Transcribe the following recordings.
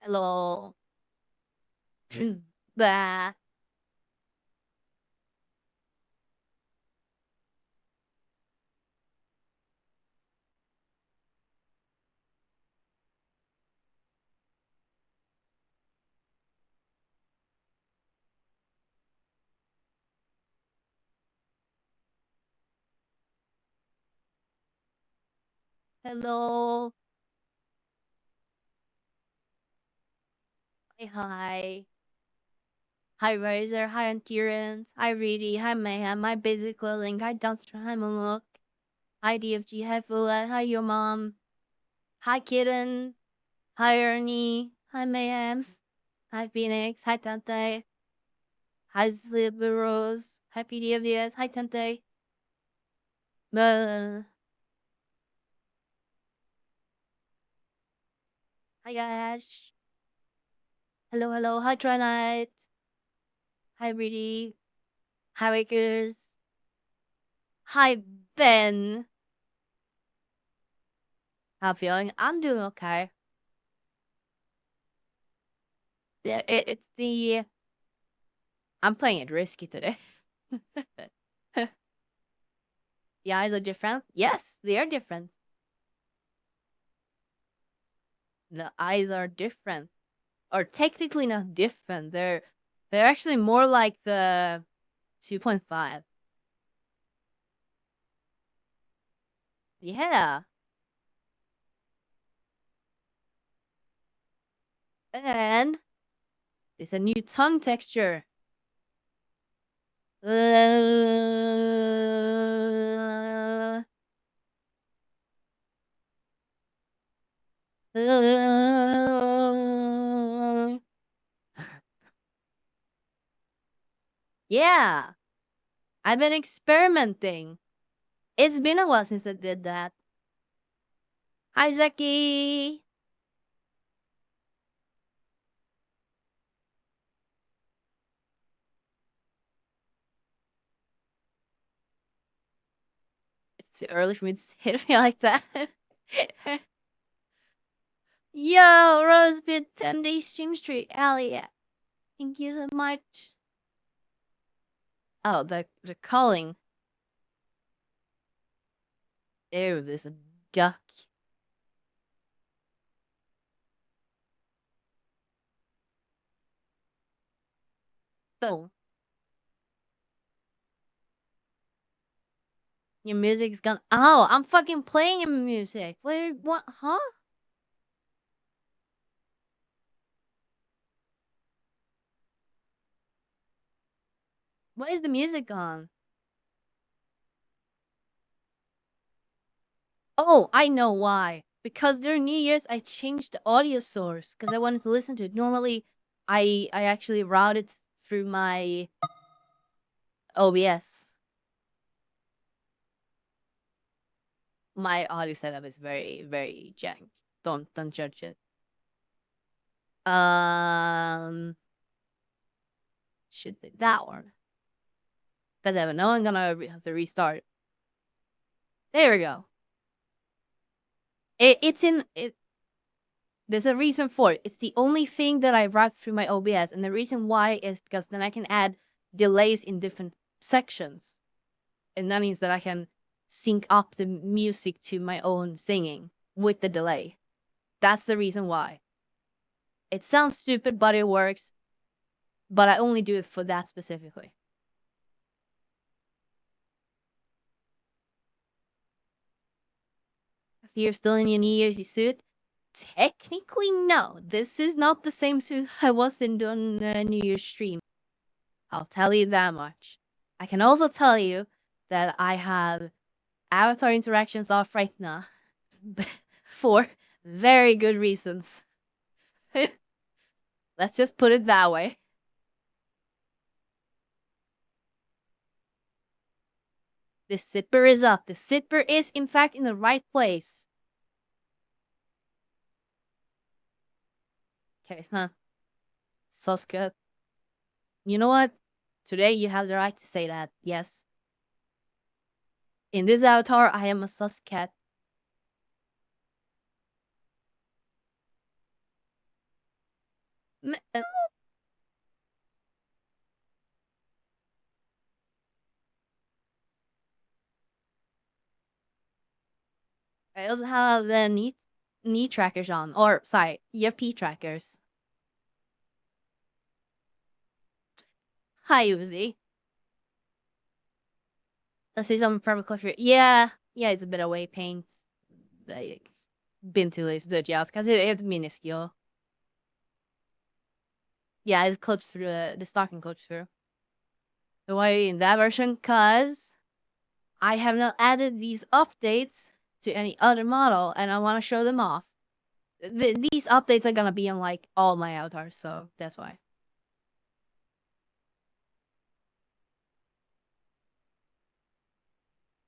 Hello. Bah. Hello. Hi, hi. Hi, Razor. Hi, Antirans. Hi, Reedy. Hi, Mayhem. Hi, Basically Link. Hi, Dumpster. Hi, Moonlook. Hi, DFG. Hi, Fulla. Hi, your mom. Hi, Kitten. Hi, Ernie. Hi, Mayhem. Hi, Phoenix. Hi, Tante. Hi, Sleepy Rose. Hi, PDFDS. Hi, Tante. Hi, Ash. Hello, hello. Hi, Trinite. Hi, Reedy. Hi, Wakers. Hi, Ben. How feeling? I'm doing okay. Yeah, it's the I'm playing it risky today. The eyes are different. Yes, they are different. The eyes are different, or technically not different. They're actually more like the 2.5. Yeah, and it's a new tongue texture. Yeah, I've been experimenting. It's been a while since I did that. Hi, Zeki. It's too early for me to hit me like that. Yo, Rosebud 10-day stream streak, Elliot. Thank you so much. Oh, the calling. Ew, there's a duck. So, your music's gone. Oh, I'm fucking playing your music. Wait, what? Huh? What is the music on? Oh, I know why. Because during New Year's, I changed the audio source because I wanted to listen to it. Normally, I actually route it through my OBS. My audio setup is very jank. Don't judge it. Um, should be that one because I know I'm gonna have to restart. There we go. It's in it. There's a reason for it. It's the only thing that I route through my OBS, and the reason why is because then I can add delays in different sections, and that means that I can sync up the music to my own singing with the delay. That's the reason why. It sounds stupid, but it works. But I only do it for that specifically. You're still in your New Year's suit? Technically, no. This is not the same suit I was in on the New Year's stream. I'll tell you that much. I can also tell you that I have avatar interactions off right now for very good reasons. Let's just put it that way. The sitber is up. The sitber is, in fact, in the right place. Okay, huh? Soska. You know what? Today you have the right to say that, yes. In this avatar, I am a sus cat. I also have the knee trackers on, or sorry, EFP trackers. Hi, Uzi. Let's see some purple cliff here. Yeah, yeah, it's a bit of weight paint. Like, been too lazy to adjust because it's minuscule. Yeah, it clips through the stocking clips through. So why in that version? Cause I have not added these updates to any other model, and I want to show them off. These updates are gonna be on like all my avatars, so that's why.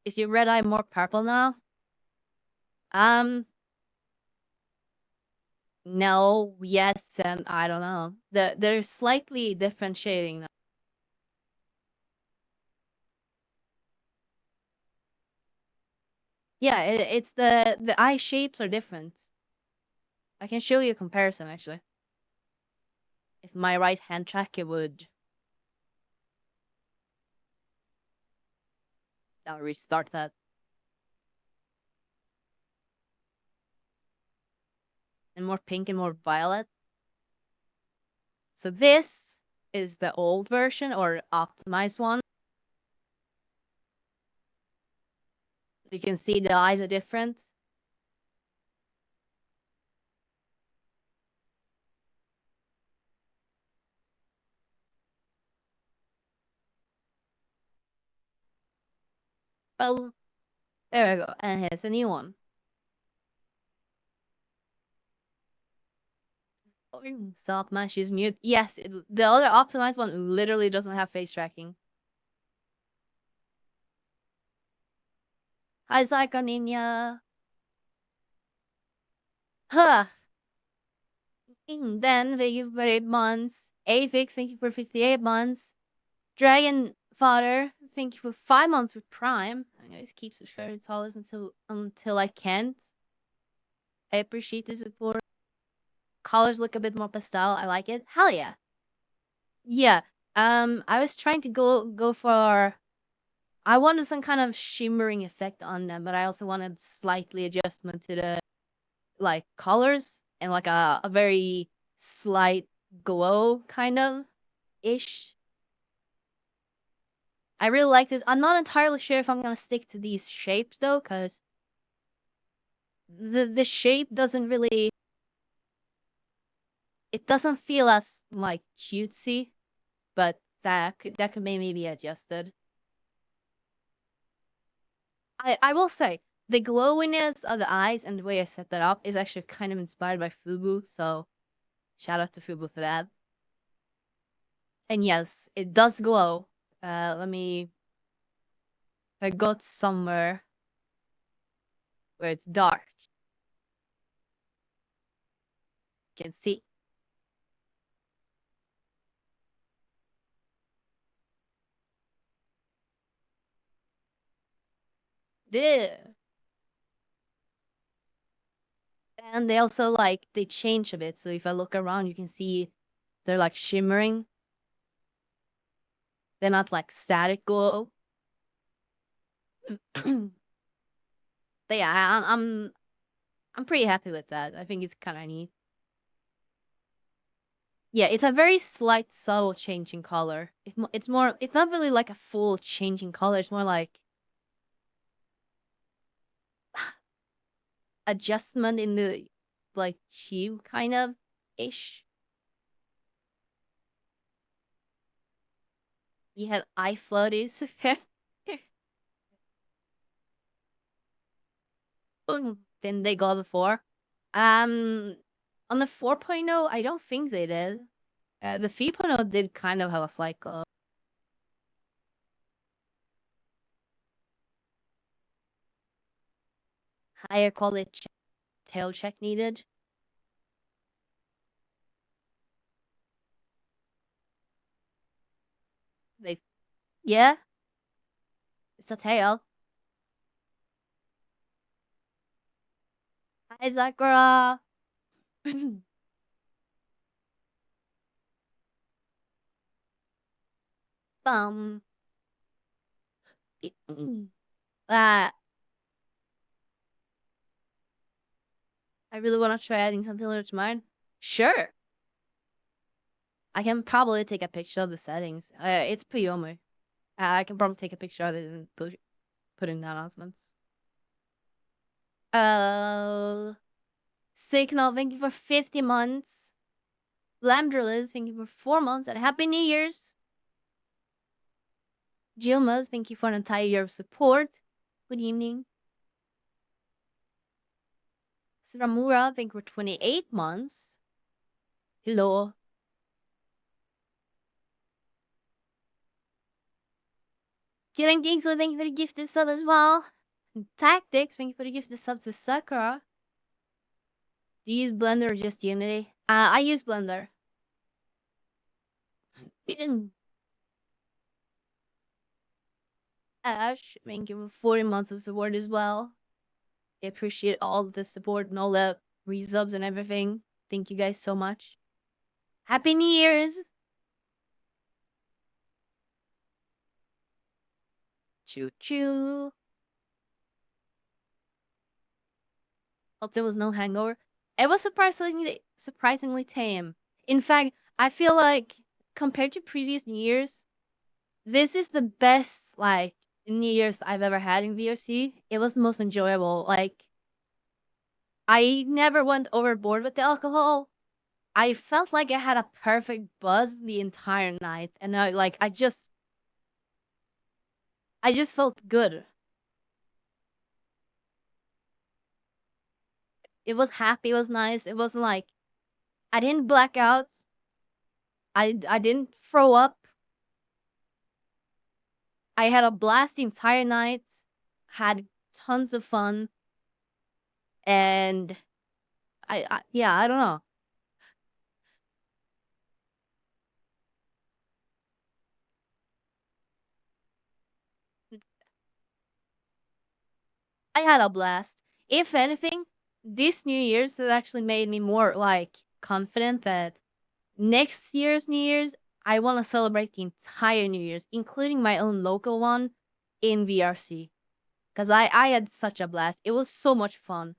Is your red eye more purple now? Um, no, yes, and I don't know. They're slightly different shading now. Yeah, it's the eye shapes are different. I can show you a comparison actually. If my right hand tracker would, I'll restart that. And more pink and more violet. So this is the old version or optimized one. You can see the eyes are different. Well, there we go. And here's a new one. Stop man, she's mute. Yes, the other optimized one literally doesn't have face tracking. Hi, Psycho Ninja. Huh. And then, thank you for 8 months. Avix, thank you for 58 months. Dragon Fodder, thank you for 5 months with Prime. I guys keep subscribing to Totless until I can't. I appreciate the support. Colors look a bit more pastel. I like it. Hell yeah. Yeah. I was trying to go for. I wanted some kind of shimmering effect on them, but I also wanted slightly adjustment to the like colors and like a very slight glow kind of ish. I really like this. I'm not entirely sure if I'm gonna stick to these shapes though, because the shape doesn't really, it doesn't feel as like cutesy, but that could maybe be adjusted. I will say the glowiness of the eyes and the way I set that up is actually kind of inspired by Fubu, so shout out to Fubu for that. And yes, it does glow. Let me. If I got somewhere where it's dark, you can see. There. And they also like they change a bit. So if I look around, you can see they're like shimmering. They're not like static glow. But yeah, I'm pretty happy with that. I think it's kind of neat. Yeah, it's a very slight, subtle change in color. It's more. It's not really like a full change in color. It's more like adjustment in the like hue, kind of ish. You had eye floaties. Then they got before. Um, on the 4.0, I don't think they did. The 3.0 did kind of have a slight glow. Higher quality tail check needed. They, yeah, it's a tail. Hi, Sakura. bum. Uh, I really want to try adding some filler to mine. Sure. I can probably take a picture of the settings. It's Puyomu. I can probably take a picture of it and put in the announcements. Signal, thank you for 50 months. Lamdrellis, thank you for 4 months. And Happy New Year's. Jilmas, thank you for an entire year of support. Good evening. Sramura, thank you for 28 months. Hello. Killing Kingsley, thank you for the gifted sub as well. And Tactics, thank you for the gifted sub to Sakura. Do you use Blender or just Unity? I use Blender. Ash, thank you for 40 months of support as well. I appreciate all the support and all the resubs and everything. Thank you guys so much. Happy New Year's! Choo choo! Hope there was no hangover. It was surprisingly tame. In fact, I feel like compared to previous New Year's, this is the best like New Year's I've ever had in VOC. It was the most enjoyable. Like I never went overboard with the alcohol. I felt like I had a perfect buzz the entire night, and I just felt good. It was happy. It was nice. It wasn't like I didn't black out. I didn't throw up. I had a blast the entire night. Had tons of fun, and yeah, I don't know. I had a blast. If anything, this New Year's has actually made me more like confident that next year's New Year's I want to celebrate the entire New Year's, including my own local one in VRC. Because I had such a blast. It was so much fun.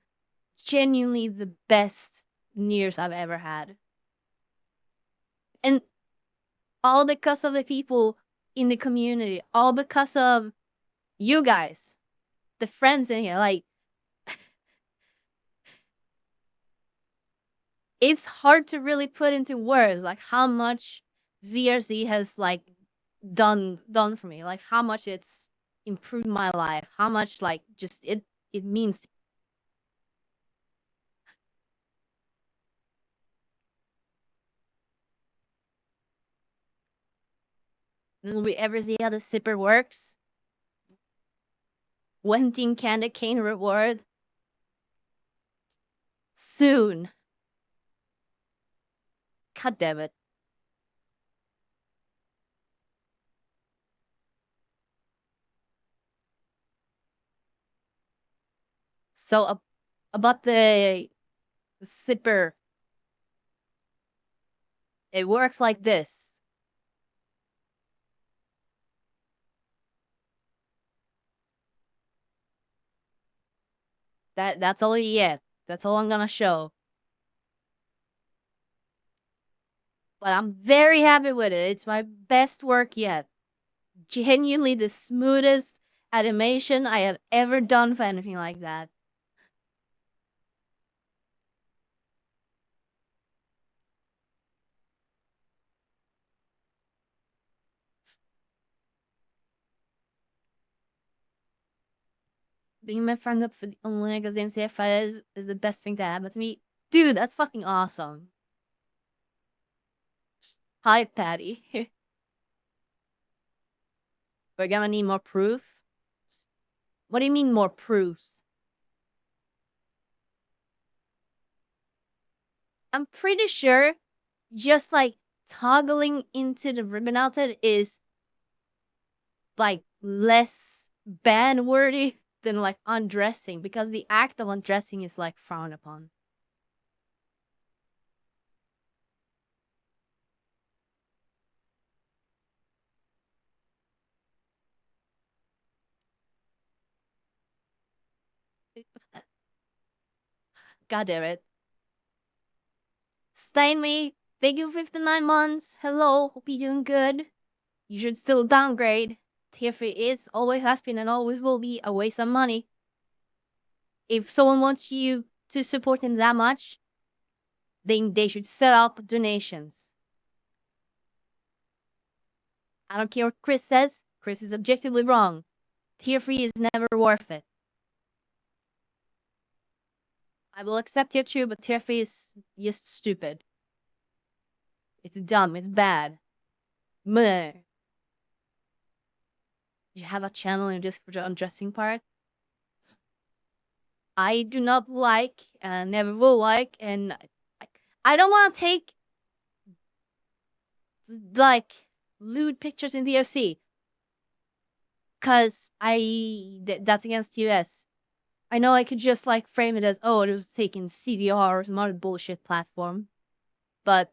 Genuinely the best New Year's I've ever had. And all because of the people in the community, all because of you guys, the friends in here. Like, it's hard to really put into words like how much VRC has like done for me, like how much it's improved my life, how much like just it means. Will we ever see how the zipper works? When Team Candy Cane reward? Soon. God damn it. So about the zipper, it works like this. That's all you get. That's all I'm gonna show. But I'm very happy with it. It's my best work yet. Genuinely the smoothest animation I have ever done for anything like that. Being my friend up for the only because MCF is the best thing to happen to me. Dude, that's fucking awesome. Hi, Patty. We're gonna need more proof. What do you mean more proofs? I'm pretty sure just like toggling into the ribbon outfit is like less ban worthy than like undressing, because the act of undressing is like frowned upon. God damn it. Steinway, thank you for 59 months. Hello, hope you're doing good. You should still downgrade. Tier 3 is, always has been, and always will be a waste of money. If someone wants you to support them that much, then they should set up donations. I don't care what Chris says. Chris is objectively wrong. Tier 3 is never worth it. I will accept tier 2, but tier 3 is just stupid. It's dumb. It's bad. Meh. You have a channel in just for the undressing part. I do not like and never will like, and I don't want to take like lewd pictures in the OC because that's against US. I know I could just like frame it as, oh, it was taken CVR or some other bullshit platform, but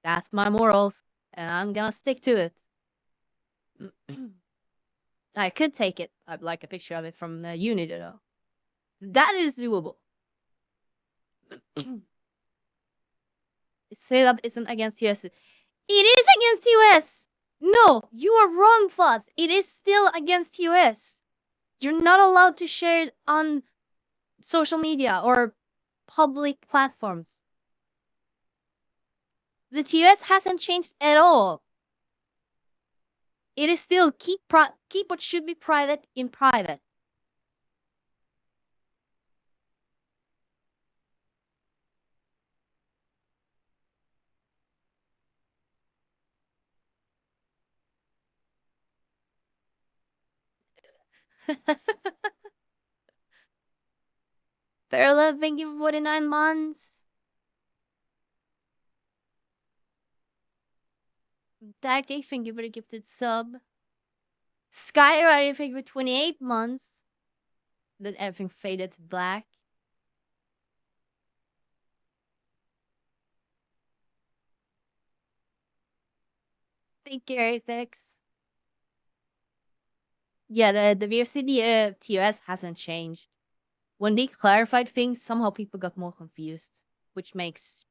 that's my morals, and I'm gonna stick to it. I could take it. I'd like a picture of it from the unit, though. That is doable. Setup isn't against US. It is against US! No, you are wrong, Foz. It is still against US. You're not allowed to share it on social media or public platforms. The TOS hasn't changed at all. It is still keep what should be private in private. They're thank you for 49 months. Tag Days, thank you for the gifted sub. Sky, thank you for 28 months. Then everything faded to black. Thank you, Apex. Yeah, the VRC TOS hasn't changed. When they clarified things, somehow people got more confused, which makes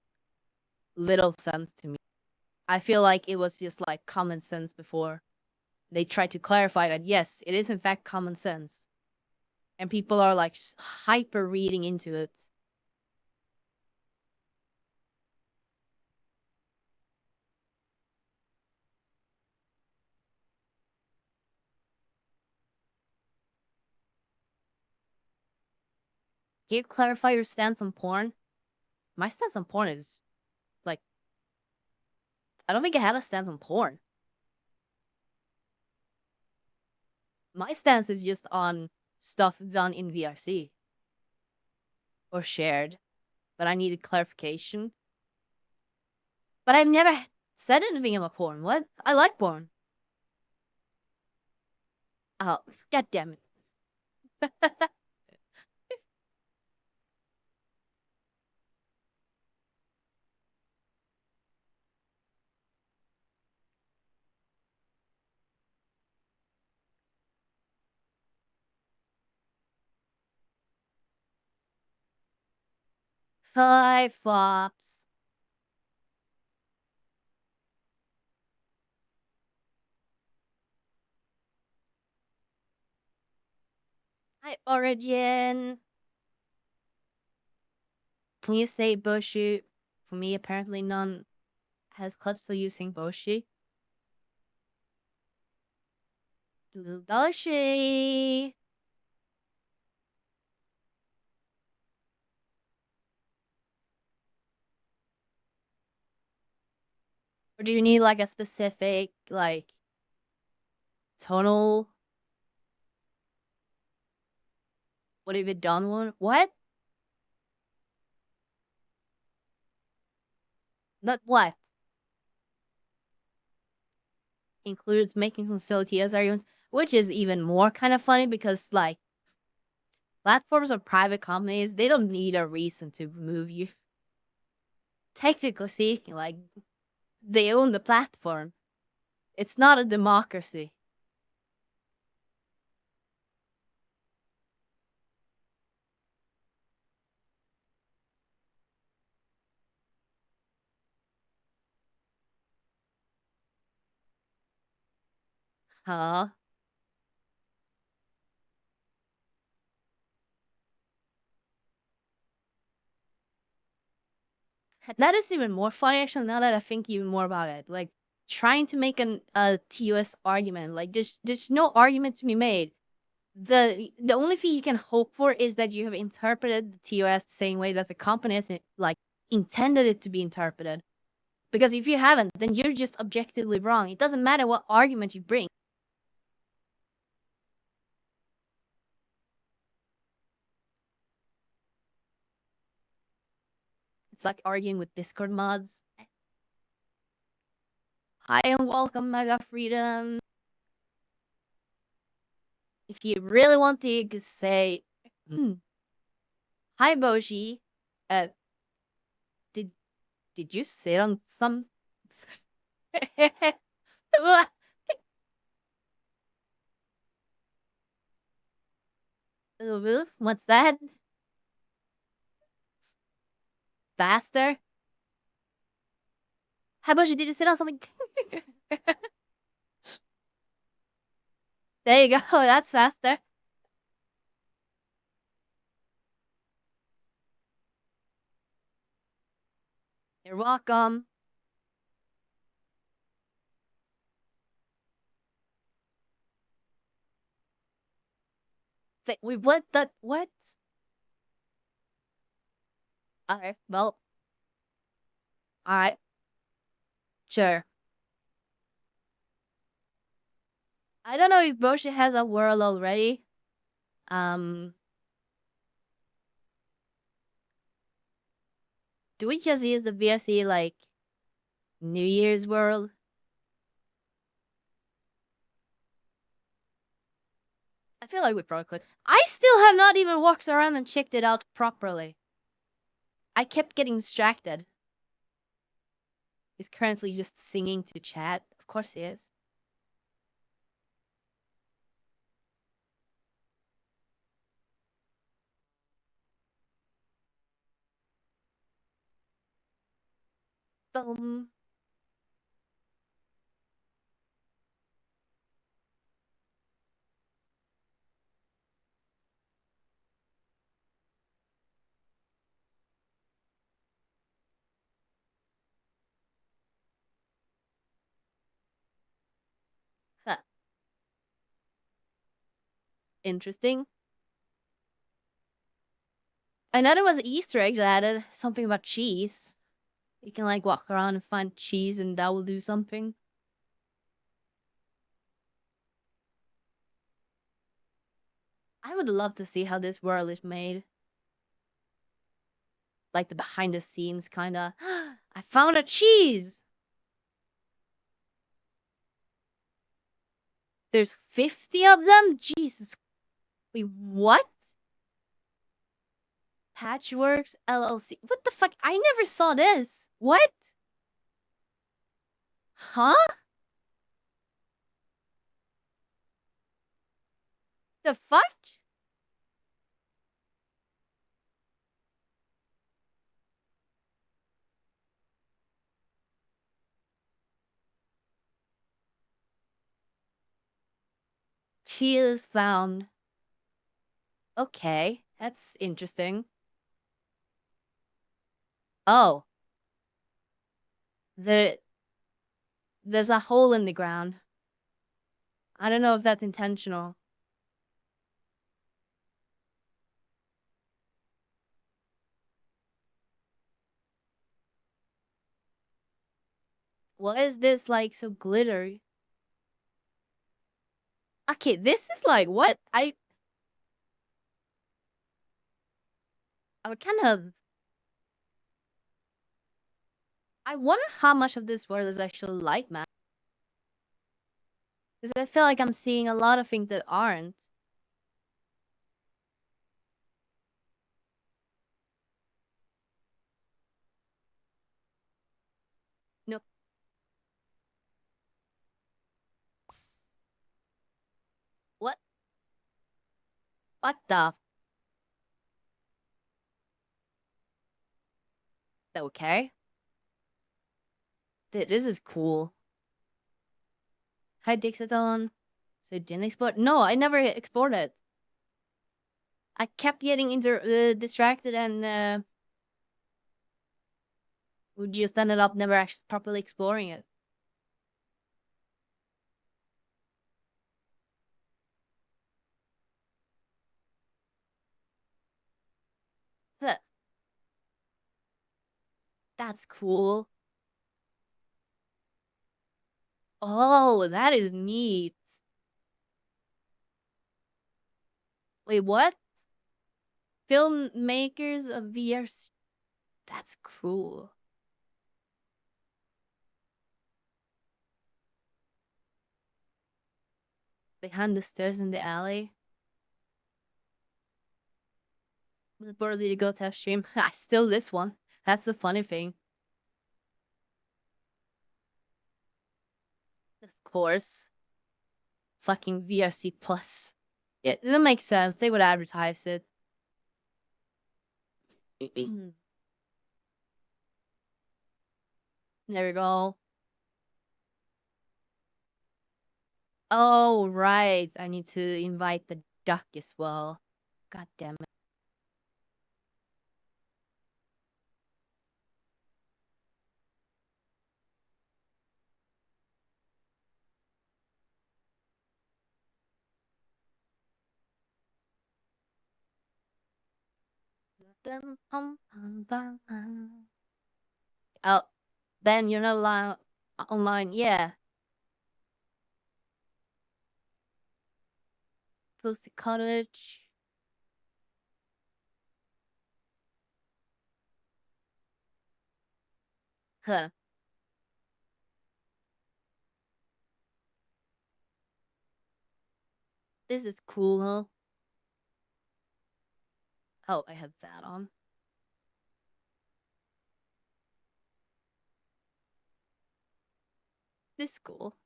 little sense to me. I feel like it was just like common sense before. They tried to clarify that, yes, it is in fact common sense. And people are like hyper reading into it. Can you clarify your stance on porn? My stance on porn is like, I don't think I have a stance on porn. My stance is just on stuff done in VRC or shared, but I needed clarification. But I've never said anything about porn. What? I like porn. Oh, god damn it. 5 flops. Hi, Origin. Can you say Boshi? For me, apparently none has clips still using Boshi. Doshi. Or do you need like a specific like tonal? What have you done one? What? Not what? Includes making some silly TS arguments, which is even more kind of funny because like platforms are private companies, they don't need a reason to remove you. Technically speaking, like they own the platform. It's not a democracy. Huh? That is even more funny, actually, now that I think even more about it. Like, trying to make a TOS argument. Like, there's no argument to be made. The only thing you can hope for is that you have interpreted the TOS the same way that the company has, like, intended it to be interpreted. Because if you haven't, then you're just objectively wrong. It doesn't matter what argument you bring. It's like arguing with Discord mods. Hi and welcome, Mega Freedom. If you really want to, you could say, "Hi, Boji. Uh, did did you sit on some?" What's that? Faster? Hi, Boji. Did you sit on something? There you go. That's faster. You're welcome. Wait, what? What? Alright, well, alright, sure. I don't know if Boshi has a world already. Um, do we just use the VFC like New Year's world? I feel like we probably could. I still have not even walked around and checked it out properly. I kept getting distracted. He's currently just singing to chat. Of course he is. Boom. Huh. Interesting. I know there was Easter eggs added. Something about cheese. You can like walk around and find cheese and that will do something. I would love to see how this world is made. Like the behind the scenes kind of. I found a cheese. There's 50 of them? Jesus. Wait, what? Patchworks LLC. What the fuck? I never saw this. What? Huh? The fuck? Cheese found. Okay, that's interesting. Oh, the there's a hole in the ground. I don't know if that's intentional. What is this like so glittery? Okay, this is like what I kind of I wonder how much of this world is actually light map. Because I feel like I'm seeing a lot of things that aren't. No, what? What the? Okay. This is cool. Hi, Dixaton. So you didn't explore? No, I never explored it. I kept getting distracted and we just ended up never actually properly exploring it. Huh. That's cool. Oh, that is neat. Wait, what? Filmmakers of VR. That's cool. Behind the stairs in the alley. Where did you go to stream? Still this one. That's the funny thing. Of course. Fucking VRC Plus. Yeah, that makes sense. They would advertise it. There we go. Oh, right. I need to invite the duck as well. God damn it. Oh, Ben, you're not online. Yeah. Close the cottage. Huh. This is cool, huh? Oh, I had that on. This is cool.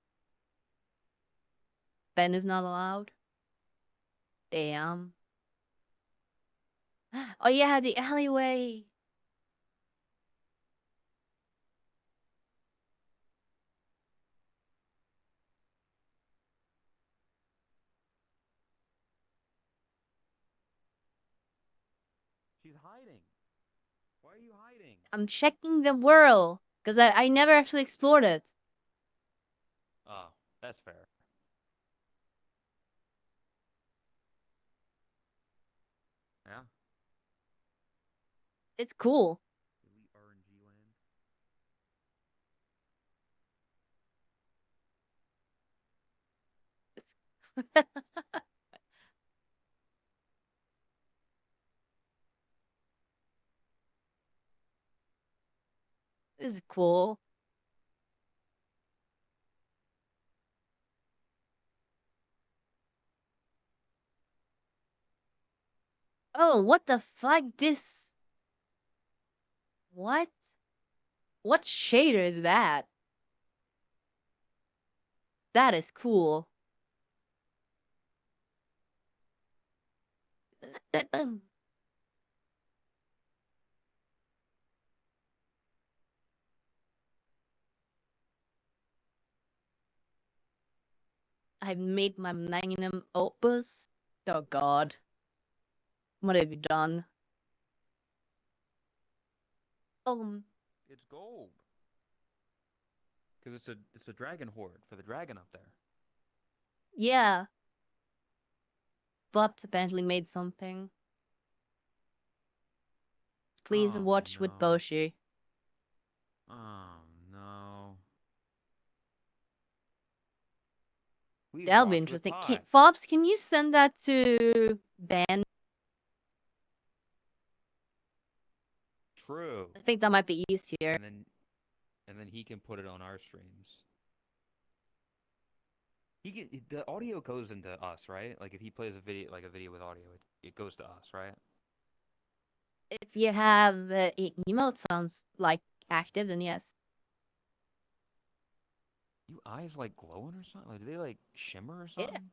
Ben is not allowed. Damn. Oh yeah, the alleyway. She's hiding. Why are you hiding? I'm checking the world because I never actually explored it. Oh, that's fair. Yeah. It's cool. Elite RNG land. This is cool. Oh, what the fuck? This. What? What shader is that? That is cool. I've made my magnum opus. Oh god. What have you done? It's gold. Because it's a dragon horde for the dragon up there. Yeah. Bob apparently made something. Please Oh watch with no. Boshi. Oh no. Please That'll be watch with interesting. Todd. Fobs, can you send that to Ben? True. I think that might be easier. And then he can put it on our streams. The audio goes into us, right? Like if he plays a video with audio, it goes to us, right? If you have emote sounds like active, then yes. You eyes like glowing or something? Like do they like shimmer or Yeah. something?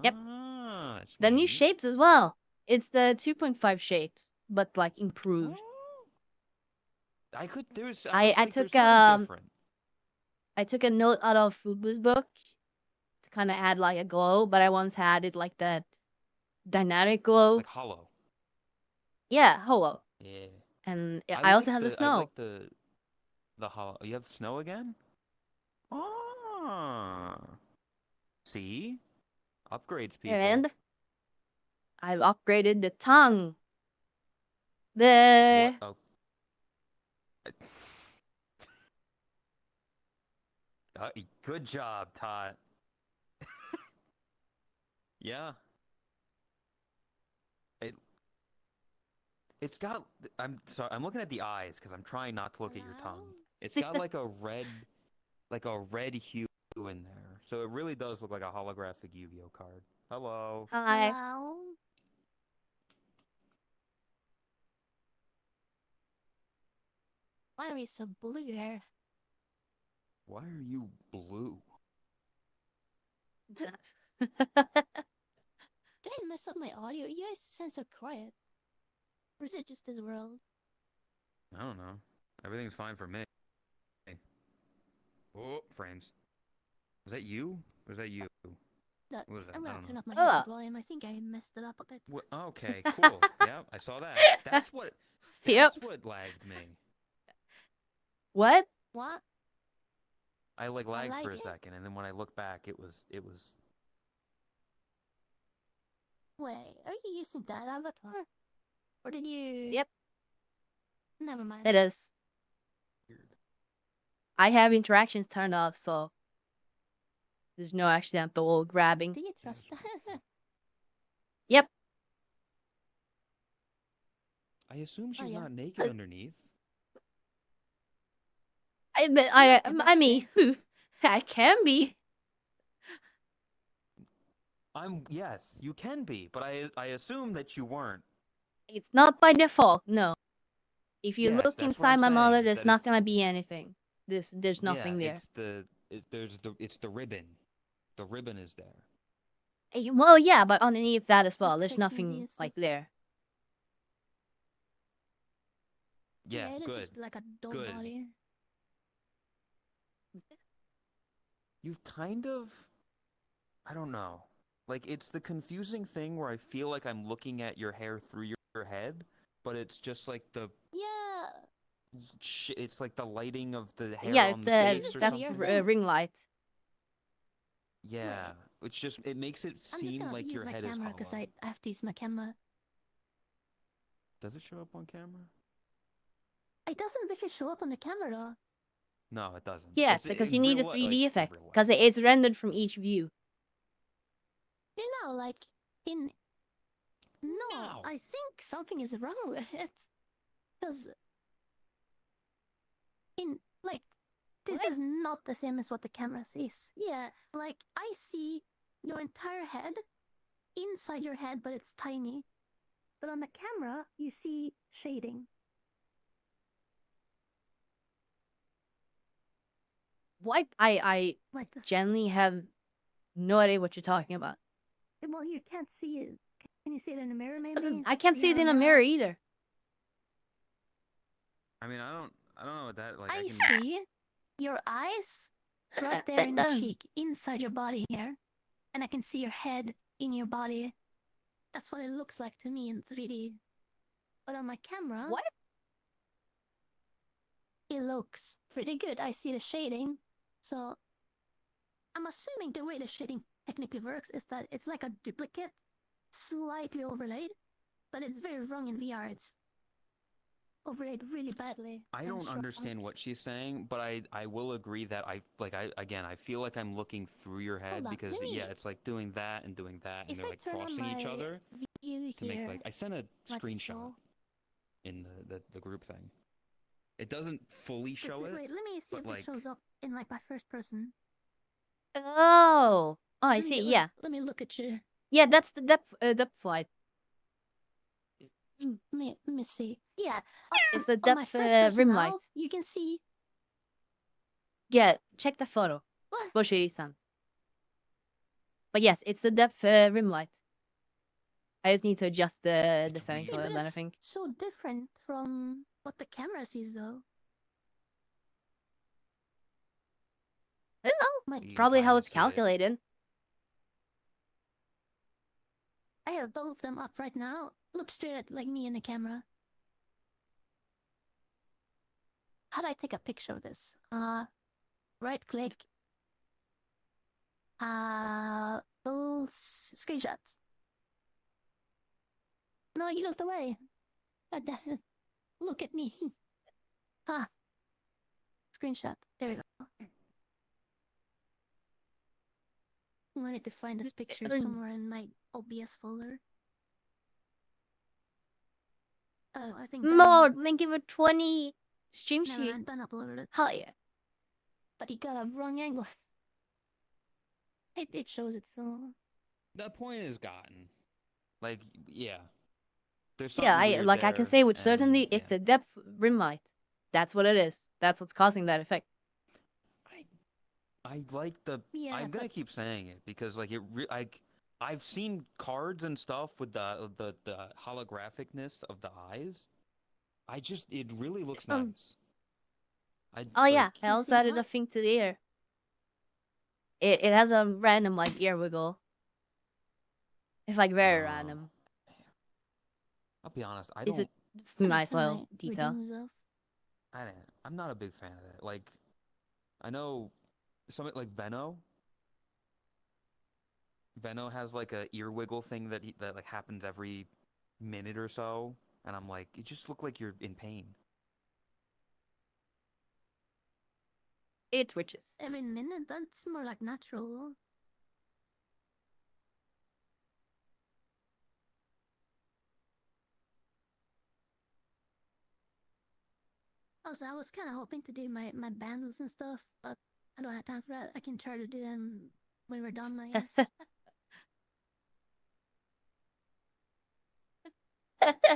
Yep. Ah, The new sweet. shapes as well. It's the 2.5 shapes, but like improved. Oh. I I was like, took there's something different. I took a note out of Fubu's book to kind of add like a glow, but I once had it like that dynamic glow. Like hollow. Yeah, hollow. Yeah. And I also had the I snow. like the hollow. You have snow again? Ah. See? Upgrades, people. And I've upgraded the tongue. The What? Oh. Good job, Tot. Yeah. It it's got I'm sorry, I'm looking at the eyes because I'm trying not to look at your tongue. It's got like a red hue in there. So it really does look like a holographic Yu-Gi-Oh card. Hello. hi. Hello? Why are we so blue here? Why are you blue? Did I mess up my audio? You guys sound so quiet. Or is it just this world? I don't know. Everything's fine for me. Oh, frames. Was that you? Or was that you? That, What was that? I'm I gonna don't turn know. up my Ugh. headset volume. I think I messed it up a bit. What? Okay, cool. Yeah, I saw that. That's what Yep. lagged me. What? What? I like lagged for a lagged it? second, and then when I look back, it was Wait, are you using that avatar? Or did you... Yep. Never mind. It is. weird. I have interactions turned off, so there's no accidental grabbing. Do you trust that? Yep. I assume she's yeah. not naked underneath. I mean, I can be. Yes, you can be, but I assume that you weren't. It's not by default, no. If you Yes, look that's what inside I'm my mother, saying, there's that not it's- gonna be anything. There's nothing Yeah, there. it's the ribbon. The ribbon is there. Well, yeah, but underneath that as well, That's there's fake nothing news, like there. Yeah, it is good. just like a dull Good. body. You've kind of I don't know. Like it's the confusing thing where I feel like I'm looking at your hair through your head, but it's just like Yeah. it's like the lighting of the hair Yeah, on it's the the face or that something. ring light. Yeah, it's just it makes it I'm just seem gonna like use your my head camera is because hollow. I have to use my camera. Does it show up on camera? It doesn't really show up on the camera though. No, it doesn't. Yeah, It's because in you need real a li- 3D like, effect. real life. Because it's rendered from each view. You know, like in. No, No. I think something is wrong with it. Because in like this What? is not the same as what the camera sees. Yeah, like I see your entire head inside your head, but it's tiny. But on the camera, you see shading. What? I Like the, generally have no idea what you're talking about. well, you can't see it. Can you see it in the mirror, maybe? I can't You see have it in a mirror either. I mean, I don't know what that like. I I can. see your eyes right there in the cheek, inside your body here. And I can see your head in your body. That's what it looks like to me in 3D. But on my camera, What? it looks pretty good. I see the shading. So I'm assuming the way the shading technically works is that it's like a duplicate, slightly overlaid, but it's very wrong in VR. It's overlaid really badly. I I'm don't sure. understand what she's saying, but I will agree that I feel like I'm looking through your head on, because let me- yeah, it's like doing that, and If they're I like turn on crossing each my other view to make here, like I sent a like screenshot so. in the group thing. It doesn't fully show it. Wait, let me see but, if like- it shows up in like my first person. Oh, I Let see. me- Yeah, Let me look at you. yeah. That's the depth flight. Let me see. Yeah. It's the On my depth first person rim now, light. you can see. Yeah, check the photo. What? Boshi-san. But yes, it's the depth rim light. I just need to adjust the It's settings a weird. little But bit, I it's think. so different from what the camera sees, though. Well, My, You can probably how kinda it's see it. calculated. I have both of them up right now. Look straight at like me in the camera. How do I take a picture of this? Right click. Full screenshot. No, you looked away. God damn it. Look at me. Screenshot. There we go. I wanted to find this picture somewhere in my OBS folder. Oh, I think More! Thank you for 20 stream Never sheet. mind, Ben uploaded it. Hell yeah. But he got a wrong angle. It shows it so. The point is gotten. Like, yeah. There's Yeah, something I weird can there, say with and, certainty it's yeah. the depth rim light. That's what it is. That's what's causing that effect. I like the. Yeah, I'm gonna but keep saying it because like I've seen cards and stuff with the holographicness of the eyes. It really looks Um, nice. I Oh yeah, like, I You've also seen added a what? thing to the ear. It has a random like ear wiggle. It's like very random. I'll be honest. It's a nice Can I little detail. redeem myself? I'm not a big fan of it. Like, I know something like Venno. Venno has like a ear wiggle thing that like happens every minute or so, and I'm like, you just look like you're in pain. It twitches. Every minute? That's more like natural. Also, I was kind of hoping to do my bundles and stuff, but I don't have time for that. I can try to do them when we're done, I guess.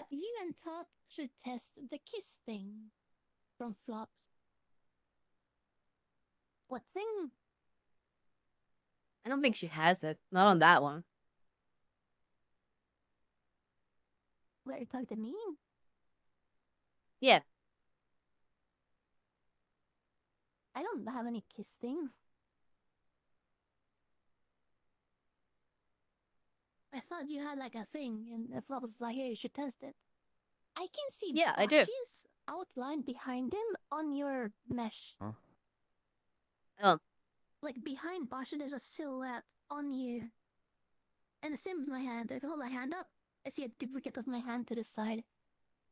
You and Tot should test the kiss thing from Flops. What thing? I don't think she has it. Not on that one. Where you talk to me? Yeah. I don't have any kiss thing. I thought you had like a thing, and Flop was like, "Hey, you should test it." I can see Yeah, I do. Bashi's outline behind him on your mesh. Huh? Oh. Like behind Bashi, there's a silhouette on you. And the same with my hand. If I hold my hand up, I see a duplicate of my hand to the side.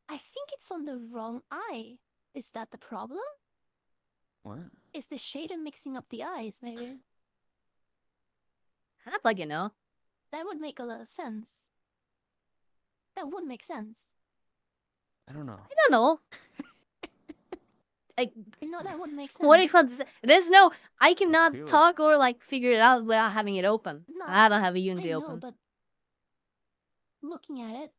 I think it's on the wrong eye. Is that the problem? What? Is the shader mixing up the eyes, maybe? I'd like you know. That would make a lot of sense. That would make sense. I don't know. I don't know. You know, that would make sense. What do you want to say? There's no. I cannot feel it. talk or like figure it out without having it open. No, I don't have a I Unity know, open. but looking at it,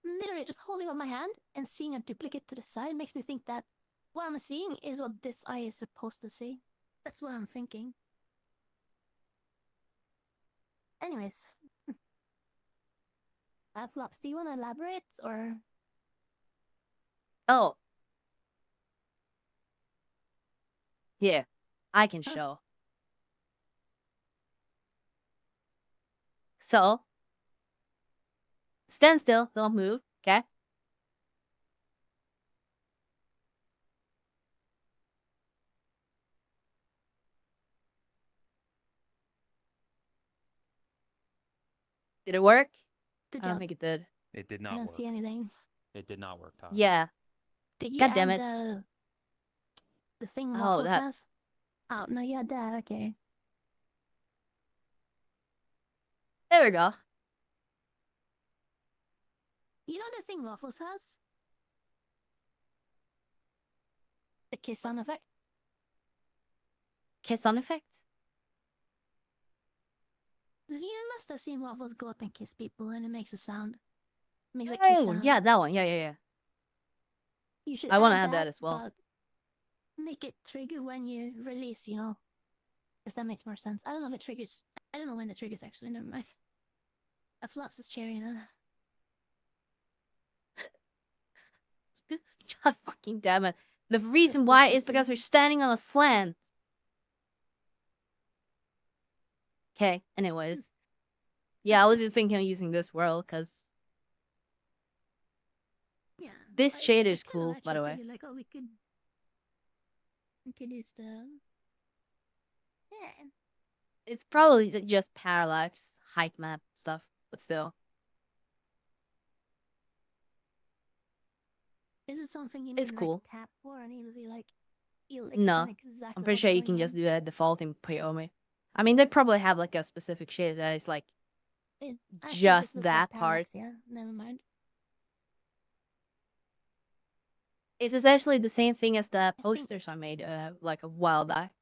literally just holding up my hand and seeing a duplicate to the side makes me think that what I'm seeing is what this eye is supposed to see. That's what I'm thinking. Anyways. Flops, do you want to elaborate, or? Oh. Yeah. I can Huh? show. So. Stand still. Don't move. Okay? Did it work? Good I don't job. think it did. It did I not don't work. see anything. It did not work, Todd. Yeah. Did you God add damn it. the thing Oh, Waffles that's. has? Oh, no, you had that. Okay. There we go. You know the thing Waffles has? The kiss sound effect? Kiss on effect? You must have seen Waffles go up and kiss people and it makes a sound. It makes a kiss Oh, sound. yeah, that one. Yeah. You should I want to add that as well. but make it trigger when you release, you know? Because that makes more sense. I don't know if it triggers. I don't know when it triggers, actually. Never mind. A Flops is cherry, you know? God fucking damn it. The reason why is because we're standing on a slant. Okay, anyways. Yeah, I was just thinking of using this world because Yeah. this shader is kinda cool, by the actually way. figured, like, oh, we could use the yeah. It's probably just parallax, height map stuff, but still. Is it something you It's need cool. like tap for, and it'll be like it'll No, explain exactly I'm pretty what's sure you going can on? just do a default in Pyomi. I mean, they probably have like a specific shader that is like It actually just looks that like part. parallax, yeah. Never mind. It's essentially the same thing as the think- posters I made like a while back.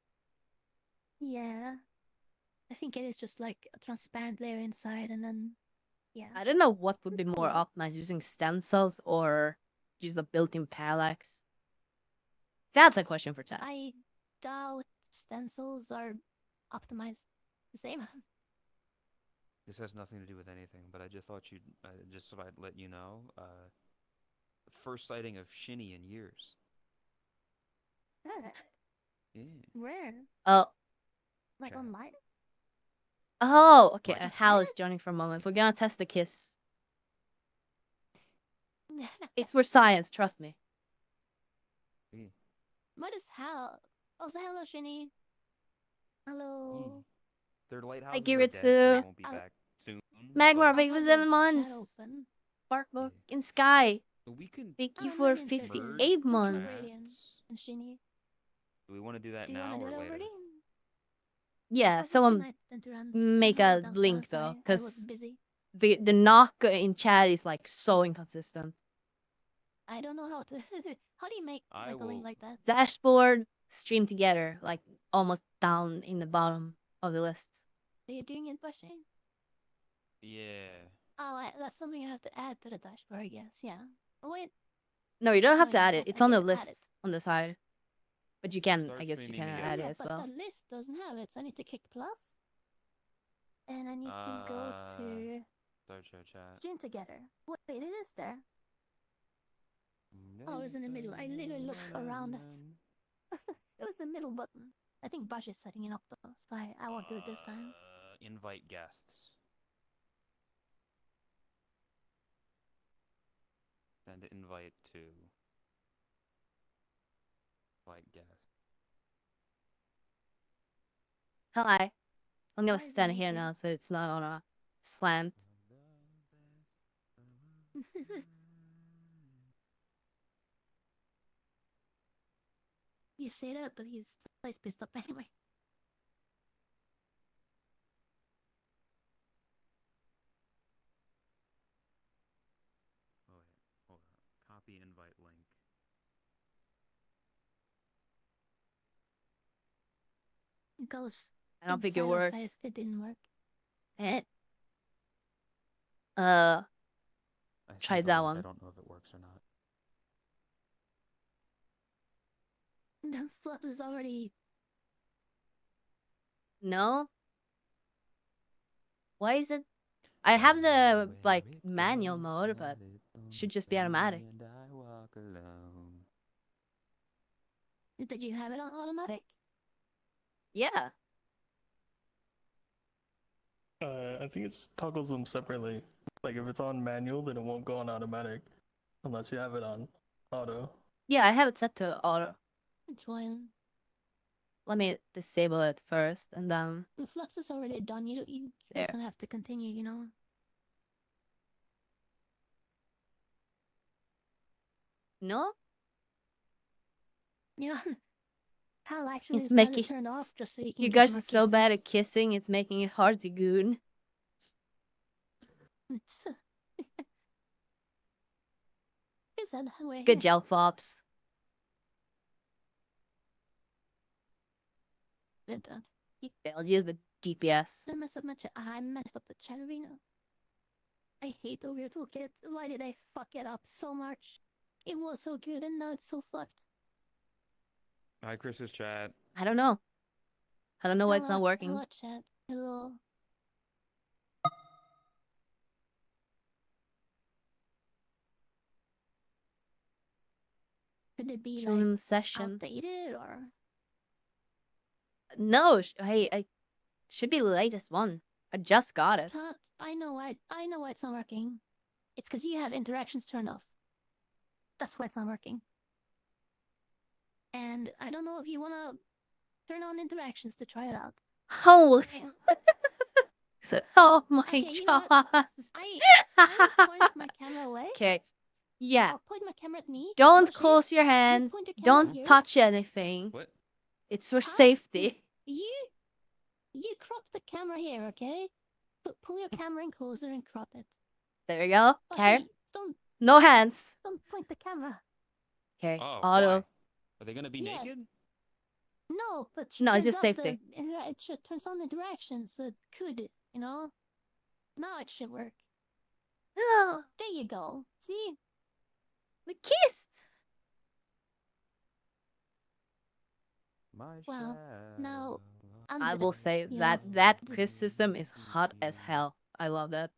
Yeah. I think it is just like a transparent layer inside, and then yeah. I don't know what would be It's more cool. optimized, using stencils or just a built-in parallax. That's a question for Tab. I doubt stencils are optimized the same. This has nothing to do with anything, but I just thought just so I'd let you know. First sighting of Shinny in years. Yeah. Rare. Oh, Like Chat. online. oh, okay. What? Hal is joining for a moment. We're gonna test the kiss. It's for science, trust me. Yeah. What is Hal? Oh, so hello, Shinny. Hello. Yeah. Their lighthouses are Giritsu. dead, so they won't be I'll- back soon. Magmar, but- thank you for 7 months. Open. Sparkbook Yeah. in Sky. We can Thank you Oh, for Radiant's there too. 58 Thank you, months. Radiant and Shinny. Do we want to do that Do you now want to or do it later? already? Yeah, Oh, good someone night, Endurance. make I a apologize, link I though, was 'cause busy. the knock in chat is like so inconsistent. I don't know how to. How do you make I like a link will- like that? Dashboard, stream together, like almost down in the bottom of the list. Are you doing it pushing? Yeah. Oh, that's something I have to add to the dashboard, I guess. Yeah. Oh, wait. No, you don't have No, to I add don't. it. It's I on the can add list it. on the side. But you can, Start I guess you streaming can together. add it Yeah, as but well. the list doesn't have it, so I need to click plus. And I need to go to Start show chat. stream together. Wait, it is there. Oh, it's in the middle. I literally looked around it. It was the middle button. I think Bash is setting it up though, so I won't do it this time. Invite guests. Send invite to. Invite guest. Hi. I'm gonna Why is stand it here naked? now so it's not on a slant. You say that, but he's pissed up anyway. Oh wait, hold on. Copy invite link. It goes. I don't think it inside of worked. If it didn't work. Eh. I Try sent the that link. I one. don't know if it works or not. The flip is already. No? Why is it? I have the like manual mode, but it should just be automatic. And I walk alone. Did you have it on automatic? Yeah. I think it toggles them separately. Like if it's on manual, then it won't go on automatic unless you have it on auto. Yeah, I have it set to auto. It's fine. Let me disable it first and then The flaps is already done. You There. doesn't have to continue, you know. no? Yeah. Hal actually It's has it making- turned off just so he can You get guys more are so bad kisses. at kissing, it's making it hard to goon. He said that way. Good gel fops. Did that. They'll use the DPS. I messed up my chat. I messed up the chat arena. I hate the weird toolkit. Why did I fuck it up so much? It was so good and now it's so fucked. Hi, Chris's chat. I don't know. I don't know why it's not working. Hello, chat. Hello. Could it be Show like them the session. outdated or? No, hey, I should be the latest one. I just got it. Tot, I know why it's not working. It's because you have interactions turned off. That's why it's not working. And I don't know if you wanna turn on interactions to try it out. Holy. So, oh my Okay, you know god. what? I will point my camera away. Okay. Yeah. I'll point my camera at me. Don't Bushy, close your hands. point your camera Don't here. touch anything. What? It's for Huh? safety. You crop the camera here, okay? Pull your camera in closer and crop it. There you go. Okay. Bushy, No hands. don't point the camera. Okay. Oh, Auto. why? Are they gonna be Yeah. naked? No, but No, it's turns just off the safety. it turns on interactions, so it could, you know? Now it should work. Oh, There you go. See? we kissed. My Well, now, shadow. I will say You that know, that the- quiz system is hot as hell. I love that.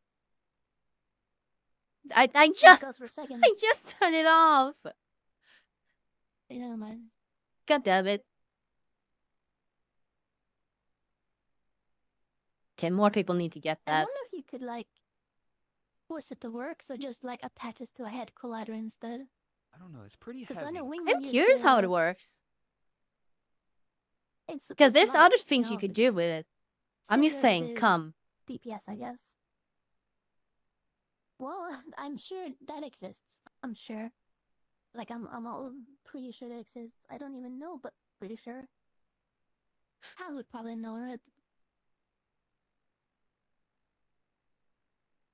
I it just goes for seconds. I just turned it off. Never mind. God damn it. Okay, more people need to get I that. wonder if you could like force it to work, so just like attach it to a head collider instead. I don't know. It's pretty Because heavy. I know I'm Wingman used curious to, how it works. Because It's there's nice, other you things you know, could it's do with it. I'm just similar saying, to come. DPS, I guess. Well, I'm sure that exists. I'm sure. Like I'm all pretty sure that exists. I don't even know, but pretty sure. Hal would probably know it.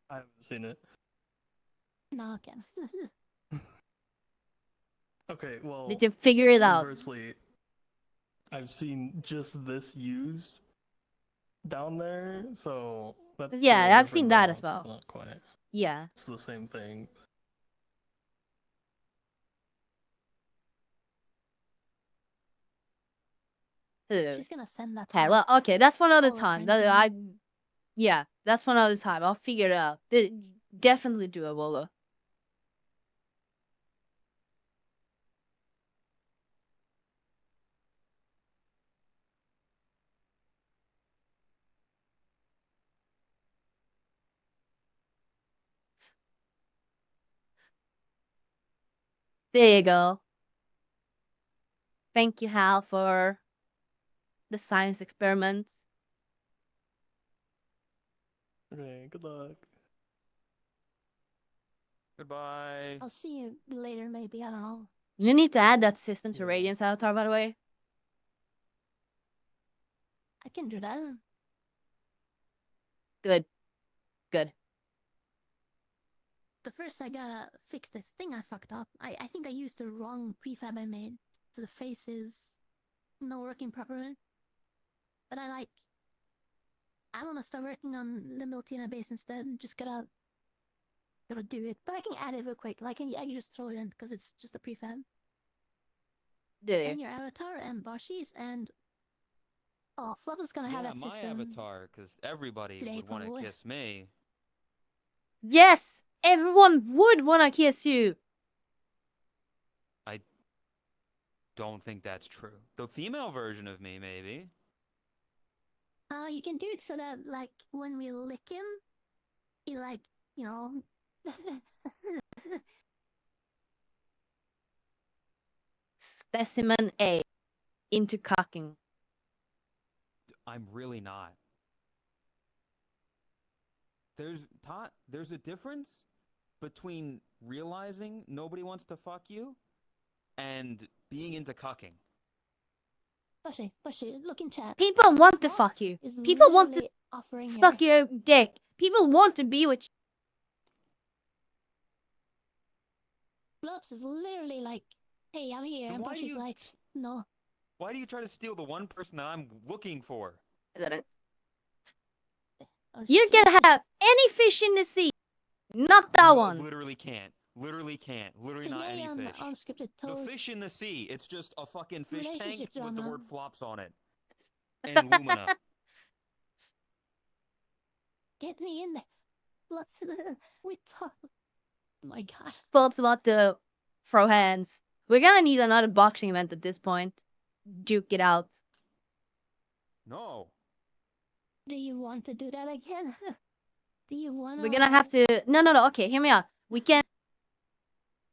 I haven't seen it. No, okay. Okay, well, Did you figure it out? conversely, I've seen just this used down there, so that's Yeah, a little I've seen different, that though. as It's well. not quite. Yeah. It's the same thing. Ugh. She's gonna send that. Okay, to well, okay, that's for another all her time. friends, That you know? yeah, that's for another time. I'll figure it out. Definitely doable though. There you go. Thank you, Hal, for the science experiments. Okay, good luck. Goodbye. I'll see you later, maybe. I don't know. You need to add that system to Yeah. Radiance Avatar, by the way. I can do that. Good. Good. But first, I gotta fix the thing I fucked up. I think I used the wrong prefab I made. So the face is not working properly. But I wanna start working on the Miltina base instead. Just gotta do it. But I can add it real quick. Like, I can just throw it in because it's just a prefab. Do And you? your avatar and Bashi's and oh, Flub is gonna have Yeah, that my system. avatar, because everybody today, would want to probably. kiss me. Yes! Everyone would want to kiss you! Don't think that's true. The female version of me, maybe. You can do it so that like when we lick him, he like, you know. Specimen A. Into cocking. I'm really not. There's a difference between realizing nobody wants to fuck you and being into cucking. Bushy, look in chat. People want to Flops fuck you. is People want to literally offering suck your dick. People want to be with you. Flops is literally like, hey, I'm here. Then And why do Bushy's you like, no. why do you try to steal the one person that I'm looking for? Oh, You shit. can have any fish in the sea. Not that No, one. Literally can't. Literally can't. Literally not Today any on fish. Unscripted The Toast. fish in the sea. It's just a fucking fish tank Relationship with the drama. word flops on it. And Lumina. Get me in there. Let's we talk. Oh my god. Philip's about to throw hands. We're gonna need another boxing event at this point. Duke it out. No. Do you want to do that again? Do you want to? We're gonna have to. No. Okay, hear me out. We can.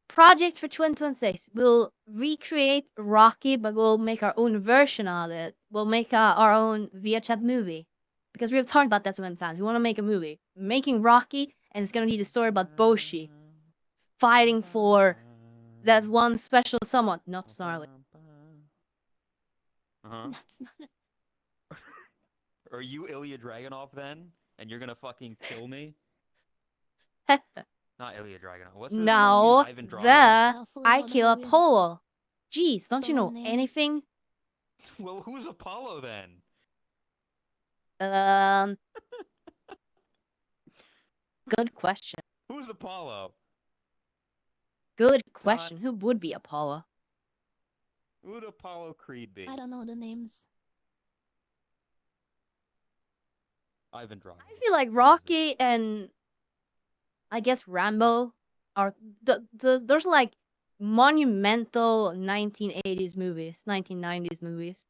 Project for 2026. We'll recreate Rocky, but we'll make our own version of it. We'll make our own VHS movie. Because we've talked about that with fans. We want to make a movie. Making Rocky, and it's gonna be the story about Boshi fighting for that one special someone, not Snarly. Uh-huh. That's not. Are you Ilya Dragunov then? And you're gonna fucking kill me? Not Ilya Dragunov. What's his name? No, Ivan Drago? the Fully I loaded kill movie. Apollo. Jeez, don't you Full know name. anything? Well, who's Apollo then? Good question. Who's Apollo? Good question. Who would be Apollo? Who would Apollo Creed be? I don't know the names. Ivan Drago. I feel like Rocky and I guess Rambo are there's like monumental 1980s movies, 1990s movies.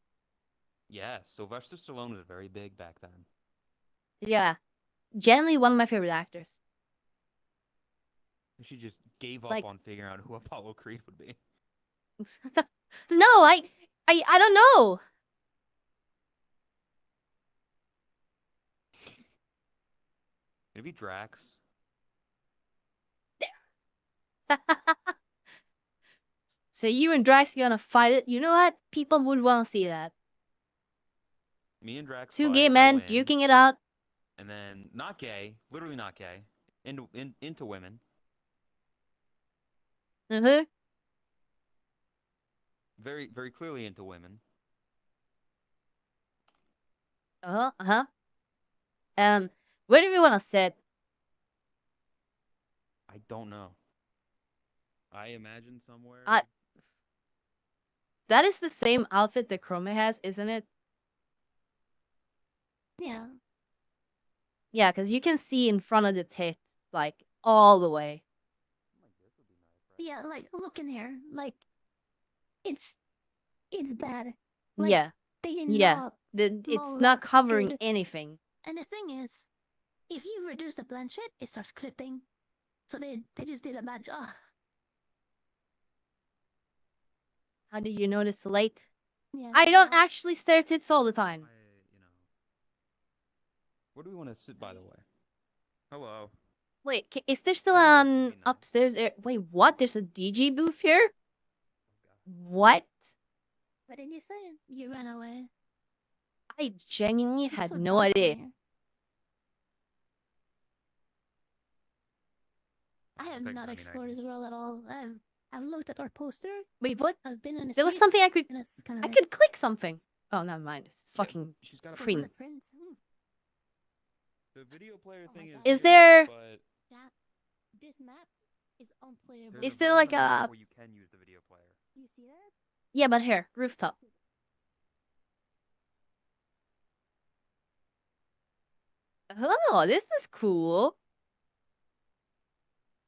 Yeah, Sylvester Stallone was very big back then. Yeah, generally one of my favorite actors. She just gave up Like- on figuring out who Apollo Creed would be. No, I don't know. Maybe Drax. So you and Drax gonna fight it? You know what? People would want to see that. Me and Drax. Two fight, gay I men win, duking it out. and then not gay, literally not gay, into women. Uh-huh. Very very clearly into women. Uh-huh. Where do we want to sit? I don't know. I imagine somewhere. That is the same outfit that Chrome has, isn't it? Yeah. Yeah, because you can see in front of the tit, like, all the way. Yeah, like look in here. Like it's bad. Like, Yeah, They did yeah. not. It's No, not that's covering good. anything. And the thing is, if you reduce the blend shit, it starts clipping. So they just did a bad job. How did you notice the light? Yeah. I don't actually stare at tits all the time. Where do we want to sit, by the way? Hello. Wait, is there still Very good, an pretty nice. upstairs? Wait, what? There's a DJ booth here? What? What did you say? You ran away. I genuinely It's had so no dark in idea. here. I have Take not 99. explored this world at all. I've looked at our poster. Wait, what? I've been in the There was street, something I could. and it's kind of I could click something. Oh, never mind. It's fucking. She's got a print. The video player Oh my thing God. Is is there- But That this map is unplayable. there's Is there like version of the map a- where you can use the video player? You see that? Yeah, but here, rooftop. Oh, this is cool.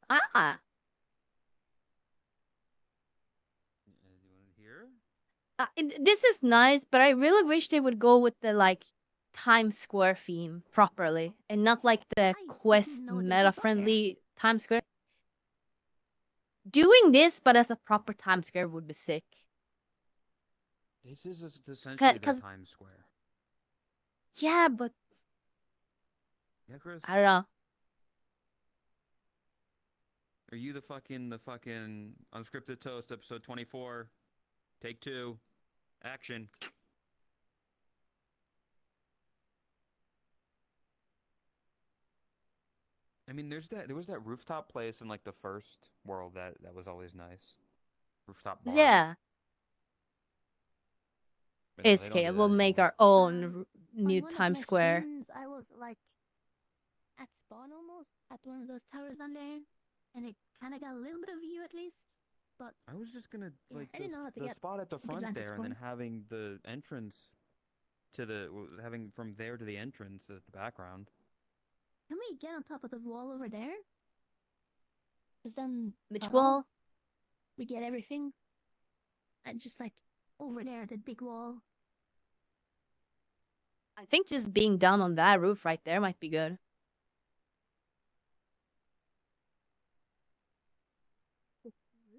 Ah, You want to hear? this is nice, but I really wish they would go with the like Times Square theme properly, and not like the didn't Quest know this was on meta-friendly Times Square. Doing this, but as a proper Times Square would be sick. This is essentially the 'cause- Times Square. Yeah, but Yeah, Chris. I don't know. Are you the fucking unscripted toast episode 24? Take 2. Action. I mean, there was that rooftop place in like the first world that was always nice. Rooftop bar. Yeah, But no, it's they don't okay. do We'll that make anymore. our own On new one of Times my Square. streams, I was like at spawn almost at one of those towers down there, and it kind of got a little bit of view at least. But I was just gonna Yeah, like I didn't know how to the get spot at the front vantage there, and then point. having the entrance to having from there to the entrance as the background. can we get on top of the wall over there? Cause then Which ta-da, wall? we get everything. And just like over there, the big wall. I think just being down on that roof right there might be good.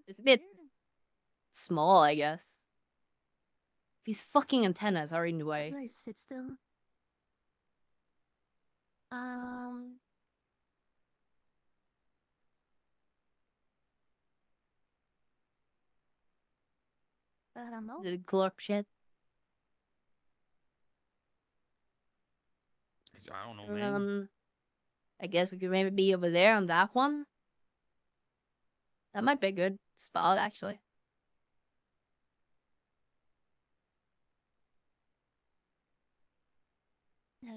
It's a bit small, I guess. These fucking antennas are in the way. Should I sit still? I don't know. The glorp shit. I don't know, man. I guess we could maybe be over there on that one. That might be a good spot, actually.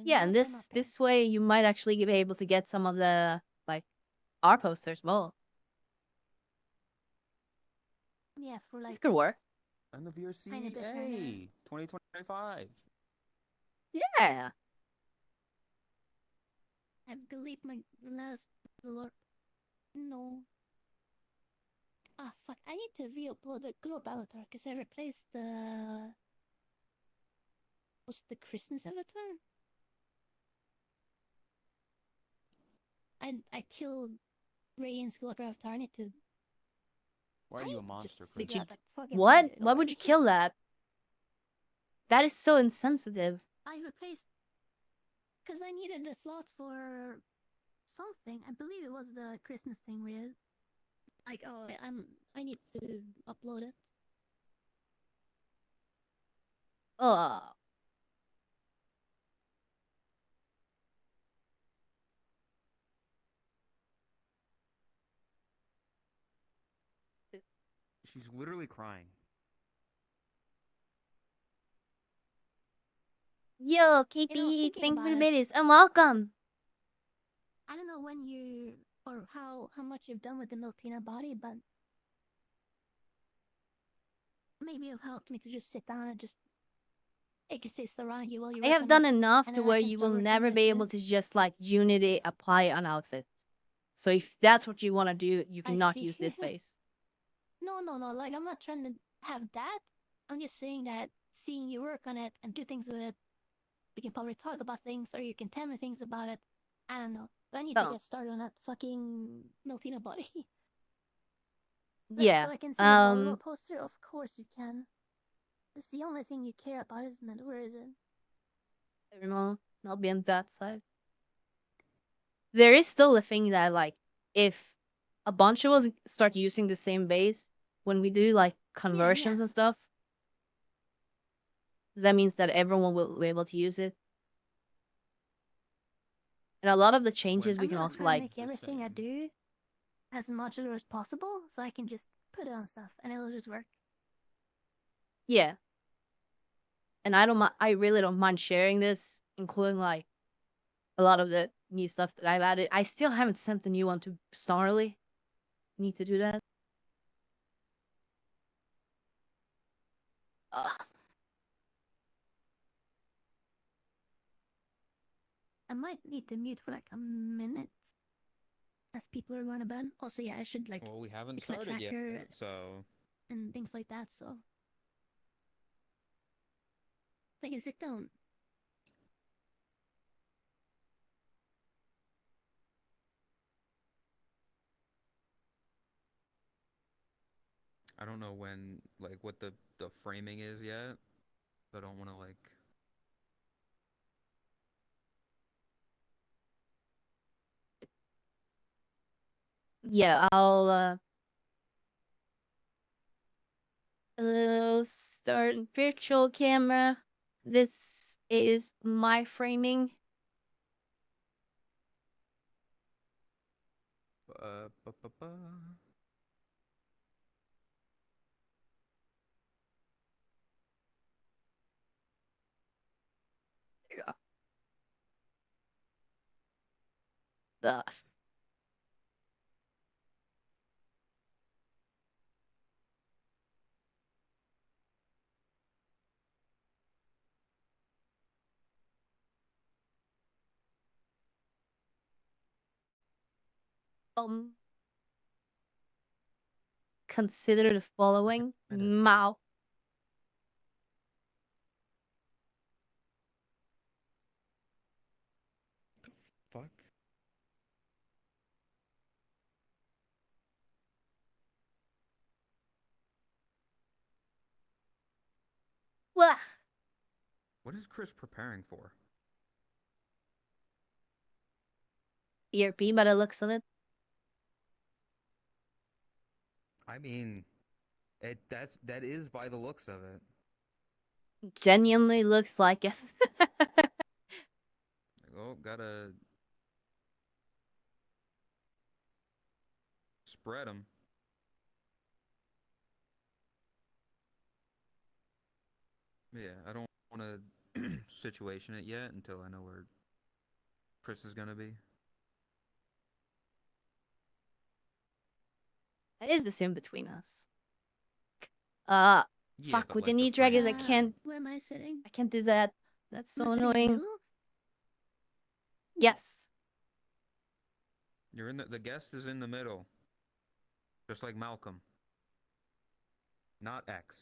Yeah, and this way you might actually be able to get some of the like our posters. Well, Yeah, for this like could work. And the VRC, Tiny bit here and there. 2025. Yeah. I delete my last lord. No. Ah, fuck. I need to re-upload the globe avatar because I replaced the. Was the Christmas avatar? I killed Radiant's globe avatar. I need to. Why are you a monster, Chris? Figure out that fucking What? budget Why would you already. kill that? That is so insensitive. I replaced because I needed the slot for something. I believe it was the Christmas thing where like oh I need to upload it. Ugh. She's literally crying. Yo, KP, thinking thank you for the about it- videos and welcome. I don't know when you or how much you've done with the Miltina body, but maybe it'll help me to just sit down and just exist around you while you I work have on done it. enough and to then I where can you start will working never on it be too. able to just like Unity apply an outfit. So if that's what you want to do, you I cannot see. use this base. No. Like I'm not trying to have that. I'm just saying that seeing you work on it and do things with it, we can probably talk about things, or you can tell me things about it. I don't know, but I need to Oh. get started on that fucking Miltina body. Yeah. So I can see the volleyball poster. Of course you can. It's the only thing you care about, isn't it? Where is it? No, I'll be on that side. There is still a thing that like if a bunch of us start using the same base when we do like conversions and stuff, that means that everyone will be able to use it. And a lot of the changes we I'm can gonna also try to like make everything I do as modular as possible, so I can just put it on stuff and it'll just work. yeah. And I really don't mind sharing this, including like a lot of the new stuff that I've added. I still haven't sent the new one to Snarly. Need to do that. I might need to mute for like a minute as people are going to bed. Also, yeah, I should like Well, we haven't fix my started yet, tracker so and things like that. So, like, sit down. I don't know when, like, what the framing is yet. So I don't want to like. Yeah, I'll start virtual camera. This is my framing. Ba, ba, ba. There you go. The consider the following. Mao. What is Chris preparing for? ERP by the looks of it. I mean, that is by the looks of it. Genuinely looks like it. Oh, gotta spread them. Yeah, I don't want to situation it yet until I know where Chris is gonna be. That is the sim between us. Yeah, Fuck, but with like the the knee draggers, I frame. can't Where am I sitting? do that. That's so Am I sitting in the annoying. middle? Yes. You're in the guest is in the middle, just like Malcolm. Not X.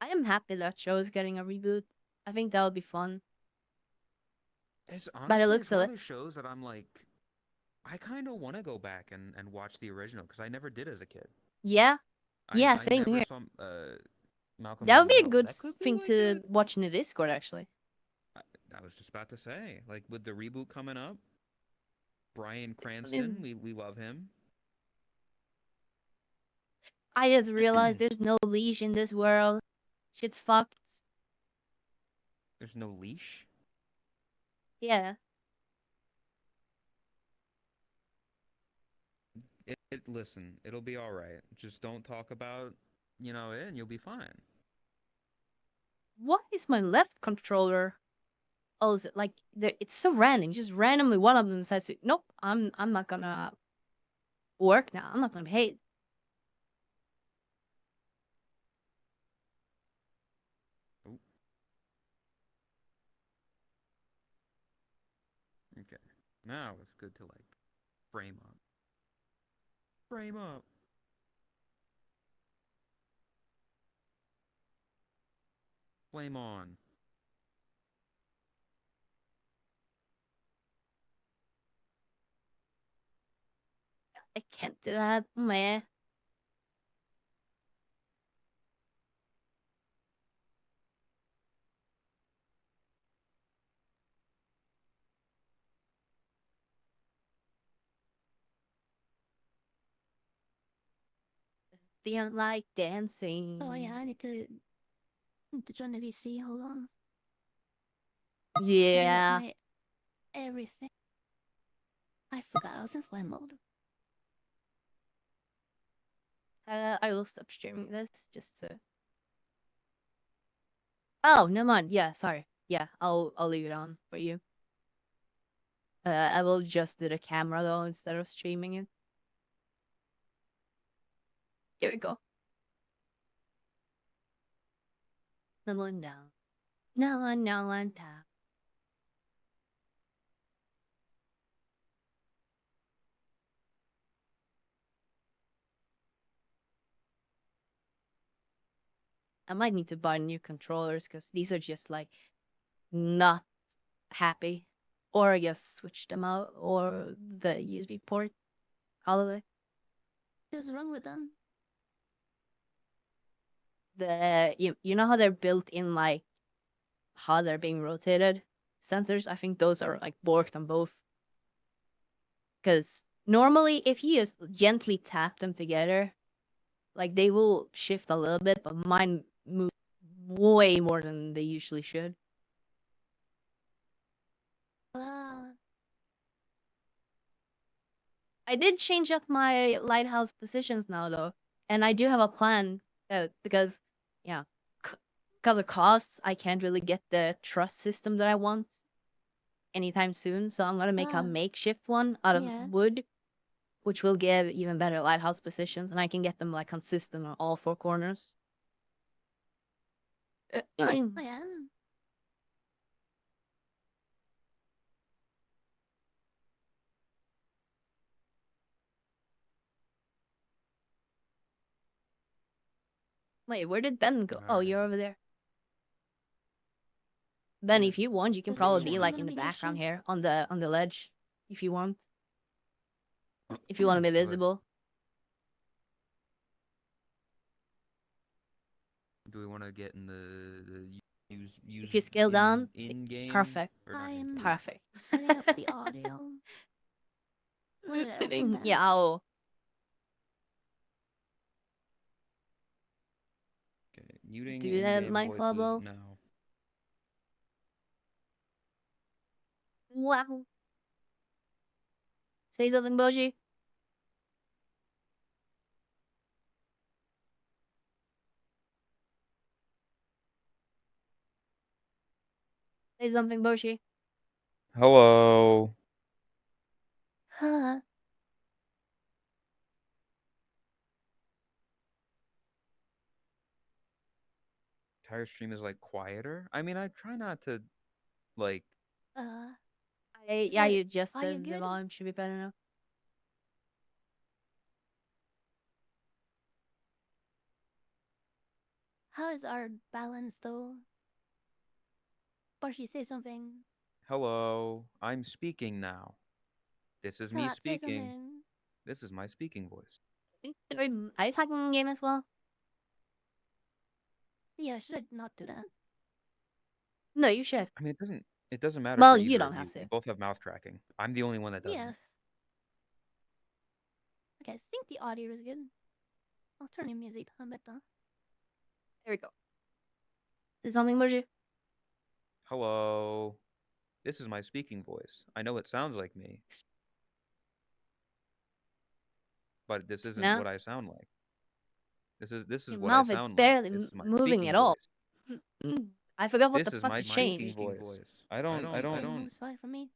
I am happy that show is getting a reboot. I think that would be fun. It's By the honestly looks it's one of of it. those shows that I'm like, I kind of want to go back and watch the original because I never did as a kid. Yeah. Yeah, I same never here. saw Malcolm That in would the be a Middle. good That could be thing like to watch in the Discord, actually. I was just about to say, like with the reboot coming up, Bryan Cranston, we love him. I just realized there's no leash in this world. Shit's fucked. There's no leash. Yeah. Listen, it'll be all right. Just don't talk about, it, and you'll be fine. Why is my left controller? Oh, is it like it's so random? Just randomly, one of them decides to. Nope, I'm not gonna work now. I'm not gonna behave. Ooh. Okay, now it's good to like frame up. Frame up. Flame on. I can't do that, man. They don't like dancing. Oh yeah, I need to join the VC. Hold on. Yeah. Save my everything. I forgot I was in flame mode. I will stop streaming this just to. Oh, never mind. Yeah, sorry. Yeah, I'll leave it on for you. I will just do the camera though instead of streaming it. Here we go. No one down. No one down. I might need to buy new controllers because these are just like not happy. Or I guess switch them out or the USB port. Probably. What's wrong with them? You know how they're built in like how they're being rotated sensors? I think those are like borked on both. Because normally if you just gently tap them together, like they will shift a little bit, but mine moves way more than they usually should. Wow. I did change up my lighthouse positions now though, and I do have a plan because, yeah, because of costs, I can't really get the truss system that I want anytime soon. So I'm gonna make a makeshift one out of wood, which will give even better lighthouse positions, and I can get them like consistent on all four corners. Oh yeah. Wait, where did Ben go? Oh, you're Alright. over there. Ben, Yeah. if you want, you can Does this probably show be have like in the background illumination? here on the ledge, if you want. If you want to be Go ahead. visible. Do we want to get in the use If you scale down, in game? perfect. Or not I'm in-game? Perfect. setting up the audio. When did I open that? Yeah. Okay, muting Do that, in-game my voices Clubbo. now. Wow. Say something, Boji. Say something, Boji. Hello. Huh. Entire stream is like quieter. I mean, I try not to like. Yeah, it- you just are you said the good? volume should be better now. How is our balance though? Barshi, say something. Hello, I'm speaking now. This is me Not say speaking. something. This is my speaking voice. Are you talking in game as well? Yeah, should I not do that? No, you should. I mean, it doesn't matter Well, for you either don't of you. have to. You both have mouth tracking. I'm the only one that doesn't. Yeah. Okay, I think the audio is good. I'll turn the music down a bit though. There we go. Say something, Boji. Hello. This is my speaking voice. I know it sounds like me, but this isn't No? what I sound like. This is Your what I mouth is sound like. barely This is my moving speaking at all. voice. I forgot what This the is fuck my to speaking change. voice. I don't. It moves fine for me.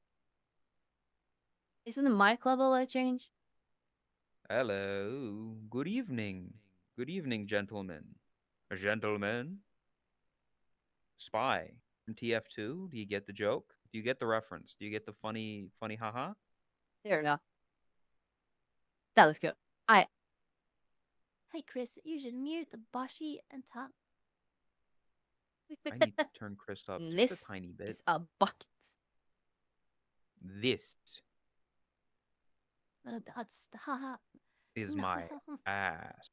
Isn't the mic level I change? Hello. Good evening. Good evening, gentlemen. Gentlemen. Spy from TF2. Do you get the joke? Do you get the reference? Do you get the funny haha? There we go. That was good. I Hey Chris, you should mute the Bashi and talk. I need to turn Chris up just a This tiny bit. is a bucket. This That's the haha. is my ass.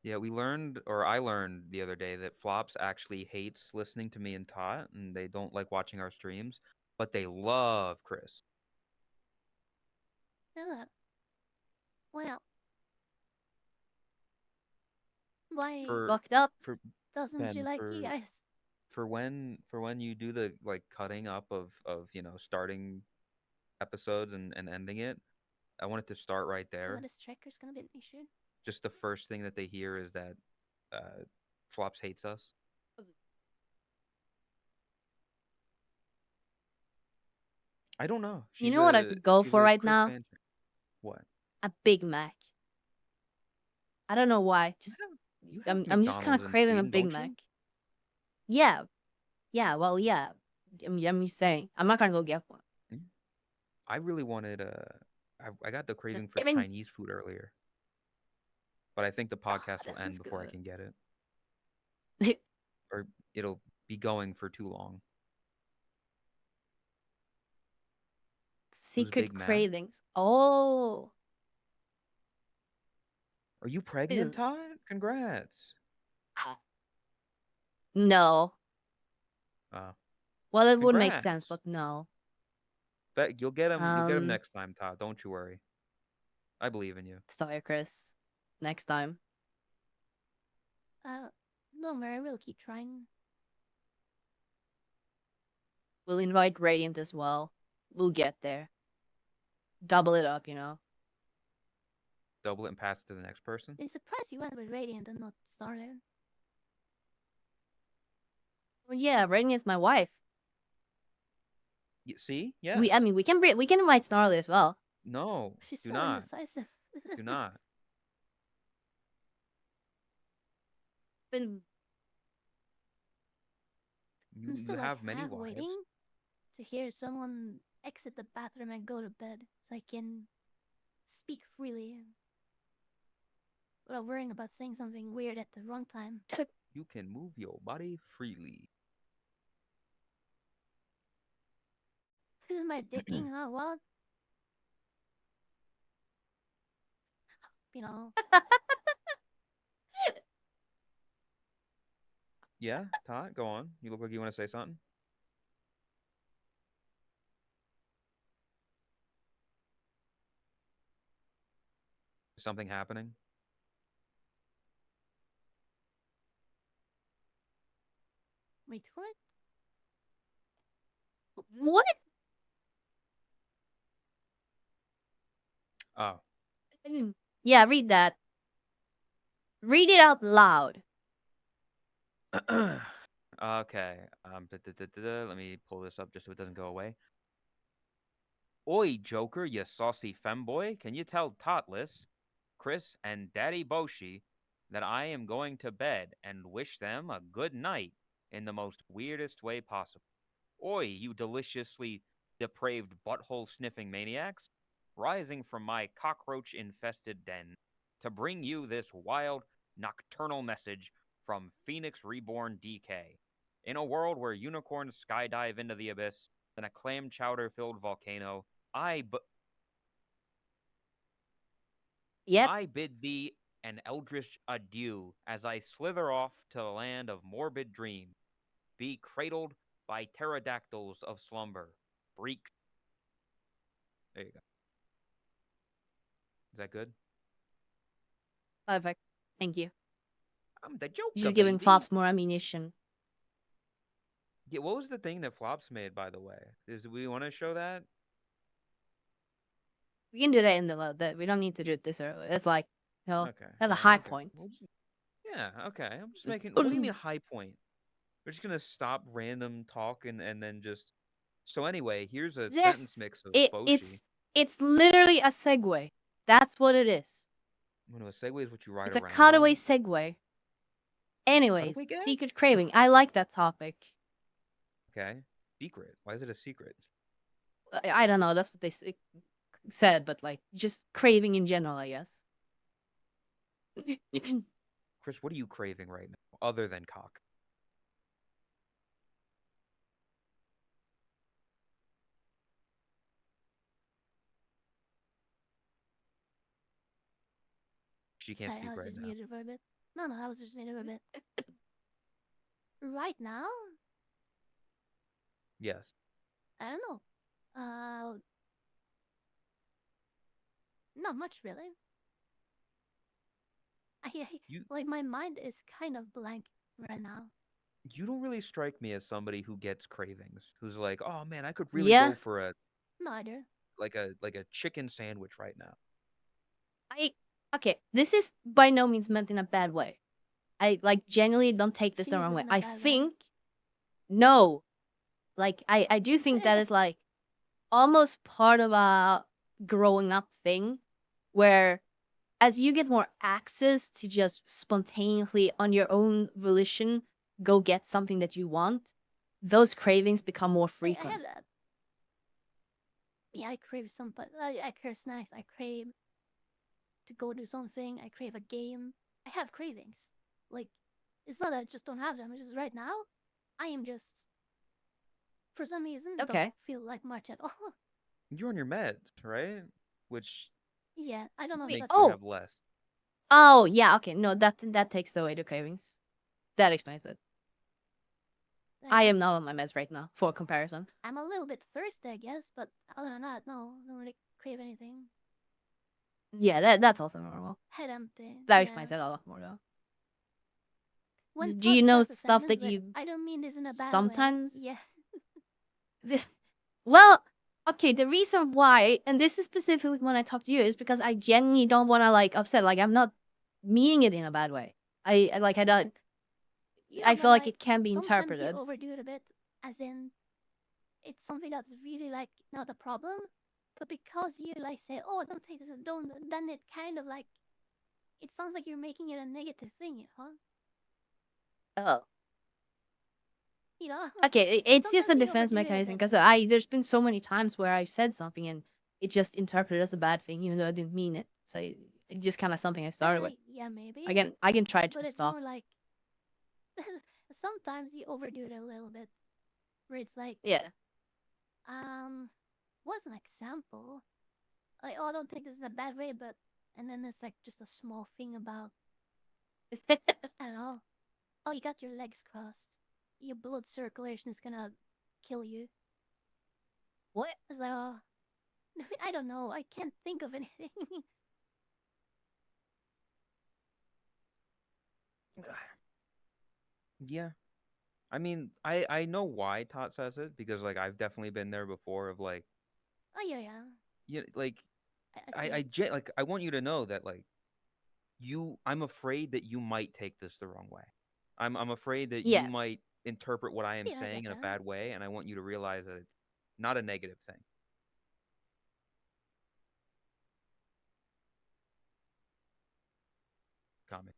Yeah, I learned the other day that Flops actually hates listening to me and Tot, and they don't like watching our streams, but they love Chris. Well, why Fucked up. For doesn't Ben, she like you guys? for when you do the like cutting up of starting episodes and ending it, I want it to start right there. This tracker's gonna be an issue. Just the first thing that they hear is that Flops hates us. I don't know. You know what I could go she's for a right Chris now? fan. What? A Big Mac. I don't know why. Just You have I'm just kind McDonald's of in craving a Sweden, Big don't you? Mac. Yeah. Yeah, well, yeah. I'm just saying. I'm not gonna go get one. I really wanted I got the craving for I mean- Chinese food earlier. But I think the podcast will that end sounds before I good. can get it. Or it'll be going for too long. Secret Big Mac? cravings. Oh. Are you pregnant, Todd? Congrats. No. Well, it would make sense, Congrats. but no. Bet you'll get him. You'll get him Um, next time, Todd. Don't you worry. I believe in you. Sorry, Chris. Next time. Don't worry, we'll keep trying. We'll invite Radiant as well. We'll get there. Double it up, you know. Double it and pass it to the next person. I'm surprised you went with Radiant and not Starlight. Well, yeah, Radiant is my wife. See? Yes. We can invite Snarly as well. No. She's do so not. indecisive. Do not. But I'm still You like have many half wives. waiting to hear someone exit the bathroom and go to bed so I can speak freely without worrying about saying something weird at the wrong time. You can move your body freely. This is my dicking, huh? What? you know. Yeah, Tot, go on. You look like you want to say something. Something happening? Wait for it. What? Oh. Yeah, read that. Read it out loud. Okay. Let me pull this up just so it doesn't go away. Oi, Joker, you saucy femboy. Can you tell Totless, Chris, and Daddy Boshi that I am going to bed and wish them a good night in the most weirdest way possible? Oi, you deliciously depraved butthole sniffing maniacs, rising from my cockroach infested den to bring you this wild, nocturnal message from Phoenix Reborn DK. In a world where unicorns skydive into the abyss and a clam chowder filled volcano, Yep. I bid thee an eldritch adieu as I slither off to the land of morbid dream. Be cradled by pterodactyls of slumber. Freaks. There you go. Is that good? Perfect. Thank you. I'm the Joker, Just giving baby. Flops more ammunition. Yeah, what was the thing that Flops made, by the way? Do we want to show that? We can do that in the we don't need to do it this early. It's like, Okay. that's a Yeah, high okay. point. Yeah, okay. I'm just making. What do you mean high point? We're just gonna stop random talk and then just. So anyway, here's a sentence Yes, mix of Boshi. it's literally a segue. That's what it is. Bueno, a segue is what you ride It's a around cutaway on. segue. Anyways, Cutaway gag? secret craving. I like that topic. Okay. Secret. Why is it a secret? I don't know. That's what they said, but like just craving in general, I guess. Chris, what are you craving right now, other than cock? She can't Sorry, I speak was right just now. muted for a bit. No, I was just muted for a bit. Right now, Yes. I don't know. Not much really. You Like my mind is kind of blank right now. you don't really strike me as somebody who gets cravings. Who's like, oh man, I could really Yeah. go for a Neither. like a chicken sandwich right now. Okay, this is by no means meant in a bad way. I like genuinely don't take this the Think wrong this way. is in a I bad way? think no. Like I do think that is like almost part of a growing up thing where as you get more access to just spontaneously on your own volition go get something that you want, those cravings become more I frequent. have that. Yeah, I crave something. I crave snacks. I crave to go do something. I crave a game. I have cravings. Like, it's not that I just don't have them. It's just right now, I am just, for some reason, Okay. don't feel like much at all. You're on your meds, right? Which Yeah, I don't know Wait, if that's makes you oh. have less. Oh yeah, okay. No, that takes away the cravings. That explains it. I am guess. not on my meds right now, for comparison. I'm a little bit thirsty, I guess, but other than that, no, don't really crave anything. Yeah, that's also normal. Head empty. That yeah. explains it a lot more though. When Do you Todd know starts a stuff sentence that with, you I don't mean this in a bad sometimes- way. Yeah. Well, okay, the reason why, and this is specifically when I talk to you, is because I genuinely don't want to like upset. Like I'm not meaning it in a bad way. I don't. Yeah, I but, feel like it can be sometimes interpreted. you overdo it a bit, as in, it's something that's really like not a problem, but because you like say, "Oh, don't take this," don't, then it kind of like, it sounds like you're making it a negative thing, you know? Oh. You know? Okay, it's just a Sometimes you defense overdo it a mechanism bit. because there's been so many times where I've said something and it just interpreted as a bad thing, even though I didn't mean it. So it's just kind of something I started with. Yeah, maybe. I can try to But it's stop. more like sometimes you overdo it a little bit, where it's like, Yeah. what's an example? Like, oh, I don't think this is a bad way, but and then there's like just a small thing about I don't know. Oh, you got your legs crossed. Your blood circulation is gonna kill you. What? It's like, oh, I don't know. I can't think of anything. Yeah. I mean, I know why Tot says it because like I've definitely been there before of like Oh yeah. like I see. like I want you to know that like I'm afraid that you might take this the wrong way. I'm afraid that you Yeah. might interpret what I am Yeah, I saying get in a that. bad way, and I want you to realize that it's not a negative thing. Comment.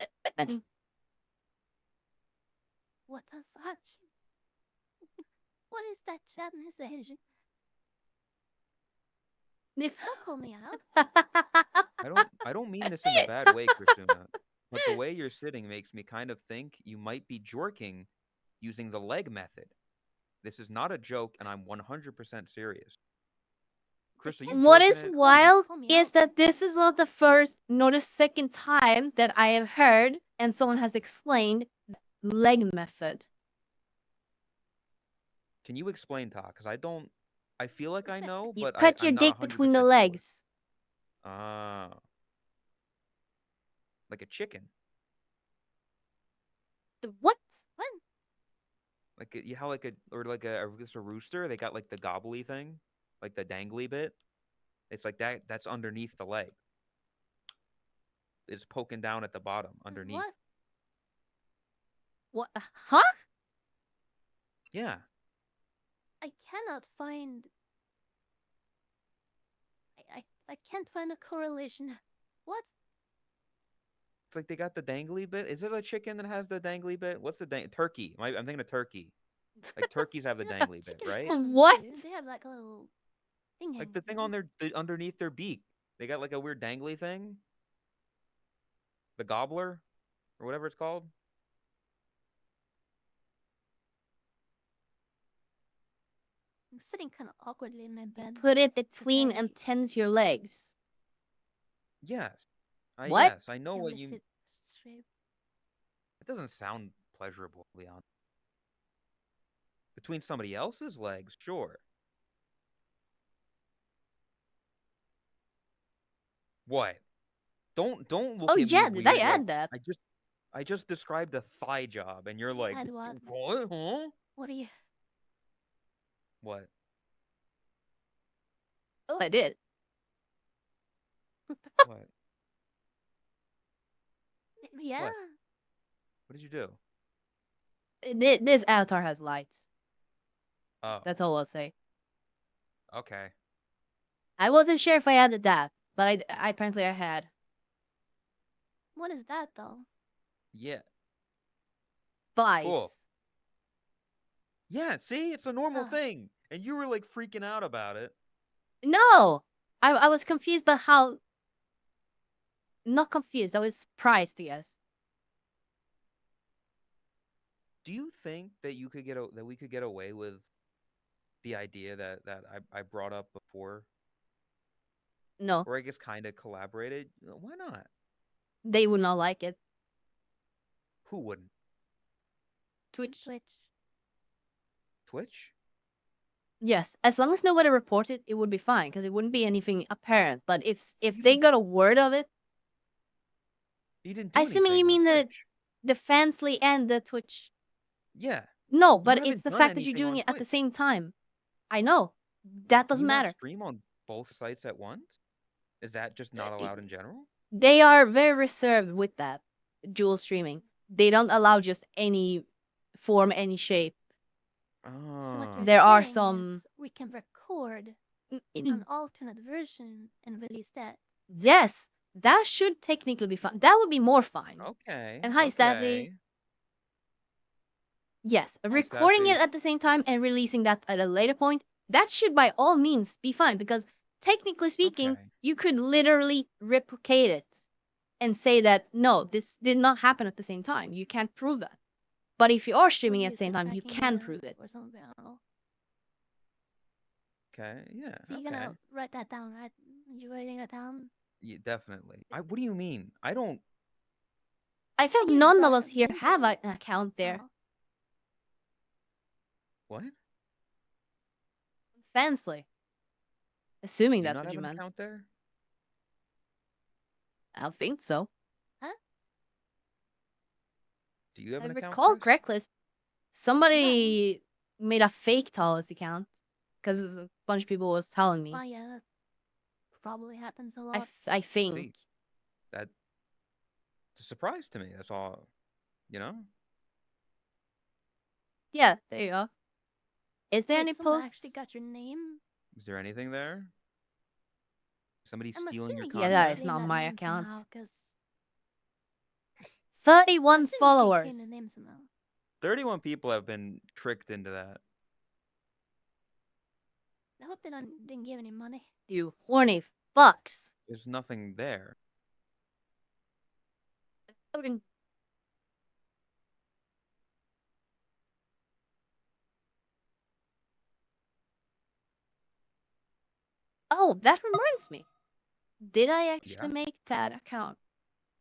What the fuck? What is that chat message? Don't call me out. I don't mean this in a bad way, Krishuna, but the way you're sitting makes me kind of think you might be jorking using the leg method. This is not a joke, and I'm 100% serious. Chris, are you What jorking is it? wild Call me is out. that this is not the first nor the second time that I have heard and someone has explained leg method. Can you explain, Ta? Because I don't. I feel like I know, You but put your I'm not dick 100% between the sure. legs. Ah. Like a chicken. What? What? Like you how like just a rooster, they got like the gobbly thing, like the dangly bit. It's like that. That's underneath the leg. It's poking down at the bottom underneath. What? What? Huh? Yeah. I cannot find. I can't find a correlation. What? It's like they got the dangly bit. Is it a chicken that has the dangly bit? What's the turkey? I'm thinking of turkey. Like turkeys have the Yeah, dangly bit, chickens right? have them What? too. They have like a little thing Like hanging the thing from on them. underneath their beak. They got like a weird dangly thing. The gobbler, or whatever it's called. I'm sitting kind of awkwardly in my bed. Put it between I and tense your legs. Yes. What? Yes, I know can't what really you. sit straight. It doesn't sound pleasurable, to be honest. Between somebody else's legs, sure. What? Don't Oh look at me yeah, did I weird like add that? I just described a thigh job and you're like, Add what? what? Huh? What are you? What? Oh, I did. What? Yeah. What? What did you do? This avatar has lights. Oh, That's all I'll say. okay. I wasn't sure if I added that, but I apparently I had. What is that though? Yeah. Bites. Cool. Yeah, see? It's a normal Ah. thing. And you were like freaking out about it. No! I was confused by how... Not confused, I was surprised, yes. Do you think that you could that we could get away with the idea that I brought up before? No, Or I guess kind of collaborated? Why not? they would not like it. Who wouldn't? Twitch? Twitch? Yes, as long as nobody reported, it would be fine, because it wouldn't be anything apparent. But if You they didn't- got a word of it... You didn't do Assuming you anything mean on the Twitch. Fansly and the Twitch... Yeah. No, You but haven't it's the done fact that you're anything doing on it at the Twitch. same time. I know. That Can doesn't you not matter. stream on both sites at once? Is that just not allowed in general? They are very reserved with that, dual streaming. They don't allow just any form, any shape. So what Oh. you're There are saying some... is we can record an alternate version and release that. Yes, that should technically be fine. That would be more fine. Okay. And hi, Statly. Okay. Yes, Hi, recording it Statly. at the same time and releasing that at a later point, that should by all means be fine, because technically speaking, Okay. you could literally replicate it and say that, no, this did not happen at the same time. You can't prove that. But if you are streaming We'll at the use same time, you tracking can data prove it. Or something, I don't know. Okay. Yeah. So you're Okay. gonna write that down, right? You writing it down? Yeah, definitely. What do you mean? I don't. I think use none of Brian us here have LinkedIn. an account there. Oh, What? Fansly. Assuming Do you that's not what have you an meant. account there? I don't think so. Do you have I an account, recall Chris? correctly, somebody made a fake Totless account because a bunch of people was telling me. well, yeah, that probably happens a I, lot. I think. See, that's a surprise to me. That's all. You know? Yeah, there you go. Is there Wait, any someone posts? actually got your name? Is there anything there? Somebody I'm stealing your assuming you Yeah, can that content? is claim not that my name account. somehow, because 31 you can followers. claim the name somehow. 31 people have been tricked into that. I hope they didn't give any money. You horny fucks. There's nothing there. Loading. Oh, that reminds me. Did I actually Yeah. make that account?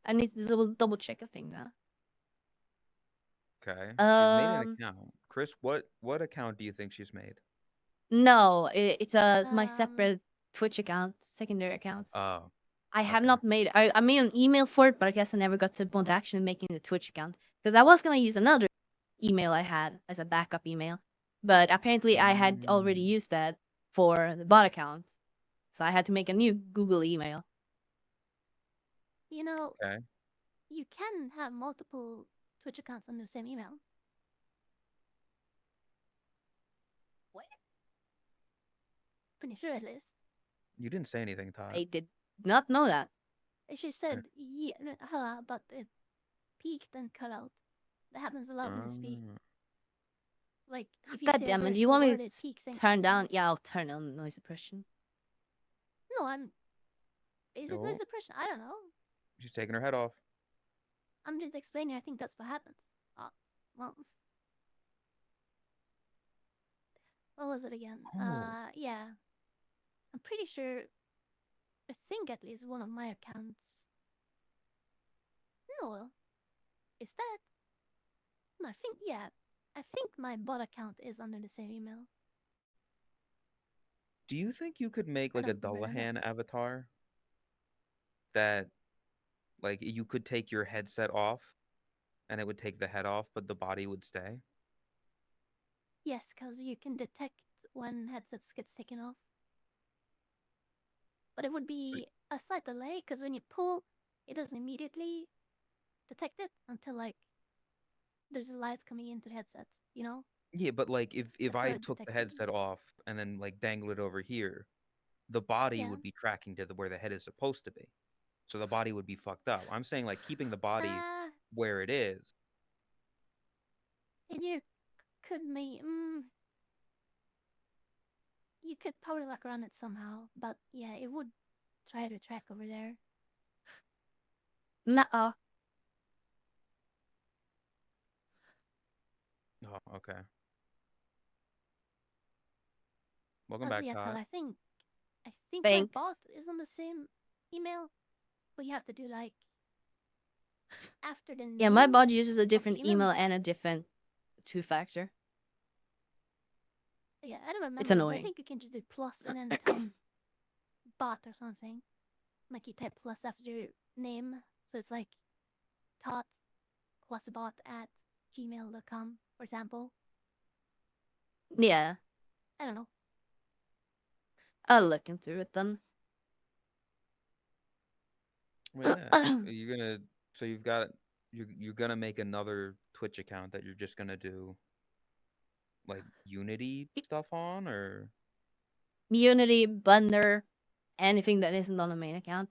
I need to double check a thing now. Okay. She's made an Um, account. Chris, what account do you think she's made? No, it's my Um, separate Twitch account, secondary account. Oh, I have okay. not made. I made an email for it, but I guess I never got to the point of actually making the Twitch account because I was gonna use another email I had as a backup email, but apparently I had already Mm. used that for the bot account, so I had to make a new Google email. you know, Okay. you can have multiple Twitch accounts under the same email. What? Pretty sure at least. You didn't say anything, Todd. I did not know that. She said, yeah, but it peaked and cut out. That happens a lot when you speak. Oh. Like, if you God say a damn it! very Do you short want me word, to it peaks and turn cuts out. down? Yeah, I'll turn on noise suppression. No, is it noise Oh. suppression? I don't know. She's taking her head off. I'm just explaining. I think that's what happens. Well, what was it again? Oh. Yeah. I'm pretty sure. I think at least one of my accounts. No, is that? No, I think yeah. I think my bot account is under the same email. Do you think you could make I like a don't remember. Dullahan avatar that like you could take your headset off and it would take the head off, but the body would stay? Yes, because you can detect when headsets gets taken off. But it would be a slight delay because when you pull, it doesn't immediately detect it until like there's a light coming into the headset. You know? Yeah, but like if That's how I it took the detects it. headset off and then like dangled it over here, the body Yeah. would be tracking to where the head is supposed to be. So the body would be fucked up. I'm saying like keeping the body where it is. And you could you could probably work around it somehow, but yeah, it would try to track over there. Nuh-uh. Oh, okay. Welcome Also, back, yeah, Todd. I think my Thanks. bot is on the same email, but you have to do like after the name. Yeah, my bot uses a the different email? email and a different two-factor. Yeah, I don't remember. It's But I annoying. think you can just do plus and then type bot or something. Like you type plus after your name, so it's like tot plus bot at gmail.com, for example. Yeah, I don't know. I'll look into it then. Well, yeah. You're gonna so you're gonna make another Twitch account that you're just gonna do like Unity stuff on, or Unity, Blender, anything that isn't on the main account.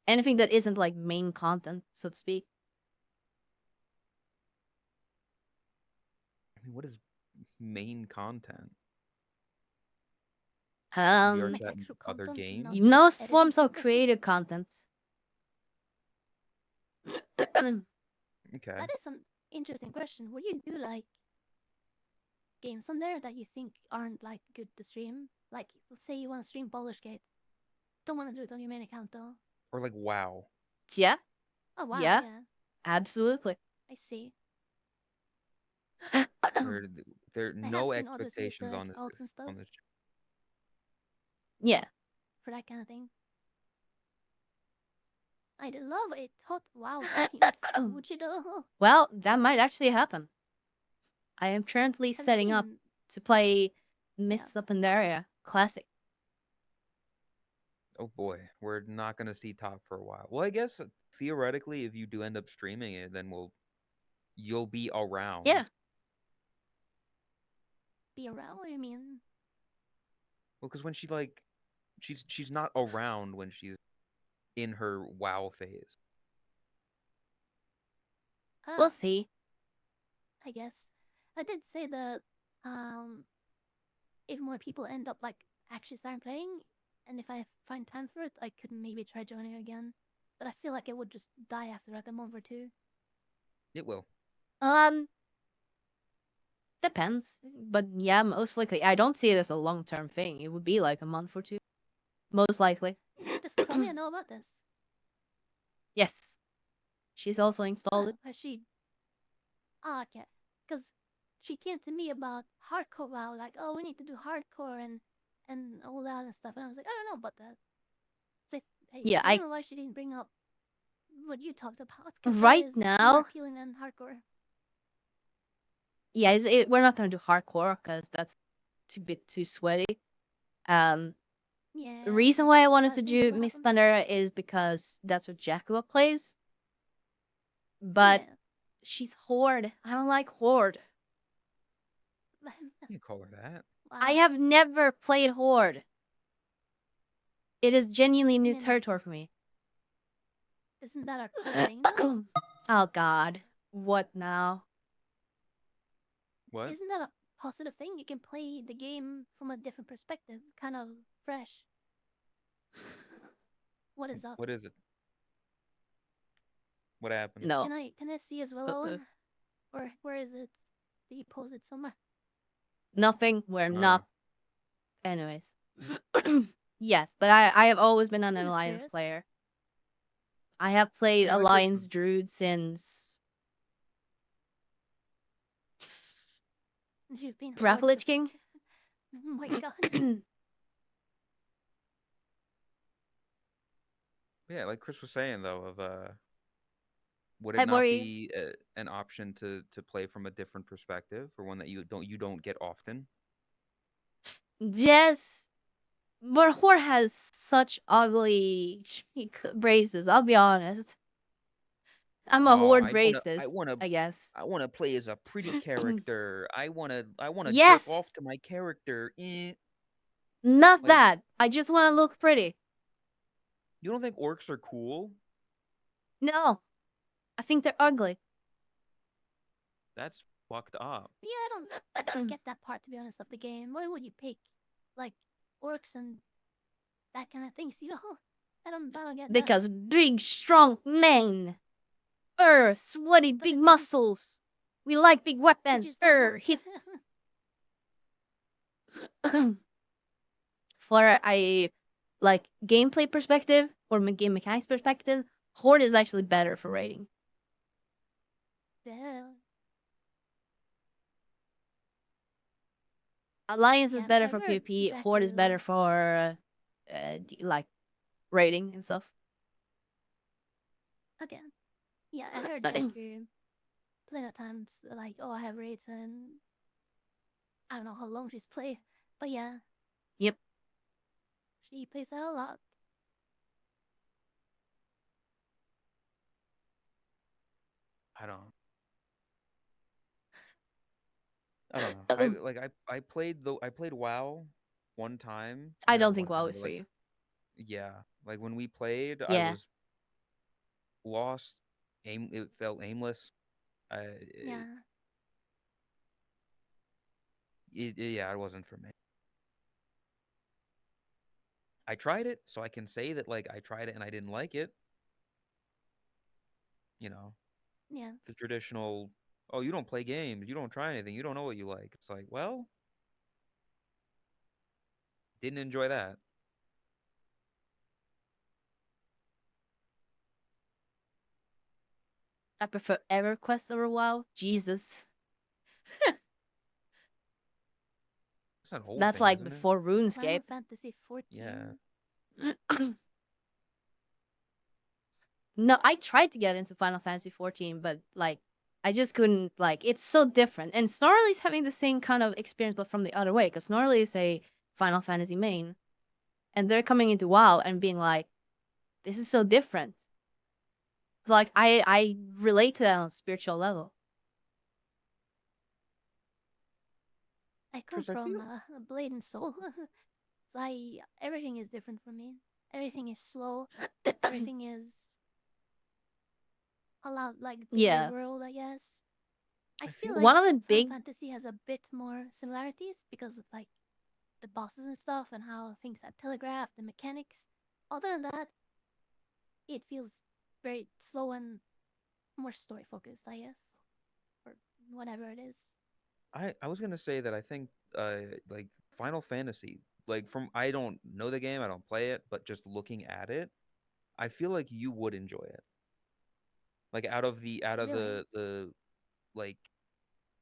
Anything that isn't like main content, so to speak. I mean, what is main content? Like VR chat and actual other content, games? not just Most editing forms of something. creative content. Okay. That is an interesting question. Would you do like games on there that you think aren't like good to stream? Like, let's say you want to stream Baldur's Gate. Don't want to do it on your main account though. Or like WoW. Yeah, Oh wow, Yeah. yeah. absolutely. I see. Where there are I have no seen others use expectations on this alts and stuff on this. Yeah. for that kind of thing. I'd love a wow team. Would you though? Well, that might actually happen. I am currently I've setting up seen- to play Mists Up in Area Classic. Oh boy, we're not gonna see top for a while. Well, I guess theoretically, if you do end up streaming it, then you'll be around. Yeah. be around. What do you mean? Well, because when she's not around when she's in her WoW phase. We'll Ah, see. I guess. I did say that if more people end up like actually starting playing, and if I find time for it, I could maybe try joining again. But I feel like it would just die after like a month or two. It will. Depends. But yeah, most likely. I don't see it as a long-term thing. It would be like a month or two. Most likely. Does Chromia know about this? Yes. She's also installed it. Has she? Ah, okay. Because she came to me about hardcore WoW, like, oh, we need to do hardcore and all that and stuff. And I was like, I don't know about that. So Yeah, I don't know why she didn't bring up what you talked about. 'cause that Right is more now- appealing than hardcore. Yeah, we're not gonna do hardcore because that's too bit too sweaty. Yeah. The reason why I wanted bad to things do will Miss happen. Pandora is because that's what Jacoba plays. But Yeah. she's Horde. I don't like Horde. You call her that. I Wow. have never played Horde. It is genuinely new mean- territory for me. Isn't that a cool thing? though? Oh god. What now? What? Isn't that a positive thing? You can play the game from a different perspective, kind of fresh. What is up? What is it? What happened? No. Can I see as well, Owen? Or where is it? Did you post it somewhere? Nothing. We're Oh. not. Anyways. Yes, but I have always been an I'm just Alliance curious. player. I have played Yeah, like Alliance Christmas. Druid since You've been Grapple Horde Lich King. Oh my god. Yeah, like Chris was saying though, would Hi, it not Maury. be an option to play from a different perspective, or one that you don't get often? Yes, but Horde has such ugly braces. I'll be honest. I'm a Horde racist, I guess. I wanna play as a pretty character. I wanna Yes! jerk off to my character. Not Like- that. I just want to look pretty. You don't think orcs are cool? No, I think they're ugly. That's fucked up. Yeah, I don't get that part, to be honest, of the game. Why would you pick, like, orcs and that kind of things, you know? I don't get that. Because big, strong men. Sweaty, But big it- muscles. We like big Did you weapons. still Hit. For a like gameplay perspective or game mechanics perspective, Horde is actually better for raiding. Yeah. Alliance Yeah, is better I've for heard PvP. Horde is better Jakku- for like raiding and stuff. Again. Yeah, I heard Nothing. Jakku plenty of times, like, oh, I have raids and I don't know how long she's played. But yeah. Yep. She plays that a lot. I don't know. I played WoW one time. I Not don't one think WoW time, is but, for like, you. Yeah, like when we played, I Yeah. was lost. It felt aimless. Yeah. Yeah, it wasn't for me. I tried it, so I can say that like I tried it and I didn't like it. You know, Yeah. the traditional, oh, you don't play games, you don't try anything, you don't know what you like. It's like, well, didn't enjoy that. I prefer EverQuest over WoW. Jesus. It's an old That's thing, like isn't it? before Final RuneScape. Fantasy 14. Yeah. No, I tried to get into Final Fantasy 14, but like I just couldn't. Like it's so different. And Snarly's having the same kind of experience, but from the other way, because Snarly is a Final Fantasy main, and they're coming into WoW and being like, "This is so different." It's like I relate to that on a spiritual level. I come 'Cause I from feel- Blade and Soul. So everything is different for me. Everything is slow. Everything is a lot like bigger Yeah. world, I guess. I I feel feel like One of the Final big Fantasy has a bit more similarities because of like the bosses and stuff and how things are telegraphed, the mechanics. Other than that, it feels very slow and more story focused, I guess, or whatever it is. I was gonna say that I think like Final Fantasy, like from I don't know the game, I don't play it, but just looking at it, I feel like you would enjoy it. Like out of Really? the like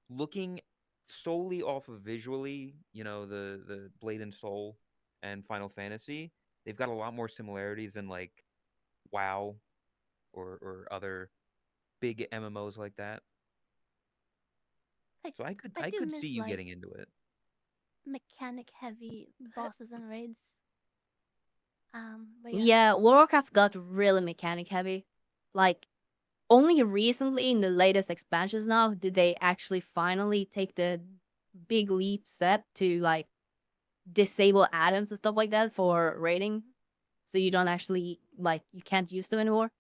looking solely off of visually, the Blade and Soul and Final Fantasy, they've got a lot more similarities than like WoW or other big MMOs like that. I So I I do could see miss you like getting into it. mechanic heavy bosses and raids. But yeah. Yeah, Warcraft got really mechanic heavy. Like only recently in the latest expansions now did they actually finally take the big leap step to like disable add-ons and stuff like that for raiding, so you don't actually like you can't use them anymore.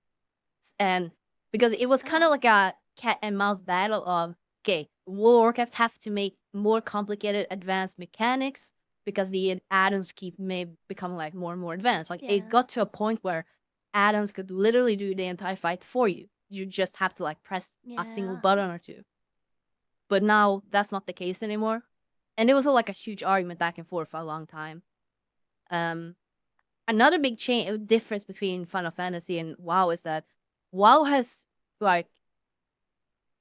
And because it was kind of Oh, like a cat and mouse battle of okay, Warcraft have to make more complicated advanced mechanics because the add-ons keep may become like more and more advanced. Like yeah. it got to a point where add-ons could literally do the entire fight for you. You just have to like press a single Yeah. button or two. But now that's not the case anymore. And it was like a huge argument back and forth for a long time. Um, Another big change difference between Final Fantasy and WoW is that WoW has like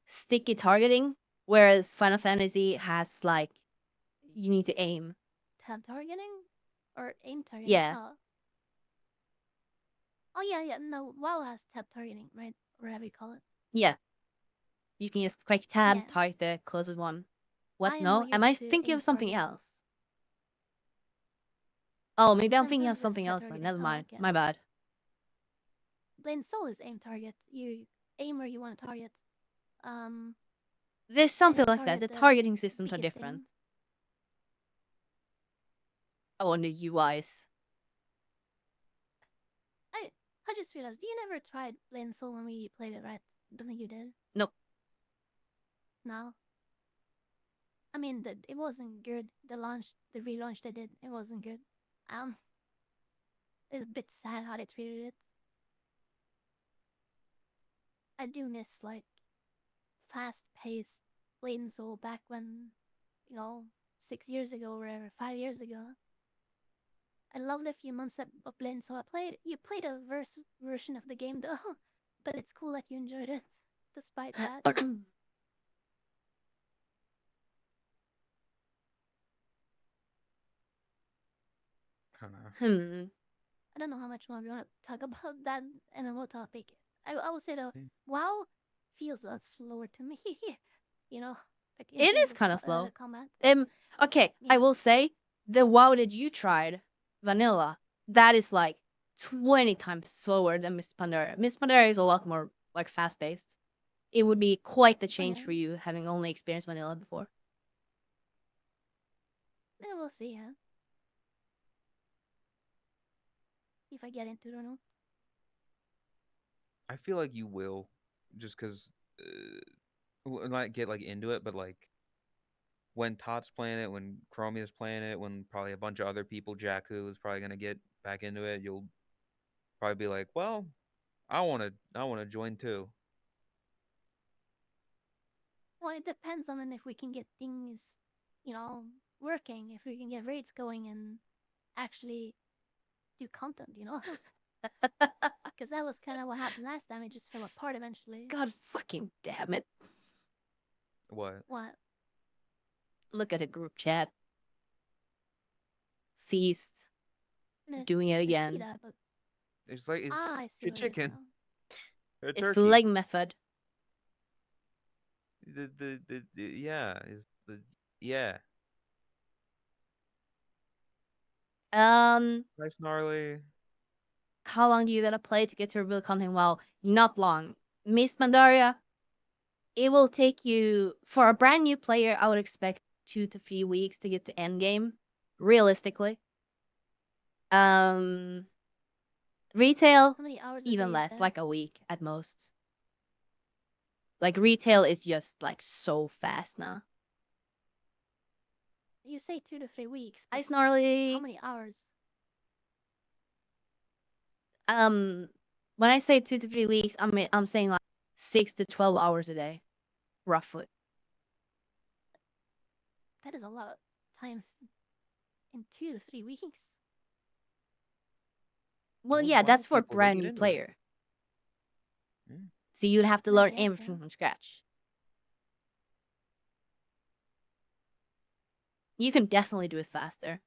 sticky targeting, whereas Final Fantasy has like you need to aim. Tab targeting? Or aim targeting? Yeah, Oh. Oh yeah, yeah. No, WoW has tab targeting, right? Or whatever you call it. yeah. You can just click tab, Yeah. target the closest one. I What? am more No? Am I used to thinking aim of something target. else? Oh, maybe I'm Final thinking of Fantasy has something tab else then. targeting. Never Oh, mind. okay. My bad. Blade and Soul is aim target. You aim where you want to target. There's something you like that. The target the targeting systems are biggest different. thing. Oh, and the UIs. I just realized you never tried Blade and Soul when we played it, right? Don't think you did. Nope. No. I mean, it wasn't good. The relaunch they did, it wasn't good. Um, it's a bit sad how they treated it. I do miss like fast-paced Blade and Soul back when, 6 years ago or whatever, 5 years ago. I loved the few months of Blade and Soul I played. You played a version of the game though, but it's cool that you enjoyed it, despite that. I don't know. I don't know how much more we want to talk about that MMO topic. I will say though, Yeah. WoW feels a lot slower to me. you know, like in It terms is of kind of slow. combat. Okay, Yeah. I will say the WoW that you tried, vanilla, that is like 20 times slower than Miss Pandaria. Miss Pandaria is a lot more like fast paced. It would be quite the change Okay. for you having only experienced vanilla before. Yeah, we'll see. Yeah, if I get into it or not. I feel like you will, just because not get like into it, but like when Tot's playing it, when Chromia's playing it, when probably a bunch of other people, Jakku is probably gonna get back into it. You'll probably be like, well, I wanna join too. Well, it depends on if we can get things, working. If we can get raids going and actually do content. Because that was kind of what happened last time. It just fell apart eventually. God fucking damn it. What? What? Look at the group chat. Feast. Meh, Doing it I see again. that, but It's like it's I see a what it is chicken. now. A It's turkey. leg method. The yeah is the yeah. Um, Nice gnarly. how long do you gotta play to get to reveal content? Well, not long. Miss Pandaria, it will take you, for a brand new player, I would expect 2 to 3 weeks to get to end game, realistically. Retail, How many hours a even day is less, that? like a week at most. Like retail is just like so fast now. You say 2 to 3 weeks. Hi But Snarly. how many hours? When I say 2 to 3 weeks, I'm saying like 6 to 12 hours a day, roughly. That is a lot of time in 2 to 3 weeks. Well, Those yeah, that's WoW for a people, they brand get new into it. player. Mm. So you'd have to I learn guess, everything yeah. from scratch. You can definitely do it faster.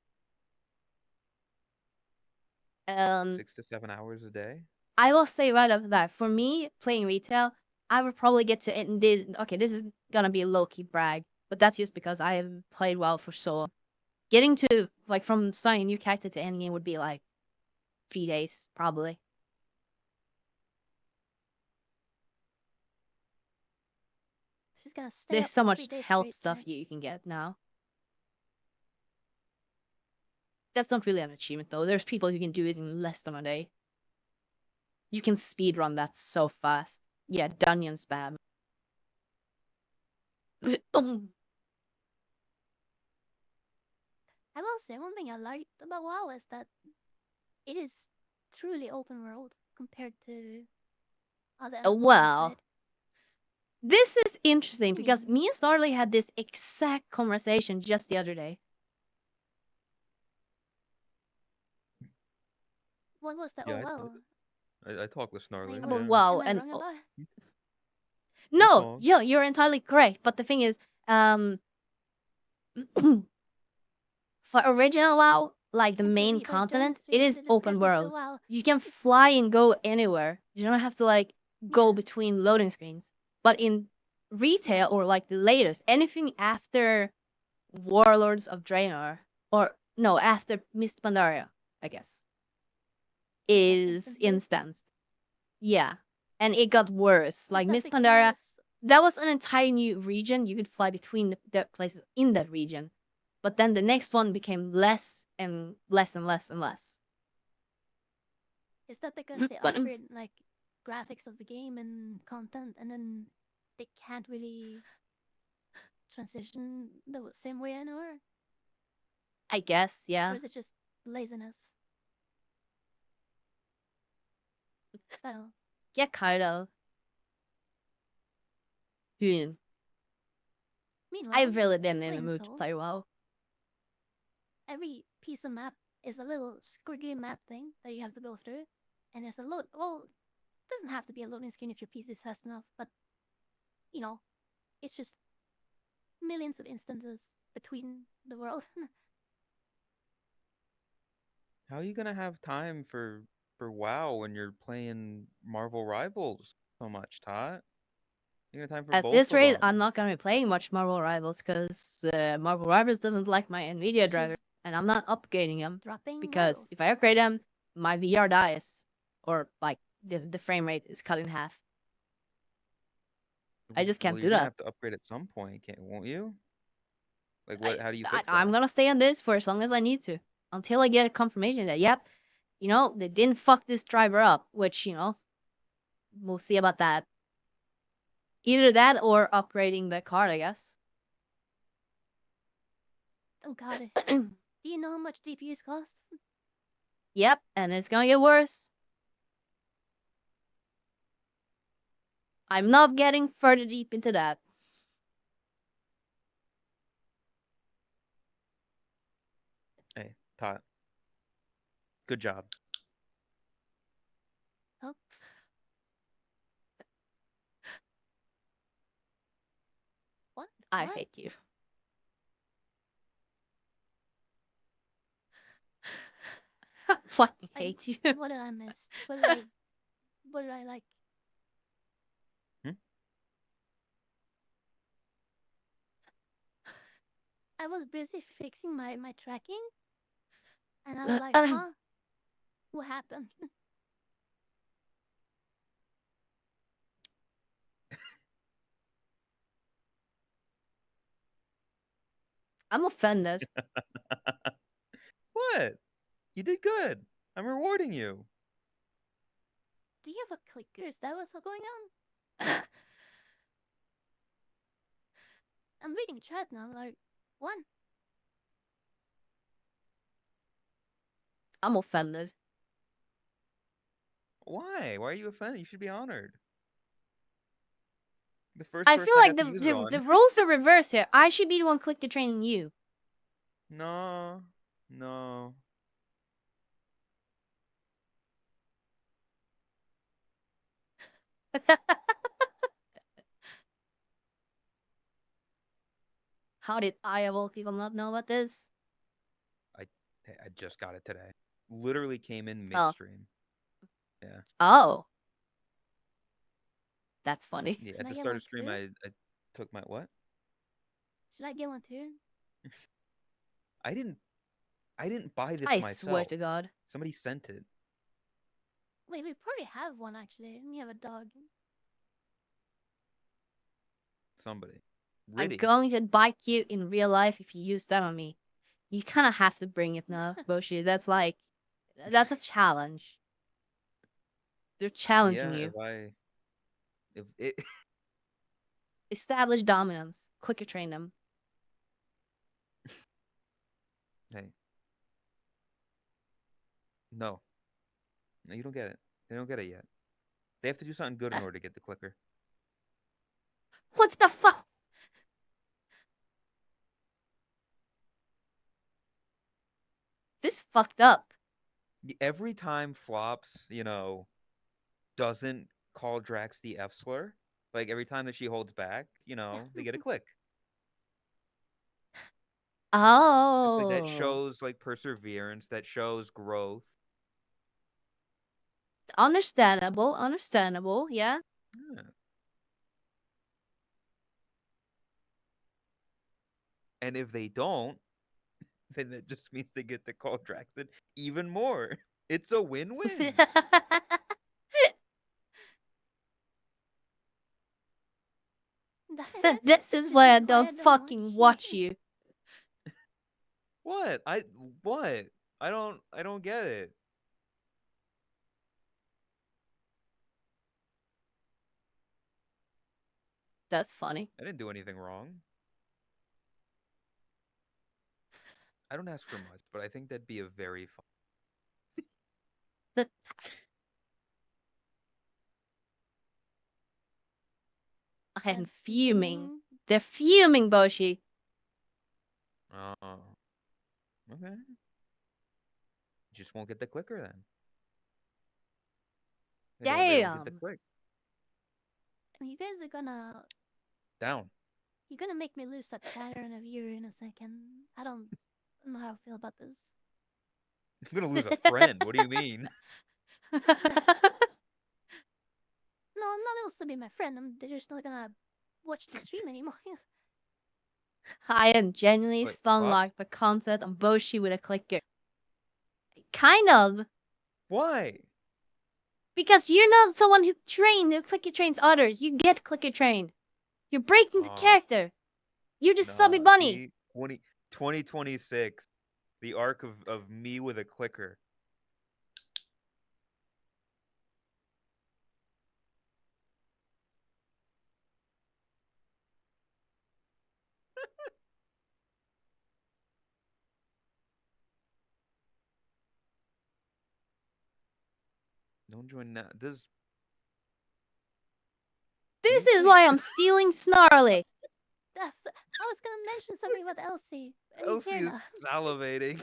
6 to 7 hours a day. I will say right off the bat, for me, playing retail, I would probably get to it. Okay, this is gonna be a low-key brag, but that's just because I have played WoW for so long. Getting to, like, from starting a new character to ending game would be, like, 3 days, probably. She's gonna stay There's up so for much 3 days help straight, stuff right? you can get now. That's not really an achievement, though. There's people who can do it in less than a day. You can speedrun that so fast. Yeah, dungeon spam. I will say one thing I liked about WoW is that it is truly open world compared to other MMOs I've Well, played. this is interesting I because mean- me and Snarly had this exact conversation just the other day. What was that? Yeah, Oh I well. I talk with Snarly. Like, About what WoW am I and wrong about? no, talk. yeah, you're entirely correct. But the thing is, for original WoW, like the Can't main believe I joined continent, the stream it and is the open discussion's still world. WoW. You can fly and go anywhere. You don't have to like go Yeah. between loading screens. But in retail or like the latest, anything after Warlords of Draenor or no, after Mist Pandaria, I guess, is instant loot. instanced. Yeah, and it got worse. Is Like that Mist Pandaria, because- that was an entire new region. You could fly between the places in that region. But then the next one became less and less and less and less. Is that because they But- upgrade like graphics of the game and content, and then they can't really transition the same way anymore? I guess, yeah. Or is it just laziness? I don't know. Yeah, kind of. Meanwhile, I've really been in the Plain mood to Soul. play WoW. every piece of map is a little squiggly map thing that you have to go through, and there's a load. Well, it doesn't have to be a loading screen if your PC is fast enough, but you know, it's just millions of instances between the world. How are you gonna have time for WoW when you're playing Marvel Rivals so much, Tot? You got time for At both this of rate, them. I'm not gonna be playing much Marvel Rivals because Marvel Rivals doesn't like my Nvidia It's driver, just and I'm not upgrading them dropping because if I rivals. upgrade them, my VR dies, or like the frame rate is cut in half. I just can't Well, do you're gonna that. have to upgrade at some point, can't? Won't you? Like what? How do you fix that? I'm gonna stay on this for as long as I need to until I get a confirmation that yep, they didn't fuck this driver up, which we'll see about that. Either that or upgrading the card, I guess. Oh god. Do you know how much GPUs cost? Yep, and it's gonna get worse. I'm not getting further deep into that. Hey, Tot. Good job. Oh, what? I What? hate you. Fucking I- hate you. What did I miss? What did I? What did I like? Hmm? I was busy fixing my tracking, and I was like, huh? What happened? I'm offended. What? You did good. I'm rewarding you. Do you have a clicker? Is that what's going on? I'm reading chat now. I'm like, what? I'm offended. Why? Why are you offended? You should be honored. The first I person feel I like got to use it the on. roles are reversed here. I should be the one click to train you. No. No. How did I of all people not know about this? I just got it today. Literally came in Oh. midstream. Yeah. Oh. That's funny. Yeah. Should At I the get start one of stream, too? I took my what? Should I get one too? I didn't buy this I myself. swear to God. Somebody sent it. Wait, we probably have one actually. We have a dog. Somebody. I'm Riddy. going to bite you in real life if you use that on me. You kind of have to bring it now, Boshi. That's a challenge. They're challenging Yeah, you. if it Establish dominance. Clicker train them. hey. No. No, you don't get it. They don't get it yet. They have to do something good in order to get the clicker. What's the fuck? This fucked up. Every time Flops, doesn't call Drax the F slur, like every time that she holds back, they get a click. Like, that Oh. shows like perseverance, that shows growth. Understandable. Understandable. Yeah. Yeah. And if they don't, then that just means they get to call Draxon even more. It's a win-win. This is why I don't fucking watch you. What? What? I don't get it. That's funny. I didn't do anything wrong. I don't ask for much, but I think that'd be a very fun. That I am fuming. They're fuming, Boshi. Oh. Okay. Just won't get the clicker then. They don't get the Damn. click. You guys are gonna. Down. You're gonna make me lose a chatter and a viewer in a second. I don't know how I feel about this. I'm gonna lose a friend. What do you mean? No, I'm not able to be my friend. They're just not gonna watch the stream anymore. I am genuinely Wait, stunned what? like the concept on Boshi with a clicker. Kind of. Why? Because you're not someone who clicker trains others. You get clicker trained. You're breaking the character. You're the subby bunny. See, 2026. The arc of me with a clicker. Don't join now. This is why I'm stealing Snarly. I was gonna mention something about Elsie. Elsie is salivating.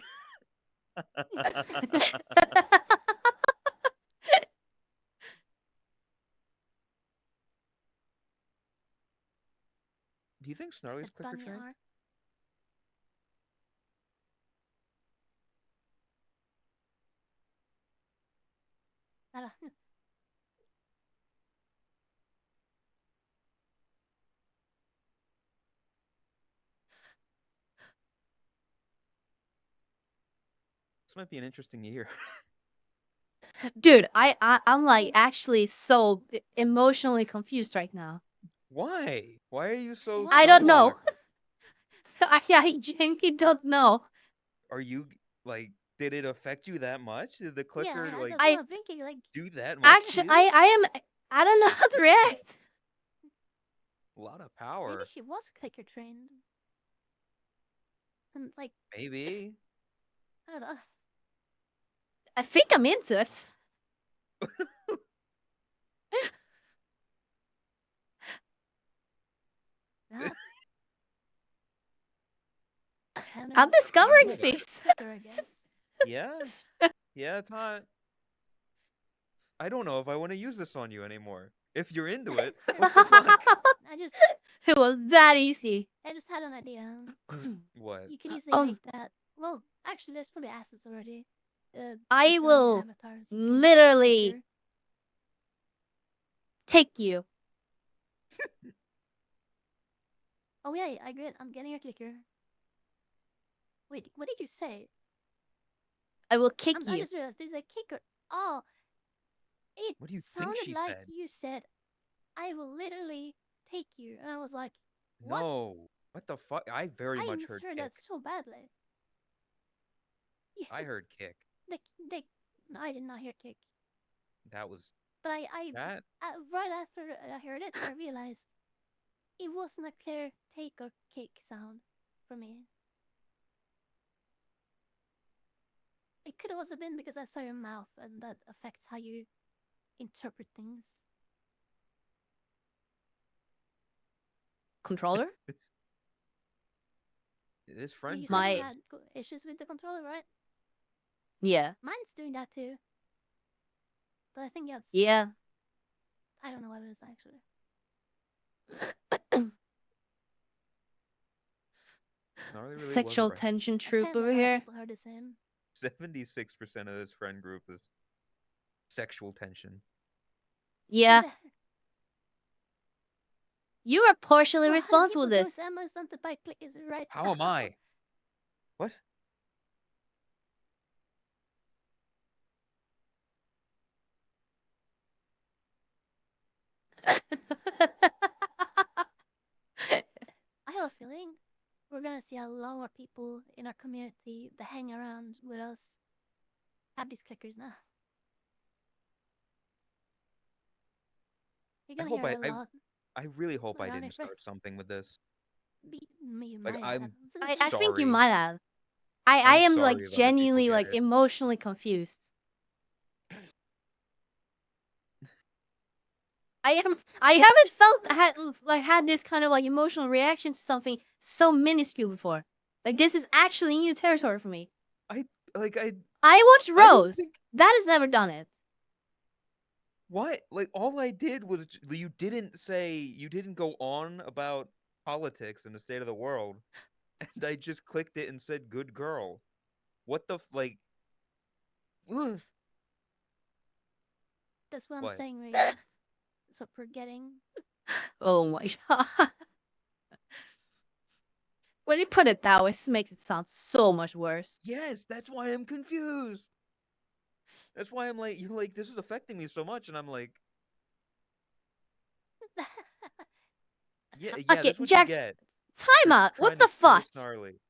Do you think Snarly's the clicker bunny trained? are. I don't know. This might be an interesting year. Dude, I'm like actually so emotionally confused right now. Why? Why are you so? I don't know. stomach-locked? I genuinely don't know. Are you like? Did it affect you that much? Did the clicker Yeah, like that's what I'm thinking. Like, do that much to Actually, you? I don't know how to react. A lot of maybe power. she was clicker trained. And like, Maybe. I don't know. I think I'm into it. Yeah. I don't know. I'm discovering Hold on. things. Clicker, I guess. Yeah. Yeah, it's hot. I don't know if I want to use this on you anymore. If you're into it, what the fuck? I just It was that easy. had an idea. What? You can easily make that. Well, actually, there's probably assets already. I clicker on your will avatar, so you can literally clicker. take you. Oh yeah, I agree. I'm getting a clicker. Wait, what did you say? I will kick I you. just realized there's a kicker. Oh, it What do you think sounded she like said? you said, "I will literally take you," and I was like, "What?" No. What the fuck? I very I much heard misheard kick. that so badly. Yeah, I heard kick. the no, I did not hear kick. That was But I that. right after I heard it, I realized it wasn't a clear take or kick sound for me. It could have also been because I saw your mouth, and that affects how you interpret things. Controller? It's this Yeah, friend you said group My- you is had issues with the controller, right? Yeah. Mine's doing that too. But I think that's Yeah. I don't know what it is actually. Snarly really Sexual was right. tension troop Apparently over a lot of here. people heard the same. 76% of this friend group is sexual tension. Yeah. And, You are partially a lot of responsible people for chose this. Amazon to buy clickers right How now. am I? What? I have a feeling we're gonna see a lot more people in our community that hang around with us have these clickers now. You're I gonna hope hear a lot. I really hope I around didn't it, start right? something with this. You Like might I'm have. I think you sorry. might have. I I'm am sorry like if other people genuinely get like it. emotionally confused. I haven't had this kind of like emotional reaction to something so minuscule before. Like this is actually new territory for me. I I watched don't Rose. think That has never done it. what? Like all I did was you didn't go on about politics and the state of the world, and I just clicked it and said good girl. What the like ugh. That's what I'm What? saying, Radiant. So forgetting. Oh my god. When you put it that way, it makes it sound so much worse. Yes, that's why I'm confused. That's why I'm like, you're like, this is affecting me so much, and I'm like, yeah, Okay, that's what you Jack, get time for out. trying What to the steal fuck? Snarly.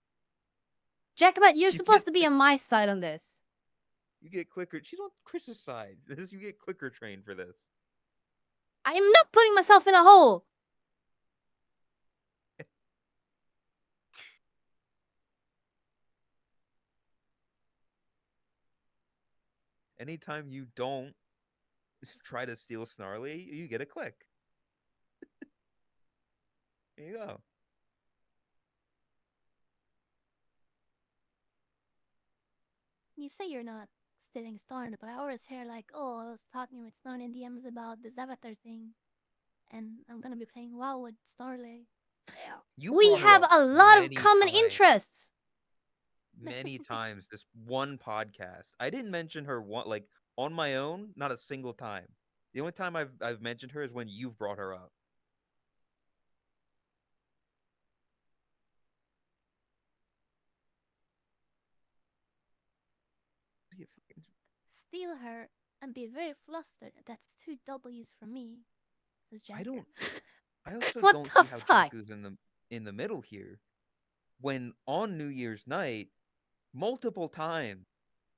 Jacobet, you're You supposed get to be on my side on this. you get clicker. She's on Chris's side. You get clicker trained for this. I am not putting myself in a hole. Anytime you don't try to steal Snarly, you get a click. There you go. You say you're not stealing Starn, but I always hear like, oh, I was talking with Starn in DMs about this avatar thing, and I'm gonna be playing WoW with Starley. You We brought her have up a lot of many common times. interests. Many times this one podcast. I didn't mention her like on my own, not a single time. The only time I've mentioned her is when you've brought her up. Steal her and be very flustered. That's 2 W's for me, says Jack. I don't. I also What don't the see how fuck? Jakku's in the middle here. When on New Year's night, multiple times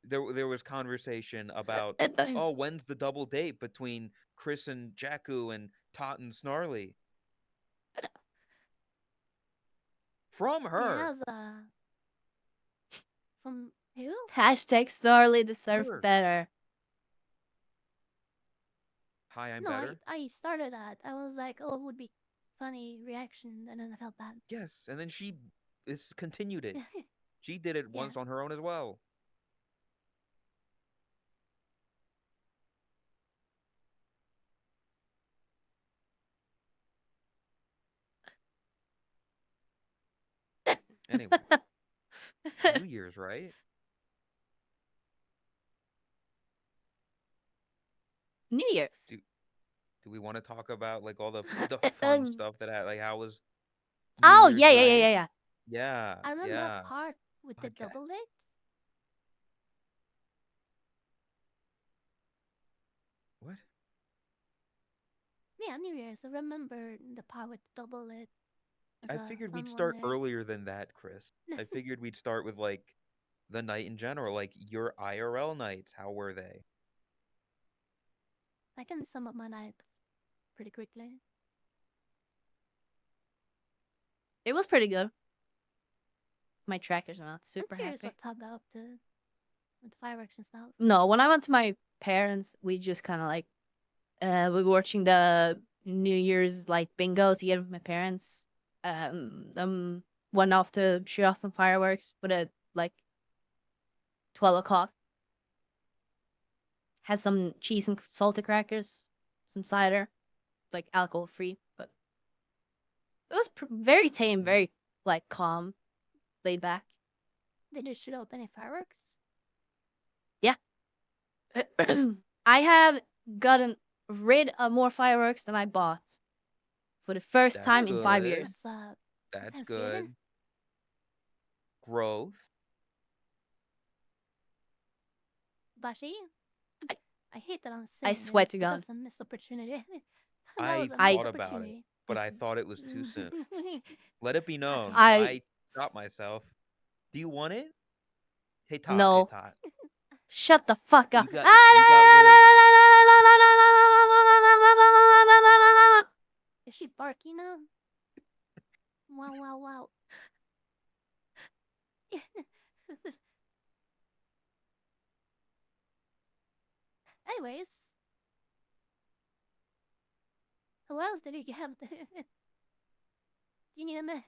there was conversation about, oh, when's the double date between Chris and Jakku and Tot and Snarly? From her. Yes, from who? Hashtag Starly deserve Her. better. Hi, I'm No, better. I started that. I was like, oh, it would be funny reaction, and then I felt bad. Yes, and then she continued it. She did it once on her own as well. Anyway, New Year's, right? New Year's. Do we want to talk about like all the fun stuff that like how was Oh, New Year's yeah. night? Yeah, I remember yeah. that part with the Podcast. double dates. What? Yeah, New Year's. I remember the part with the double date. I figured we'd start earlier than that, Chris. I figured we'd start with like the night in general, like your IRL nights. How were they? I can sum up my nights pretty quickly. It was pretty good. My trackers are not super I'm curious happy. what Todd got up to with fireworks and stuff. No, when I went to my parents, we just kind of like, we were watching the New Year's like bingo together with my parents. Went off to shoot off some fireworks, but at like 12 o'clock. Had some cheese and salted crackers, some cider, like alcohol free, but it was very tame, very like calm, laid back. Did you shoot up any fireworks? Yeah. I have gotten rid of more fireworks than I bought for the first That's time in 5 good. years. That's Thanksgiving? good. Growth. Bashi? I hate that I'm I saying swear this, to but God. that's a missed opportunity. I was a I- missed thought about it, opportunity. but I thought it was too soon. Let it be known. I- I stopped myself. Do you want it? Hey Tot, No. hey Tot. Shut the fuck up. You got wish. Is she barky now? Wow, wow, wow. Anyways. Who else did you get? Do you need a minute?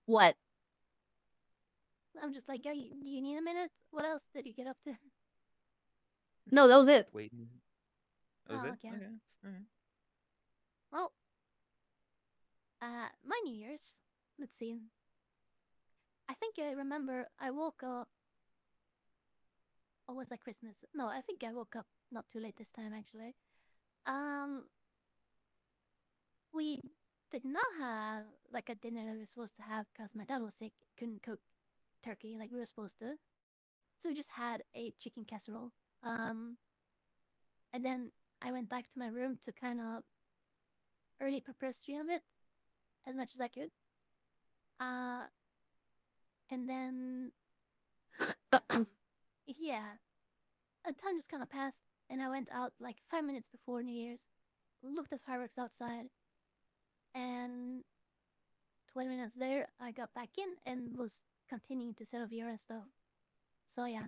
What? I'm just like, do you need a minute? What else did you get up to? No, that was it. Waiting. That was Oh, it? okay. Alright. Well, my New Year's. Let's see. I think I remember I woke up. Or was that Christmas? No, I think I woke up not too late this time actually. We did not have like a dinner that we were supposed to have because my dad was sick, couldn't cook turkey like we were supposed to. So we just had a chicken casserole. And then I went back to my room to kind of early prepare stream of it as much as I could. And then yeah, a time just kind of passed, and I went out like 5 minutes before New Year's, looked at fireworks outside, and 20 minutes there, I got back in and was continuing to set up VR and stuff. So yeah,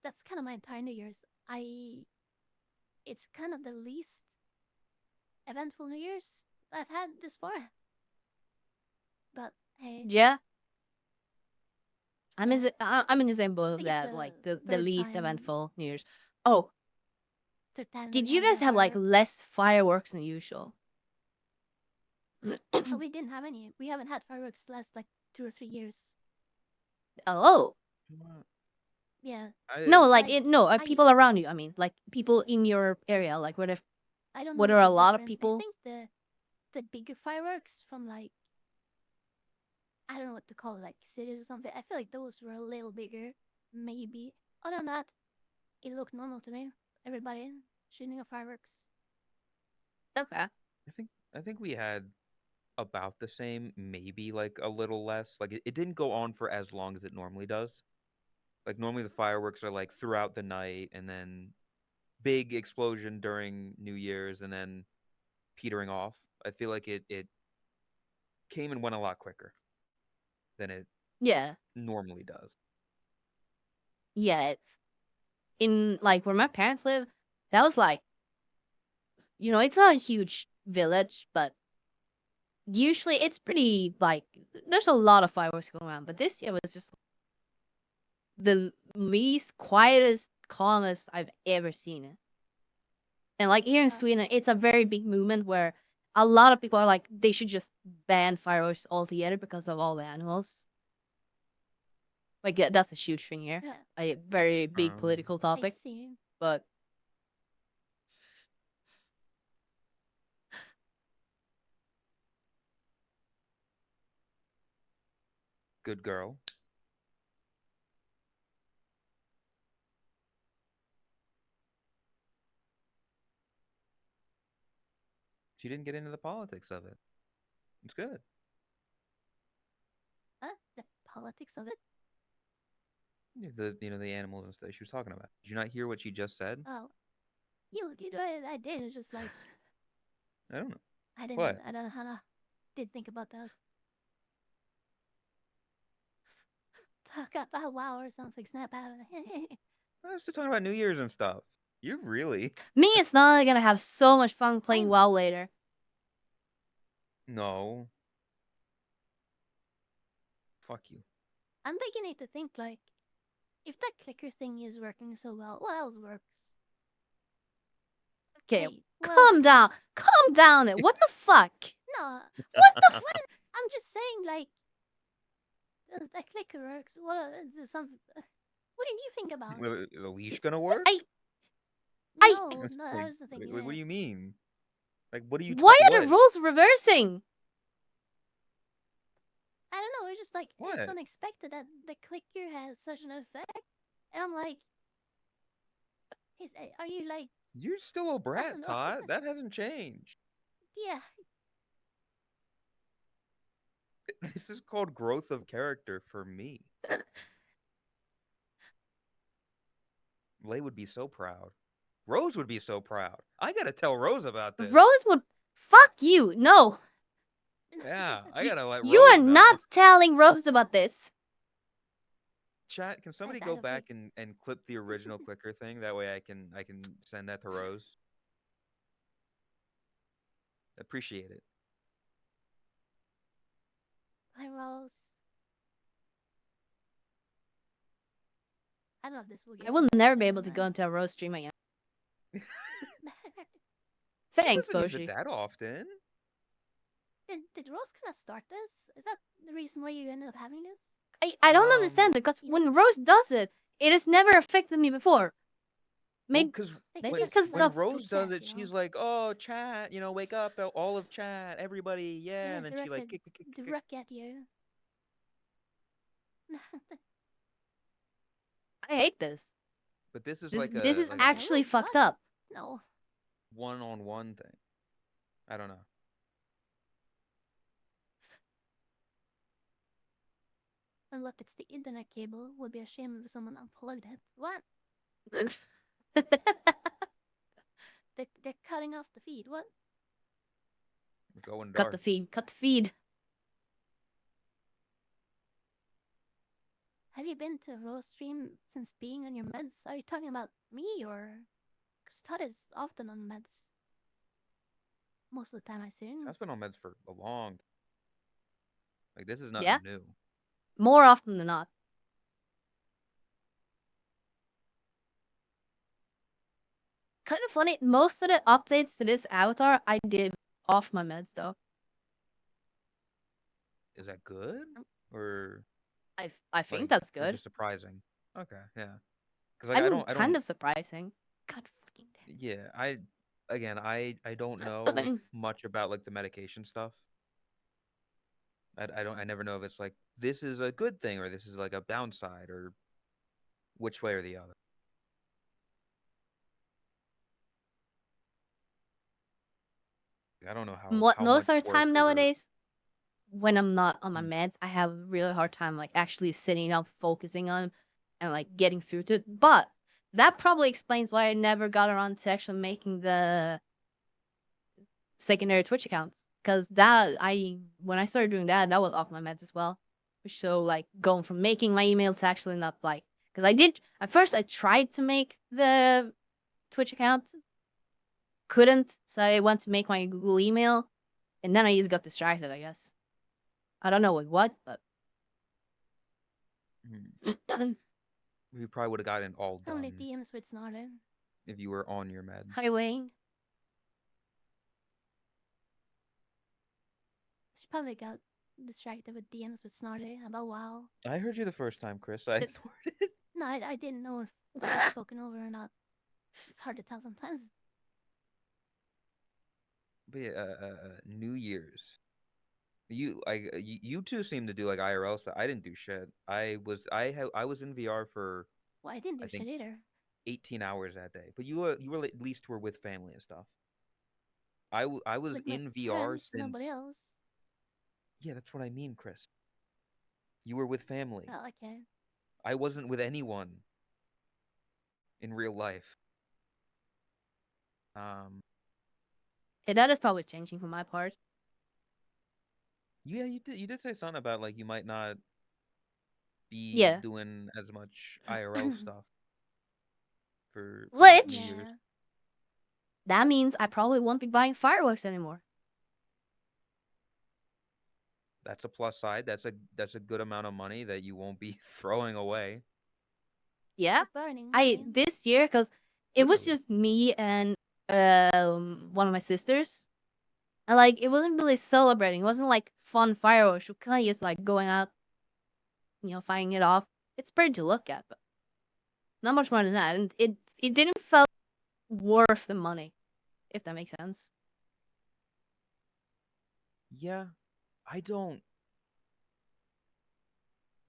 that's kind of my entire New Year's. It's kind of the least eventful New Year's I've had this far. but hey, Yeah. I'm Yeah. I'm in the same boat of think it's that, the like the third least time- eventful New Year's. Oh, third time did that you we guys have like fireworks. less fireworks than usual? Oh, we didn't have any. We haven't had fireworks the last like 2 or 3 years. Oh, Yeah, no, like Like, I- people around you. I mean, like people in your area. Like what if I don't know. Were if there a it's lot of difference. people? I think the bigger fireworks from like I don't know what to call it, like cities or something. I feel like those were a little bigger, maybe. Other than that, it looked normal to me. Everybody shooting off fireworks. okay, I think we had about the same, maybe like a little less. Like it didn't go on for as long as it normally does. Like normally the fireworks are like throughout the night and then big explosion during New Year's and then petering off. I feel like it came and went a lot quicker than it yeah, normally does. yeah. In like where my parents live, that was like, it's not a huge village, but usually it's pretty like there's a lot of fireworks going on. But this year was just the least quietest, calmest I've ever seen it. And like here in Sweden, it's a very big movement where a lot of people are like they should just ban fireworks altogether because of all the animals. Like that's a huge thing here, Yeah, a very big political I topic. see. But Good girl. She didn't get into the politics of it. It's good. The politics of it? The animals and stuff she was talking about. Did you not hear what she just said? Oh, you know, I did. It's just like I don't know. I didn't. What? I don't know how to. Did think about that. Talk about wow or something. Snap out of it. I was just talking about New Year's and stuff. You really? me, it's not gonna have so much fun playing I'm- WoW later. No. Fuck you. I'm beginning to think like, if that clicker thing is working so well, what else works? Okay, Hey, what else calm down, calm down. What the fuck? No, What the fuck? I'm just saying like, does that clicker works? What is some? What did you think about? The leash gonna work? I No, That's no, like, that was the thing. what do you mean? Like, what do you? Why are what? the rules reversing? I don't know. It's just like What? it's unexpected that the clicker has such an effect, and I'm like, are you like, You're still a brat, know. Todd. That hasn't changed. yeah, This is called growth of character for me. Lay would be so proud. Rose would be so proud. I gotta tell Rose about this. Rose would fuck you. No, Yeah, I gotta let you Rose are know. not telling Rose about this. Chat, can somebody I go don't back and clip the original clicker thing? That way I can send that to Rose. Appreciate it. hi Rose. I don't know if this will get. I will never be never able to go mind. into a Rose stream again. She Thanks, doesn't use it Boshi. that often. Did Rose kind of start this? Is that the reason why you ended up having this? I don't understand it because when Rose does it, it has never affected me before. Maybe Because maybe when, because when of Rose does chat, it, you she's know? like, "Oh, chat, wake up, all of chat, everybody, yeah," and then she like, direct at you. I hate this. But this is This like this a is like actually What? fucked up. No. a one-on-one thing. I don't know. And look, it's the internet cable. Would be a shame if someone unplugged it. What? They're cutting off the feed. What? We're going Cut dark. the feed. Cut the feed. Have you been to Rose stream since being on your meds? Are you talking about me or? Because Todd is often on meds. Most of the time, I assume. I've been on meds for a long. Like this is nothing Yeah. new. More often than not. Kind of funny. Most of the updates to this avatar I did off my meds though. Is that good or I think like that's or good. just surprising? Okay, yeah. Because I like I mean, don't kind of surprising. God fucking damn. yeah I don't know much about like the medication stuff. I never know if it's like this is a good thing or this is like a downside or which way or the other. I don't know Most how of much the work time or nowadays, when I'm not on my Mm. meds, I have a really hard time like actually sitting down, focusing on, and like getting through to it. But that probably explains why I never got around to actually making the secondary Twitch accounts. Because when I started doing that, that was off my meds as well. So like going from making my email to actually not like, because I did at first I tried to make the Twitch account, couldn't, so I went to make my Google email, and then I just got distracted. I guess I don't know with what, but you probably would have gotten it all Only done DMs with Snarden. if you were on your meds. Hi Wayne. She probably got distracted with DMs with Snarden about WoW. I heard you the first time, Chris. I ignored it. No, I didn't know if it was spoken over or not. It's hard to tell sometimes. But yeah, New Year's. You two seem to do like IRL stuff. I didn't do shit. I was in VR for Well, I didn't do I think shit either. 18 hours that day. But you were at least were with family and stuff. I was With my in VR friends, since nobody else. yeah, that's what I mean, Chris. You were with family. Oh, okay. I wasn't with anyone in real life. Yeah, that is probably changing for my part. Yeah, you did say something about like you might not be Yeah. doing as much IRL stuff for New Which Year's. Yeah. that means I probably won't be buying fireworks anymore. That's a plus side. That's a good amount of money that you won't be throwing away. Yeah, Or burning. this year because it was Literally. just me and one of my sisters, and like it wasn't really celebrating. It wasn't like fun fireworks. We kind of just like going out, firing it off. It's pretty to look at, but not much more than that. And it didn't feel worth the money, if that makes sense. Yeah, I don't.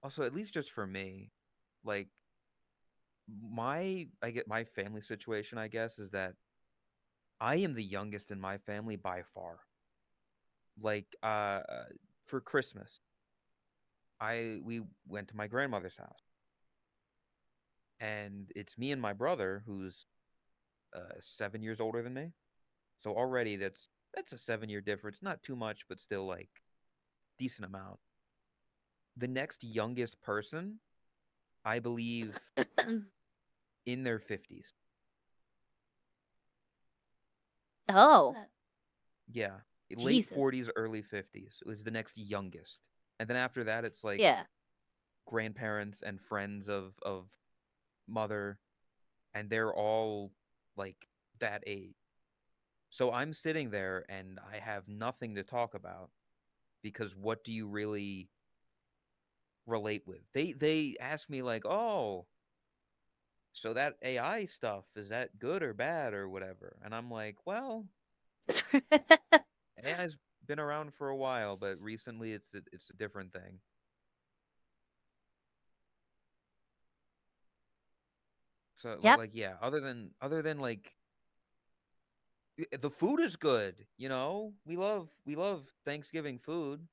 Also, at least just for me, like I get my family situation, I guess, is that I am the youngest in my family by far. Like, for Christmas, we went to my grandmother's house, and it's me and my brother, who's 7 years older than me. So already that's a 7 year difference. Not too much, but still like decent amount. The next youngest person, I believe, in their 50s. Oh, Yeah, late Jesus. 40s, early 50s was the next youngest, and then after that, it's like Yeah. grandparents and friends of mother, and they're all like that age. So I'm sitting there and I have nothing to talk about because what do you really relate with? They ask me like, "Oh, so that AI stuff is that good or bad or whatever?" And I'm like, "Well, AI's been around for a while, but recently it's a different thing." So Yep. like yeah, other than like the food is good, you know? We love Thanksgiving food.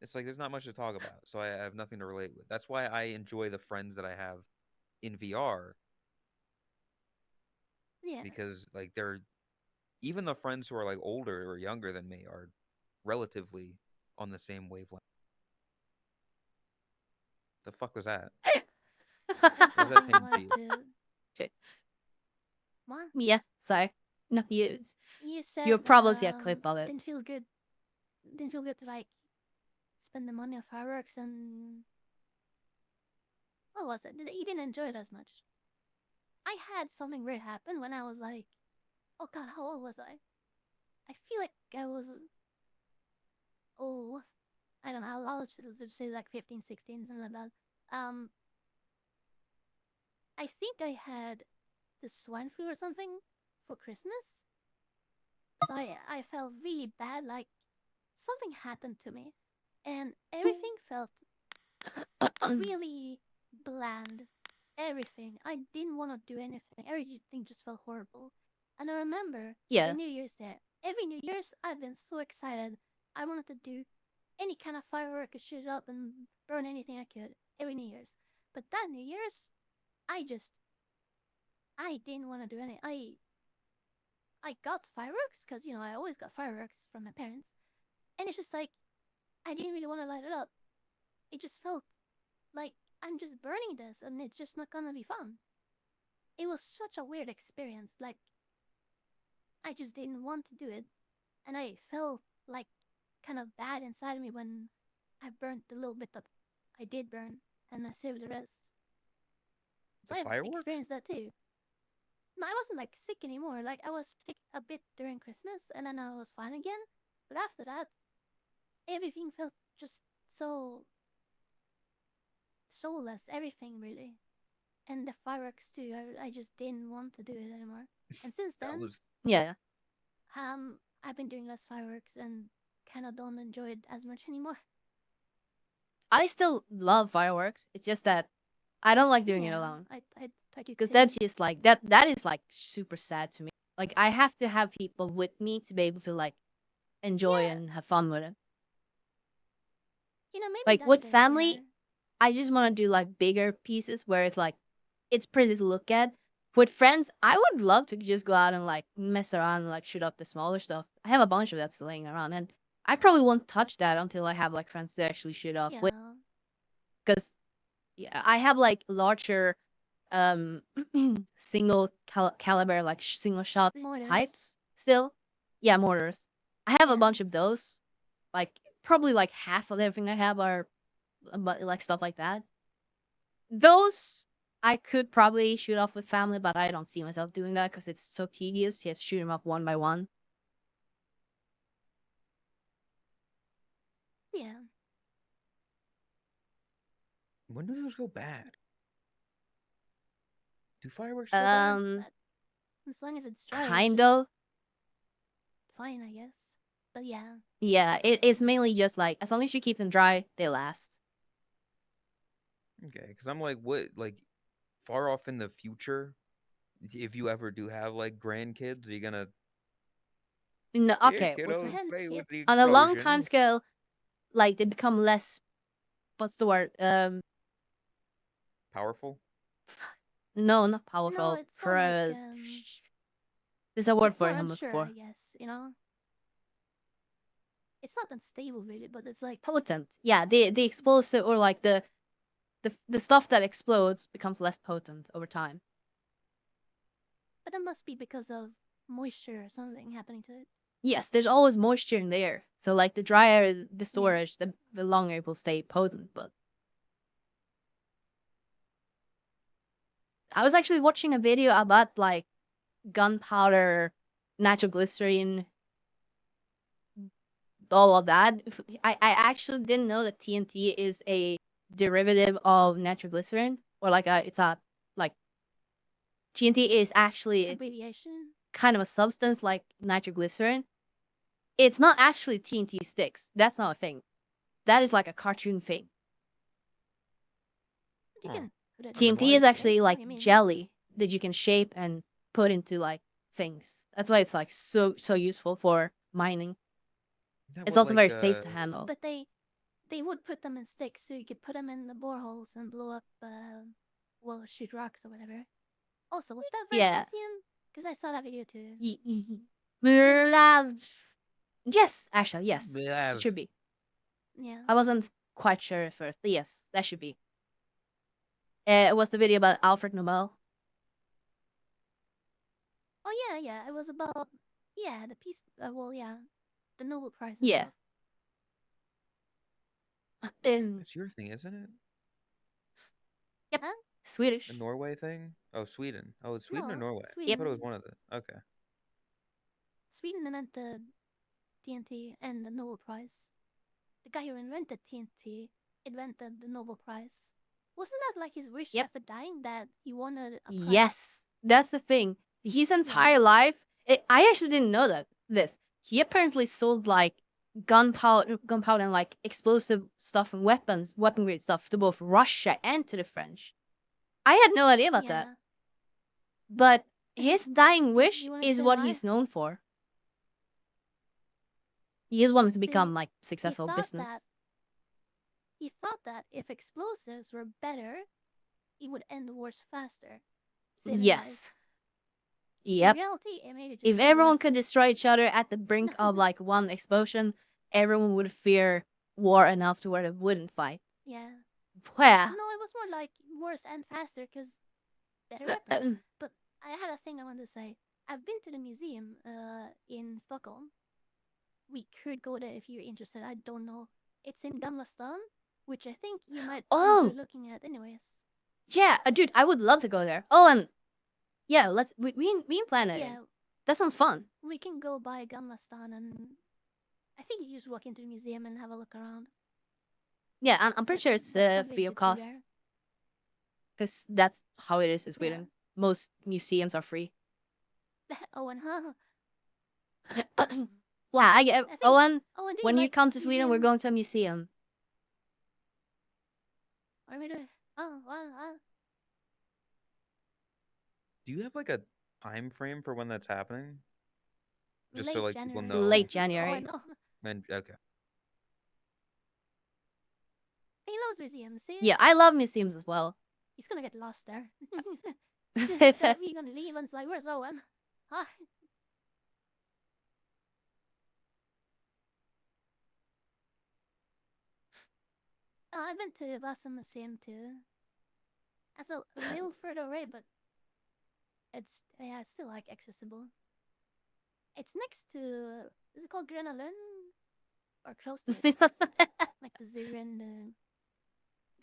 It's like there's not much to talk about, so I have nothing to relate with. That's why I enjoy the friends that I have in VR Yeah. because like they're even the friends who are like older or younger than me are relatively on the same wavelength. The fuck was that? That's What was that something I thing wanted to you? to. Okay. What? Yeah, sorry. No, You said you'll probably see a clip of it. Didn't feel good. Didn't feel good to like spend the money on fireworks and what was it? You didn't enjoy it as much. I had something weird happen when I was like, oh god, how old was I? I feel like I was, oh, I don't know, I'll just say like 15, 16, something like that. I think I had the swine flu or something for Christmas. So I felt really bad, like something happened to me. And everything felt really bland. Everything. I didn't want to do anything. Everything just felt horrible. And I remember Yeah. the New Year's there. Every New Year's, I've been so excited. I wanted to do any kind of firework, shoot it up, and burn anything I could every New Year's. But that New Year's, I didn't want to do any. I got fireworks because I always got fireworks from my parents, and it's just like I didn't really want to light it up. It just felt like I'm just burning this, and it's just not gonna be fun. It was such a weird experience. Like I just didn't want to do it, and I felt like kind of bad inside of me when I burnt the little bit that I did burn, and I saved the rest. So The I fireworks? experienced that too. No, I wasn't like sick anymore. Like I was sick a bit during Christmas, and then I was fine again. But after that, everything felt just so soulless. Everything really, and the fireworks too. I just didn't want to do it anymore. And since That then, was Yeah. I've been doing less fireworks and kind of don't enjoy it as much anymore. I still love fireworks. It's just that I don't like doing it Yeah, alone. I do Because too. that's just like that is like super sad to me. Like I have to have people with me to be able to like enjoy Yeah. and have fun with it. Maybe Like that's with it, family, yeah. I just want to do like bigger pieces where it's like it's pretty to look at. With friends, I would love to just go out and like mess around and like shoot up the smaller stuff. I have a bunch of that still laying around, and I probably won't touch that until I have like friends to actually shoot off with. Yeah. Because yeah, I have like larger single caliber like single shot Mortars. pipes still. Yeah, mortars. I have Yeah. a bunch of those. Like probably like half of everything I have are like stuff like that. Those I could probably shoot off with family, but I don't see myself doing that because it's so tedious. You have to shoot them up one by one. Yeah. when do those go bad? Do fireworks go bad? As long as it's dry, it's Kind just of. fine, I guess. But yeah. Yeah, it's mainly just like as long as you keep them dry, they last. Okay, because I'm like, what, like, far off in the future, if you ever do have like grandkids, are you gonna? No, Here, okay. kiddos, play with the grandkids. On a long time explosion." scale, like they become less. What's the word? Powerful. No, not No, powerful. it's more like There's a word it's for more it I'm looking unsure, for. I guess. It's not unstable really, but it's like Potent. Yeah, the explosive or like the stuff that explodes becomes less potent over time. but it must be because of moisture or something happening to it. Yes, there's always moisture in the air. So like the drier the storage, the longer it will stay potent. But I was actually watching a video about like gunpowder, nitroglycerin, all of that. I actually didn't know that TNT is a derivative of nitroglycerin, or like it's a like TNT is actually Abbreviation. kind of a substance like nitroglycerin. It's not actually TNT sticks. That's not a thing. That is like a cartoon thing. You Huh. can put it TNT in is the actually what like do you mean? jelly that you can shape and put into like things. That's why it's like so useful for mining. Isn't that It's what, also like, very safe to handle. But they would put them in sticks so you could put them in the boreholes and blow up shoot rocks or whatever. Also, was that Yeah. Vibranium? Because I saw that video too. Yes, actually, yes. It Blah. should be. Yeah. I wasn't quite sure at first, but yes, that should be. It was the video about Alfred Nobel. Oh yeah. It was about the peace. The Nobel Prize and Yeah. stuff. It's your thing, isn't it? Swedish. A Norway thing? Oh, Sweden. Oh, it's Sweden or No, Norway? I Sweden. thought it was one of the. Okay. Sweden invented the TNT and the Nobel Prize. The guy who invented TNT invented the Nobel Prize. Wasn't that like his wish Yep. after dying that he wanted a prize? Yes, that's the thing. His entire life, I actually didn't know this. He apparently sold like gunpowder and like explosive stuff and weapon grade stuff to both Russia and to the French. I had no idea about that. But his dying wish you wanna is say what why? he's known for. He just wanted to become like He successful thought business. He thought that if explosives were better, it would end wars faster. saving Yes. lives. Yep. In reality, it made it just If everyone worse. could destroy each other at the brink of like one explosion, everyone would fear war enough to where they wouldn't fight. Yeah. Well, No, it was more like worse and faster because better weapons. But I had a thing I wanted to say. I've been to the museum in Stockholm. We could go there if you're interested. I don't know. It's in Gamla stan, which I think you might enjoy looking at anyways. Yeah, dude, I would love to go there. Oh, and yeah, we can plan it. Yeah, That sounds fun. we can go by Gamla stan and I think you just walk into the museum and have a look around. Yeah, I'm pretty sure it's That's something free of good to cost. wear. Because that's how it is in Sweden. Most museums are free. Owen, huh? Yeah, I get. Owen, Owen, do when you like come to Sweden, we're going to a museums? museum. Are we doing? Oh. Do you have like a time frame for when that's happening? Just Late so like January. people know. Late That's all I January. know. And okay. He loves museums. See? Yeah, I love museums as well. He's gonna get lost there. We're gonna leave and it's like, where's Owen? Huh? Oh, I've been to Vasa Museum too. That's a little further away, but it's still like accessible. It's next to is it called Gröna Lund? Or close to it. Like the zoo and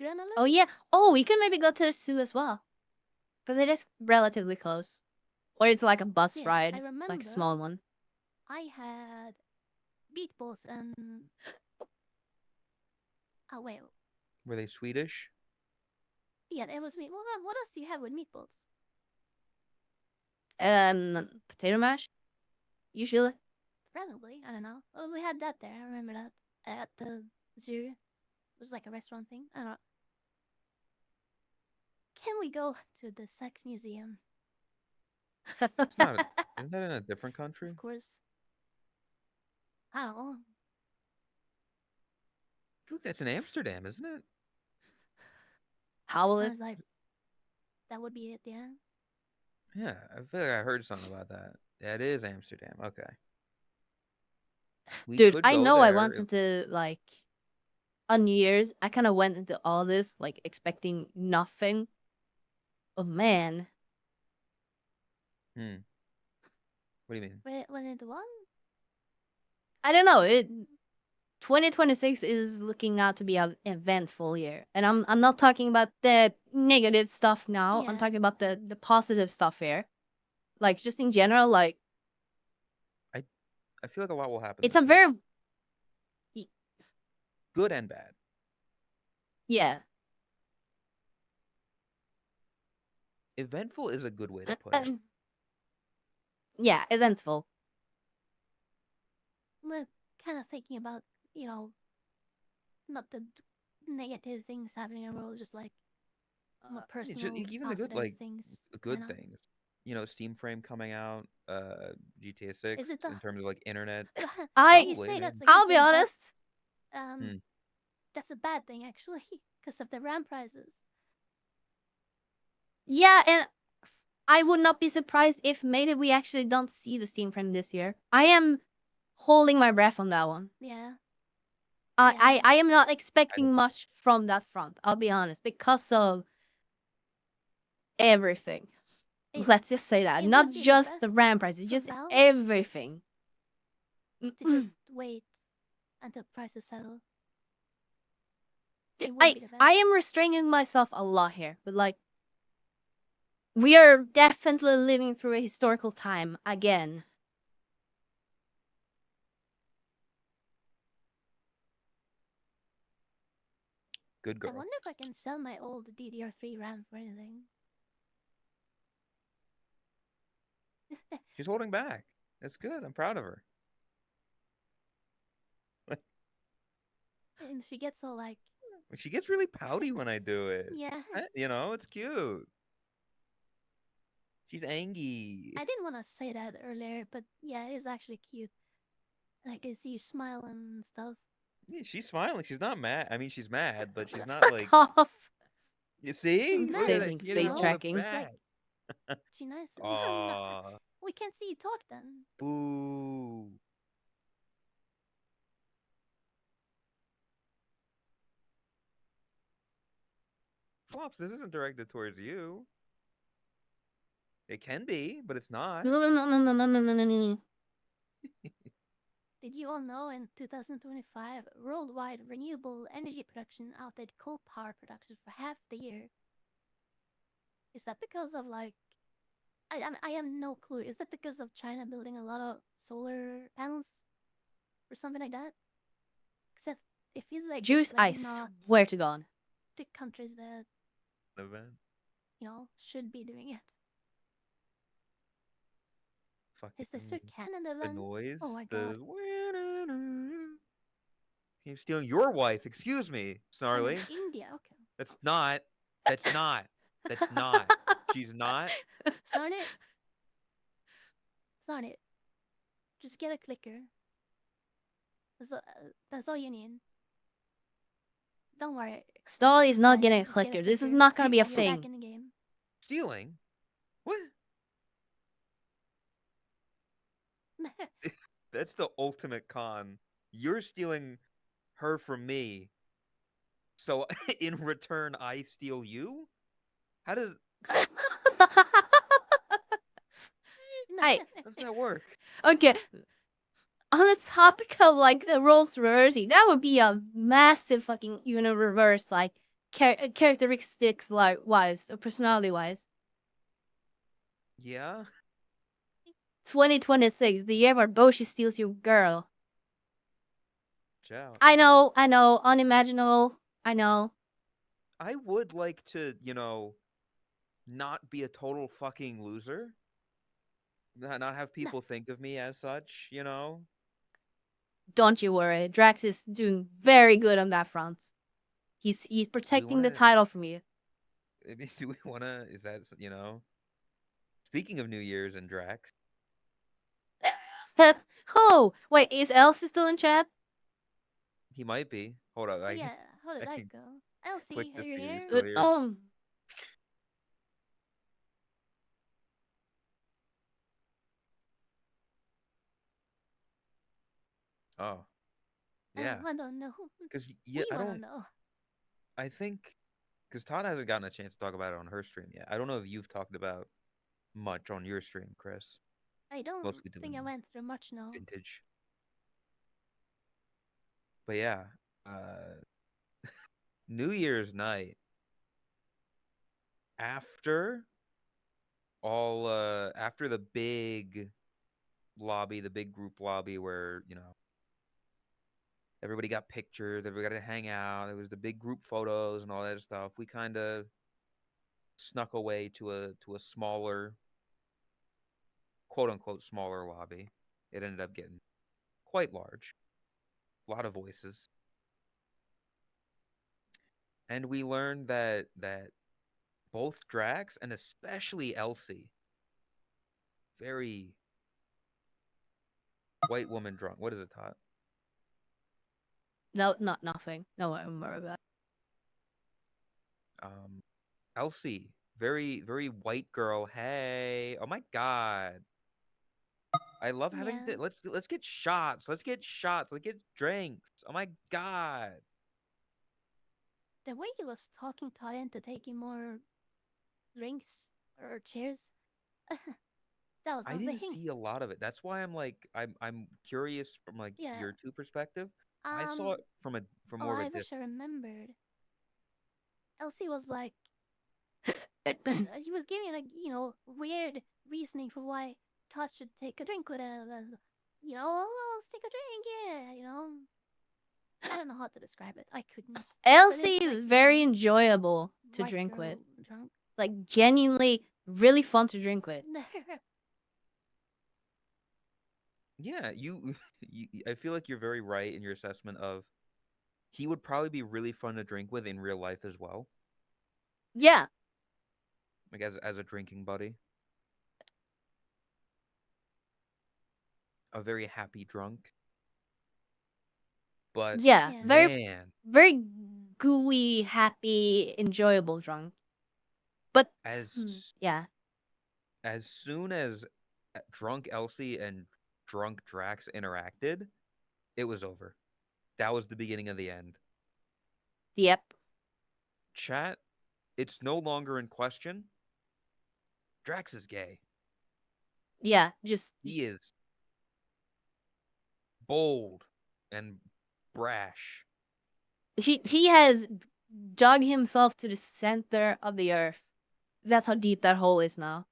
Gröna Lund? Oh yeah. Oh, we could maybe go to the zoo as well, because it is relatively close, or it's like a bus Yeah, ride, I remember like a small one. I had meatballs and oh wait, Were they Swedish? yeah, it was meat. What else do you have with meatballs? Potato mash, usually. Probably, I don't know. Oh, we had that there. I remember that at the zoo. It was like a restaurant thing. I don't know. Can we go to the sex museum? It's not. Isn't that in a different country? Of course. I don't know. I feel like that's in Amsterdam, isn't it? How will it? Sounds like that would be it. Yeah. Yeah, I feel like I heard something about that. Yeah, it is Amsterdam. Okay. We Dude, could I go know I there wanted to like on New Year's. I kind of went into all this like expecting nothing. Oh man. What do you mean? Wait, when it one? I don't know. 2026 is looking out to be an eventful year, and I'm not talking about the negative stuff now. I'm Yeah. talking about the positive stuff here, like just in general. Like I feel like a lot will happen. it's this a year. very Good and bad. yeah. Eventful is a good way to put it. Yeah, eventful. We're kind of thinking about, not the negative things happening in the world, just like more Yeah, just personal, even the good positive things. good you know? things. You know, Steam Frame coming out, GTA 6 Is it the- in terms of like internet. You I say man. that's a good I'll be thing, but, honest. That's a bad thing actually, because of the RAM prices. Yeah, and I would not be surprised if maybe we actually don't see the Steam Frame this year. I am holding my breath on that one. Yeah. I am not expecting much from that front. I'll be honest, because of everything. Let's just say that, it not would be the just the best RAM prices, for just Valve everything. To just wait until prices settle. It wouldn't be the best. I am restraining myself a lot here, but like, we are definitely living through a historical time again. Good I girl. wonder if I can sell my old DDR3 RAM for anything. She's holding back. That's good. I'm proud of her. And she gets all like, She gets really pouty when I do it. yeah. You know, it's cute. She's angry. I didn't want to say that earlier, but yeah, it is actually cute. Like I see you smile and stuff. Yeah, she's smiling. She's not mad. I mean, she's mad, but she's not Fuck like. off. You see? Look at that. Disabling You didn't face hold it tracking. It's like, back. she nice. No, I'm not. Aw, We can't see you talk then. boo. Flops, this isn't directed towards you. It can be, but it's not. No. Did you all know in 2025, worldwide renewable energy production outdid coal power production for half the year? Is that because of like, I have no clue. Is that because of China building a lot of solar panels or something like that? Except it feels like Juice, it's like I not swear to God. the countries that Event. should be doing it. Fucking Is the Canada the then? noise. Oh my The. god. You're stealing your wife. Excuse me, Oh, in Snarly. India, okay. That's not. That's not. That's not. She's not. Start it. Start it. Just get a clicker. That's all you need. Don't worry. Stall is not Fine, getting a just get clicker. This is clicker. not gonna be a You're back thing. in the game. Stealing? What? That's the ultimate con. You're stealing her from me. So in return, I steal you? How does Hey, that work? okay. On the topic of like the roles reversing, that would be a massive fucking reverse, like characteristics like wise, personality wise. Yeah? 2026, the year where Boshi steals your girl. Ciao. I know, unimaginable. I know. I would like to, not be a total fucking loser. Not have people think of me as such. Don't you worry. Drax is doing very good on that front. He's protecting the wanna- title from you. I mean, do we want to? Is that? Speaking of New Year's and Drax, Oh, wait, is Elsie still in chat? he might be. Hold up, Oh, yeah, how did I that can go? Elsie, click are to you see here? who's still here. Oh, yeah. I don't know. Because We I wanna don't. know. I think because Todd hasn't gotten a chance to talk about it on her stream yet. I don't know if you've talked about much on your stream, Chris. I don't Mostly think I doing went through much now. vintage. But yeah, uh, New Year's night after after the big lobby, the big group lobby where everybody got pictures, everybody got to hang out. There was the big group photos and all that stuff. We kind of snuck away to a smaller, quote unquote, smaller lobby. It ended up getting quite large, a lot of voices, and we learned that both Drax and especially Elsie, very white woman drunk. What is it, Todd? No, not nothing. No, I'm worried about. Elsie, very very white girl. Hey, oh my god. I love having Yeah. let's get shots. Let's get shots. Let's get drinks. Oh my god. The way he was talking Todd into taking more drinks or chairs, that was I didn't something. see a lot of it. That's why I'm curious from like Yeah. your two perspective. I saw it from Oh, more of a I wish distance. I remembered. Elsie was like, It- he was giving like weird reasoning for why Todd should take a drink with him. And, let's take a drink, yeah. I don't know how to describe it. I couldn't. Elsie it's is like, very enjoyable to white drink girl with. drunk. Like, genuinely really fun to drink with. Yeah, I feel like you're very right in your assessment of he would probably be really fun to drink with in real life as well, Yeah. like as a drinking buddy. A very happy drunk. But Yeah. Yeah. Very, man, very gooey, happy, enjoyable drunk. But, as yeah. as soon as drunk Elsie and drunk Drax interacted, it was over. That was the beginning of the end. Yep. Chat, it's no longer in question. Drax is gay. Yeah. Just He is bold and brash. he has dug himself to the center of the earth. That's how deep that hole is now.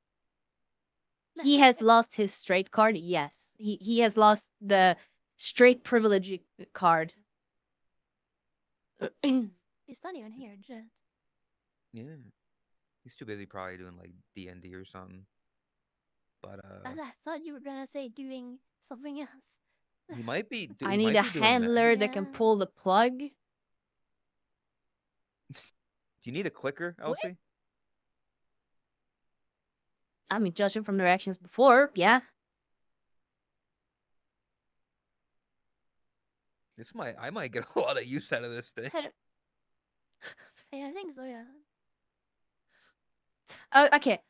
He has lost his straight card. Yes, he has lost the straight privilege card. He's not even here, Jet. Yeah. He's too busy probably doing like D&D or something. But I thought you were gonna say doing something else. he might be I he need might a be doing that. handler that can Yeah. pull the plug. Do you need a clicker, Elsie? I mean, judging from the reactions before, yeah. I might get a lot of use out of this thing. Yeah, I think so. Yeah. Okay.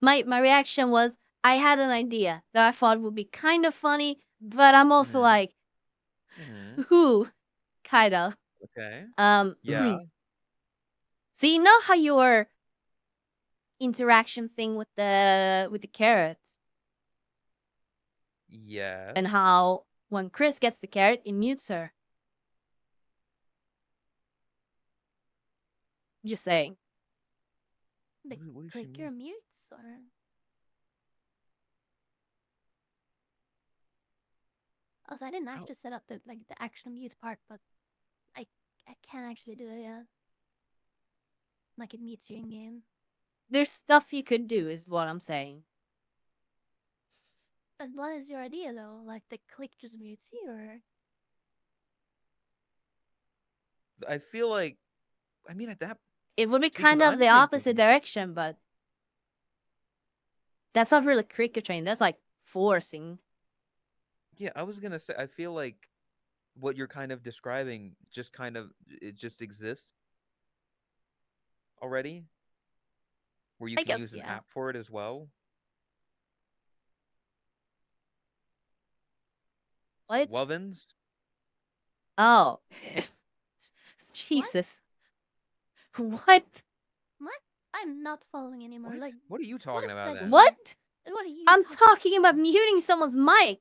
My reaction was I had an idea that I thought would be kind of funny, but I'm also Mhm. like, who, kind of. Okay. Um, Yeah. So you know how your interaction thing with the carrots Yeah. and how when Chris gets the carrot, it mutes her. Just saying. The What does she clicker mean? mutes or. Also, I didn't actually set up the actual mute part, but I can actually do it. Yeah. Like it mutes you in game. There's stuff you could do, is what I'm saying. But what is your idea though? Like the click just mutes you, or I feel like I mean at that It would be See, 'cause kind of I'm the opposite thinking- direction, but that's not really cricket train. That's like forcing. Yeah, I was gonna say I feel like what you're kind of describing just kind of it just exists already. Where you I can guess, use an yeah. app for it as well. What? Lovin's? Oh. Jesus. What? what? I'm not following anymore. What? Like What are you what talking is about said then? here? What? What are you? I'm talking about muting someone's mic.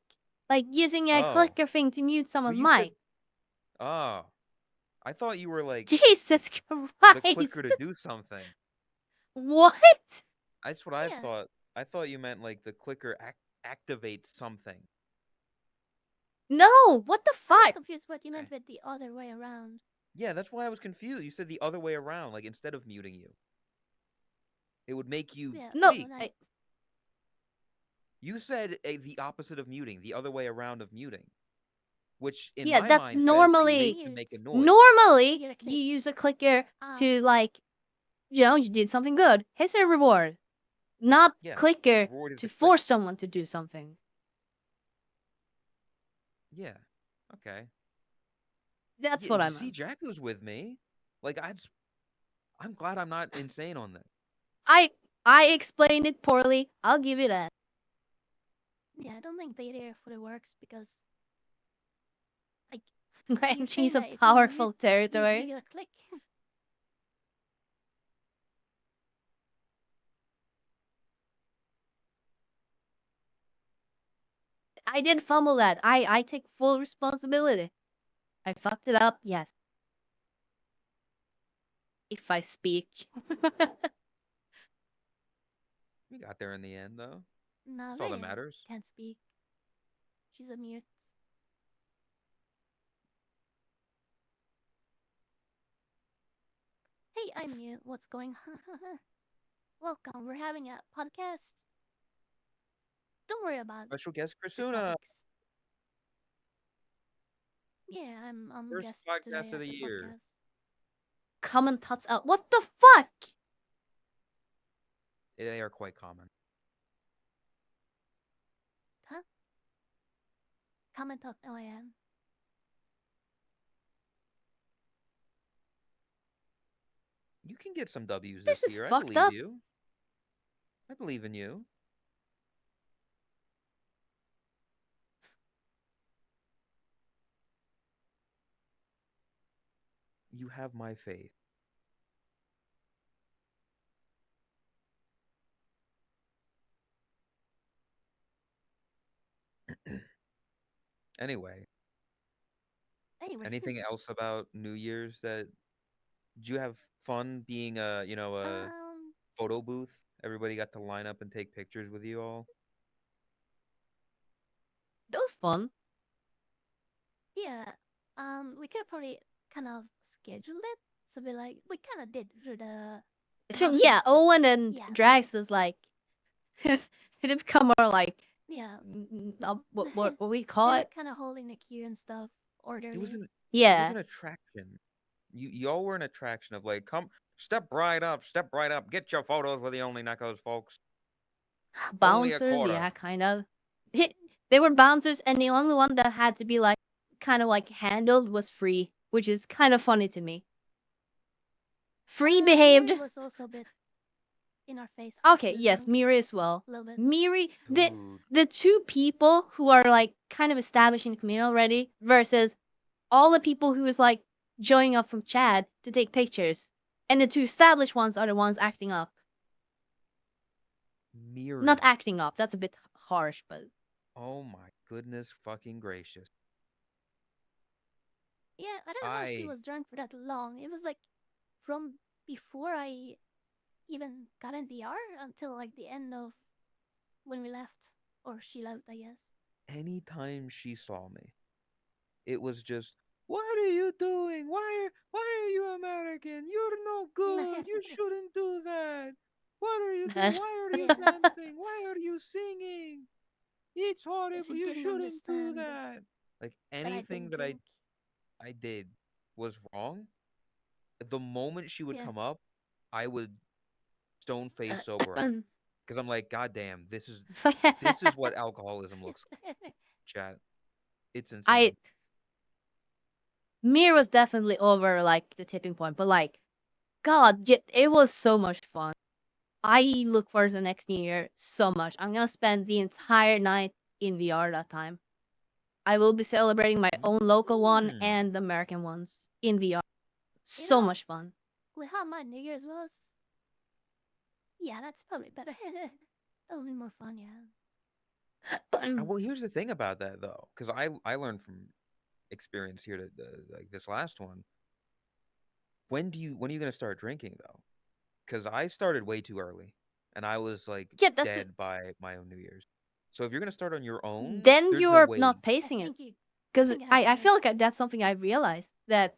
Like using a Oh. clicker thing to mute Well, someone's you said- mic. Oh. I thought you were like Jesus the Christ. clicker to do something. What? That's what I Yeah. thought. I thought you meant like the clicker activates something. No, what the I'm fuck? confused what you meant with the other way around. Yeah, that's why I was confused. You said the other way around, like instead of muting you. It would make you Yeah. No, see. like, You said the opposite of muting, the other way around of muting. Which in Yeah, my that's mind says normally- to make a noise. normally You're a click. you use a clicker Ah. to like, you did something good. Here's a reward. Not Yeah, clicker reward is to the click. force someone to do something. Yeah. Okay. That's Yeah, what I you see, meant. Jacko's with me. Like I'm glad I'm not insane on this. I explained it poorly. I'll give you that. yeah, I don't think the idea fully works because And she's saying a that if you powerful mute, territory. you get a click. I did fumble that. I take full responsibility. I fucked it up, yes. if I speak. We got there in the end, though. No, That's all that Megan matters. can't speak. She's a mute. Hey, I'm mute. What's going on? Welcome. We're having a podcast. Don't worry about Special guest the Krisuna. topics. Yeah, I'm First guest podcast today of at the the year. podcast. Common thoughts out. What the fuck? They are quite common. Huh? Comment on OAM. You can get some W's This this is year. I fucked believe up. you. I believe in you. You have my faith. Anyway, Anyway. anything else about New Year's that did you have fun being a photo booth? Everybody got to line up and take pictures with you all. That was fun. Yeah. We could probably kind of scheduled it. So we kind of did through the. Yeah, Conference, but Owen and yeah. Drax is like it become more like Yeah. what we call it. Kind of holding the queue and stuff. Ordering. It was an Yeah, attraction. Y'all were an attraction of like, come step right up, get your photos with the Only Knuckles folks. Only a bouncers. quarter. Yeah, kind of. They were bouncers, and the only one that had to be like kind of like handled was Free, which is kind of funny to me. Free behaved. Miri was also a bit in our face. Okay, yes, Miri as well. A little bit. Miri, Dude. the two people who are like kind of established in the community already versus all the people who is like joining up from Chad to take pictures. And the two established ones are the ones acting up. Miri. Not acting up, that's a bit harsh, but Oh my goodness fucking gracious. Yeah, I don't know if she was drunk for that long. It was like from before I even got in VR until like the end of when we left. Or she left, I guess. Anytime she saw me, it was just, what are you doing? Why are you American? You're no good. You shouldn't do that. What are you doing? Why are you Yeah. dancing? Why are you singing? It's horrible. She You didn't shouldn't do understand that. Like that I anything don't that drink. I did was wrong. The moment she would Yeah. come up, I would stone face sober up. Because I'm like, God damn, this is what alcoholism looks like. Chat. It's insane. Mir was definitely over like the tipping point, but like, God, it was so much fun. I look forward to the next New Year so much. I'm gonna spend the entire night in VR that time. I will be celebrating my own local one and the American ones in VR. So much fun. With how my New Year's was. Yeah, that's probably better. It'll be more fun, yeah. Well, here's the thing about that though, because I learned from experience here like this last one. When are you gonna start drinking though? Because I started way too early, and I was like dead by my own New Year's. So if you're gonna start on your own, then there's you're no way. not pacing it. Because I feel like that's something I realized, that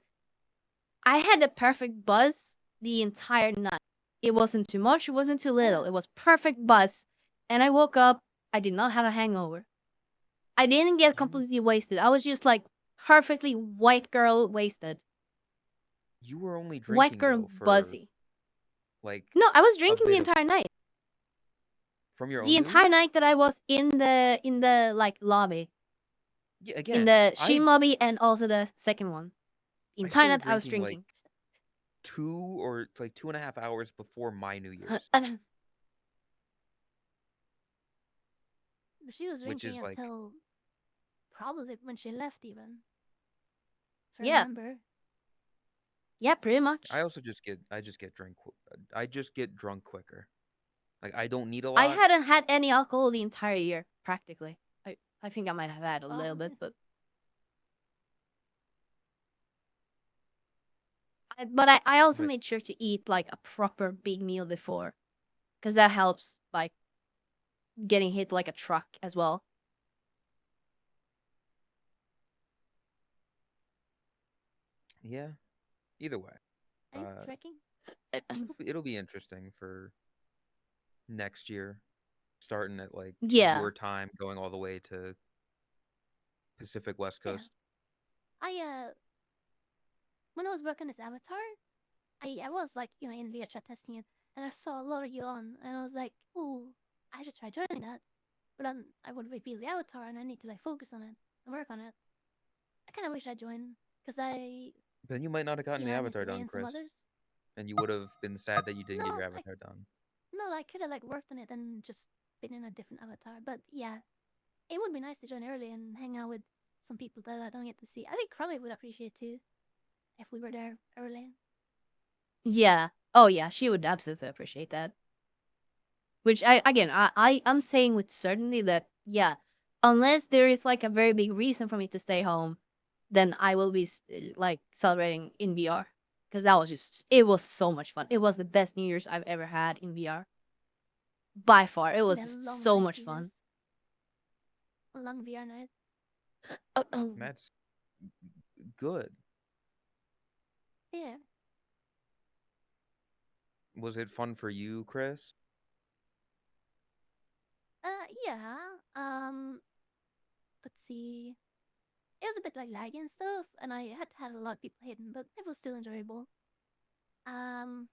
I had a perfect buzz the entire night. It wasn't too much, it wasn't too little. It was perfect buzz. And I woke up, I did not have a hangover. I didn't get completely wasted. I was just like perfectly white girl wasted. You were only drinking White girl though, for buzzy. like No, I was drinking the entire night. From your own The New entire Year's? night that I was in the like lobby. Yeah, again, in the Shin lobby and also the second one. The entire night I was drinking. Like 2.5 hours before my New Year's. She was drinking until probably when she left, even. If I remember. Yeah, pretty much. I just get drunk quicker. Like I don't need a lot. I hadn't had any alcohol the entire year, practically. I think I might have had a little bit, but But I also But made sure to eat like a proper big meal before, because that helps like getting hit like a truck as well. yeah, either way, Are you uh, trekking? it'll be interesting for next year, starting at like Yeah. your time, going all the way to Pacific West Yeah. Coast. When I was working as Avatar, I was like, in VRChat testing it, and I saw a lot of you on, and I was like, ooh, I should try joining that. But then I would reveal the Avatar, and I need to like focus on it and work on it. I kind of wish I joined, because Then you might not have gotten the I missed Avatar the day done, and some Chris, others. and you would have been sad that you didn't get No, your I Avatar done. no, I could have like worked on it and just been in a different Avatar. But yeah, it would be nice to join early and hang out with some people that I don't get to see. I think Crummy would appreciate too if we were there early. Yeah. Oh yeah, she would absolutely appreciate that. Which I'm saying with certainty that yeah, unless there is like a very big reason for me to stay home, then I will be like celebrating in VR, because it was so much fun. It was the best New Year's I've ever had in VR. By far, it It's was been a just long so night, much fun. Jesus. A long VR night. That's good. Yeah. Was it fun for you, Chris? Yeah. Let's see. It was a bit like laggy and stuff, and I had a lot of people hidden, but it was still enjoyable. Um,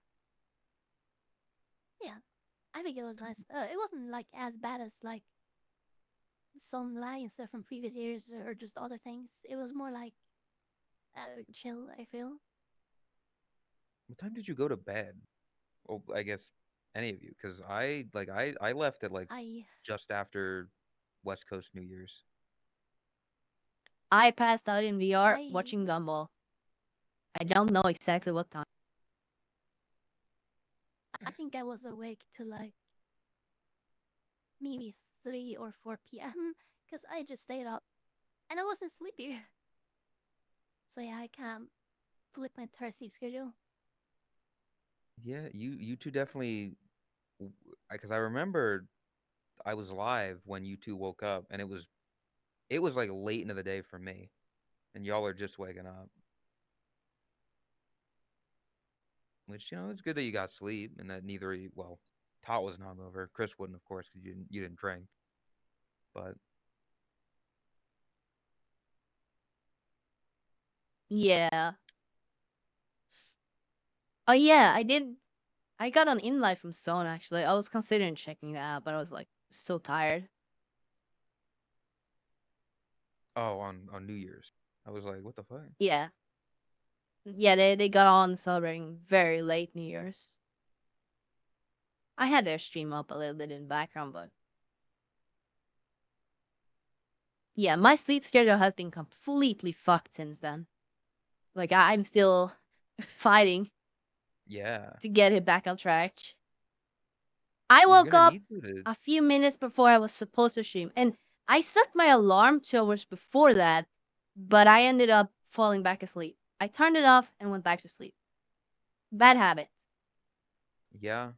yeah, I think it was nice. It wasn't like as bad as like some lag and stuff from previous years or just other things. It was more like chill. I feel. What time did you go to bed? Well, I guess any of you, because I left at like I just after West Coast New Year's. I passed out in VR I watching Gumball. I don't know exactly what time. I think I was awake to like maybe 3 or 4 p.m. because I just stayed up and I wasn't sleepy. So yeah, I can't flip my entire sleep schedule. Yeah, you two definitely, because I remember I was live when you two woke up, and it was like late into the day for me, and y'all are just waking up. Which it's good that you got sleep, and that neither of you, well, Tot was hungover. Chris wouldn't, of course, because you didn't drink. But Yeah. Oh yeah, I did. I got an invite from Zone actually. I was considering checking that out, but I was like so tired. oh, on New Year's, I was like, what the fuck? Yeah. Yeah, they got on celebrating very late New Year's. I had their stream up a little bit in the background, but yeah, my sleep schedule has been completely fucked since then. Like I'm still fighting Yeah, to get it back on track. I you're woke gonna up need to. a few minutes before I was supposed to stream, and I set my alarm 2 hours before that, but I ended up falling back asleep. I turned it off and went back to sleep. Bad habit. Yeah,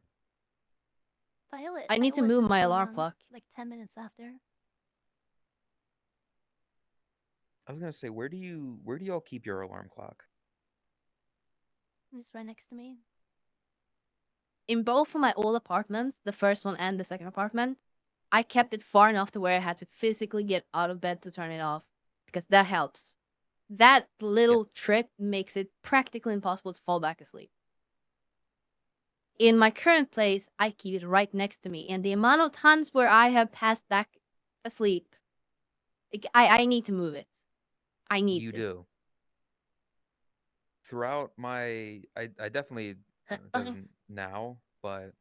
I I need to always move set my the alarm alarms clock. like 10 minutes after. I was gonna say, where do y'all keep your alarm clock? It's right next to me. In both of my old apartments, the first one and the second apartment, I kept it far enough to where I had to physically get out of bed to turn it off, because that helps. That little trip makes it practically impossible to fall back asleep. In my current place, I keep it right next to me, and the amount of times where I have passed back asleep, I need to move it. I need You to. do. Throughout I definitely doesn't now, but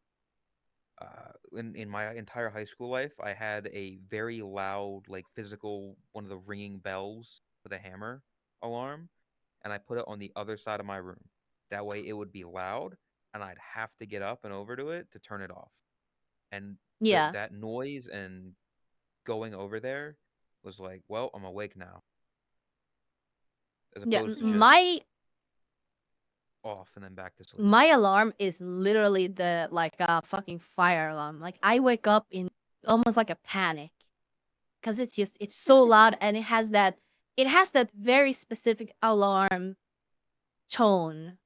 in my entire high school life, I had a very loud, like physical, one of the ringing bells with a hammer alarm, and I put it on the other side of my room. That way, it would be loud, and I'd have to get up and over to it to turn it off. And Yeah. that noise and going over there was like, well, I'm awake now, as Yeah, opposed to Yeah. just my off and then back to sleep. My alarm is literally the like a fucking fire alarm. Like I wake up in almost like a panic because it's so loud and it has that very specific alarm tone.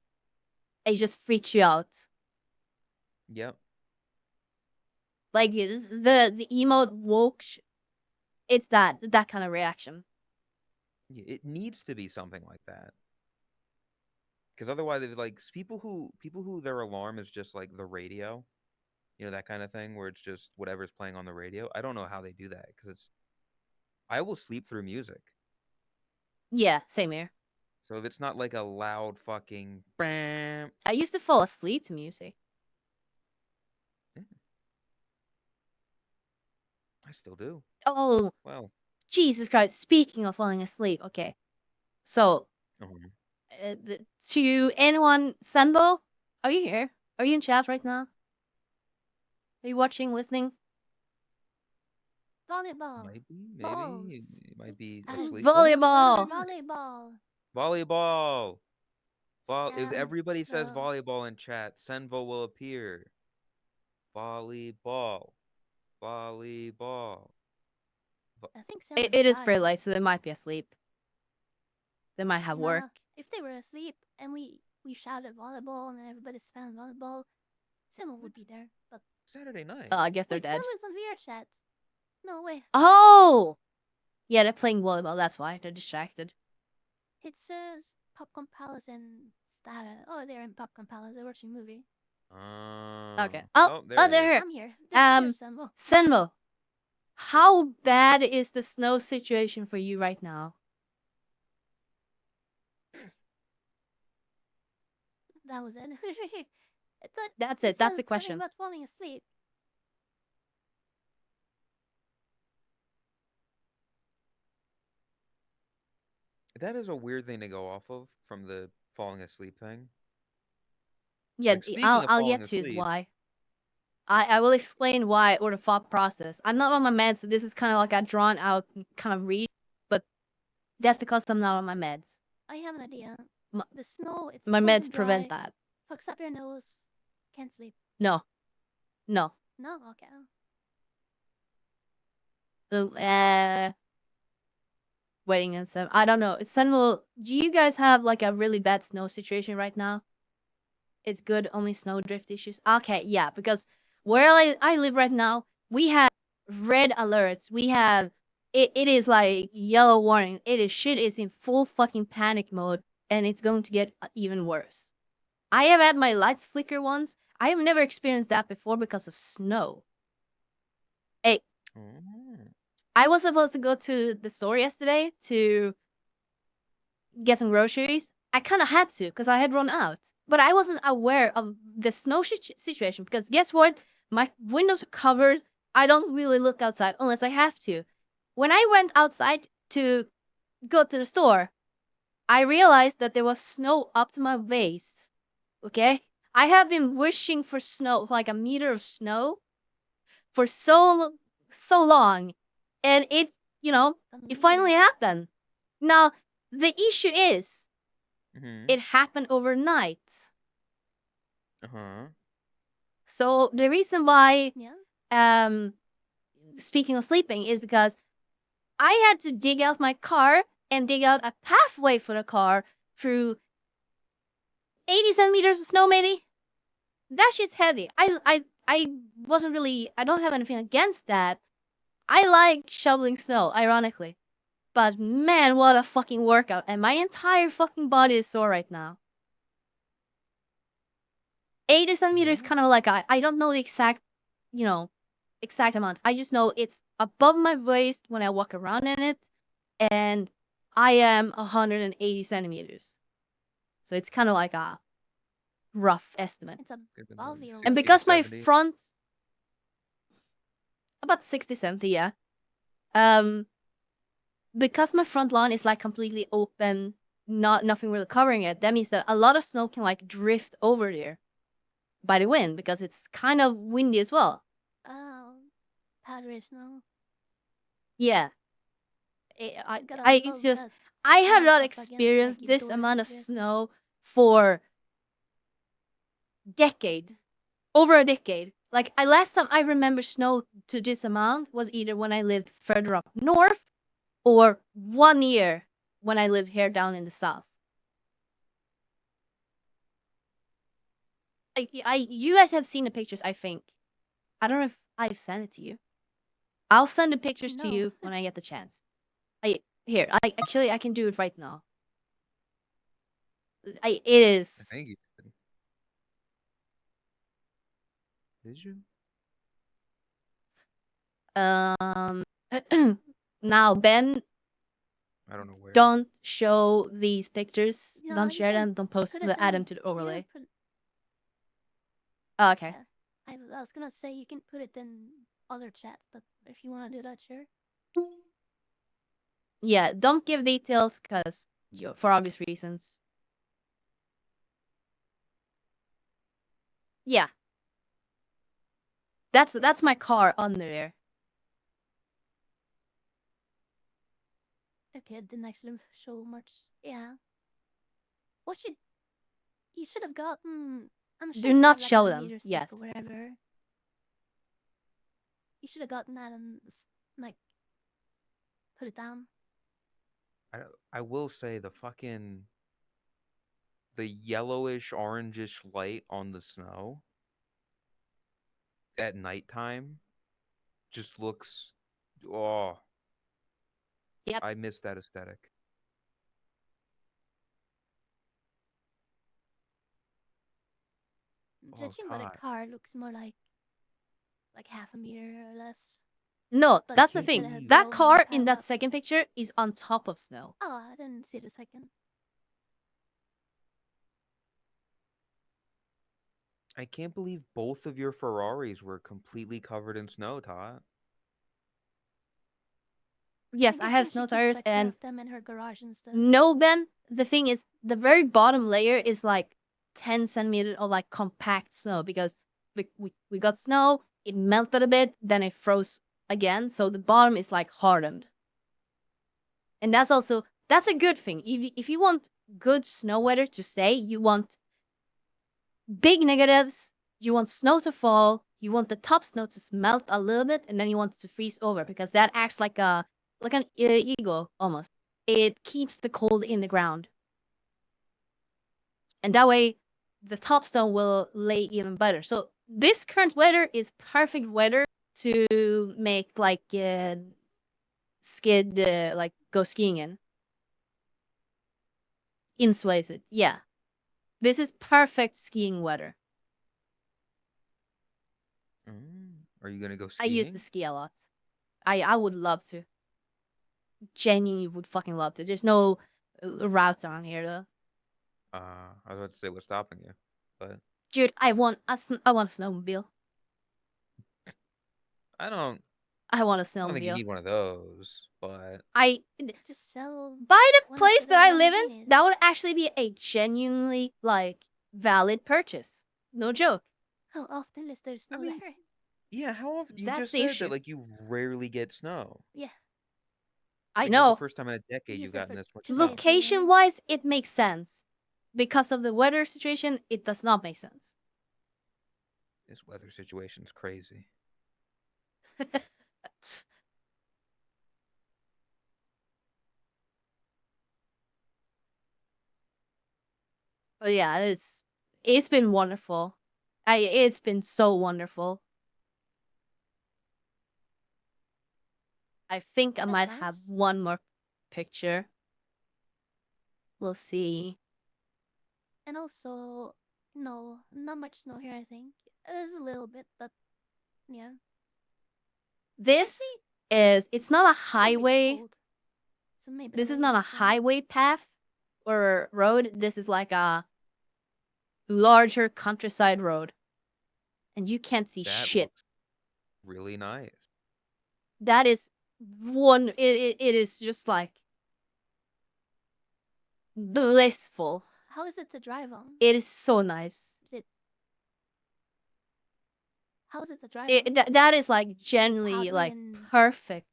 It just freaks you out. Yep. Like the emote woke. It's that kind of reaction. Yeah, it needs to be something like that. Because otherwise, it's like people who their alarm is just like the radio, that kind of thing, where it's just whatever's playing on the radio. I don't know how they do that because I will sleep through music. Yeah, same here. So if it's not like a loud fucking bam, I used to fall asleep to music. I still do. Oh, Well, Jesus Christ! Speaking of falling asleep, okay. So, um, to anyone, Senbo, are you here? Are you in chat right now? Are you watching, listening? Volleyball. maybe Balls. it might be And asleep. Volleyball. Volleyball. Volleyball. If And everybody says so- volleyball in chat, Senvo will appear. Volleyball. Volleyball. I think It is died. pretty late, so they might be asleep. They might have work. If they were asleep and we shouted volleyball and everybody spam volleyball, Simon would be there. But Saturday night. I guess they're wait, dead. Simmer's on VR chat. No way. Oh! Yeah, they're playing volleyball. That's why. They're distracted. It says Popcorn Palace and Stata. Oh, they're in Popcorn Palace. They're watching a movie. Okay. Oh, there it they're is. here. I'm here. They're Simbo. Senmo, how bad is the snow situation for you right now? That was it. That's it. That's the question. About falling asleep. That is a weird thing to go off of from the falling asleep thing. Yeah, Like, speaking I'll of I'll falling get to asleep- why. I will explain why or the thought process. I'm not on my meds, so this is kind of like a drawn out kind of read, but that's because I'm not on my meds. I have an idea. My- The snow, it's My cold and meds prevent dry, that. fucks up your nose. Can't sleep. No. No. No? Okay. Waiting and some. I don't know. Senmo, do you guys have like a really bad snow situation right now? It's good, only snow drift issues. Okay, yeah, because where I live right now, we have red alerts. We have it is like yellow warning. Shit is in full fucking panic mode, and it's going to get even worse. I have had my lights flicker once. I have never experienced that before because of snow. Hey, I was supposed to go to the store yesterday to get some groceries. I kind of had to because I had run out. But I wasn't aware of the snow situation because guess what? My windows are covered. I don't really look outside unless I have to. When I went outside to go to the store, I realized that there was snow up to my waist. Okay? I have been wishing for snow, like a meter of snow, for so long. And it finally happened. Now, the issue is, it happened overnight. So the reason why, speaking of sleeping, is because I had to dig out my car and dig out a pathway for the car through 80 centimeters of snow, maybe. That shit's heavy. I wasn't really. I don't have anything against that. I like shoveling snow, ironically. But man, what a fucking workout. And my entire fucking body is sore right now. 80 centimeters kind of like, I don't know the exact amount. I just know it's above my waist when I walk around in it. And I am 180 centimeters. So it's kind of like a rough estimate. It's above your And waist. because my 70. front... About 60, 70, yeah. Because my front lawn is like completely open, nothing really covering it, that means that a lot of snow can like drift over there by the wind because it's kind of windy as well. Oh, powdery snow. Yeah. Gotta It's love just that. I have Bounce not up against, like, experienced your this door amount of this. snow for decade, over a decade. Like last time I remember snow to this amount was either when I lived further up north or 1 year when I lived here down in the south. You guys have seen the pictures, I think. I don't know if I've sent it to you. I'll send the pictures to No. you when I get the chance. I can do it right now. It I is. think you did. Did you? Now Ben, I don't know where. don't show these pictures. No, Don't you share can them. Don't post put it them. Add them in- to the you can overlay. put- Oh, okay. yeah. I was gonna say you can put it in other chats, but if you want to do that, sure. Yeah, don't give details because for obvious reasons. Yeah. That's my car under there. Okay, it didn't actually show much. Yeah. What should you should have gotten? I'm sure Do you not have, like, show the them. meter stick Yes. or whatever. You should have gotten that and like put it down. I will say the yellowish orangish light on the snow at nighttime just looks oh. Yep. I miss that aesthetic. Oh, Judging by the Todd. car, it looks more like half a meter or less. No, But that's the you thing. said it had That rolling car in piled that up. second picture is on top of snow. Oh, I didn't see the second. I can't believe both of your Ferraris were completely covered in snow, Todd. Yes, I Good have thing she snow keeps, tires like, four and of them in her garage and stuff. no, Ben. The thing is, the very bottom layer is like 10 centimeters of like compact snow because we got snow, it melted a bit, then it froze again, so the bottom is like hardened. And that's a good thing. If you want good snow weather to stay, you want big negatives, you want snow to fall, you want the top snow to melt a little bit, and then you want it to freeze over because that acts like an eagle almost. It keeps the cold in the ground. And that way, the top stone will lay even better. So this current weather is perfect weather to make like skid, like go skiing in. Insulated, yeah. This is perfect skiing weather. Are you gonna go I skiing? used to ski a lot. I would love to. Genuinely would fucking love to. There's no routes around here though. I was about to say what's stopping you, but Dude, I want a snowmobile. I don't. I want a I don't think you snowmobile. need one of those. But Just sell. By the one place for that I the live in, Lamborghinis. that would actually be a genuinely like valid purchase. No joke. How often is there snow mean, there? yeah, how often? You That's just the said issue. that like you rarely get snow. Yeah. I Like, this is know. the first time in a decade You you've said gotten for this much 2 snow. days. Location wise, it makes sense. Because of the weather situation, it does not make sense. This weather situation's crazy. But yeah, it's been wonderful. It's been so wonderful. I think I That's might nice. have one more picture. We'll see. And also, no, not much snow here. I think there's a little bit, but yeah. This it's not a It's gonna be highway. cold, so maybe This there is will not be a snow. highway path or road. This is like a larger countryside road. And you can't see That shit. looks really nice. That is one it is just like blissful. How is it to drive on? It is so nice. Is it? How is it to drive on? That is like genuinely Powdery like and- perfect.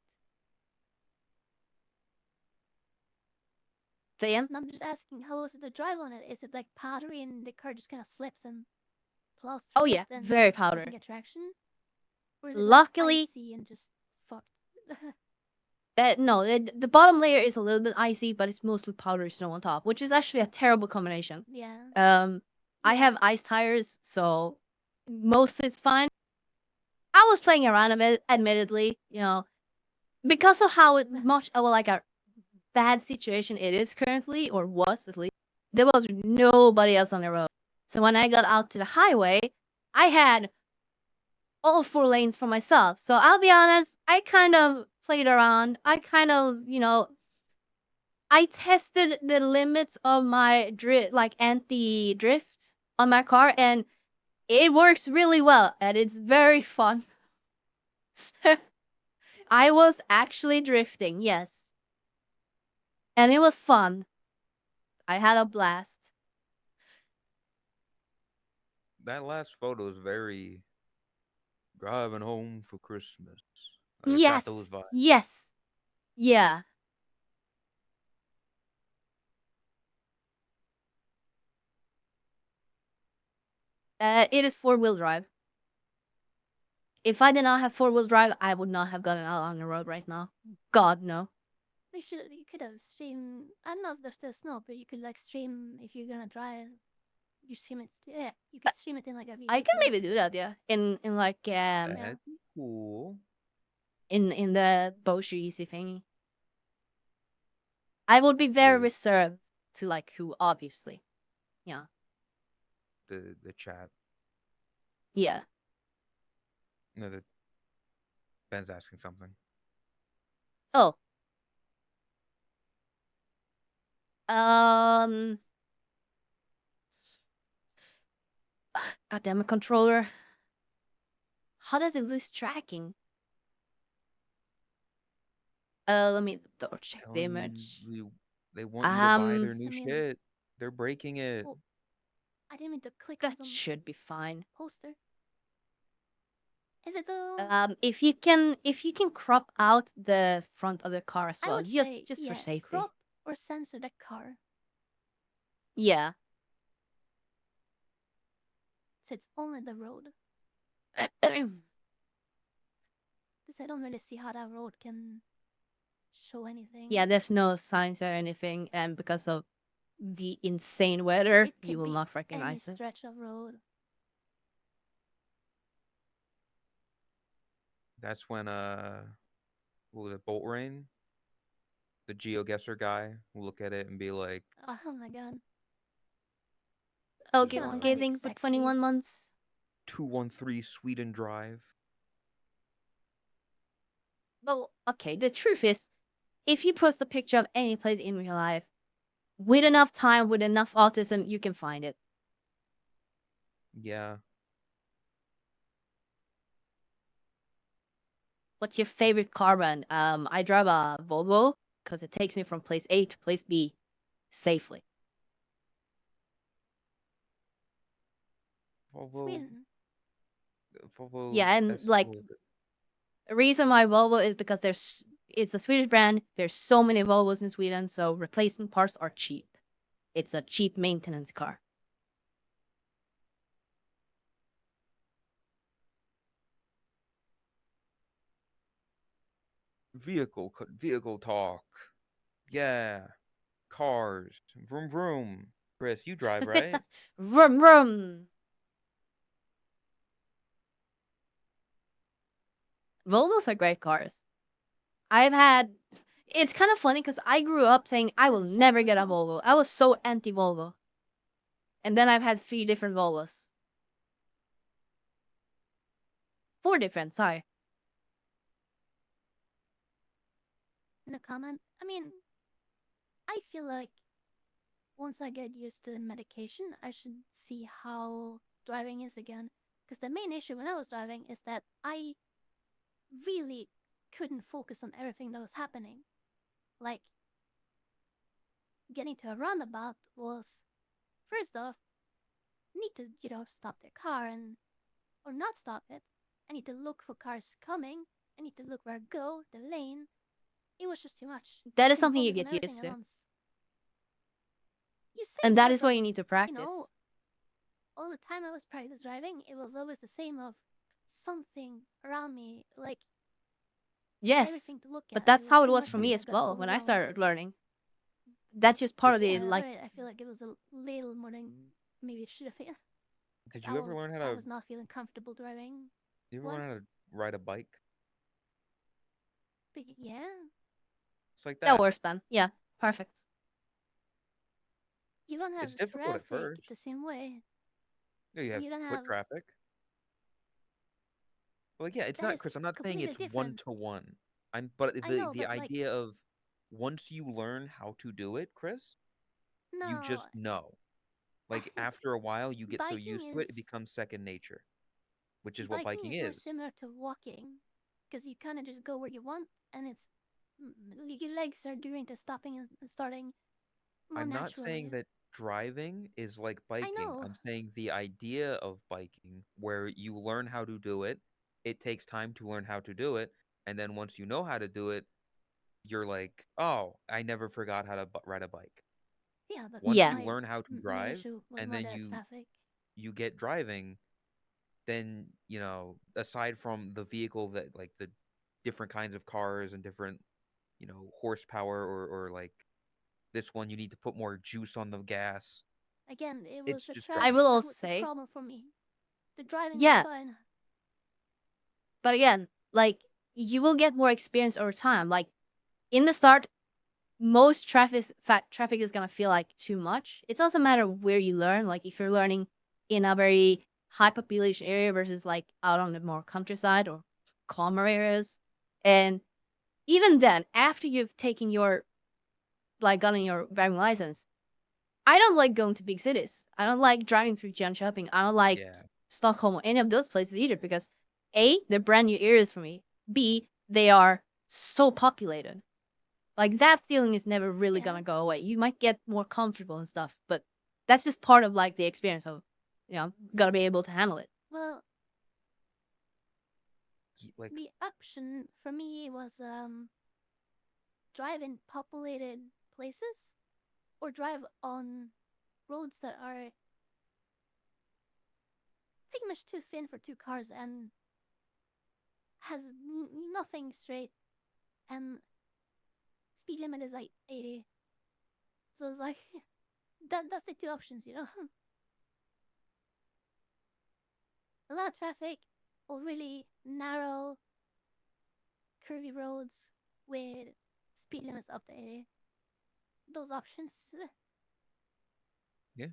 Dan? No, I'm just asking, how is it to drive on it? Is it like powdery and the car just kind of slips and plows Oh through yeah, it and very doesn't powder. get traction? Or is it Luckily- like icy and just fucked? No, the bottom layer is a little bit icy, but it's mostly powdery snow on top, which is actually a terrible combination. Yeah. I Yeah. have ice tires, so mostly it's fine. I was playing around a bit, admittedly, you know, because of how much like a bad situation it is currently, or was at least. There was nobody else on the road, so when I got out to the highway, I had all 4 lanes for myself. So I'll be honest, I kind of played around. I kind of, I tested the limits of my anti-drift on my car, and it works really well, and it's very fun. I was actually drifting, yes. And it was fun. I had a blast. That last photo is very driving home for Christmas. Like, it's got those Yes. vibes. Yes. Yeah. It is 4-wheel drive. If I did not have 4-wheel drive, I would not have gotten out on the road right now. God, no. You could have streamed. I don't know if there's still snow, but you could like stream if you're gonna drive. You stream it. Yeah, you could stream it in like a I can maybe VC do that, yeah. In like That'd be cool. in the Boshu Easy thingy. I would be very The- reserved to like who, obviously. Yeah. The chat. Yeah. No, the Ben's asking something. Oh. God damn it, controller. How does it lose tracking? Let me double check the Telling image. they want you to buy Um, their new I mean- shit. They're breaking it. Well, I didn't mean to click on That some should be fine. poster. Is it though? If you can crop out the front of the car as I well, would just say, for yeah, safety. crop or censor the car, Yeah. so it's only the road. Because I don't really see how that road can show anything. Yeah, there's no signs or anything, and because of the insane weather, It could you will be not any recognize it. stretch of road. That's when what was it, Bolt Rain? The GeoGuessr guy will look at it and be like, Oh my god. Okay, gonna one find the getting for exact 21 trees. months. 213 Sweden Drive. Well, okay, the truth is, if you post a picture of any place in real life, with enough time, with enough autism, you can find it. Yeah. What's your favorite car brand? I drive a Volvo because it takes me from place A to place B safely. Volvo. Sweden. Volvo. Yeah, and, like, what was it? The reason why Volvo is because it's a Swedish brand. There's so many Volvos in Sweden, so replacement parts are cheap. It's a cheap maintenance car. Vehicle talk. Yeah. Cars. Vroom vroom. Chris, you drive, right? Vroom vroom. Volvos are great cars. It's kind of funny because I grew up saying I will That's never get a wonderful. Volvo. I was so anti-Volvo. And then I've had 3 different Volvos. 4 different, sorry. No comment. I mean, I feel like once I get used to the medication, I should see how driving is again. Because the main issue when I was driving is that I really couldn't focus on everything that was happening. Like, getting to a roundabout was, first off, need to, stop their car or not stop it. I need to look for cars coming. I need to look where I go, the lane. It was just too much. That is Couldn't something you focus on get used everything to. at once. You say And that that, is but, why you need to practice. all the time I was practice driving, it was always the same of something around me, like Yes, everything to look at. but that's how it too was much for and me I as got well when I overwhelmed. started learning. That's just part of the Yeah, like. right. I feel like it was a little more than maybe it should have been. Did 'Cause you ever learn how I to? was not feeling comfortable driving. You ever What? learn how to ride a bike? But yeah, It's like That that. works, Ben. Yeah, perfect. you don't have It's difficult at traffic first. the same way. Yeah, you have You don't foot have. traffic. Like, yeah, it's That not, is Chris. I'm not saying completely it's one different. to one. But I the know, the but like, idea of once you learn how to do it, Chris, you no, just know. Like after a while, you get so biking used to it, it is becomes second nature, which is what biking biking is more is. similar to walking, because you kind of just go where you want, and it's your legs are doing the stopping and starting more I'm not saying naturally. that driving is like I biking. know. I'm saying the idea of biking, where you learn how to do it, it takes time to learn how to do it, and then once you know how to do it, you're like, oh, I never forgot how to ride a bike. Yeah, but Once Yeah. you my learn how to main drive, issue was and more then the you traffic. you get driving, then aside from the vehicle, that like the different kinds of cars and different horsepower, or like this one you need to put more juice on the gas. Again, it was It's the just I traffic will driving. that also was the say, problem for me. The driving was yeah, fine. but again, like you will get more experience over time. Like in the start, most traffic is gonna feel like too much. It's also a matter of where you learn. Like if you're learning in a very high population area versus like out on the more countryside or calmer areas, and even then, after you've taken your gotten your driving license, I don't like going to big cities. I don't like driving through Jönköping. I don't like Yeah. Stockholm or any of those places either because A, they're brand new areas for me. B, they are so populated. Like that feeling is never really Yeah. gonna go away. You might get more comfortable and stuff, but that's just part of like the experience of gotta be able to handle it. Well, Like the option for me was drive in populated places or drive on roads that are pretty much too thin for two cars and has nothing straight, and speed limit is like 80. So it's like that's the two options, A lot of traffic or really narrow, curvy roads with speed limits up to 80. Those options. yeah.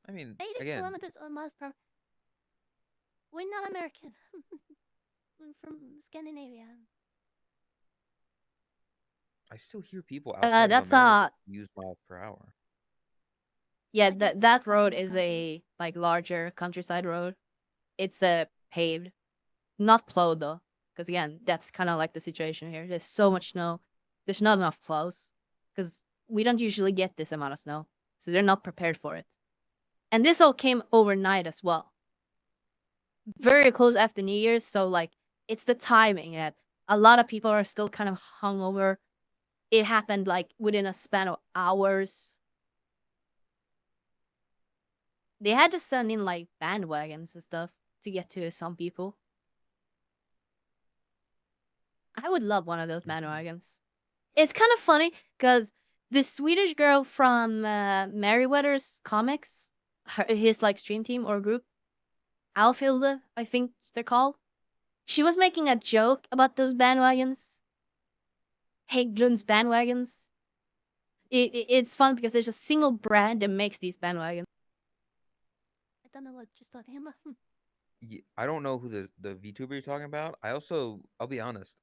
I mean, 80 again, kilometers or miles per. We're not American. We're from Scandinavia. I still hear people outside of That's America use miles per hour. yeah, I guess that this that is common road in is countries. a like larger countryside road. It's a paved, not plowed though, because again, that's kind of like the situation here. There's so much snow. There's not enough plows because we don't usually get this amount of snow, so they're not prepared for it. And this all came overnight as well, very close after New Year's. So like, it's the timing that a lot of people are still kind of hungover. It happened like within a span of hours. They had to send in like bandwagons and stuff to get to some people. I would love one of those bandwagons. It's kind of funny because the Swedish girl from Merryweather's comics, his like stream team or group, Alfilde, I think they're called. She was making a joke about those bandwagons, Hägglund's bandwagons. It's fun because there's a single brand that makes these bandwagons. I don't know what you're talking about. I don't know who the VTuber you're talking about. I'll be honest.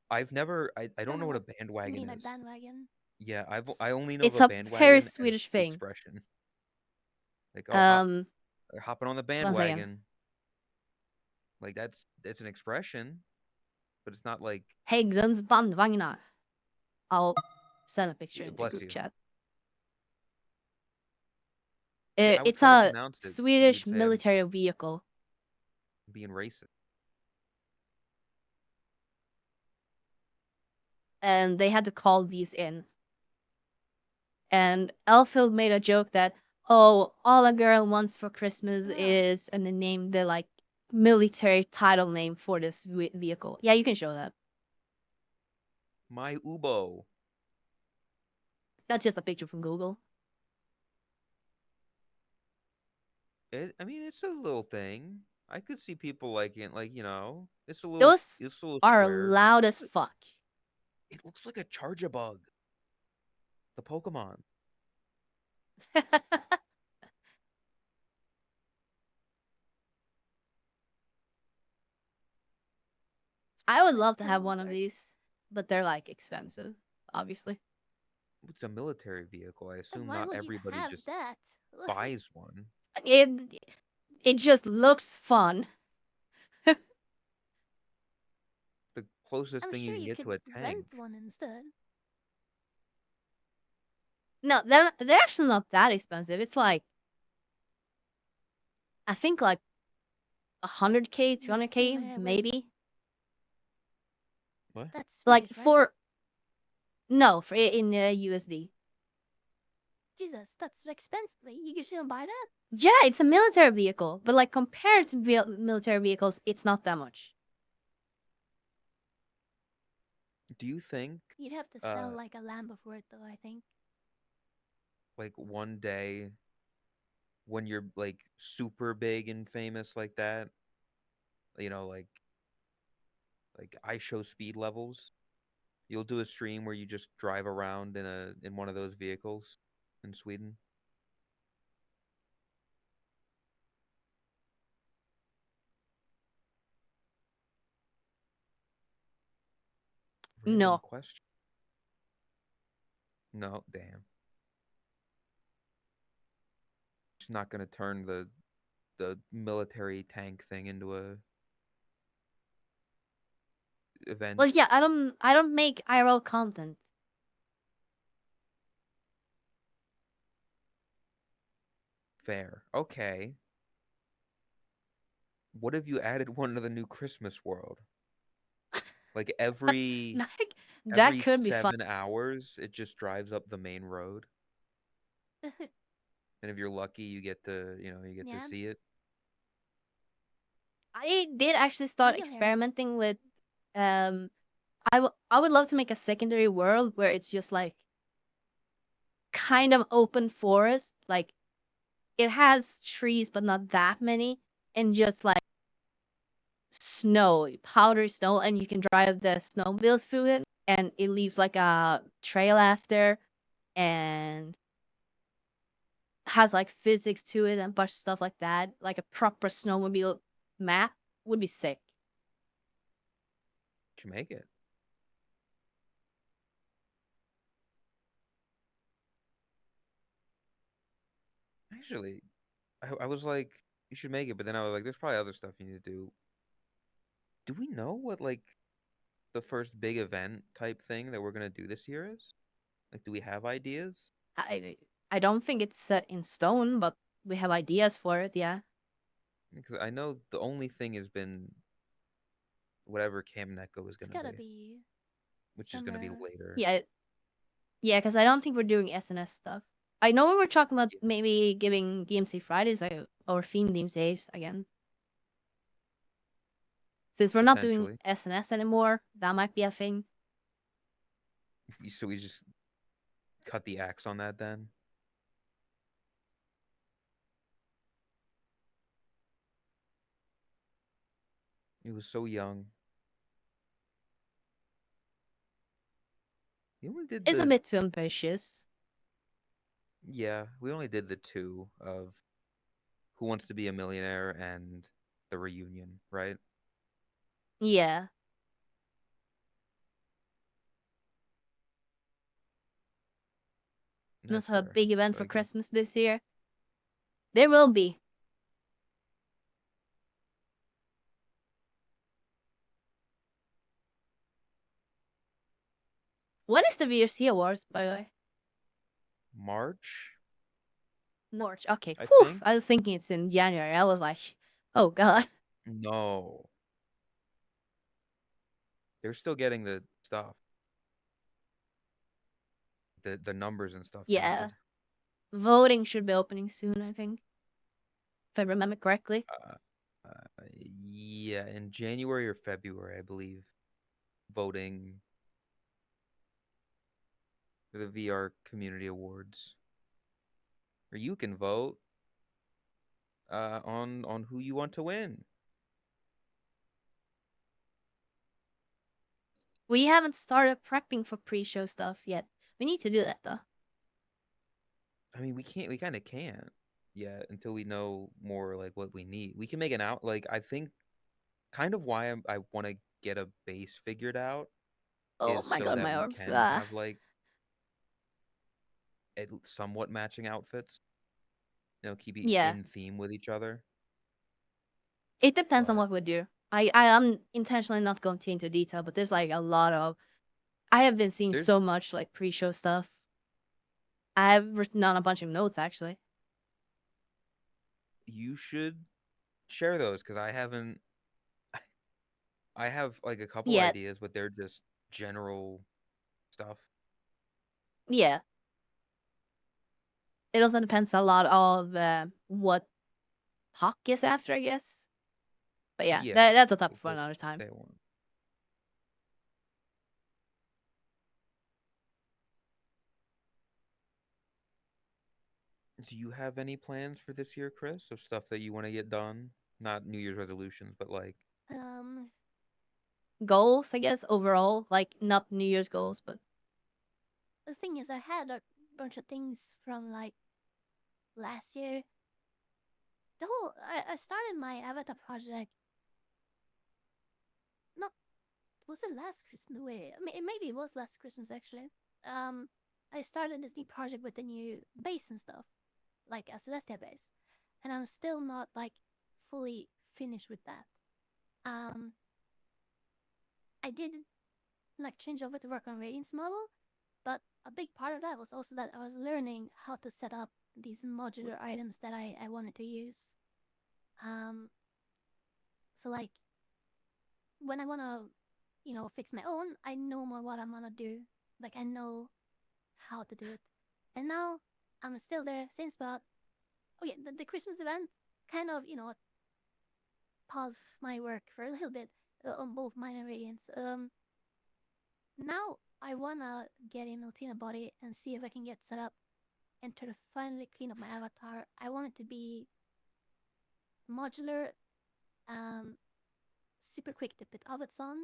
I don't know what a You bandwagon mean by is. bandwagon? Yeah, I only know of It's a a very bandwagon as Swedish the thing. expression. Like, oh, Um, hopping on the One second. bandwagon. Like that's an expression, but it's not like Hägglund's bandvagnar. I'll send a picture in the bless group you. chat. Yeah, I was It's trying to a pronounce it. Swedish You'd say I'm military vehicle. being racist. And they had to call these in. And Elfield made a joke that, oh, all a girl wants for Christmas is, and then name the like military title name for this vehicle. Yeah, you can show that. My Ubo. That's just a picture from Google. I mean, it's a little thing. I could see people liking it, like, it's a little, Those it's a little are square. loud as fuck. It looks like a Charjabug. The Pokemon. I would love to And have those one of are- these, but they're like expensive, obviously. It's a military vehicle. I And assume why not would everybody you have just that? buys one. It just looks fun. The closest I'm thing sure you can you get could to a tank. rent one instead. No, they're actually not that expensive. It's like I think like 100K, Just 200K, wait. maybe. What? That's Like Swedish, right? for no, for in USD. Jesus, that's expensive. You can still buy that? Yeah, it's a military vehicle, but like compared to military vehicles, it's not that much. Do you think, You'd have to sell like a lamb for it, though, I think. like, one day when you're, like, super big and famous like that, like I show speed levels, you'll do a stream where you just drive around in one of those vehicles in Sweden? Random No. question. No, damn. Just not gonna turn the military tank thing into a event. Well, yeah, I don't make IRL content. Fair. Okay. What if you added one to the new Christmas world? Like Like that every could be fun. 7 hours, it just drives up the main road, and if you're lucky, you get to Yeah. see it. I did actually start You'll hear it. experimenting with I would love to make a secondary world where it's just like kind of open forest, like it has trees but not that many, and just like snow, powdery snow, and you can drive the snowmobiles through it, and it leaves like a trail after, and has like physics to it and a bunch of stuff like that. Like a proper snowmobile map would be sick. You make it. Actually, I was like, you should make it, but then I was like, there's probably other stuff you need to do. Do we know what, like, the first big event type thing that we're gonna do this year is? Like, do we have ideas? I don't think it's set in stone, but we have ideas for it. Yeah. Because I know the only thing has been whatever Camp Neko is It's gonna gotta be, be which is gonna be somewhere. later. Yeah. Yeah, because I don't think we're doing SNS stuff. I know we were talking about Yeah. maybe giving DMC Fridays or theme DMCs again. Since we're not doing Potentially. SNS anymore, that might be a thing. So we just cut the axe on that then? He was so young. We only did It's a the bit too ambitious. Yeah, we only did the two of Who Wants to Be a Millionaire and the reunion, right? Yeah. Not That's have a fair. big event So for I guess Christmas this year. There will be. When is the VRC Awards, by the way? March? March. Okay. I Whew. think. I was thinking it's in January. I was like, oh god. No. They're still getting the stuff. The numbers and stuff Yeah. printed. voting should be opening soon, I think. If I remember correctly. Yeah, in January or February, I believe, voting for the VR Community Awards. Or you can vote on who you want to win. We haven't started prepping for pre-show stuff yet. We need to do that though. I mean, we kind of can't yet until we know more like what we need. We can make an out like I think kind of why I want to get a base figured out Oh is my so god, that my we arms. can have like somewhat matching outfits. Keep it Yeah. in theme with each other. It depends on But what we do. I am intentionally not going into detail, but there's like a lot of. I have been seeing There's- so much like pre-show stuff. I've written down a bunch of notes actually. you should share those because I haven't. I have like a couple Yeah, ideas, but they're just general stuff. yeah. It also depends a lot of what Hawk is after, I guess. But yeah, Yeah, that's a topic for what another time. they want. Do you have any plans for this year, Chris, of stuff that you want to get done? Not New Year's resolutions, but like Goals, I guess, overall. Like, not New Year's goals, but The thing is, I had a bunch of things from like last year. I started my avatar project. Not was it last Christmas? Wait, maybe it was last Christmas actually. I started this new project with the new base and stuff, like a Celestia base, and I'm still not like fully finished with that. I did like change over to work on Radiance model, but a big part of that was also that I was learning how to set up these modular items that I wanted to use. So like when I wanna, fix my own, I know more what I'm gonna do. Like I know how to do it. And now I'm still there, same spot. Oh yeah, the Christmas event kind of, paused my work for a little bit on both mine and Radiance. Now I wanna get a Miltina body and see if I can get set up and try to finally clean up my avatar. I want it to be modular, super quick to put outfits on,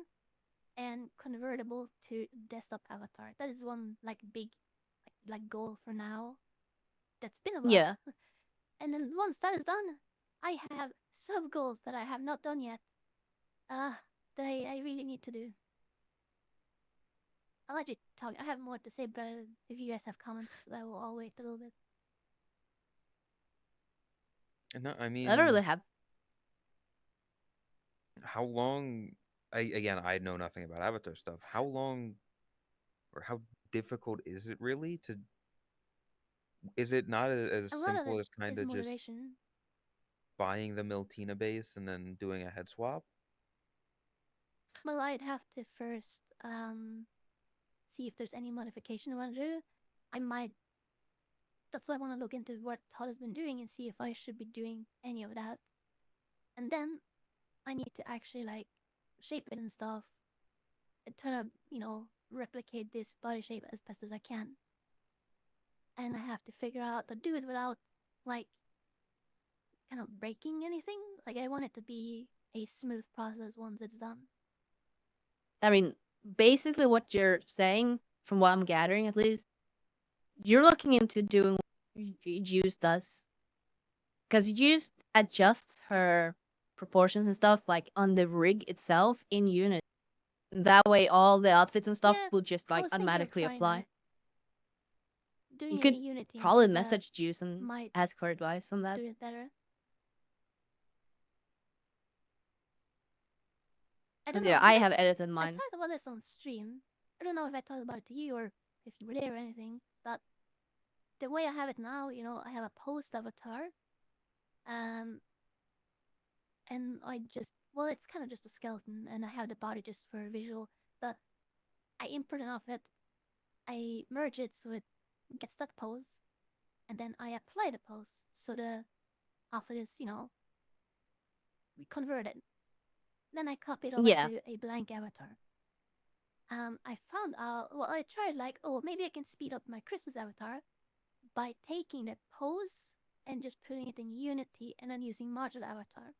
and convertible to desktop avatar. That is one like big like goal for now. That's been a while. yeah. And then once that is done, I have sub goals that I have not done yet. That I really need to do. I'll let you talk. I have more to say, but if you guys have comments, I'll wait a little bit. No, I I don't mean, really have. how long? I know nothing about Avatar stuff. How long, or how difficult is it really to? Is it not as A lot of simple it as kind is of just motivation. buying the Miltina base and then doing a head swap? Well, I'd have to first see if there's any modification I want to do. I might. That's why I want to look into what Todd has been doing and see if I should be doing any of that. And then I need to actually like shape it and stuff and try to, replicate this body shape as best as I can. And I have to figure out to do it without like kind of breaking anything. Like I want it to be a smooth process once it's done. I mean, basically what you're saying, from what I'm gathering at least, you're looking into doing what Juice does. Because Juice adjusts her proportions and stuff like on the rig itself in Unity. That way all the outfits and stuff Yeah, will just I like was thinking of automatically trying apply. that. Doing You it could in Unity and probably see if that message Juice and might ask for advice on that. do it better. I don't Because know. yeah, Did I have edited I mine. talked about this on stream. I don't know if I talked about it to you or if you were there or anything, but the way I have it now, I have a post avatar. Um, and it's kind of just a skeleton, and I have the body just for visual, but I import enough it, I merge it so it gets that pose, and then I apply the pose. So the outfit is, converted. Then I copy it over Yeah. to a blank avatar. I found out, well, I tried like, oh, maybe I can speed up my Christmas avatar by taking the pose and just putting it in Unity and then using module avatar.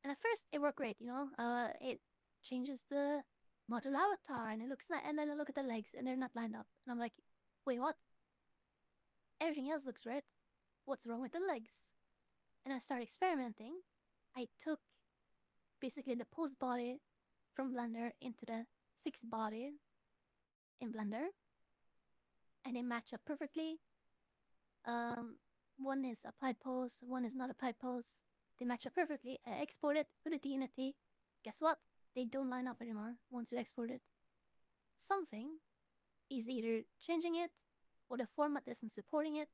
And at first it worked great, it changes the module avatar and it looks nice. And then I look at the legs and they're not lined up. And I'm like, wait, what? Everything else looks right. What's wrong with the legs? And I started experimenting. I took basically the pose body from Blender into the fixed body in Blender, and they match up perfectly. One is applied pose, one is not applied pose. They match up perfectly. I export it, put it to Unity. Guess what? They don't line up anymore once you export it. Something is either changing it, or the format isn't supporting it,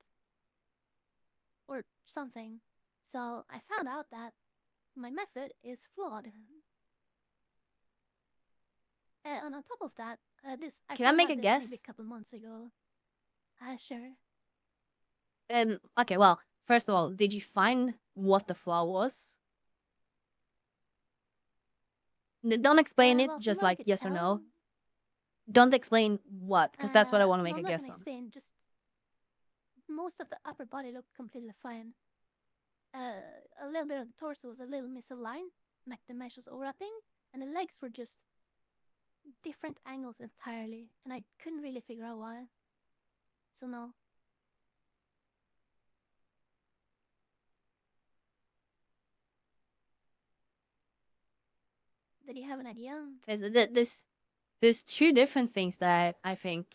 or something. So I found out that my method is flawed. And on top of that, this I Can I found make out a this maybe guess? a couple months ago. Sure. Okay, well, first of all, did you find what the flaw was? Don't explain it, Well, from just what I like could yes or no. tell, Don't explain what, because that's what I want to no, make I'm a not guess gonna on. explain. Just most of the upper body looked completely fine. A little bit of the torso was a little misaligned, like the mesh was overlapping, and the legs were just different angles entirely, and I couldn't really figure out why. So no. Did you have an idea? There's two different things that I think.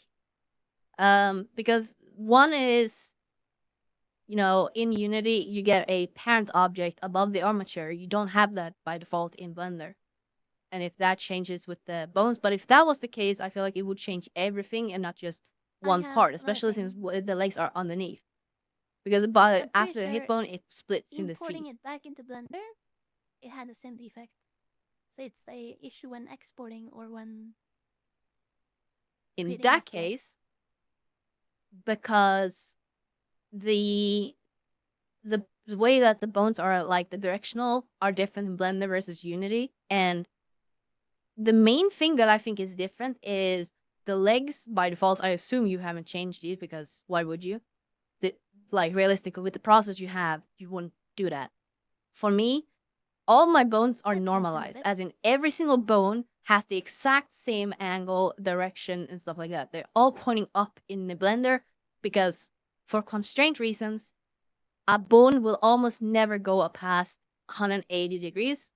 Because one is, in Unity you get a parent object above the armature. You don't have that by default in Blender. And if that changes with the bones, but if that was the case, I feel like it would change everything and not just one part, especially since the legs are underneath. Because after the hip sure bone, it splits in the importing feet. it back into Blender, it had the same defect. So it's a issue when exporting or when In creating that method. case, because the way that the bones are, like the directional, are different in Blender versus Unity, and the main thing that I think is different is the legs. By default, I assume you haven't changed these, because why would you? Like, realistically, with the process you have, you wouldn't do that. For me, all my bones are I've changed them a normalized, bit. as in every single bone has the exact same angle, direction, and stuff like that. They're all pointing up in the Blender, because for constraint reasons, a bone will almost never go up past 180 degrees.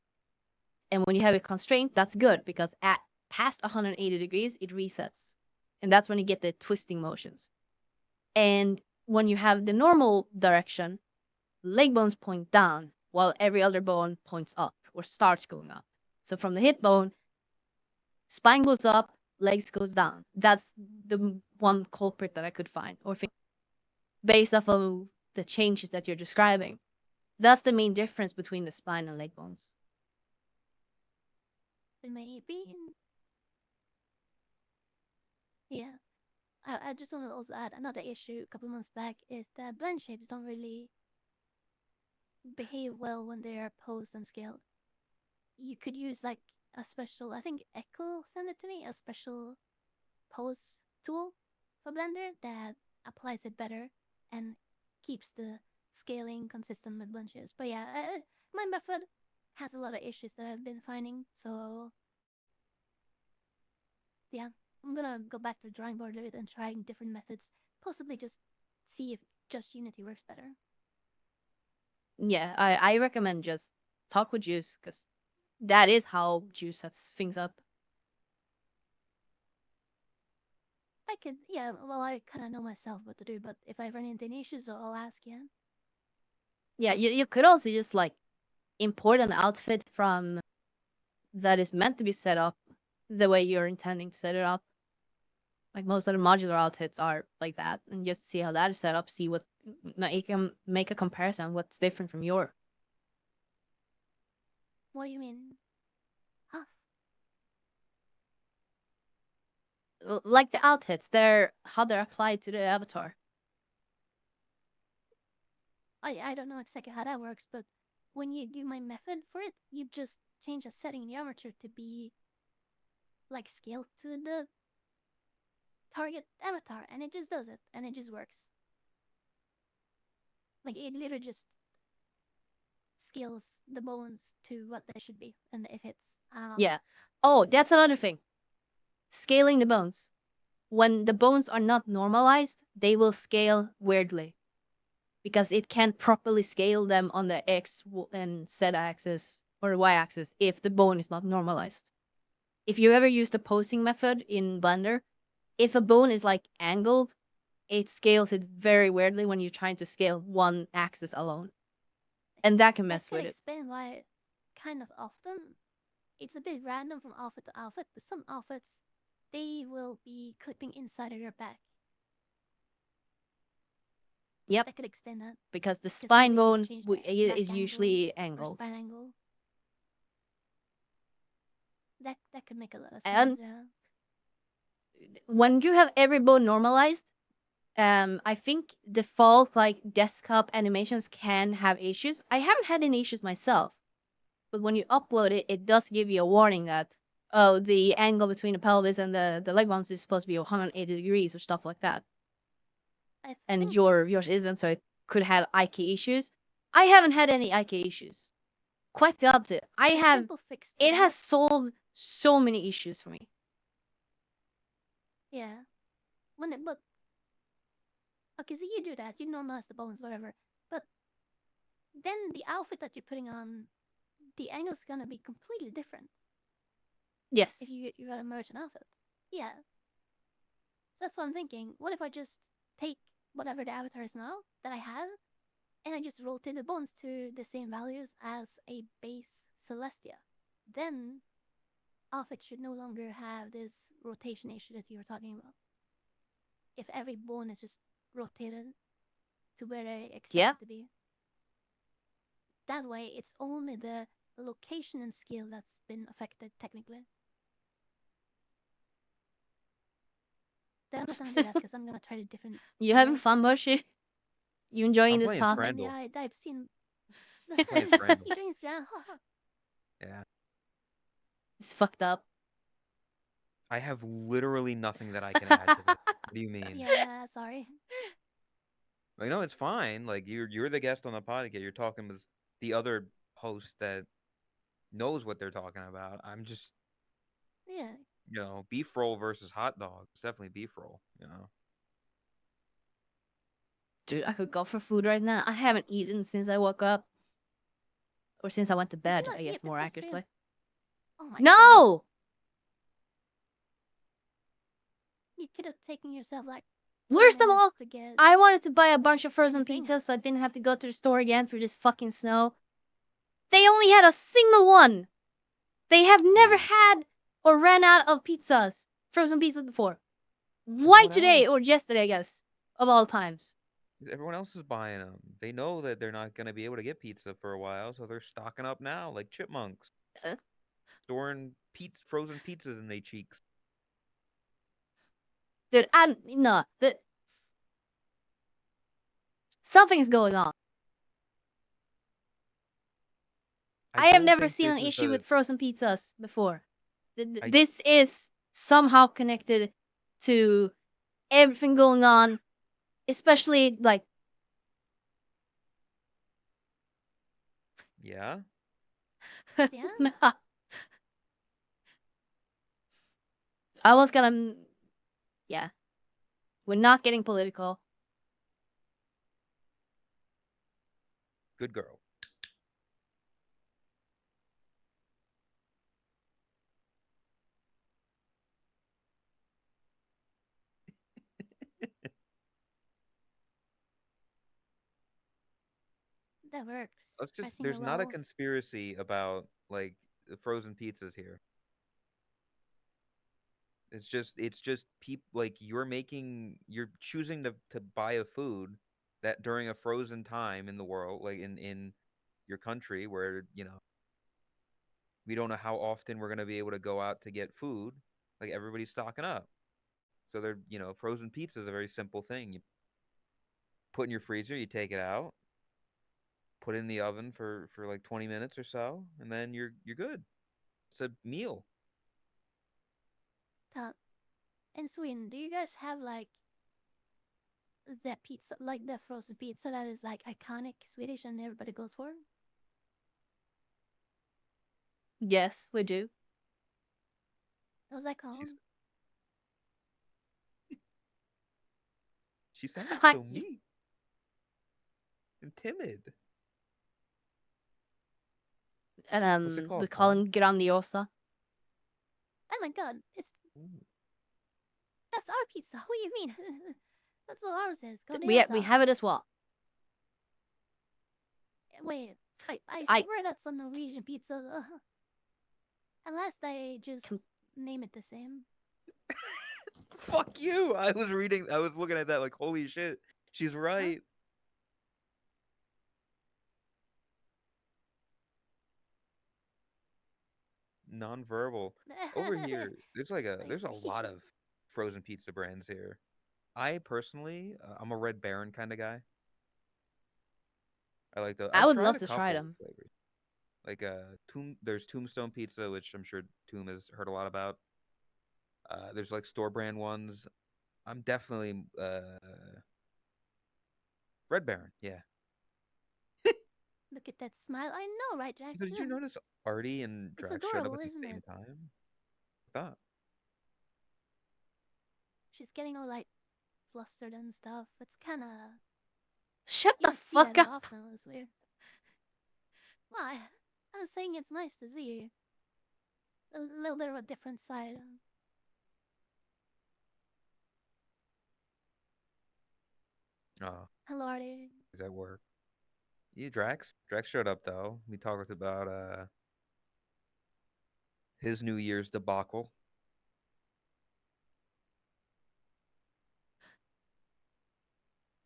And when you have a constraint, that's good, because at past 180 degrees, it resets. And that's when you get the twisting motions. And when you have the normal direction, leg bones point down, while every other bone points up or starts going up. So from the hip bone, spine goes up, legs goes down. That's the one culprit that I could find, or think, based off of the changes that you're describing. That's the main difference between the spine and leg bones. Maybe. Yeah. I just want to also add another issue a couple months back is that blend shapes don't really behave well when they are posed and scaled. You could use like a special, I think Echo sent it to me, a special pose tool for Blender that applies it better and keeps the scaling consistent with blend shapes. But yeah, my method has a lot of issues that I've been finding, so yeah, I'm gonna go back to the drawing board with it and try different methods. Possibly just see if just Unity works better. Yeah, I recommend just talk with Juice, because that is how Juice sets things up. I could, yeah, well, I kind of know myself what to do, but if I run into any issues, I'll ask you. Yeah, you could also just like import an outfit from that is meant to be set up the way you're intending to set it up. Like most of the modular outfits are like that, and just see how that is set up. See what you can make a comparison. What's different from your. What do you mean? Huh? Like the outfits, they're how they're applied to the avatar. I don't know exactly how that works, but when you do my method for it, you just change a setting in the armature to be like scaled to the target avatar, and it just does it, and it just works. Like it literally just scales the bones to what they should be, and if it's Yeah. Oh, that's another thing. Scaling the bones. When the bones are not normalized, they will scale weirdly because it can't properly scale them on the X and Z axis or Y axis if the bone is not normalized. If you ever use the posing method in Blender, if a bone is like angled, it scales it very weirdly when you're trying to scale one axis alone. And that can mess that could with it. explain why kind of often it's a bit random from outfit to outfit, but some outfits they will be clipping inside of your back. Yep, That could explain that. because the Because spine maybe you've bone changed the back is angle usually or angled. spine angle. That could make a lot of And sense, yeah. when you have every bone normalized, I think default like desktop animations can have issues. I haven't had any issues myself, but when you upload it, it does give you a warning that oh, the angle between the pelvis and the leg bones is supposed to be 180 degrees or stuff like that, I and think yours isn't, so it could have IK issues. I haven't had any IK issues. Quite the opposite. I a have. simple fix to It that, has solved so many issues for me. yeah. When it, but okay, so you do that, you normalize the bones, whatever. But then the outfit that you're putting on, the angle's gonna be completely different Yes. if you gotta merge an outfit. Yeah. So that's what I'm thinking. What if I just take whatever the avatar is now that I have, and I just rotate the bones to the same values as a base Celestia? Then outfit should no longer have this rotation issue that you were talking about. If every bone is just rotated to where they expect Yeah. it to be. That way, it's only the location and scale that's been affected technically. Then I'm not gonna do that because I'm gonna try the different. You having way. fun, Boshi? You enjoying I'm this playing topic? And Frandle. yeah, I've seen. Playing Frandle. You're doing Instagram. Yeah. It's fucked up. I have literally nothing that I can add to this. What do you mean? Yeah, sorry. Like, no, it's fine. Like you're the guest on the podcast. You're talking with the other host that knows what they're talking about. I'm just, Yeah. beef roll versus hot dog. It's definitely beef roll. Dude, I could go for food right now. I haven't eaten since I woke up. Or since I went to You bed, cannot I guess eat more before stream. accurately. Oh my god. No! You could have taken yourself like. Worst 10 of all, minutes to get. I wanted to buy a bunch of frozen anything. pizzas so I didn't have to go to the store again for this fucking snow. They only had a single one. They have never Yeah. had or ran out of pizzas, frozen pizzas before. Why Everyone today else- or yesterday, I guess, of all times? Everyone else is buying them. They know that they're not gonna be able to get pizza for a while, so they're stocking up now, like chipmunks, Uh. storing frozen pizzas in their cheeks. Dude, no, something's going on. I have don't never think seen this an is issue the- with frozen pizzas before. I- This is somehow connected to everything going on, especially like Yeah. Yeah. I was gonna, yeah. We're not getting political. Good girl. That works. Pressing There's the not a well. conspiracy about like the frozen pizzas here. It's just people like you're choosing to buy a food that during a frozen time in the world, like in your country where, we don't know how often we're gonna be able to go out to get food. Like everybody's stocking up. So frozen pizza is a very simple thing. You put in your freezer, you take it out, put it in the oven for like 20 minutes or so, and then you're good. It's a meal. In Sweden, do you guys have like that pizza, like the frozen pizza that is like iconic Swedish and everybody goes for? Yes, we do. What was that called? She sounded Hi. so meek and timid. And What's it we called, call Paul? them grandiosa. Oh my god, Ooh. that's our pizza. What do you mean? That's what ours is. We Grandiosa. have it as well. Wait, I I- swear that's a Norwegian pizza. Unless they just Can- name it the same. Fuck you! I was looking at that like, holy shit, she's right. Nonverbal. Over here, there's I there's a see. lot of frozen pizza brands here. I personally, I'm a Red Baron kind of guy. I like the. I I've would tried love a to try couple them. flavors. Like there's Tombstone Pizza, which I'm sure Tomb has heard a lot about. There's like store brand ones. I'm definitely Red Baron. Yeah. Look at that smile. I know, right, Jack? So did you notice Artie and It's Drax showed up adorable, at the isn't same it? time? Thought. She's getting all like flustered and stuff. It's kind of Shut you the don't see fuck that up. often. It's weird. Why? I was saying it's nice to see a little bit of a different side. Oh, Hello, Artie. is at work. Yeah, Drax. Drax showed up though. We talked about his New Year's debacle.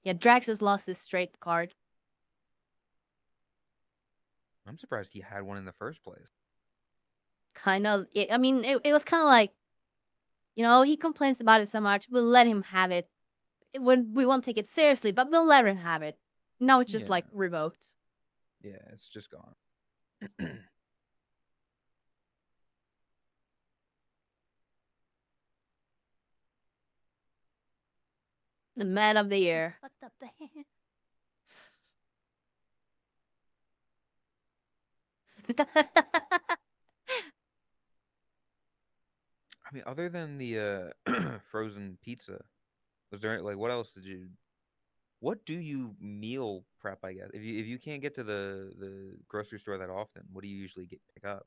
Yeah, Drax has lost his straight card. I'm surprised he had one in the first place. Kind of. I mean, it was kind of like, he complains about it so much. We'll let him have it. We won't take it seriously, but we'll let him have it. Now it's just Yeah. like revoked. Yeah, it's just gone. The man of the year. Fucked up the hand. I mean, other than the frozen pizza, was there like what else did you? What do you meal prep? I guess if you can't get to the grocery store that often, what do you usually pick up?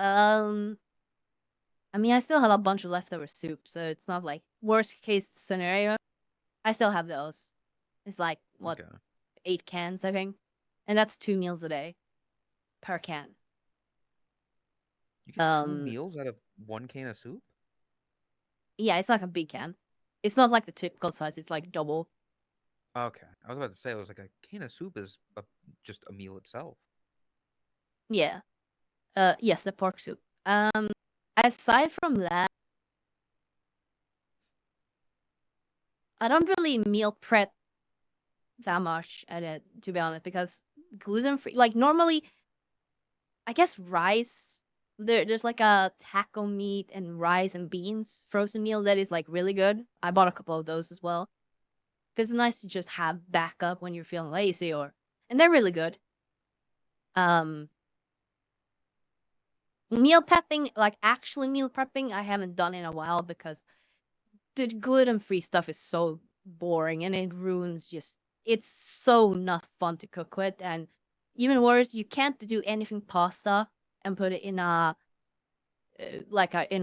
um, I mean, I still have a bunch of leftover soup, so it's not like worst case scenario. I still have those. It's like what, Okay. 8 cans, I think, and that's 2 meals a day per can. You get two meals out of one can of soup? Yeah, it's like a big can. It's not like the typical size. It's like double. Okay, I was about to say, I was like, a can of soup is just a meal itself. Yeah. Yes, the pork soup. Aside from that, I don't really meal prep that much at it, to be honest, because gluten free. Like normally, I guess rice. There's like a taco meat and rice and beans frozen meal that is like really good. I bought a couple of those as well. Because it's nice to just have backup when you're feeling lazy, and they're really good. Meal prepping, like actually meal prepping, I haven't done in a while because the gluten free stuff is so boring and it ruins it's so not fun to cook with. And even worse, you can't do anything pasta and put it in in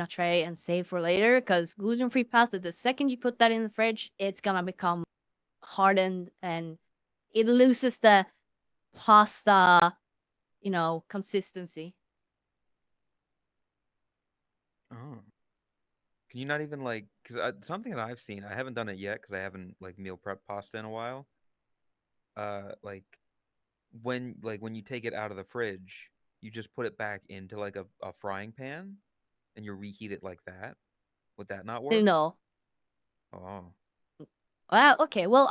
a tray and save for later, because gluten free pasta, the second you put that in the fridge, it's gonna become hardened and it loses the pasta, consistency. Oh. Can you not even like, because something that I've seen, I haven't done it yet because I haven't like meal prep pasta in a while. Like when you take it out of the fridge, you just put it back into like a frying pan and you reheat it like that. Would that not work? No. Oh. Well, okay. Well,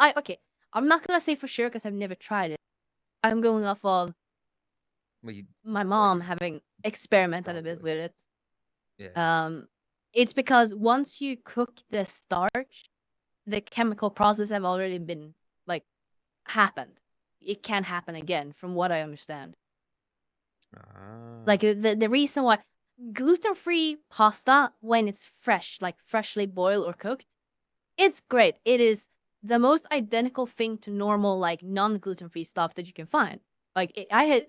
I'm not gonna say for sure because I've never tried it. I'm going off of Well, you, my mom having experimented a bit Probably. with it. yeah. It's because once you cook the starch, the chemical process have already been like happened. It can't happen again, from what I understand. Like the reason why gluten-free pasta, when it's fresh, like freshly boiled or cooked, it's great. It is the most identical thing to normal like non-gluten-free stuff that you can find. Like I had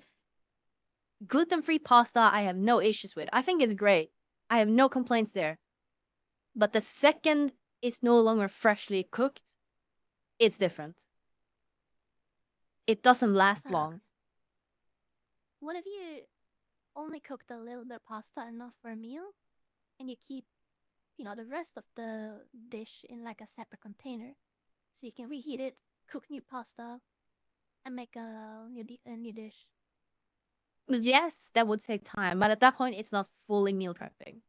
gluten-free pasta, I have no issues with. I think it's great. I have no complaints there. But the second it's no longer freshly cooked, it's different. It doesn't last long. What if you only cooked a little bit of pasta enough for a meal, and you keep, the rest of the dish in like a separate container, so you can reheat it, cook new pasta, and make a new dish. Yes, that would take time, but at that point, it's not fully meal prepping.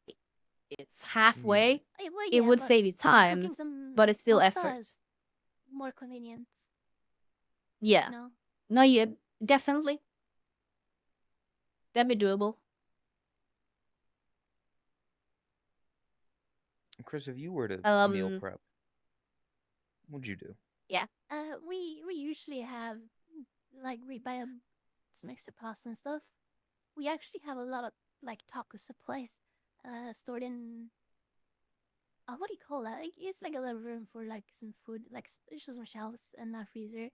It's halfway. Well, It would but save you time, cooking some but it's still pasta effort. is more convenient. Yeah. You know? No, yeah, definitely. That'd be doable. Chris, if you were to meal prep, what'd you do? Yeah. We usually have, like, we buy some extra pasta and stuff. We actually have a lot of like taco supplies stored in, what do you call that? Like, it's like a little room for like some food, like just some shelves and a freezer.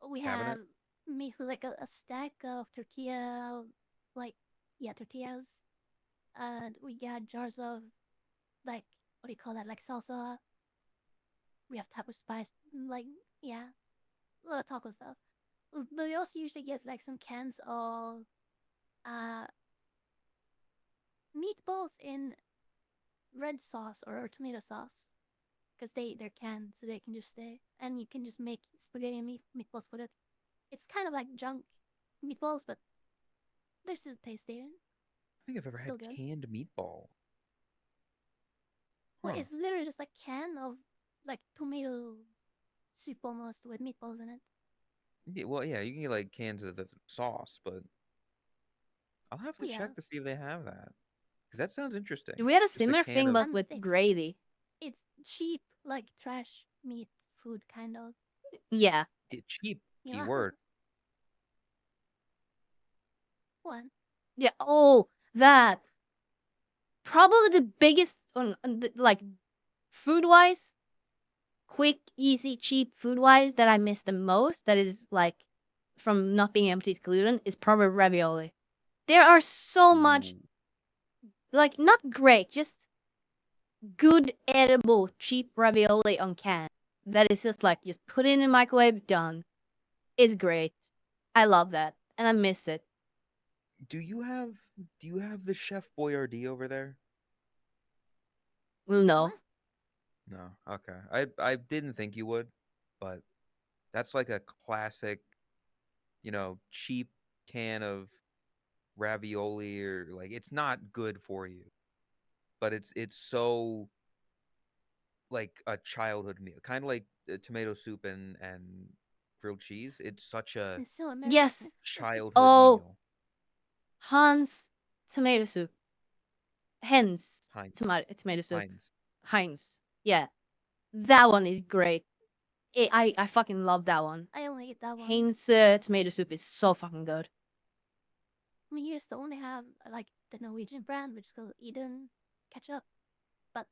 We Cabinet? have made like a stack of tortilla, like, yeah, tortillas. And we got jars of, like, what do you call that? Like salsa. We have taco spice, like, yeah, a lot of taco stuff. But we also usually get like some cans of uh meatballs in red sauce or tomato sauce, because they're canned, so they can just stay, and you can just make spaghetti and meatballs with it. It's kind of like junk meatballs, but they're still tasty. I think I've ever Still had good. canned meatball. Well, Huh. it's literally just a can of like tomato soup almost with meatballs in it. Yeah, well, yeah, you can get like cans of the sauce, but I'll have to Yeah, check to see if they have that. Because that sounds interesting. We had a Just a similar can thing, of but with gravy. it's cheap, like trash meat food kind of. Yeah. cheap Yeah. keyword. What? Yeah. Oh, that. Probably the biggest, like, food-wise, quick, easy, cheap food-wise that I miss the most, that is, like, from not being able to eat gluten, is probably ravioli. There are so much, like, not great, just good, edible, cheap ravioli on can. That is just like, just put it in the microwave, done. It's great. I love that, and I miss it. Do you have the Chef Boyardee over there? Well, no. What? No. Okay. I didn't think you would, but that's like a classic, cheap can of ravioli, or like it's not good for you, but it's so like a childhood meal, kind of like tomato soup and grilled cheese. It's such a It's so American. Yes. childhood Oh, meal. Hans tomato soup. Hens Heinz. tomato soup. Heinz. Heinz. Yeah. That one is great. I fucking love that one. I only eat that one. Heinz tomato soup is so fucking good. We used to only have like the Norwegian brand, which is called Eden ketchup. But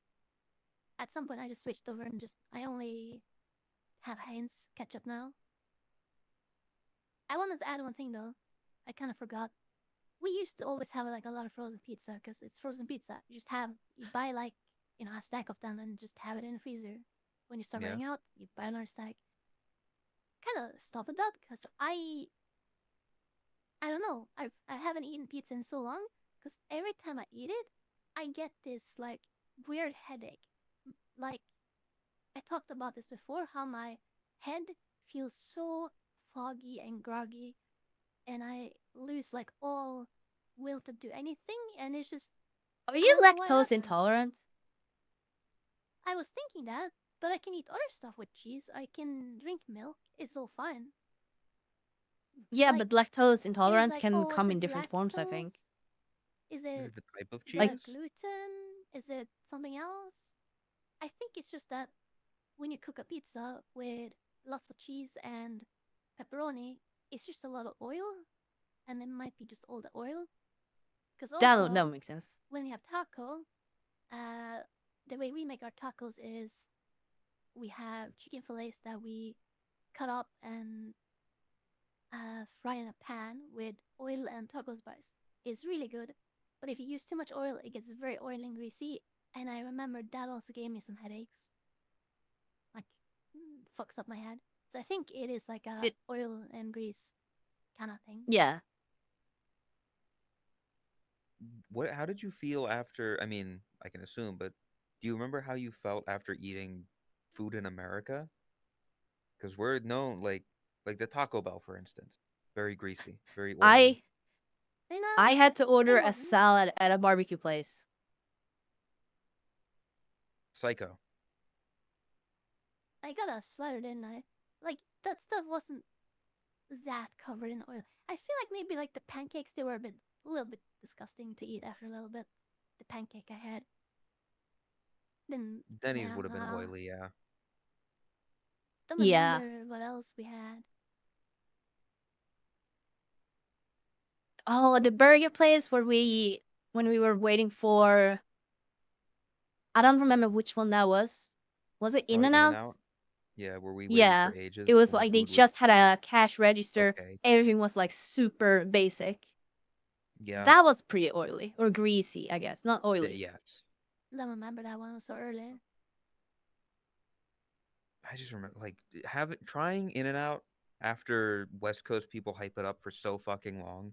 at some point, I just switched over and I only have Heinz ketchup now. I wanted to add one thing though. I kind of forgot. We used to always have like a lot of frozen pizza because it's frozen pizza. You buy like, a stack of them and just have it in the freezer. When you start Yeah. running out, you buy another stack. Kind of stop at that because I don't know. I haven't eaten pizza in so long because every time I eat it, I get this like weird headache. Like, I talked about this before, how my head feels so foggy and groggy, and I lose like all will to do anything, and it's just, Are I you don't know why it lactose happens. intolerant? I was thinking that, but I can eat other stuff with cheese. I can drink milk. It's all fine. Yeah, Like, but lactose it is intolerance like, can oh, is come it in different forms, I think. lactose? Is Is it it the type of the Like- cheese? gluten? Is it something else? I think it's just that when you cook a pizza with lots of cheese and pepperoni, it's just a lot of oil, and it might be just all the oil. Because also, That makes sense. when we have taco, the way we make our tacos is we have chicken fillets that we cut up and fry in a pan with oil and taco spice. It's really good, but if you use too much oil, it gets very oily and greasy. And I remember that also gave me some headaches, like fucks up my head. So I think it is like a oil and grease kind of thing. Yeah. What? How did you feel after? I mean, I can assume, but do you remember how you felt after eating food in America? Because we're known like the Taco Bell, for instance, very greasy, very oily. You know, I had to order a wasn't. salad at a barbecue place. Psycho. I got a slider, didn't I? Like, that stuff wasn't that covered in oil. I feel like maybe like the pancakes, they were a little bit disgusting to eat after a little bit. The pancake I had. Then Denny's yeah, would have been oily, yeah. don't Yeah. remember what else we had. Oh, the burger place where when we were waiting for, I don't remember which one that was. Was it In Probably and In Out? and Out. Yeah, where we waited Yeah. for ages. It was and the like they food was just had a cash register. okay. Everything was like super basic. Yeah. That was pretty oily or greasy, I guess. Not oily. Yes. Don't remember that one was so early. I just remember like trying In and Out after West Coast people hype it up for so fucking long,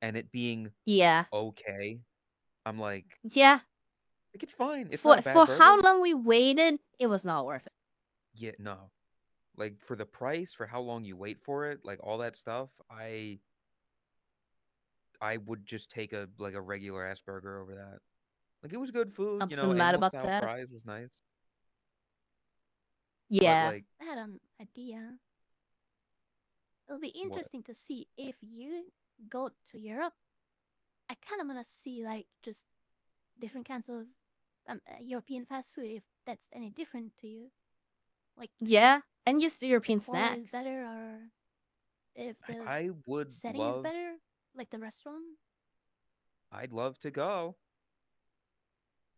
and it being Yeah. okay. I'm like Yeah. it's fine. It's not a bad For how burger. long we waited, it was not worth it. Yeah, no. Like for the price, for how long you wait for it, like all that stuff, I would just take a regular ass burger over that. Like it was good food, I'm still mad animal about style that. fries was nice. But Yeah. like I had an idea. It'll be what? interesting to see if you go to Europe. I kind of want to see like just different kinds of European fast food, if that's any different to you. Like Yeah. And just the European the quality is snacks. better, or if the I would setting is love better, like the restaurant. I'd love to go.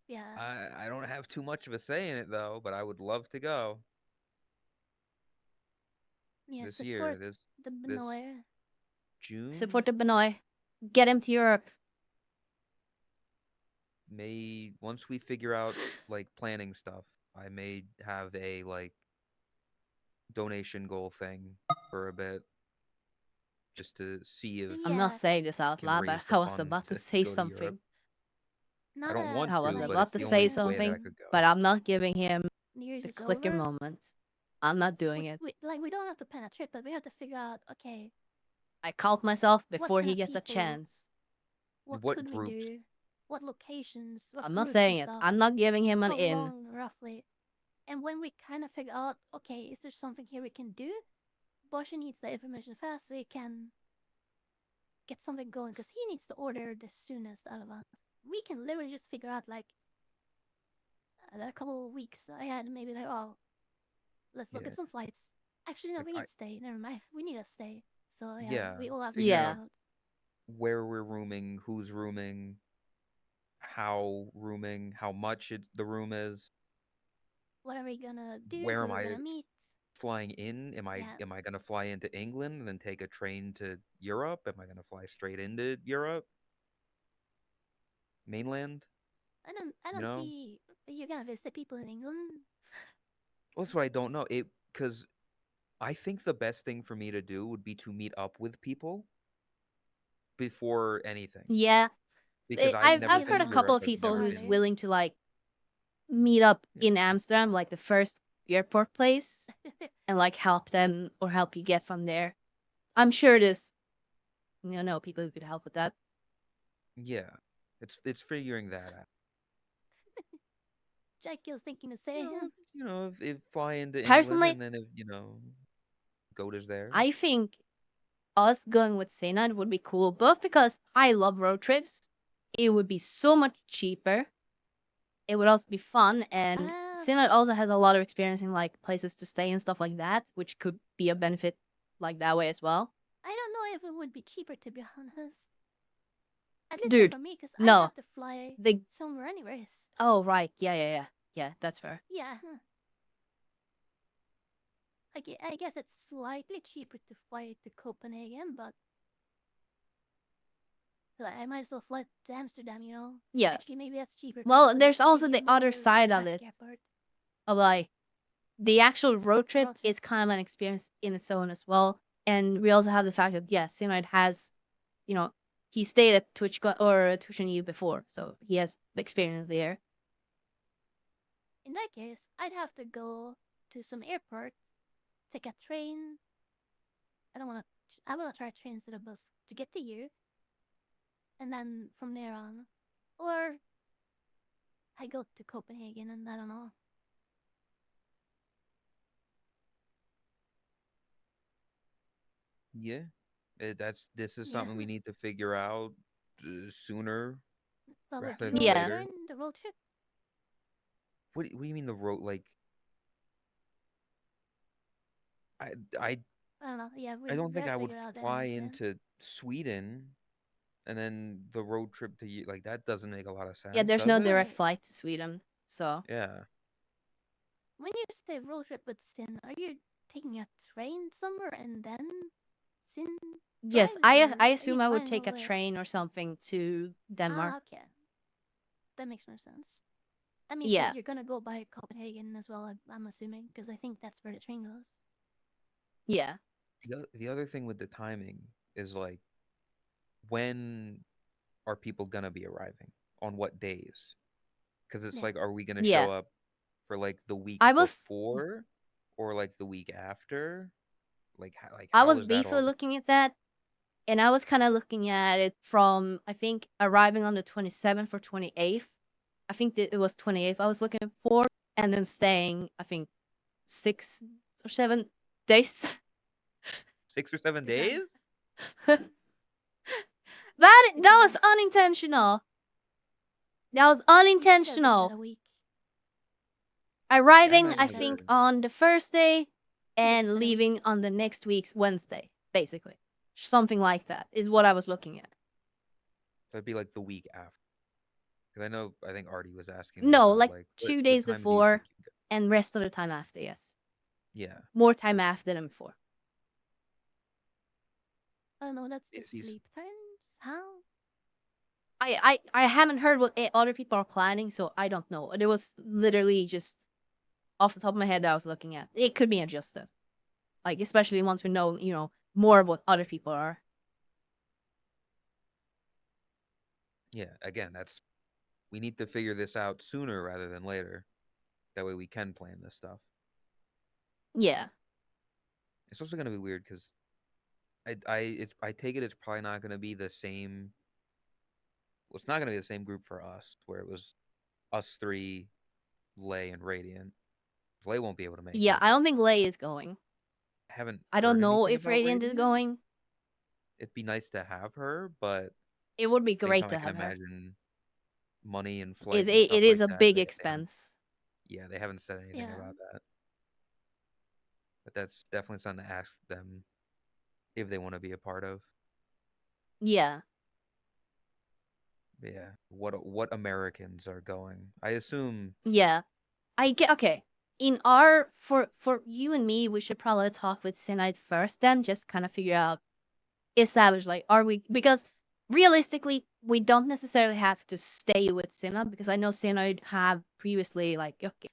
Yeah. I don't have too much of a say in it though, but I would love to go Yeah, this support year, the this Benoit. June. Support the Benoit. Get him to Europe. May once we figure out like planning stuff, I may have a like donation goal thing for a bit just to see if I'm not Yeah, saying this out can loud, but raise the I was funds about to to say go to Europe. something. I not don't a want I was to, but about it's to the say only Christmas. way that I something, could go. but I'm not giving him New Year's the is clicker over. moment. I'm not doing it. We don't have to plan a trip, but we have to figure out, okay, I called myself what before kind he of gets a people, chance. what What could we groups? do, what locations, what I'm not groups saying and it. stuff, I'm not giving him an how in. long roughly. And when we kind of figure out, okay, is there something here we can do? Boshi needs the information fast so he can get something going, because he needs to order the soonest out of us. We can literally just figure out like a couple of weeks ahead, maybe like, oh, let's look Yeah. at some flights. Actually, no, Like, we need to stay. Never mind. We need to stay. So yeah, Yeah, we all have to figure figure Yeah. out out where we're rooming, who's rooming, how rooming, how much the room is, what are we gonna do, where who am we're I gonna meet. flying in? Am I Yeah. am I gonna fly into England and then take a train to Europe? Am I gonna fly straight into Europe? Mainland? I You don't know? see you're gonna visit people in England. Well, that's what I don't know. Because I think the best thing for me to do would be to meet up with people before anything. Yeah. Because I've never I've Maybe heard been a the couple Europe. of I've people never who's smarter. been. willing to like meet up Yeah. in Amsterdam, like the first airport place, and like help them or help you get from there. I'm sure there's people who could help with that. Yeah. It's figuring that out. Jackie was thinking to say, If fly into England Personally, and then if Goat is there. I think us going with Sena would be cool, both because I love road trips. It would be so much cheaper. It would also be fun, and Sena also has a lot of experience in like places to stay and stuff like that, which could be a benefit like that way as well. I don't know if it would be cheaper, to be honest. At least Dude, not for me, because no. I have to fly They somewhere anyways. Oh right, yeah, that's fair. Yeah. I guess it's slightly cheaper to fly to Copenhagen, but like, I might as well fly to Amsterdam, you know? Yeah. Actually, maybe that's cheaper. 'cause, Well, like, there's also maybe the other more side of traffic it. airport. Of like the actual road trip Road trip. is kind of an experience in its own as well. And we also have the fact that yes, Synoid has, you know, he stayed at Twitch and U before, so he has experience there. In that case, I'd have to go to some airport, take a train. I want to try train instead of bus to get to you, and then from there on, or I go to Copenhagen and I don't know. Yeah, this is Yeah. something we need to figure out sooner. Well, would rather you than Yeah. later. join the road trip? What do you mean the road? Like, I I don't know. Yeah, we I don't think gotta I would figure it out then, fly honestly. into Sweden and then the road trip to you. Like, that doesn't make a lot of sense. Yeah, there's does no it? direct Right. flight to Sweden, so Yeah. When you say road trip with Sin, are you taking a train somewhere and then Sin? yes, drives, I or are you assume I would flying take all a the way? train or something to Denmark. Ah, okay. That makes more sense. That means Yeah. that you're gonna go by Copenhagen as well, I'm assuming, because I think that's where the train goes. Yeah. The other thing with the timing is like, when are people gonna be arriving? On what days? Because it's Yeah. like, are we gonna Yeah. show up for like the week I was before, or like the week after? Like, I how was is that briefly all? looking at that, and I was kind of looking at it from, I think, arriving on the 27th or 28th. I think that it was 28th I was looking for, and then staying, I think, 6 or 7 days. 6 or 7 Good job. days? that Good was job. unintentional. That was You should have just unintentional. said a week. Arriving, might I wonder. think, on the first day and said a leaving on the next week's Wednesday, basically. Something like that is what I was looking at. So it'd be like the week after. Because I think Artie was asking me No, about like like 2 what days time do you before think you go? and rest of the time after, yes. Yeah. More time after than before. I don't know, that's the Is he's- sleep times? How? I haven't heard what other people are planning, so I don't know. It was literally just off the top of my head that I was looking at. It could be adjusted. Like, especially once we know, more of what other people are. Yeah, again, we need to figure this out sooner rather than later. That way we can plan this stuff. Yeah. It's also gonna be weird because I take it it's probably not gonna be the same. Well, it's not gonna be the same group for us, where it was us three, Lay and Radiant. Lay won't be able to make Yeah, it. I don't think Lay is going. Haven't I don't heard know anything if about Radiant is going. It'd be nice to have her, but It would be at the same great time, to I can have her. imagine money and flight It, and it, stuff it is like a that. big They haven't- expense. Yeah, they haven't said anything Yeah. about that. But that's definitely something to ask them if they want to be a part of. Yeah. But yeah, what Americans are going? I assume. Yeah. I get okay. In our for you and me, we should probably talk with Synite first, then just kind of figure out, establish like, are we, because realistically we don't necessarily have to stay with Synite, because I know Synite have previously, like, okay,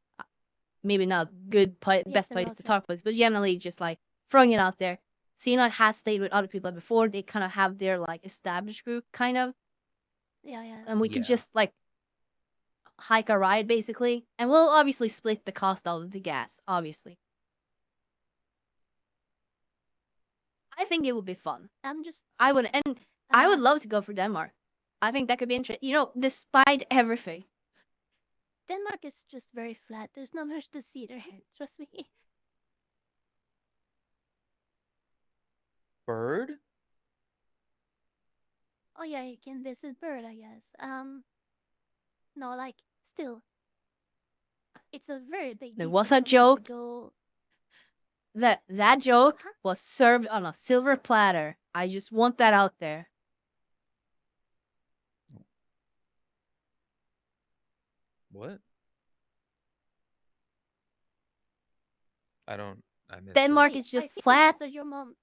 maybe not best the place road to trip. talk with, but generally just like throwing it out there. Synite has stayed with other people before. They kind of have their like established group kind of, Yeah. and we could Yeah. just like hike a ride basically, and we'll obviously split the cost out of the gas, obviously. I think it would be fun. I'm just. I would Uh, love to go for Denmark. I think that could be interesting. Despite everything. Denmark is just very flat. There's not much to see there. Trust me. Bird? Oh yeah, you can visit Bird, I guess. No, like still, it's a very big There detour was a for me to joke. go. That joke Huh? was served on a silver platter. I just want that out there. What? I don't. I missed Denmark Wait, is I just think it's flat. just that your mom.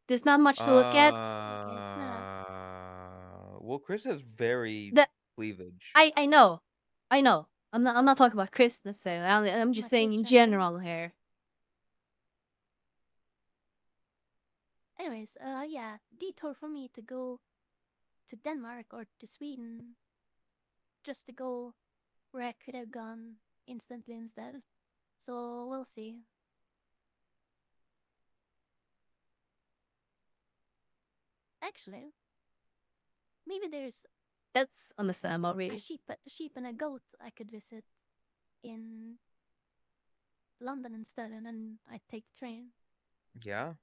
There's not much it. to look at. Okay, it's not. Well, Chris has very The cleavage. I know, I know. I'm not talking about Chris necessarily. I'm just Not saying this in gender. general here. Anyways, yeah, detour for me to go to Denmark or to Sweden just to go where I could have gone instantly instead. So we'll see. Actually, maybe there's That's understandable, a really. sheep and a goat I could visit in London instead, and then I take the train. Yeah.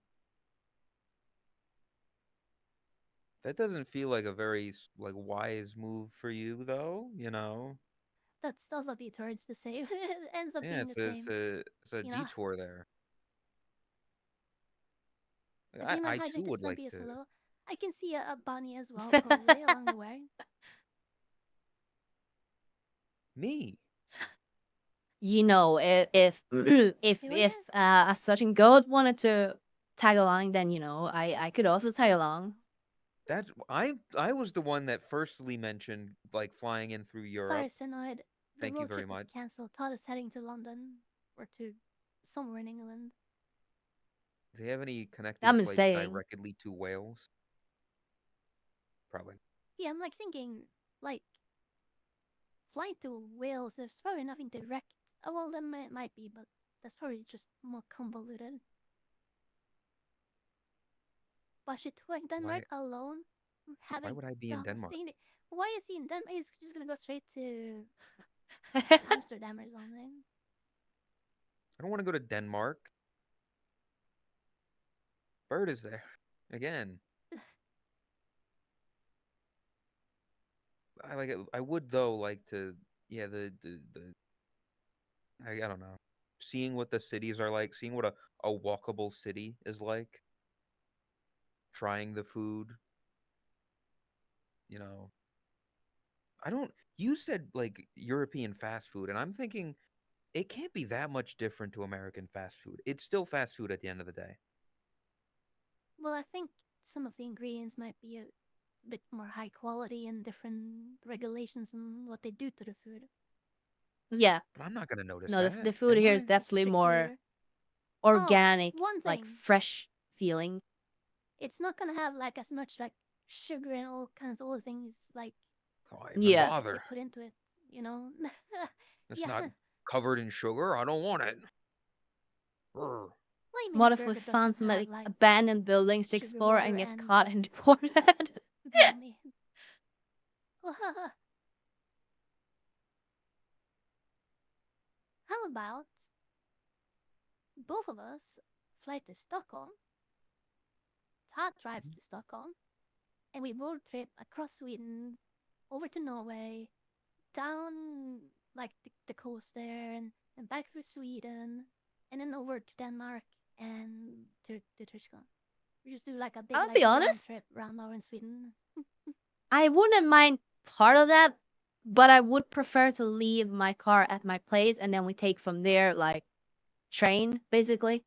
That doesn't feel like a very like wise move for you, though. You know. That's also detour. It's the same. It ends up Yeah, being the same. it's a You know, detour there. Like, the game I I too hijacked is would gonna like be as to. hello. I can see a bunny as well, probably along the way. Me. You know, Oh if yeah. a certain goat wanted to tag along, then you know I could also tag along. That's I was the one that firstly mentioned like flying in through Sorry, Europe. Synoid. The Thank you road very trip is much. cancelled. Todd is heading to London or to somewhere in England. Do they have any connecting I'm just flights saying. directly to Wales? Probably. Yeah, I'm like thinking, like, flying to Wales, there's probably nothing direct. Oh, well, then it might be, but that's probably just more convoluted. But shit, touring Why Denmark alone, why having would I be in the Denmark? thing. Why is he in Denmark? He's just gonna go straight to Amsterdam or something. I don't want to go to Denmark. Bird is there. Again. I like it. I would though like to yeah, the I don't know. Seeing what the cities are like, seeing what a walkable city is like, trying the food, you know. I don't you said like European fast food and I'm thinking it can't be that much different to American fast food. It's still fast food at the end of the day. Well, I think some of the ingredients might be a bit more high quality and different regulations on what they do to the food. Yeah, But I'm not going to notice no, that, the food am here is I? definitely more Stricter. Oh, organic, one like thing. fresh feeling. It's not gonna have like as much like sugar and all kinds of other things like Why even Yeah, they bother? put into it, you know? It's Yeah. not covered in sugar. I don't want it. Brr. Well, I mean, a what if we burger found doesn't some have like like abandoned buildings to sugar, explore water, and get and caught and deported? mommy. How about both of us fly to Stockholm? Todd drives to Stockholm, and we road trip across Sweden, over to Norway, down like the coast there, and back through Sweden, and then over to Denmark and to Tyskland. We just do like a big I'll like be round honest, trip around Norway and Sweden. I wouldn't mind part of that, but I would prefer to leave my car at my place and then we take from there, like train basically.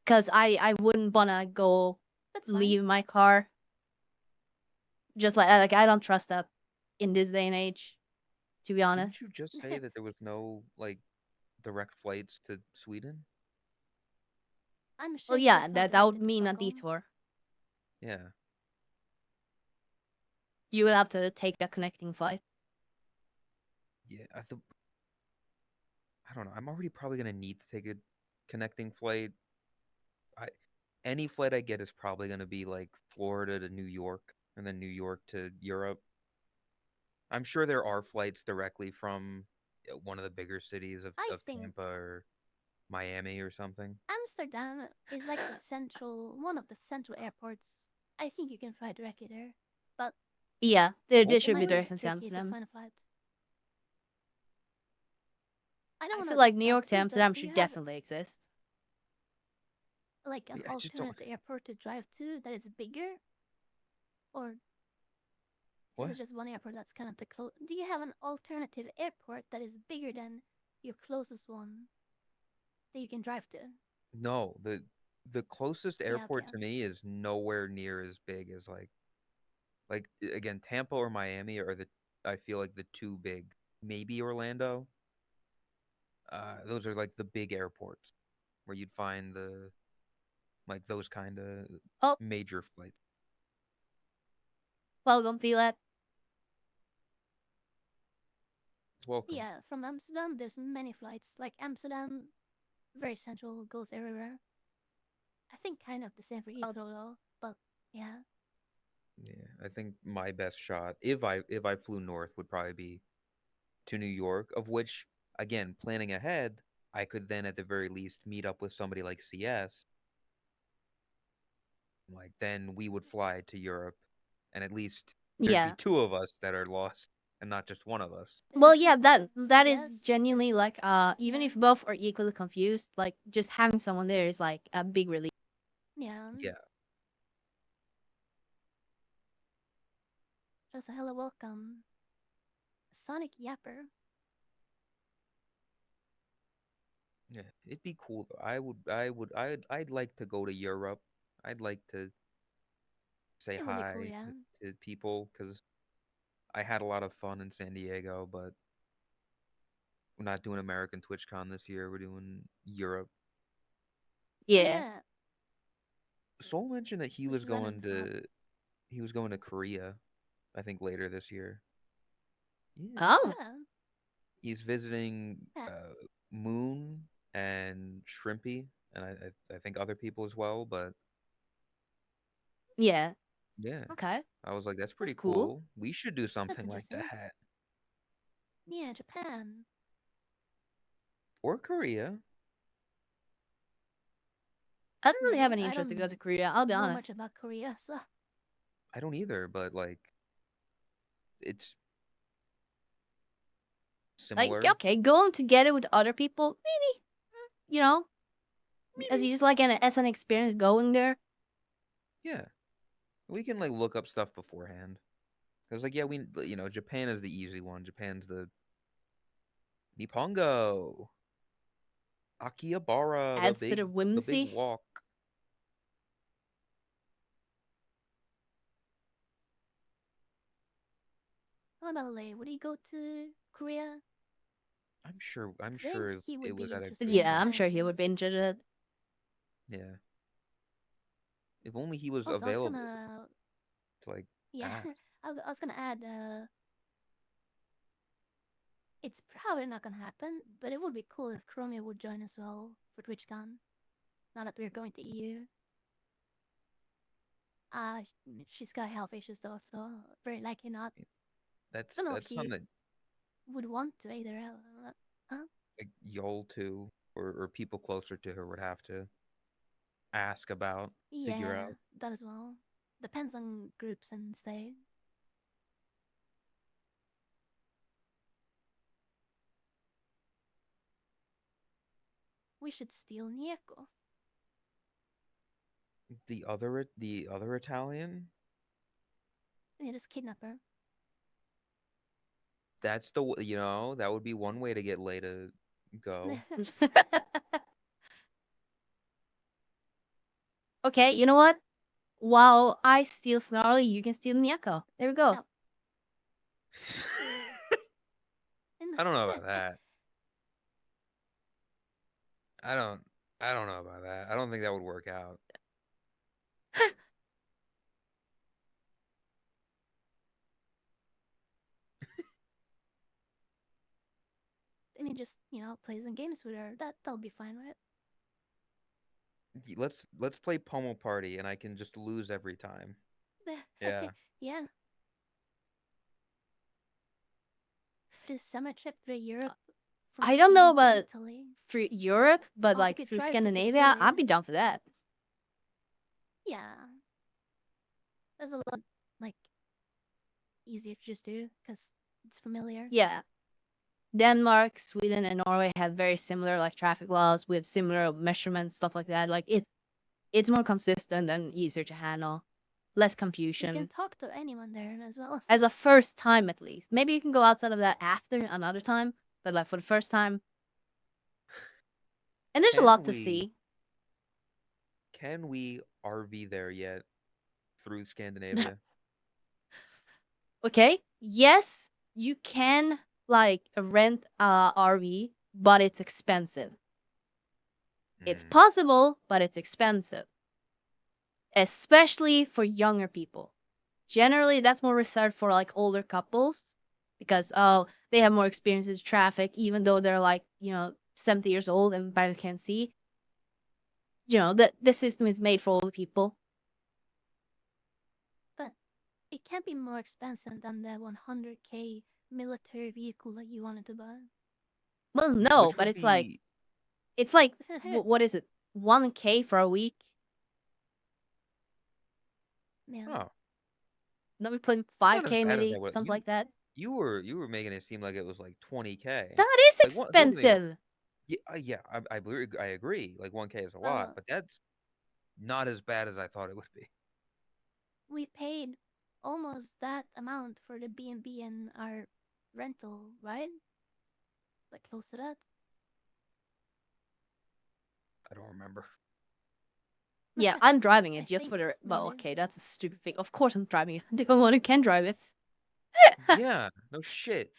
Cause I wouldn't wanna go That's fine. leave my car just like I don't trust that in this day and age. To be honest. Didn't you just say that there was no like direct flights to Sweden? I'm sure Well, you can yeah, fly that would directly to mean a Stockholm. detour. Yeah. You would have to take a connecting flight. Yeah, I don't know. I'm already probably gonna need to take a connecting flight. I any flight I get is probably gonna be like Florida to New York and then New York to Europe. I'm sure there are flights directly from one of the bigger cities I of think Tampa or Miami or something. Amsterdam is like the central one of the central airports. I think you can fly directly there. But Yeah, the Oh, It might distributor be can tricky send to them. find a flight. I I don't feel wanna like New talk York to too, but Amsterdam do you should have definitely exist. like an I just don't. alternate airport to drive to that is bigger, or is What? it just one airport that's kind of the close? Do you have an alternative airport that is bigger than your closest one that you can drive to? No, the closest Yeah, airport okay. to me is nowhere near as big as again, Tampa or Miami are I feel like the two big. Maybe Orlando. Those are like the big airports where you'd find those kind of Oh, major flights. welcome, Filet. Welcome. Yeah, from Amsterdam, there's many flights. Like Amsterdam, very central, goes everywhere. I think kind of the same for Heathrow though, but yeah. Yeah, I think my best shot, if I flew north, would probably be to New York, of which, again, planning ahead, I could then at the very least meet up with somebody like CS. Like then we would fly to Europe, and at least there'd be Yeah. two of us that are lost, and not just one of us. Well, yeah, that is Yes, genuinely 'cause- like even yeah. if both are equally confused, like just having someone there is like a big relief. Yeah. Yeah. Just a hello welcome. Sonic Yapper. Yeah, it'd be cool though. I'd like to go to Europe. I'd like to say It would be cool, hi yeah. to people because I had a lot of fun in San Diego, but we're not doing American TwitchCon this year. We're doing Europe. Oh, Yeah. yeah. Soul mentioned that This random thought. he was going to Korea, I think later this year. Yeah. Oh, Yeah. He's visiting Yeah. Moon and Shrimpy, and I think other people as well. But yeah. yeah, Okay. I was like, that's That's pretty cool. cool. We should do That's something like interesting. that. Yeah, Japan. Or Korea. I don't really have Maybe. any I interest to go don't to Korea. I'll be know honest. much about Korea, so I don't either, but like, it's Like, similar. okay, going together with other people, maybe, you know, as you just like as an experience going there. Yeah, we can like look up stuff beforehand. Cause like yeah, Japan is the easy one. Japan's the Nippongo, Akihabara, Adds to the the big whimsy. walk. what about Lei? Would he go to Korea? I'm I think sure he would it was be at a interested good in Yeah, time. I'm Japan sure he would things. be interested. Yeah. If only he was Also, I was available gonna to like yeah, ask. I was gonna add it's probably not gonna happen, but it would be cool if Chromia would join as well for TwitchCon. Now that we're going to EU. She's got health issues though, so very likely not. Don't know if That's she something that would want to either. Huh? like y'all two or people closer to her would have to ask about, figure Yeah, out. that as well. Depends on groups and stay. We should steal Nieko. The other Italian. Yeah, just kidnap her. That's that would be one way to get Lay to go. Okay, you know what? While I steal Snarly, you can steal Nyako. There we go. No. I don't know about that. I don't I don't know about that. I don't think that would work out. I mean, just play some games with her. That'll be fine, right? Let's play Pummel Party and I can just lose every time. Yeah. Yeah. This summer trip through Europe. From I don't know Sweden to about Italy. through Europe, but Oh, we like could through drive to Scandinavia, I'd Sicily. be down for that. Yeah. There's a lot like easier to just do because it's familiar. Yeah. Denmark, Sweden, and Norway have very similar like traffic laws with similar measurements, stuff like that. Like it's more consistent and easier to handle. Less You can confusion. talk to anyone there as well. As a first time at least. Maybe you can go outside of that after another time, but like for the first time. And there's a lot to see. Can we RV there yet through Scandinavia? Okay. Yes, you can like rent a RV, but it's expensive. It's Mm. possible, but it's expensive. Especially for younger people. Generally, that's more reserved for like older couples because they have more experience with traffic, even though they're like 70 years old and barely can see. The system is made for older people. But it can't be more expensive than the 100k military vehicle that you wanted to buy. Well, no, Which but would it's like be- what is it? 1K for a week? Yeah. Oh, Then we put not as 5K bad as maybe, I would- something you- like that. you were making it seem like it was like 20K. That is Like, something- expensive. Yeah, I agree. Like 1K is a Well, lot, but that's not as bad as I thought it would be. We paid almost that amount for the B&B and our rental, right? Like close to that. I don't remember. Yeah, I'm driving I it just think for the. Well, maybe. okay, that's a stupid thing. Of course, I'm driving it. The only one who can drive it. Yeah, no shit.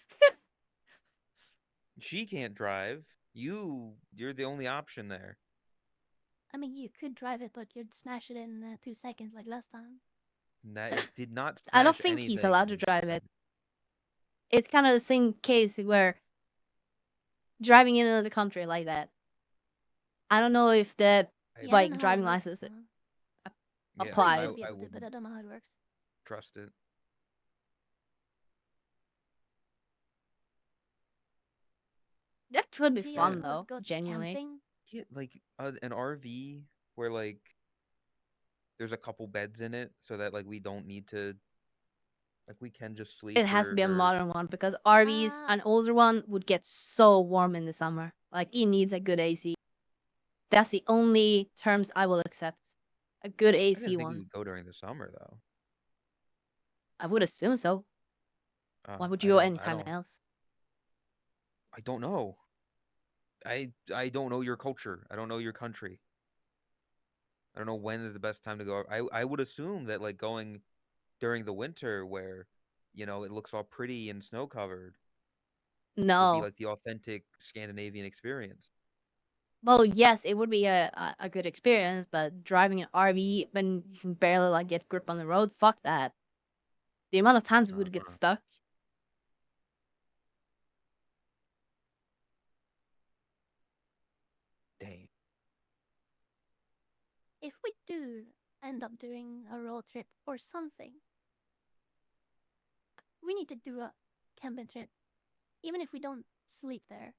She can't drive. You're the only option there. I mean, you could drive it, but you'd smash it in 2 seconds like last time. And that did not. I don't smash think he's anything. allowed to drive it. It's kind of the same case where driving in another country like that. I don't know if that I- Yeah, I like don't know how it driving works, license so- Yeah, applies. I I, might be I able to, wouldn't but I don't know how it works. trust it. That would be Do you fun would though, go genuinely. camping? Yeah, like an RV where like there's a couple beds in it, so that like we don't need to. Like we can just sleep. It has to be a or- modern one because RVs, an older one, would get so warm in the summer. Like it needs a good AC. That's the only terms I will accept. A good I AC didn't think we one. would go during the summer though. I would assume so. Why would I you go don't- I anytime don't- else? I don't know. I don't know your culture. I don't know your country. I don't know when is the best time to go. I would assume that like going during the winter where, it looks all pretty and snow covered would be No. like the authentic Scandinavian experience. Well, yes, it would be a good experience, but driving an RV when you can barely like get grip on the road, fuck that. The amount of times we would get Uh-huh. stuck. Dang. If we do end up doing a road trip or something, we need to do a camping trip, even if we don't sleep there.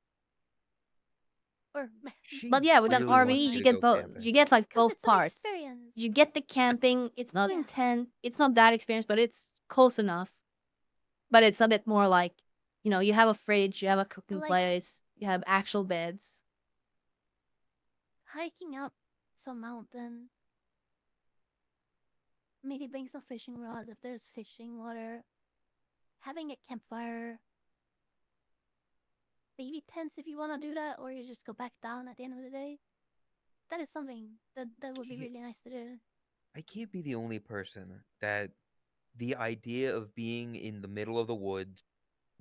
Or She But yeah, with an really RV, wants me you to get go both. camping. You get like because both it's an parts. experience. You get the camping. It's not Yeah. intense. It's not that experience, but it's close enough. But it's a bit more like, you have a fridge, you have a cooking Like- place, you have actual beds. Hiking up some mountain. Maybe bring some fishing rods if there's fishing water. Having a campfire. Maybe tents if you want to do that, or you just go back down at the end of the day. That is something that would be Yeah. really nice to do. I can't be the only person that the idea of being in the middle of the woods,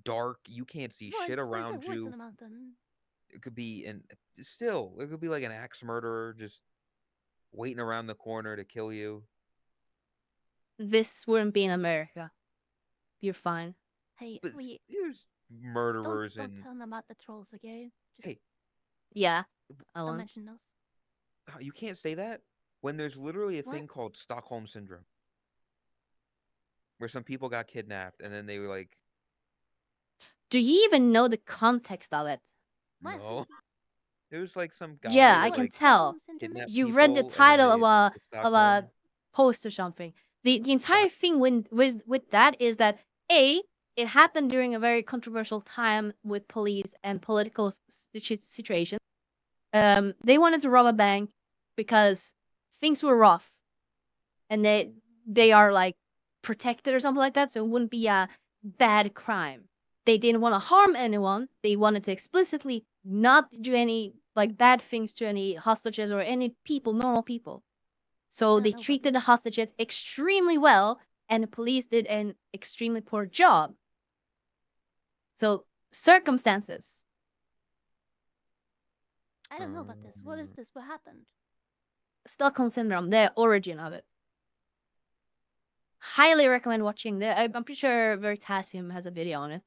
dark, you can't see Well, shit there's no around woods you. on the mountain. It could be it could be like an axe murderer just waiting around the corner to kill you. This wouldn't be in America. You're fine. Hey, But we there's don't murderers don't and tell them about the trolls, okay? Just Hey. Yeah. I don't won't. mention those. you can't say that when there's literally a What? thing called Stockholm syndrome, where some people got kidnapped and then they were like, Do you even know the context of it? What? no. It was like some guy. Yeah, I that, can like, tell. Stockholm syndrome is? kidnapped You read the people, and then title they- of a Stockholm. post or something. The entire thing with that is that It happened during a very controversial time with police and political situation. They wanted to rob a bank because things were rough, and they are like protected or something like that, so it wouldn't be a bad crime. They didn't want to harm anyone. They wanted to explicitly not do any like bad things to any hostages or any people, normal people. So they treated the hostages extremely well, and the police did an extremely poor job. So circumstances. I don't know about this. What is this? What happened? Stockholm syndrome, the origin of it. Highly recommend watching. I'm pretty sure Veritasium has a video on it.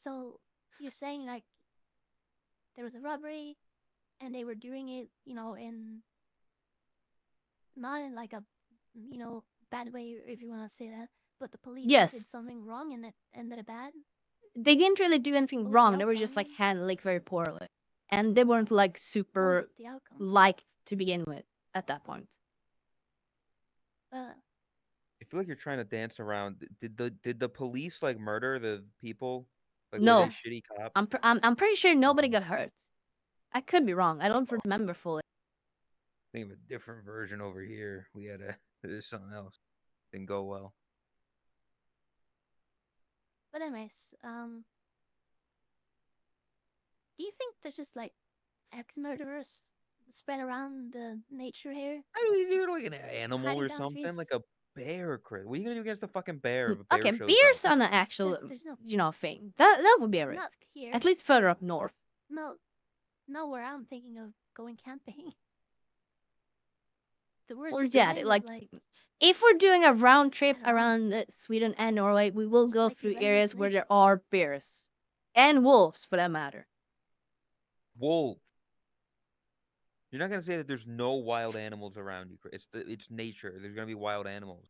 So you're saying like there was a robbery, and they were doing it, in not in like a, bad way, if you want to say that, but the police did something wrong and it ended up bad. They didn't really do anything What was wrong. the They were just like outcome? handled like very poorly, and they weren't like What super was the outcome? liked to begin with at that point. Uh, I feel like you're trying to dance around. Did the police like murder the people? Like were No. they shitty cops? I'm pretty sure nobody got hurt. I could be wrong. I don't remember fully. Think of a different version over here. We had there's something else. Didn't go well. but anyways, do you think there's just like ex-murderers spread around the nature here? I don't do like an animal hiding or down something, trees? like a bear. What are you gonna do against a fucking bear if a bear Okay, shows beer's up? on an actual, There's no thing. That would be a not risk. here. At least further up north. No, where I'm thinking of going camping. The worst Or you can yeah, say is, like if we're doing a round trip I don't know. around Sweden and Norway, we will go Slightly through venomous areas where snake. there are bears and wolves, for that matter. Wolf. You're not gonna say that there's no wild animals around you. It's nature. There's gonna be wild animals.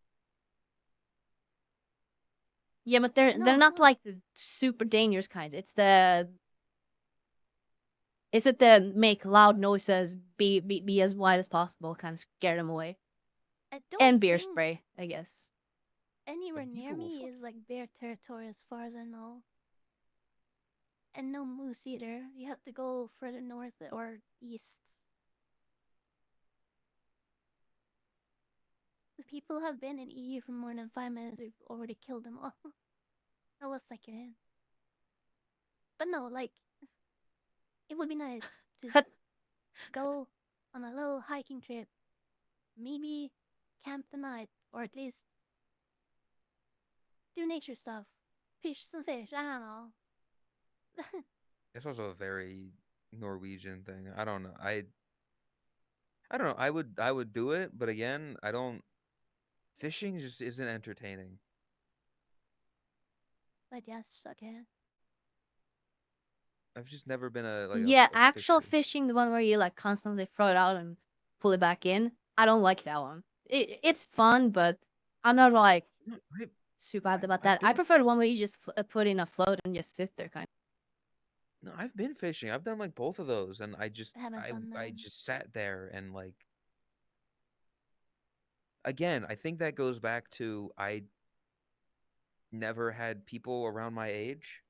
Yeah, but they're No, not no. like the super dangerous kinds. It's the make loud noises, be as wide as possible, kind of scare them away, I don't and beer think spray, I guess. anywhere But near you will me is like bear territory as far as I know. And no moose either. You have to go further north or east. The people have been in EU for more than 5 minutes. We've already killed them all. Now let's suck it in. But no, like, it would be nice to go on a little hiking trip. Maybe camp the night, or at least do nature stuff. Fish some fish, I don't know. It's also a very Norwegian thing. I don't know. I don't know. I would do it, but again, I don't. Fishing just isn't entertaining. But yes, suck it. I've just never been a Yeah, a actual fisher. fishing, the one where you like constantly throw it out and pull it back in. I don't like that one. It's fun, but I'm not like No, super hyped about I've that. I been prefer the one where you just put in a float and just sit there, kind no, I've been fishing. I've done like both of those, and I haven't done I them. just sat there and like again, I think that goes back to I never had people around my age.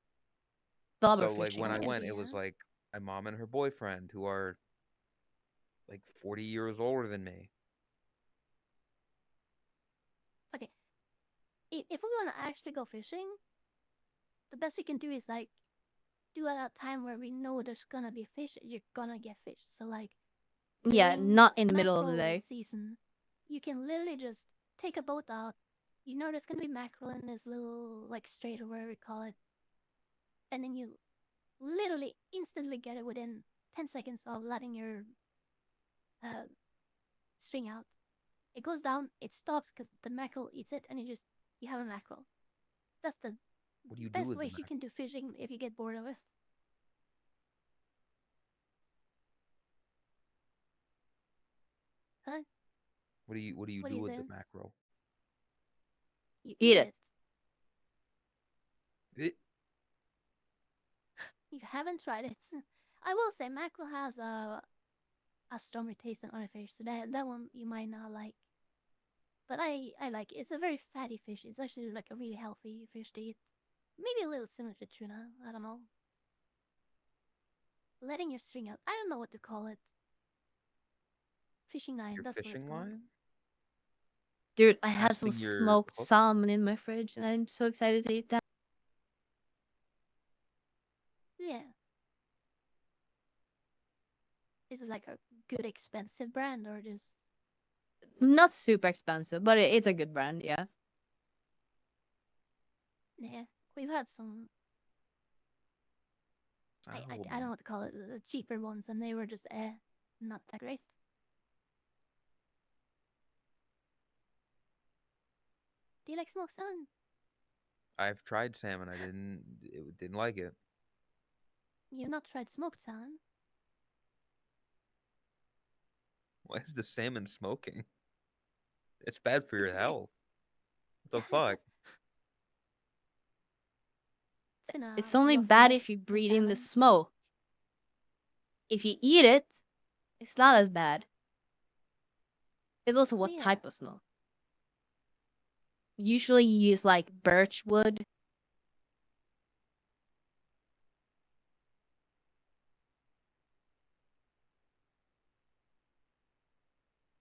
of. So Blubber like when I fishing, I guess. went, it was like my mom and her boyfriend who are like 40 years older than me. Okay, if we're gonna actually go fishing, the best we can do is like do it at a time where we know there's gonna be fish. You're gonna get fish. So like, Yeah, during not in the middle of the mackerel day. season, you can literally just take a boat out. You know there's gonna be mackerel in this little like strait or whatever we call it, and then you literally instantly get it within 10 seconds of letting your uh, string out. It goes down, it stops because the mackerel eats it, and you have a mackerel. That's the What do you do best with the ways you can do fishing if you get bored of it. Huh? What do you What do do you with say? the mackerel? You Eat it. You haven't tried it. I will say mackerel has a stronger taste than other fish, so that one you might not like. But I like it. It's a very fatty fish. It's actually like a really healthy fish to eat. Maybe a little similar to tuna. I don't know. Letting your string out. I don't know what to call it. Fishing line. Your That's what it's fishing called. line? Dude, I have some Casting your smoked hook? salmon in my fridge, and I'm so excited to eat that. Yeah. Is it like a good expensive brand or just Not super expensive, but it's a good brand, yeah. yeah? We've had some. I don't know what to call it. The cheaper ones, and they were just not that great. Do you like smoked salmon? I've tried salmon. I didn't like it. You've not tried smoked salmon? Why is the salmon smoking? It's bad for your health. What the fuck? It's been a It's only rough bad life if you for breathe in the salmon. smoke. If you eat it, it's not as bad. It's also what Yeah. type of smoke. Usually you use like birch wood.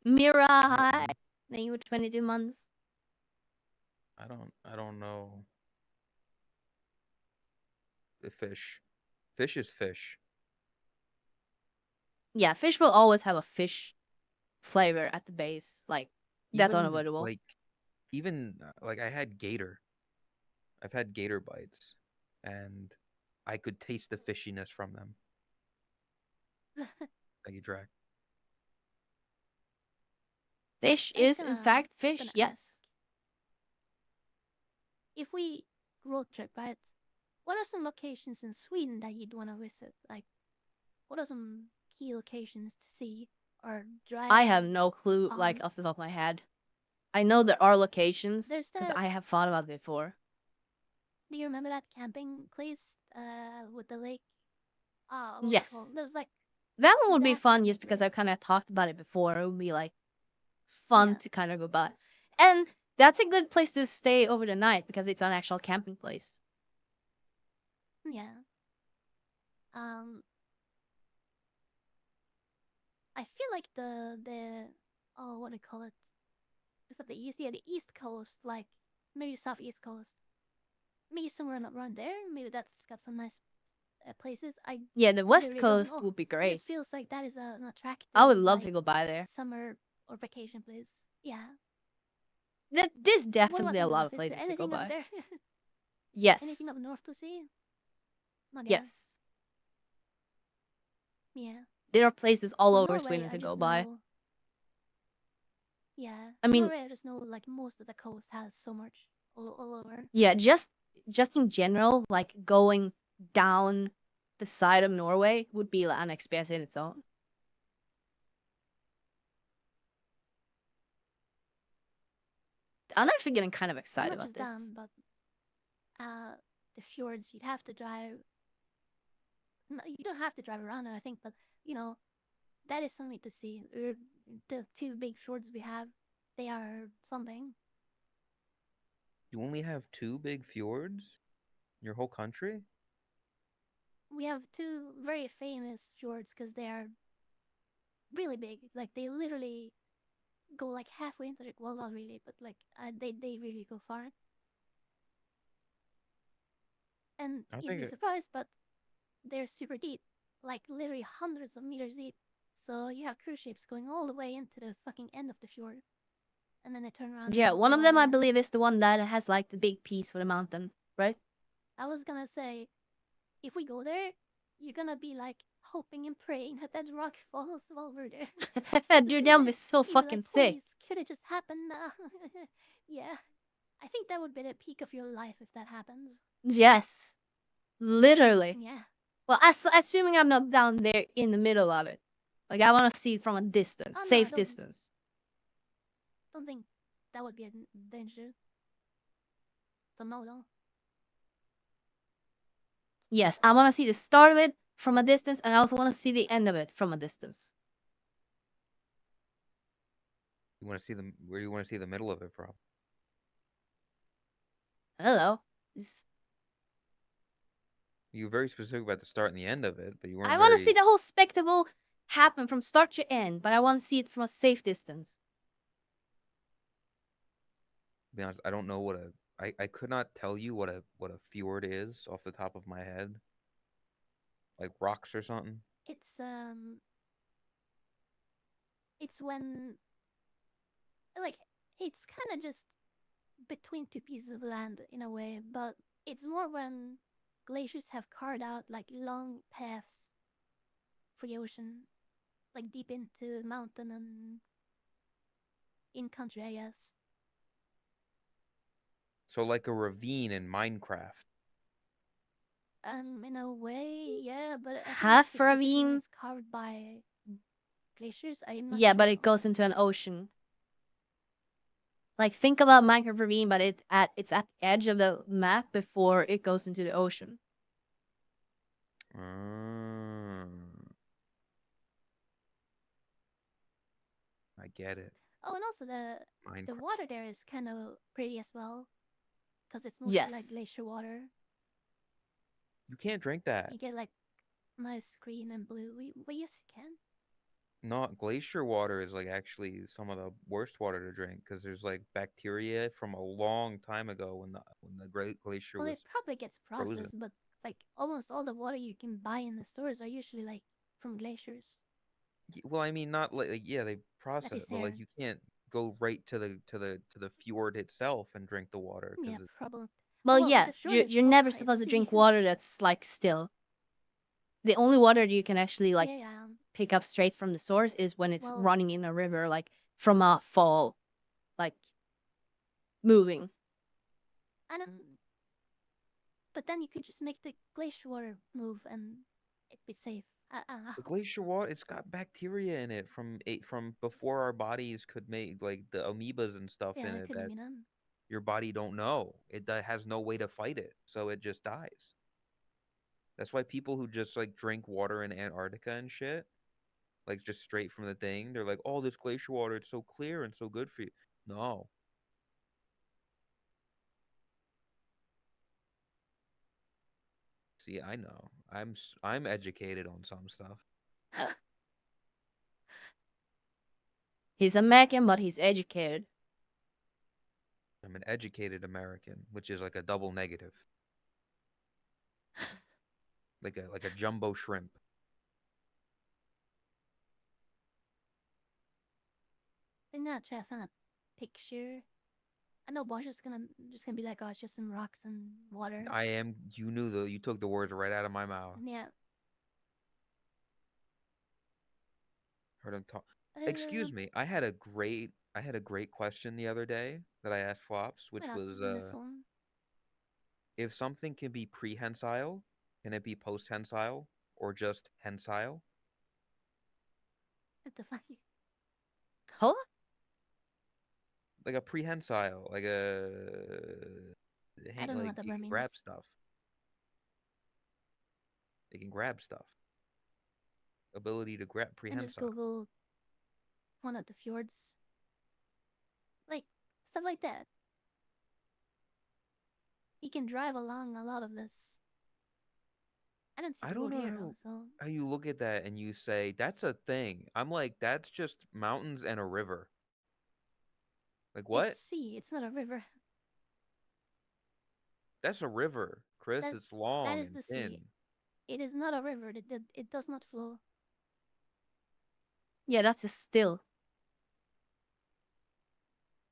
Mirai! Then you were 22 months. I don't know. The fish. Fish is fish. Yeah, fish will always have a fish flavor at the base. Like, that's Even unavoidable. like like I had gator. I've had gator bites and I could taste the fishiness from them. Thank you, Drac. Fish I was is, in fact, fish, gonna yes. ask, if we road trip, right? What are some locations in Sweden that you'd want to visit? Like, what are some key locations to see or drive? I have no clue, like, off the top of my head. I know there are locations, There's because that. I have thought about it before. Do you remember that camping place with the lake? What was it Yes. called? There's like That one would be that fun camping just because I've place. kind of talked about it before. It would be, like, fun Yeah. to kind of go by. And that's a good place to stay over the night because it's an actual camping place. Yeah. I feel like the oh, what do you call it? Is that the east? Yeah, the east coast, like maybe southeast coast, maybe somewhere around there. Maybe that's got some nice places. Yeah, the West literally don't Coast know. would be It great. just feels like that is an attractive. I would love like, to go by there. Summer or vacation place. Yeah. There's What definitely about a lot north? of Is places there to go anything up by. there? Yes. Anything up north to see? Not yet. Yes. Yeah. There are places all For over Norway, Sweden I to go just by. know. Yeah. I mean, Norway, I just know like most of the coast has so much all over. yeah, just in general, like going down the side of Norway would be an experience in its own. I'm actually getting kind of excited Not about just this. down, but the fjords. You'd have to drive. No, you don't have to drive around it, I think, but you know that is something to see. The two big fjords we have, they are something. You only have two big fjords in your whole country? We have two very famous fjords because they are really big. Like they literally go like halfway into the well, not really, but like they really go far. And I you'd think be it- surprised, but they're super deep, like literally hundreds of meters deep. So you have cruise ships going all the way into the fucking end of the fjord, and then they turn around. Yeah, and one sail of them I over. believe is the one that has like the big piece for the mountain, right? I was gonna say, if we go there, you're gonna be like hoping and praying that that rock falls while we're there. Dude, that would be so You'd be fucking like, sick. Please, could it just happen? Yeah, I think that would be the peak of your life if that happens. Yes. Literally. Yeah. Well, assuming I'm not down there in the middle of it. Like, I want to see it from a distance, Oh, no, safe don't- distance. Don't think that would be a danger. Don't know though. Yes, I want to see the start of it from a distance, and I also want to see the end of it from a distance. You You want to see the where do you want to see the middle of it from? Hello. You were very specific about the start and the end of it, but you weren't I want to very. see the whole spectacle happen from start to end, but I want to see it from a safe distance. To be honest, I don't know what a. I could not tell you what a fjord is off the top of my head. Like rocks or something. It's when like it's kind of just between two pieces of land in a way, but it's more when glaciers have carved out like long paths for the ocean, like deep into mountain and in country, I guess. So like a ravine in Minecraft. In a way, yeah, but I think it's Half specifically when ravine. it's carved by glaciers. I'm not Yeah, sure. but it goes into an ocean. Like think about Minecraft ravine, but it's at the edge of the map before it goes into the ocean. I get it. Oh, and also the Minecraft. water there is kind of pretty as well, because it's mostly Yes. like glacier water. You can't drink that. You get like nice green and blue. Well, yes, you can. Not glacier water is like actually some of the worst water to drink because there's like bacteria from a long time ago when the Great Glacier Well, was it probably gets frozen. processed, but like almost all the water you can buy in the stores are usually like from glaciers. Well, I mean, not like yeah, they process is it, but like there. you can't go right to the fjord itself and drink the water Yeah, because it's probably. Well, Well, yeah, the fjord is you're formed never by supposed to the drink sea. water that's like still. The only water you can actually like yeah. pick up straight from the source is when it's Well- running in a river, like from a fall, like moving. And but then you could just make the glacier water move and it'd be safe. I don't know. the glacier water. It's got bacteria in it from before our bodies could make like the amoebas and stuff Yeah, in that it couldn't that be done. your body don't know. It has no way to fight it, so it just dies. That's why people who just like drink water in Antarctica and shit, like just straight from the thing, they're like, "Oh, this glacier water, it's so clear and so good for you." No. See, I know. I'm educated on some stuff. He's American, but he's educated. I'm an educated American, which is like a double negative. Like a jumbo shrimp. I'm not trying to find a picture. I know Bosch is just gonna be like, oh, it's just some rocks and water. You took the words right out of my mouth. Yeah. Heard him talk. Excuse me. I had a great question the other day that I asked Flops, which Why not was this one? if something can be prehensile, can it be posthensile or just hensile? What the fuck? Huh? Like a prehensile, like a I don't know what like that you word can grab means. stuff. They can grab stuff. Ability to grab And just prehensile. Google one of the fjords. Like, stuff like that. You can drive along a lot of this. I don't see I the don't road know here though, so how you look at that and you say that's a thing. I'm like, that's just mountains and a river. Like what? it's sea. It's not a river. That's a river, Chris. That- It's long that is and the thin. sea. It is not a river. It does not flow. Yeah, that's a still.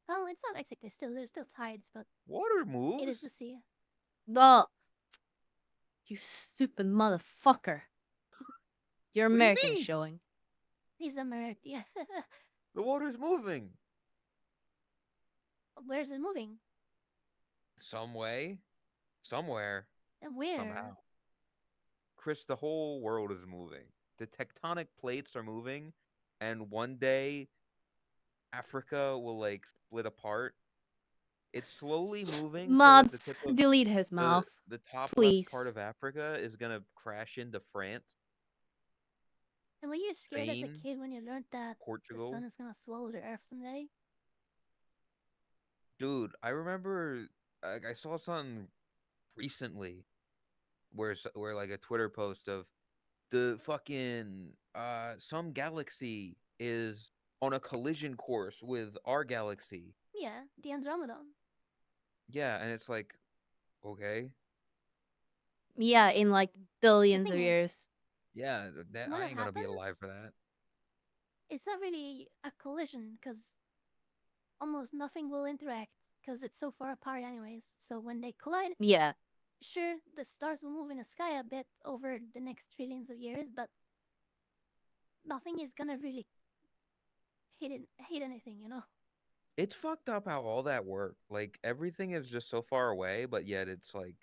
Well, it's not exactly still. There's still tides, but Water moves. it is the sea. No. You stupid motherfucker. Your What do you American mean? showing. He's American. Yeah. The water's moving. Where's it moving? Some way. Somewhere. And where? Somehow. Chris, the whole world is moving. The tectonic plates are moving, and one day Africa will like split apart. It's slowly moving so that the Mods, tip of delete his mouth. the top left part Please. of Africa is gonna crash into France, And were you scared as a Spain, kid when you learned that the Portugal. sun is gonna swallow the earth someday? Dude, I remember I saw something recently where like a Twitter post of the fucking some galaxy is on a collision course with our galaxy. Yeah, the Andromeda. Yeah, and it's like, okay, Yeah, in like The billions of thing is, years. yeah, that when I it ain't gonna be alive happens, for that. it's not really a collision because almost nothing will interact because it's so far apart, anyways. So when they collide, Yeah. sure, the stars will move in the sky a bit over the next trillions of years, but nothing is gonna really hit anything, you know? It's fucked up how all that worked. Like everything is just so far away, but yet it's like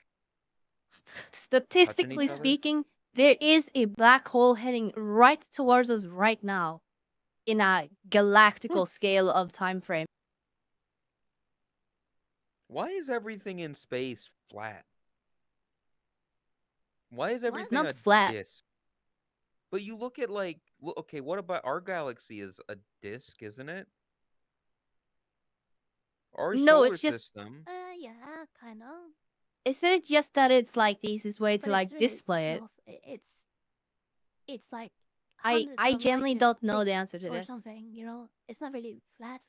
touching Statistically each other. speaking, there is a black hole heading right towards us right now in a galactical scale of time frame. Why is everything in space flat? Why is What? It's everything not a flat. disk? But you look at like, okay, what about our galaxy is a disk, isn't it? Our No, solar it's just system. Yeah, kind of. isn't it just that it's like the easiest way to But it's like really display it? no. It's like I hundreds I of light genuinely years don't know thick the answer to or this. something. You know, it's not really flat.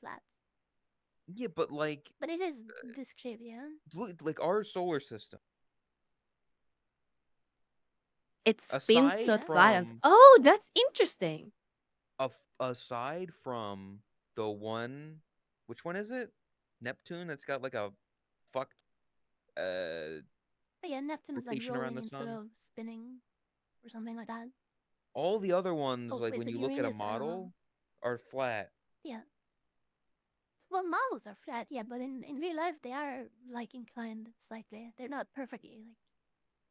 Yeah, but like, But it is disc shape, yeah. look, like our solar system. It spins so Aside Yeah. flat and from oh, that's interesting. aside from the one, which one is it? Neptune that's got like a fucked But yeah, Neptune is like rotation around rolling the instead sun. of spinning or something like that. All the other ones, Oh, like is when it you look at a Uranus? I don't know. model, are flat. Yeah. Well, models are flat, yeah, but in real life they are like inclined slightly. They're not perfectly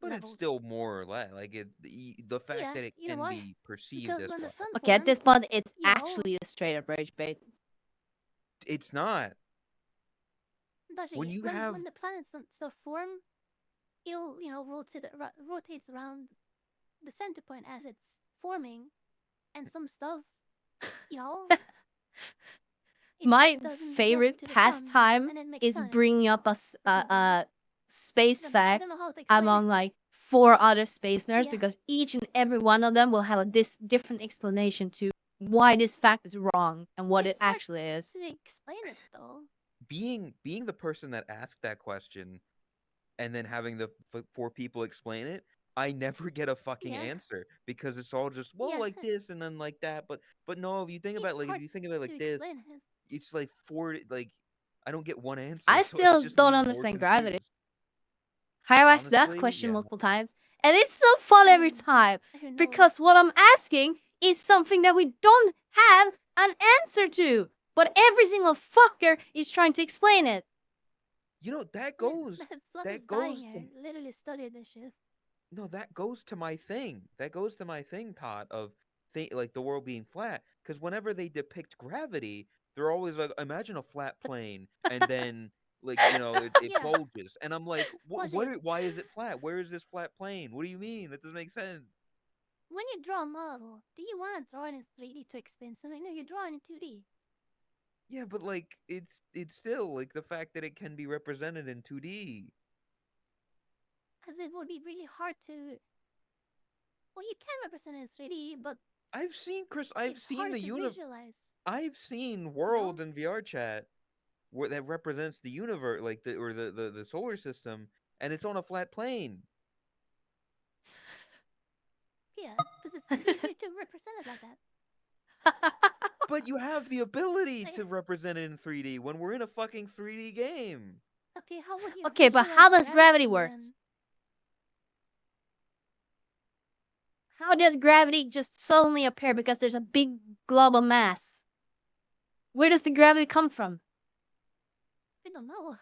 like But it's leveled. still more or less like the fact Yeah, that it you know can why? be perceived Because as when the flat. sun Okay, at formed, this point, it's you know, actually a straight up rage bait. It's not. When Dashi, you when have when the planets stuff form, it'll rotates around the center point as it's forming, and some stuff, you know, it My doesn't get favorite to the sun, pastime and it makes is planets bringing up or something. a space I don't fact know how to explain it. among like 4 other space nerds Yeah, because each and every one of them will have this different explanation to why this fact is wrong and what it it's hard actually is. to explain it though. being the person that asked that question and then having the four people explain it, I never get a fucking Yeah, answer because it's all just well yeah, like this and then like that. But no, if you think about it's like if hard you think about it to like this, explain it. it's like four like I don't get one answer, I so it's still just don't me more understand gravity. confused. I've asked that Honestly, question yeah. multiple times, and it's so fun I every mean, time who knows? because what I'm asking is something that we don't have an answer to, but every single fucker is trying to explain it. You know Fluff is that dying goes here. to Literally studied this shit. no, that goes to my thing. That goes to my thing, Todd, of like the world being flat. Because whenever they depict gravity, they're always like, imagine a flat plane, and then like it Yeah, bulges, and I'm like, Logic. why is it flat? Where is this flat plane? What do you mean? That doesn't make sense. When you draw a model, do you want to draw it in 3D to explain something? No, you draw it in 2D. Yeah, but like it's still like the fact that it can be represented in 2D. As it would be really hard to. Well, you can represent it in 3D, but I've seen Chris. I've it's seen harder the to uni. visualize. I've seen You know? worlds in VR chat where that represents the universe, like the solar system, and it's on a flat plane. Yeah, because it's easier to represent it like that. But you have the ability Like, to represent it in 3D when we're in a fucking 3D game. okay, how would you Okay, but how visualize does gravity gravity work? then? How does gravity just suddenly appear because there's a big global mass? Where does the gravity come from? We don't know.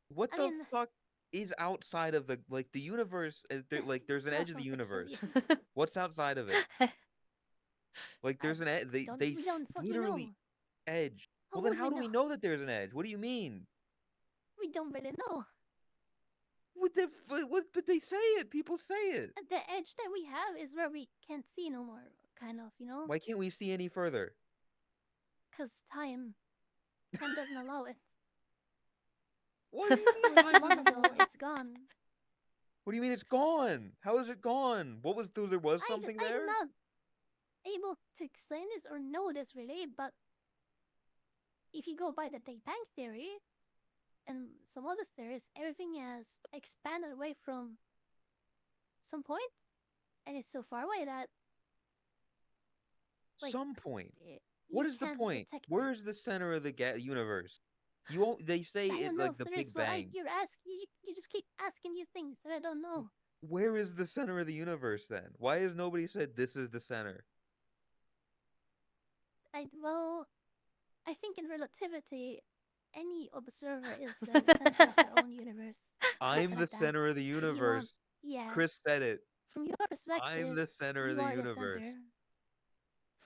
What I the mean, fuck is outside of the universe? Like there's an edge of the sounds like universe. alien. What's outside of it? Like there's an edge. We don't fucking Literally know. edge. How Well then would how we do know? we know that there's an edge? What do you mean? We don't really know. What? But they say it. People say it. The edge that we have is where we can't see no more, kind of, you know? Why can't we see any further? Because time doesn't allow it. What do you mean? It was time long is ago. gone? It's gone. What do you mean it's gone? How is it gone? What was there was I'm something there? not able to explain this or know this really, but if you go by the Big Bang Theory and some other theories, everything has expanded away from some point, and it's so far away that like, Some point. you What is the can't point? detect it. Where is the center of the universe? You won't. They say I it don't know like if the there is, Big but Bang. you just keep asking you things that I don't know. Where is the center of the universe then? Why has nobody said this is the center? I think in relativity, any observer is the center of their own universe. I'm the like that. center of the If you want- universe. Yeah. Chris said it. From your perspective, I'm the center of you the are universe.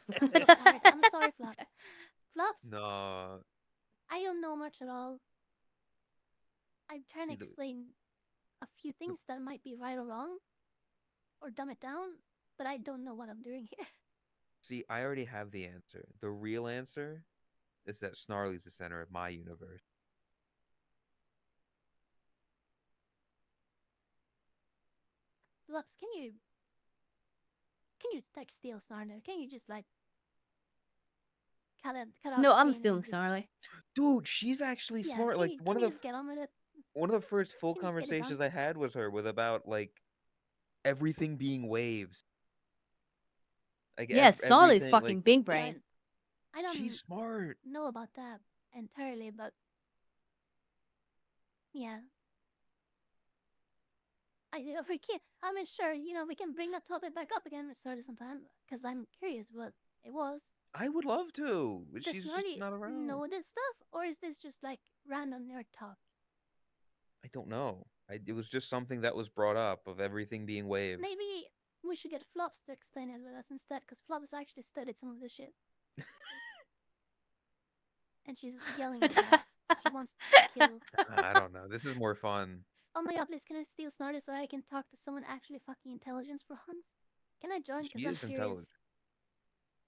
the center. I'm so tired. I'm sorry, Flops. Flops, No. I don't know much at all. I'm trying See, to explain a few things that might be right or wrong, or dumb it down, but I don't know what I'm doing here. see, I already have the answer. The real answer is that Snarly's the center of my universe. Flops, can you like steal Snarler? Can you just like cut out No, the I'm pain still and just Snarly. Dude, she's actually yeah? smart. Like Can you just get on with it? one of the first full Can you just get it done? conversations I had with her was about like everything being waves. Like Yes, Snarly is everything fucking like big Yeah, brain. I don't she's smart. know about that entirely, but yeah. We can't. I mean, sure, we can bring that topic back up again sort of sometime because I'm curious what it was. I would love to, but Does she's just Snarly not around. know this stuff, or is this just like random nerd talk? I don't know. It was just something that was brought up of everything being waves. Maybe we should get Flops to explain it with us instead, because Flops actually studied some of this shit. And she's yelling at that. She wants to kill. I don't know. This is more fun. Oh my god, please, can I steal Snarly so I can talk to someone actually fucking intelligent for once? Can I join? Because She I'm is curious. intelligent.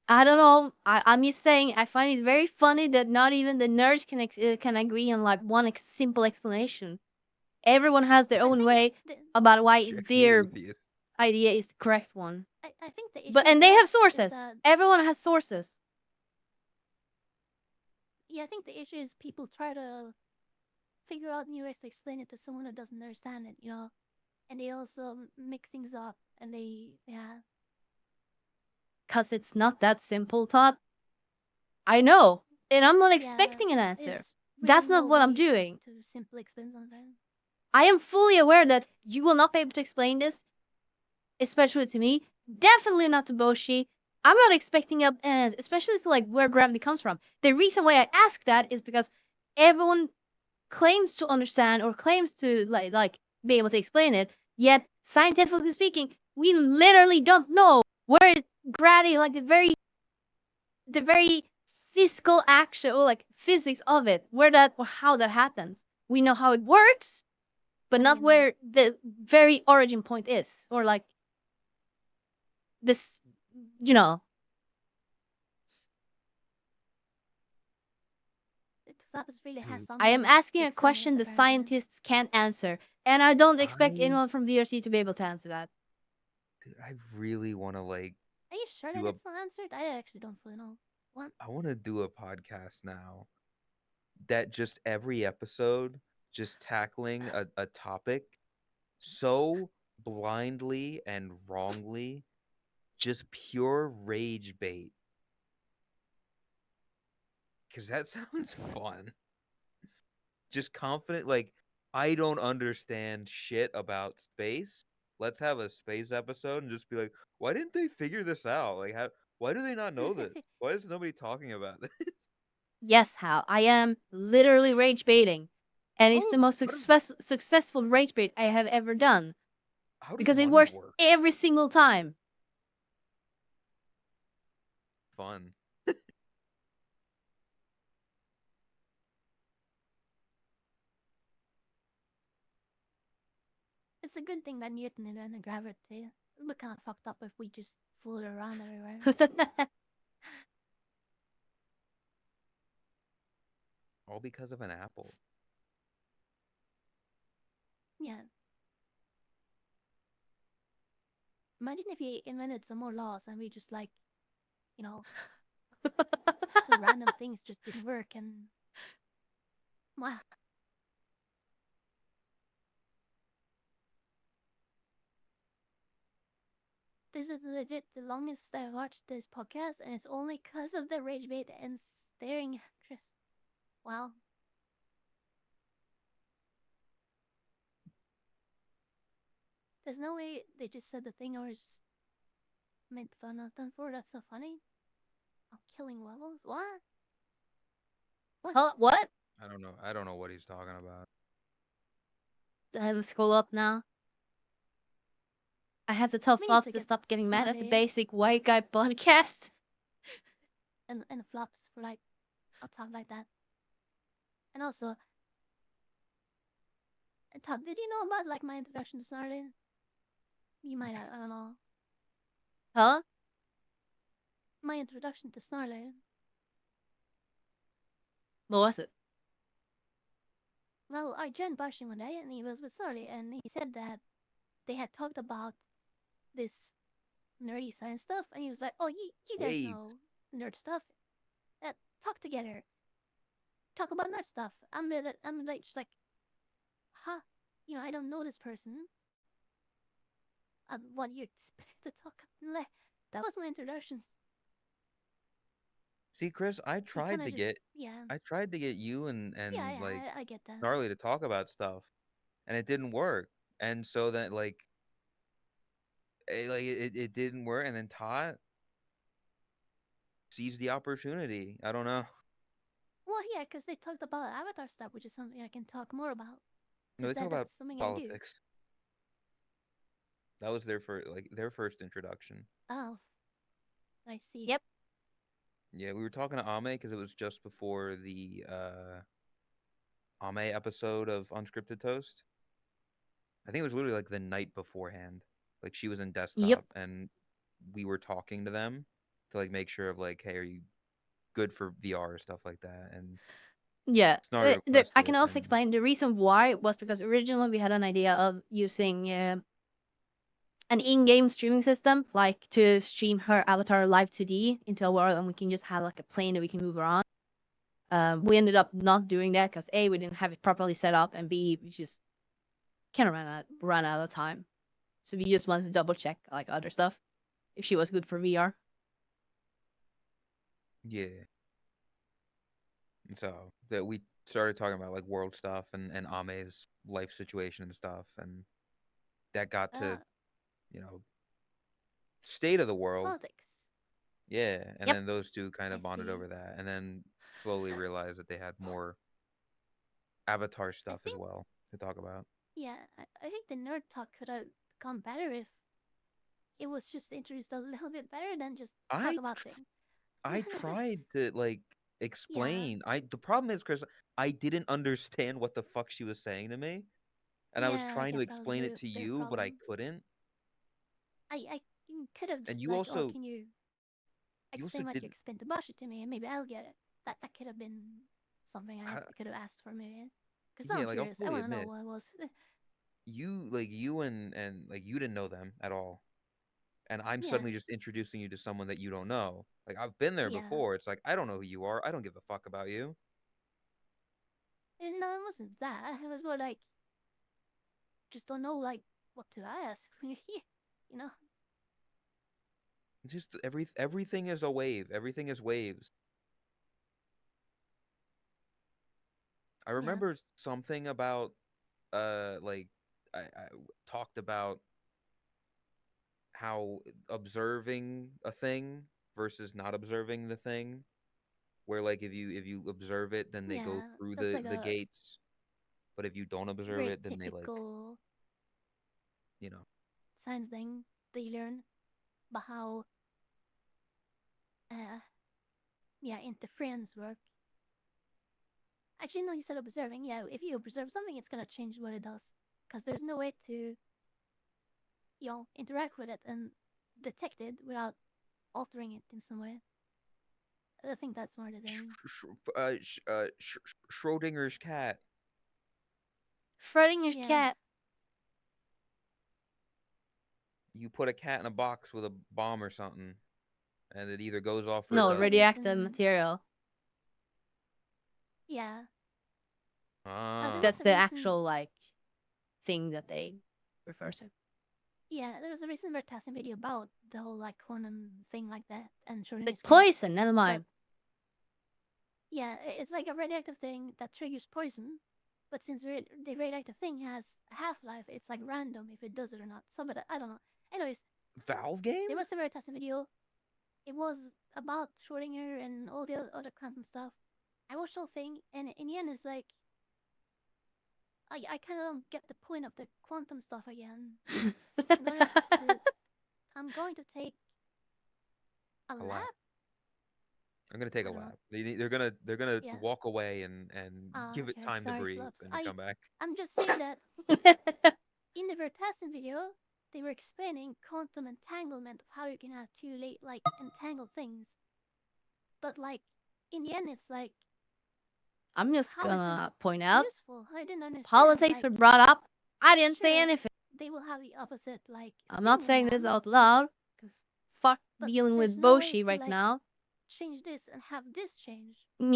I don't know. I'm just saying. I find it very funny that not even the nerds can agree on like one simple explanation. Everyone has their I own think way the, about why She's actually an their atheist. idea is the correct one. I think the issue But with and they that have is sources. that Everyone has sources. yeah, I think the issue is people try to figure out new ways to explain it to someone who doesn't understand it, and they also mix things up, and yeah. Cause it's not that simple, Todd. I know, and I'm not Yeah, expecting an answer. it's That's really not no what I'm way doing. to simply explain something. I am fully aware that you will not be able to explain this, especially to me. Definitely not to Boshi. I'm not expecting an answer, especially to like where gravity comes from. The reason why I ask that is because everyone claims to understand or claims to like be able to explain it. Yet, scientifically speaking, we literally don't know where gravity, like the very physical action or like physics of it, where that or how that happens. We know how it works, but I not mean- where the very origin point is, or like this, you know. Flappers really has Dude. something. I am to asking a explain it, question the apparently. scientists can't answer, and I don't expect I- anyone from VRC to be able to answer that. Dude, I really want to like. Are you sure that do a- it's not answered? I actually don't fully know. What? I want to do a podcast now that just every episode just tackling a topic so blindly and wrongly, just pure rage bait. Cause that sounds fun. Just confident, like I don't understand shit about space. Let's have a space episode and just be like, why didn't they figure this out? Like, why do they not know this? Why is nobody talking about this? Yes, Hal, I am literally rage baiting, and it's Oh, the most what is- successful rage bait I have ever done How does because it money works work? every single time. Fun. It's a good thing that Newton and gravity look kind of fucked up if we just float around everywhere. All because of an apple. Yeah. Imagine if he invented some more laws and we just like, you know, some random things just didn't work and wow. This is legit the longest I've watched this podcast, and it's only because of the rage bait and staring actress. Wow. There's no way they just said the thing or just made fun of them for. That's so funny. Oh, killing levels? What? Huh? What? I don't know. I don't know what he's talking about. I have to scroll up now. I have to tell We need Flops to to get stop getting mad at the Snarly basic white guy podcast. and flops for like a talk like that. And also, Todd, did you know about like my introduction to Snarly? You might have, I don't know. Huh? My introduction to Snarly. What was it? Well, I joined Bashin one day and he was with Snarly and he said that they had talked about this nerdy science stuff and he was like, "Oh, you guys Waves. know nerd stuff. Talk together. Talk about nerd stuff." I'm like just like, huh? You know, I don't know this person. What do you expect to talk? Like, that was my introduction. See, Chris, I He tried kind to of just get yeah you and yeah like I get that. Gnarly to talk about stuff, and it didn't work. And so that it didn't work, and then Todd seized the opportunity. I don't know. Well, yeah, because they talked about Avatar stuff, which is something I can talk more about. No, Because they talk about that's something I do. politics. That was their first introduction. Oh, I see. Yep. Yeah, we were talking to Ame because it was just before the Ame episode of Unscripted Toast. I think it was literally like the night beforehand. Like she was in Yep. desktop and we were talking to them to like make sure of like, hey, are you good for VR or stuff like that? And Yeah. Snarry I requested can it, also and explain the reason why was because originally we had an idea of using an in-game streaming system, like to stream her avatar live 2D into a world, and we can just have like a plane that we can move around. We ended up not doing that because A, we didn't have it properly set up, and B, we just kind of ran out of time. So we just wanted to double check like other stuff if she was good for VR. yeah. And so that we started talking about like world stuff and Ame's life situation and stuff, and that got to, you know, state of the world. Politics. Yeah, and Yep. then those two kind I of bonded see. over that, and then slowly realized that they had more Avatar stuff as think- well to talk about. Yeah, I think the nerd talk could have gone better if it was just introduced a little bit better than just talk I about tr- things. I tried to like Yeah. explain. The problem is, Chris, I didn't understand what the fuck she was saying to me, and I was Yeah, I trying to guess that was explain it to their you, but I problem. couldn't. I could have And just you like, oh, also can you you also explain what you didn't. explained to Bashi to me, and maybe I'll get it. That could have been something I I, could have asked for, maybe. Because yeah, I'm like I'll curious. I fully want to know admit, what it was. you and like you didn't know them at all, and I'm Yeah, suddenly just introducing you to someone that you don't know. Like I've been there yeah. before. It's like I don't know who you are. I don't give a fuck about you. And no, it wasn't that. It was more like, just don't know like what to ask. you know? It's just everything is a wave. Everything is waves. I Yeah, remember something about like I talked about how observing a thing versus not observing the thing, where like if you observe it, then they go yeah. through That's like the a gates, but if you don't observe very it, then they like, typical you know. science thing that you learn about how, uh, yeah, interference work. Actually, no, you said observing. Yeah, if you observe something, it's gonna change what it does. Because there's no way to, interact with it and detect it without altering it in some way. I think that's more the thing. Schrodinger's cat. Schrodinger's Yeah. cat. you put a cat in a box with a bomb or something, and it either goes off or No, it doesn't. radioactive Reason- material. Yeah. Ah. That's the the reason- actual like thing that they refer to. Yeah, there's a recent Vertasen video about the whole like quantum thing like that and Schrodinger's Like cat. poison, never mind. Yeah, it's like a radioactive thing that triggers poison. But since the radioactive thing has a half-life, it's like random if it does it or not. So, but I don't know. Anyways, Valve game? there was a Vertasen video. It was about Schrodinger and all the other quantum stuff. I watched the whole thing, and in the end, it's like I kind of don't get the point of the quantum stuff again. I'm going to take a lap. lap. I'm gonna take I a don't know. lap. They're gonna Yeah. walk away and give it Okay, time to sorry, breathe Flops. and then come back. I'm just saying that in the Vertasen video, they were explaining quantum entanglement of how you can have two like entangled things. But like in the end, it's like I'm just how is gonna this point out useful? I didn't understand. politics were like, brought up. I didn't say sure, anything. they will have the opposite like. I'm not thing in saying this them, out loud because fuck but dealing with there's no way Boshi to, right like, now. change this and have this change. Hey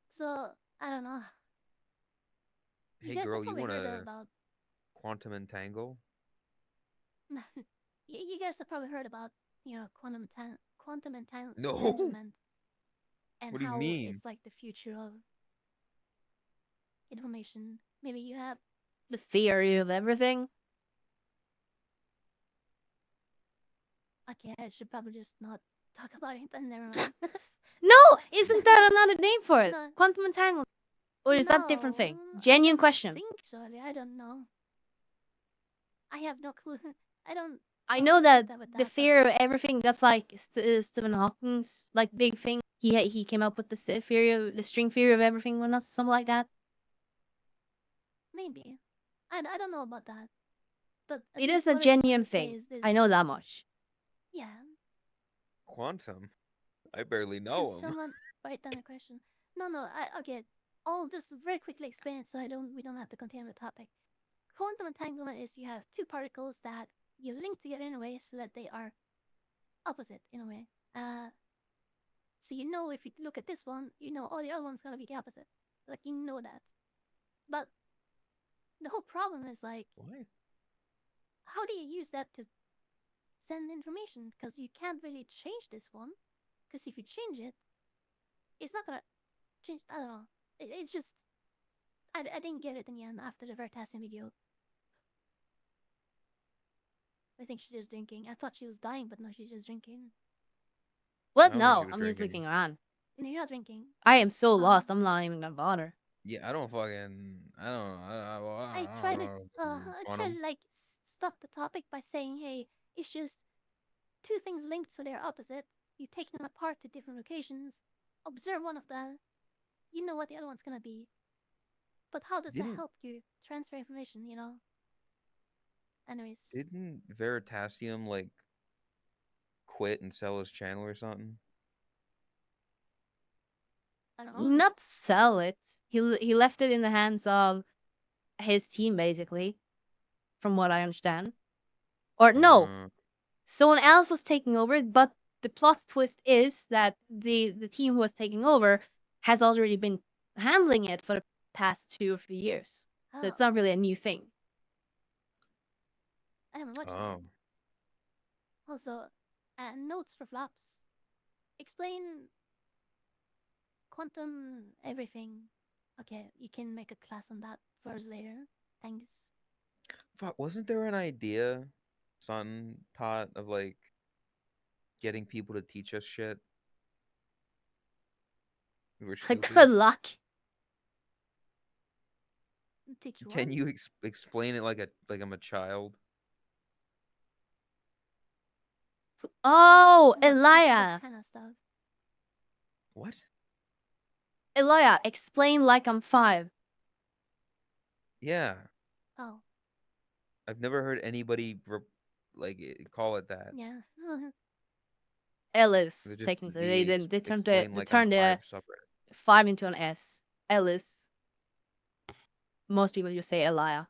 So I don't know. Hey guys girl, have you probably heard wanna about. quantum entangle? You guys have probably heard about quantum No. entanglement and What do you how mean? it's like the future of information. Maybe you have. the theory of everything. Okay, I should probably just not talk about it. And never mind. No, isn't that another name for it? No. Quantum entanglement. Or is that a different thing? No, Genuine I question. think so. I don't know. I have no clue. I don't. I know that with the that, but- fear of everything, that's like Stephen Hawking's like big thing. He came up with the the string theory of everything, or not something like that. Maybe. I don't know about that. But at It least is a what I was trying genuine to say thing. is this- I know that much. Yeah. Quantum? I barely Can know him. someone write down a question? No. Okay. I'll just very quickly explain it so we don't have to continue the topic. Quantum entanglement is you have two particles that you link together in a way so that they are opposite in a way. So you know if you look at this one, you know the other one's gonna be the opposite. Like you know that. But the whole problem is like What? how do you use that to send information? Because you can't really change this one. Because if you change it, it's not gonna change. I don't know. It's just I didn't get it in the end after the Vertasen video. I think she's just drinking. I thought she was dying, but no, she's just drinking. What? I don't think No, she was I'm just drinking. looking around. No, you're not drinking. I am so lost. I'm not even gonna bother. Yeah, I don't fucking. I don't. I tried to like stop the topic by saying, hey, it's just two things linked so they're opposite. You take them apart to different locations, observe one of them, you know what the other one's gonna be. But how does that Didn't- help you transfer information, Anyways. Didn't Veritasium like quit and sell his channel or something? I don't know. Not sell it. He left it in the hands of his team, basically, from what I understand. Or no, someone else was taking over. But the plot twist is that the team who was taking over has already been handling it for the past 2 or 3 years. So it's Oh, not really a new thing. I haven't watched Oh. that. Also, notes for flops. Explain quantum everything. Okay, you can make a class on that for us later. Thanks. Fuck, wasn't there an idea, son taught of like getting people to teach us shit? We were stupid. Good luck. Teach what? Can you explain it like I'm a child? Oh, What Elia. kind of stuff? What? Elia, explain like I'm 5. Yeah, Oh, I've never heard anybody call it that. yeah. Ellis, They're just technically. the They turned explain the like I'm 5 subreddit. 5 into an S. Ellis. Most people just say Elia.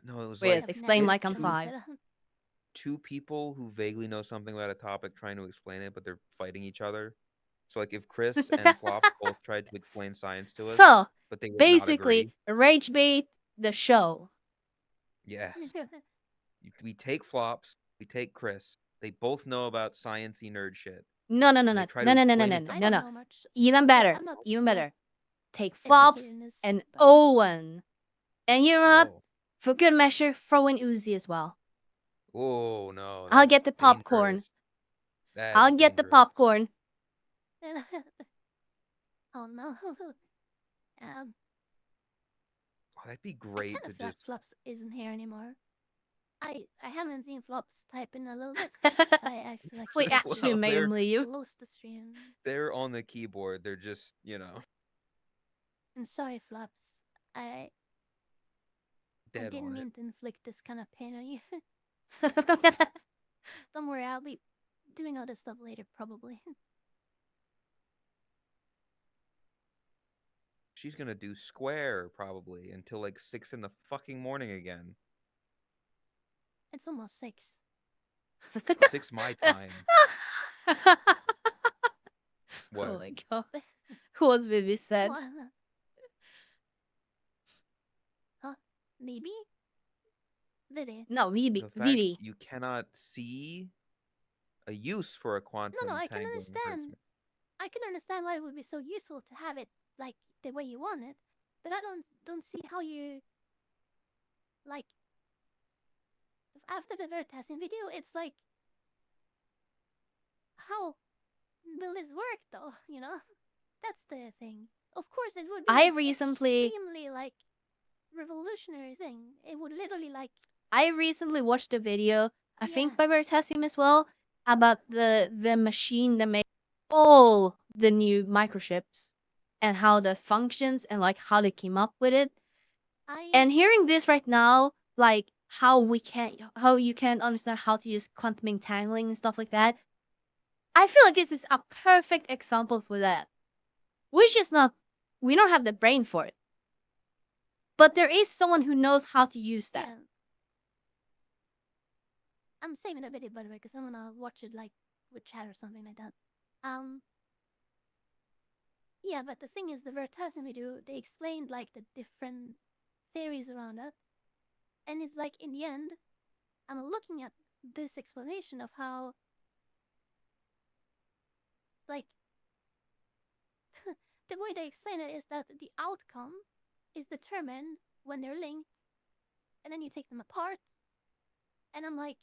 No, it was Wait, like explain get like I'm two- 5. two people who vaguely know something about a topic trying to explain it, but they're fighting each other. So like if Chris and Flops both tried to explain science to us, So, but they would not basically, agree. rage bait the show. Yes. We take Flops, we take Chris. They both know about sciencey nerd shit. No. And they try to explain it to I us. don't know much. Even better. I'm not Even that better. Take educated Flops in this, and but, like, Owen. And you know what? Oh. For good measure, throw in Uzi as well. Oh no. I'll that's get the popcorn. dangerous. That's I'll get the dangerous. popcorn. Oh no. Oh, that'd be I great kind to of feel like just. Flops isn't here anymore. I haven't seen Flops type in a little bit, so I feel like We he actually just Well, made him leave. closed the stream. They're on the keyboard. They're just, you know, I'm sorry, Flops. I dead didn't on it. mean to inflict this kind of pain on you. Don't worry, I'll be doing all this stuff later, probably. She's gonna do square probably until like 6 in the fucking morning again. It's almost 6. 6 my time. What? Oh my god. What Vivi said. What? Huh? Maybe? Vivi? No, Vivi. The fact Vivi. you cannot see a use for a quantum No, I can tangle understand. enhancement. I can understand why it would be so useful to have it like the way you want it, but I don't see how you like after the Veritasium video. It's like, how will this work though? You know, that's the thing. Of course, it would be I an recently- extremely like revolutionary thing. It would literally like I recently watched a video, I think Yeah. by Veritasium as well, about the machine that makes all the new microchips and how that functions and like how they came up with it. And hearing this right now, like how you can understand how to use quantum entangling and stuff like that, I feel like this is a perfect example for that. We don't have the brain for it. But there is someone who knows how to use that. Yeah. I'm saving the video, by the way, because I'm gonna watch it like with chat or something like that. Yeah, but the thing is, the Veritasium video, they explained like the different theories around it, and it's like in the end, I'm looking at this explanation of how, like, the way they explain it is that the outcome is determined when they're linked, and then you take them apart, and I'm like,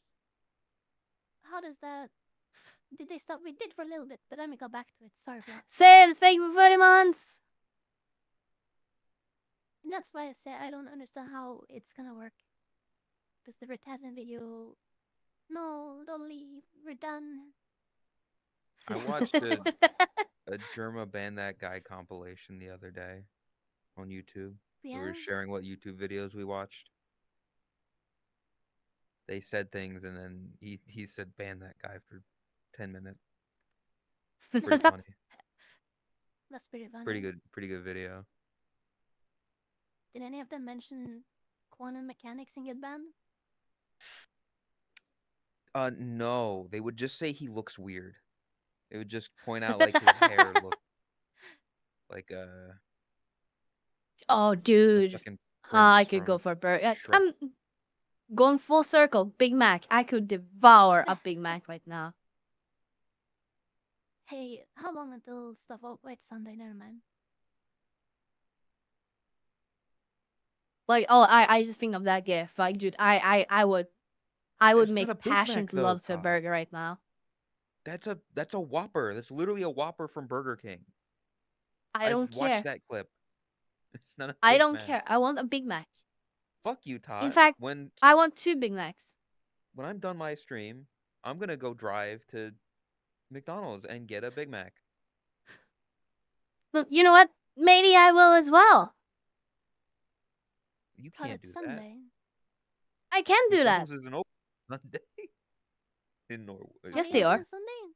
how does that? Did they stop? We did for a little bit, but then we got back to it. Sorry for that. Sales fake for 30 months! And that's why I say I don't understand how it's gonna work. Because the Veritasium video, no, don't leave. We're done. I watched a Germa ban that guy compilation the other day on YouTube. We Yeah. were sharing what YouTube videos we watched. They said things and then he said ban that guy for 10 minutes. Pretty funny. That's pretty funny. Pretty good video. Did any of them mention quantum mechanics in Get Banned? No, they would just say he looks weird. They would just point out like his hair looked like Oh, the dude. fucking I prince could go from for a burger. Shrek. I'm going full circle. Big Mac. I could devour a Big Mac right now. Hey, how long until stuff? Oh, wait, Sunday. Never mind. Like, oh, I just think of that gif. Like, dude, I would It's make not a Big passionate Mac, though, love to a Todd. burger right now. That's a Whopper. That's literally a Whopper from Burger King. I don't I've watched care. that clip. It's not a I Big don't Mac. care. I want a Big Mac. Fuck you, Todd. In fact, when I want 2 Big Macs. I'm done my stream, I'm gonna go drive to McDonald's and get a Big Mac. Look, you know what? Maybe I will as well. You But can't it's do that. Sunday. I can do that. McDonald's isn't open Sunday in Norway. Yes, Are they you are. open Sunday?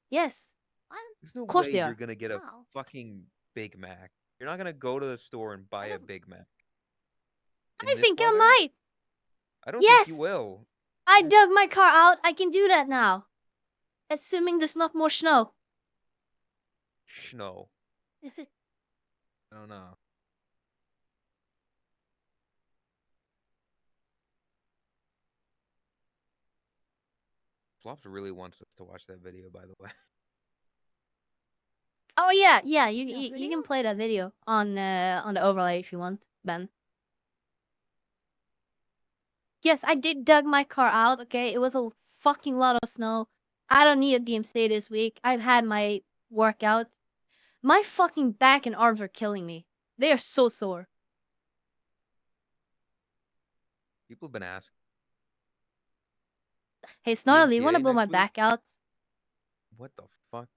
Yes. What? There's no course way they you're are. gonna get a Wow. fucking Big Mac. You're not gonna go to the store and buy a don't- Big Mac. In I this think I weather? might. I don't think you Yes. will. I dug my car out. I can do that now. Assuming there's not more snow. Snow. I don't know. Flops really wants us to watch that video, by the way. Oh yeah, yeah. You Yeah, you, you video? can play that video on the overlay if you want, Ben. Yes, I did dug my car out. Okay, it was a fucking lot of snow. I don't need a DMC this week. I've had my workout. My fucking back and arms are killing me. They are so sore. People have been asking. Hey, Snarly, you DMCA wanna blow my next week? back out? What the fuck?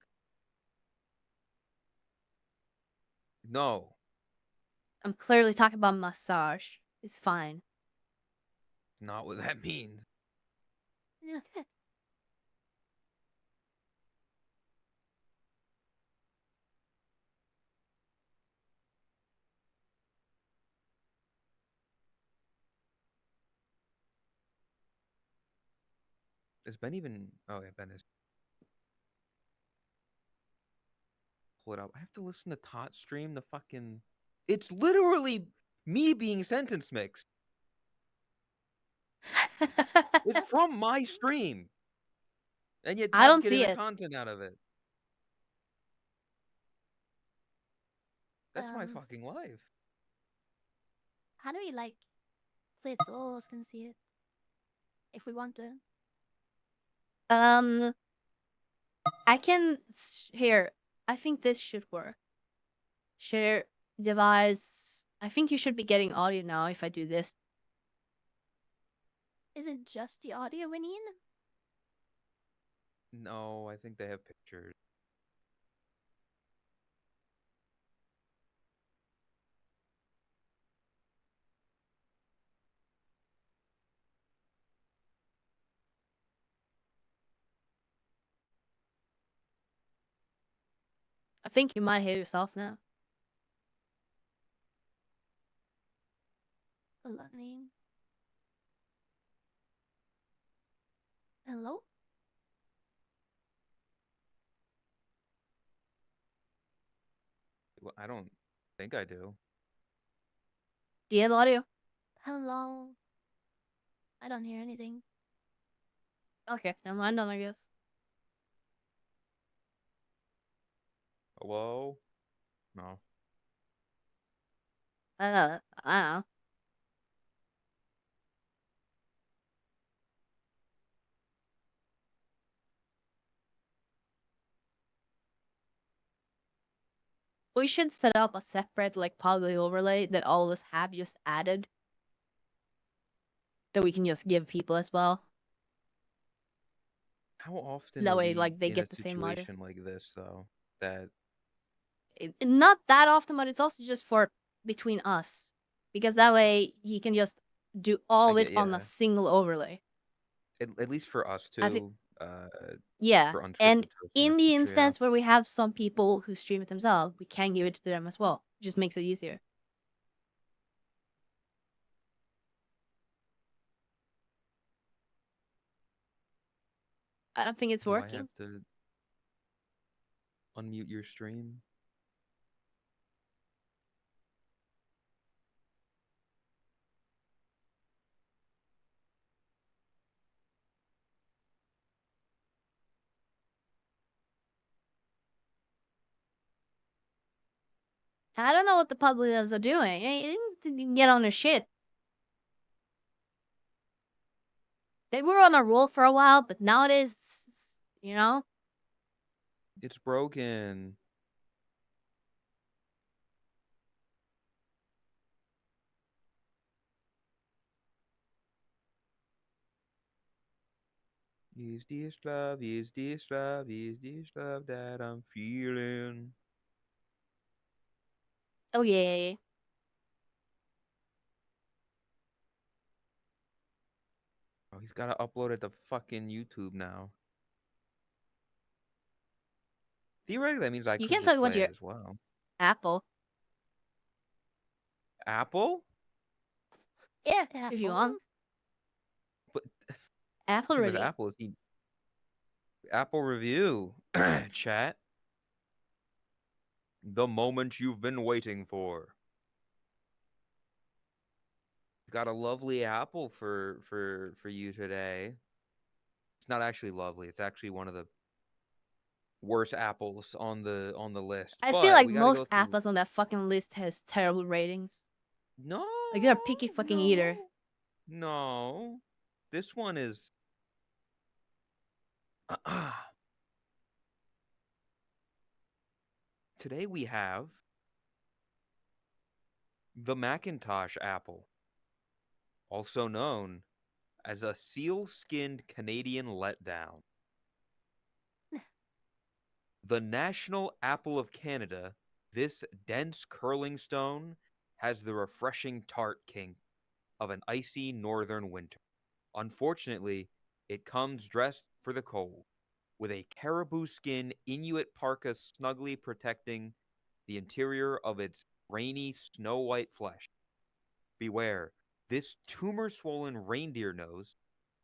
No. I'm clearly talking about massage. It's fine. Not what that means. Is Ben even... Oh, yeah, Ben is. Pull it up. I have to listen to Tot stream the fucking... It's literally me being sentence mixed. It's from my stream. And yet I Todd's don't getting see the it. content out of it. That's my fucking life. How do we like play it so others can see it? If we want to. I can here. I think this should work. Share device. I think you should be getting audio now if I do this. Is it just the audio we need? No, I think they have pictures. I think you might hear yourself now. Learning. Hello? Well, I don't think I do. Do you have audio? Hello? I don't hear anything. Okay, never mind then, I guess. Hello? No. I don't know. We should set up a separate, like, public overlay that all of us have just added. That we can just give people as well. How often That are way, we like, they in get a the same audio. situation like this, though? That Not that often, but it's also just for between us. Because that way, you can just do all of I it get, on yeah. a single overlay. At least for us I thi- too. Yeah, For unscripted and stuff in the future, yeah. instance where we have some people who stream it themselves, we can give it to them as well. It just makes it easier. I don't think it's Do I working. have to unmute your stream? I don't know what the publicans are doing. They need to get on their shit. They were on a roll for a while, but nowadays, you know, It's broken. Is this love? Is this love? Is this love that I'm feeling? oh yeah. Oh, he's gotta upload it to fucking YouTube now. Theoretically, that means I You could can just talk about play your it as well. Apple. Apple? Yeah, if you want. But Apple with review. Apple, Apple review, chat. The moment you've been waiting for. Got a lovely apple for you today. It's not actually lovely. It's actually one of the worst apples on the list. I but feel like we gotta go most through. apples on that fucking list has terrible ratings. No. Like you're a picky fucking eater. No. This one is. Today we have the Macintosh apple, also known as a seal-skinned Canadian letdown. The national apple of Canada, this dense curling stone has the refreshing tart kink of an icy northern winter. Unfortunately, it comes dressed for the cold, with a caribou skin Inuit parka snugly protecting the interior of its rainy snow white flesh. Beware, this tumor swollen reindeer nose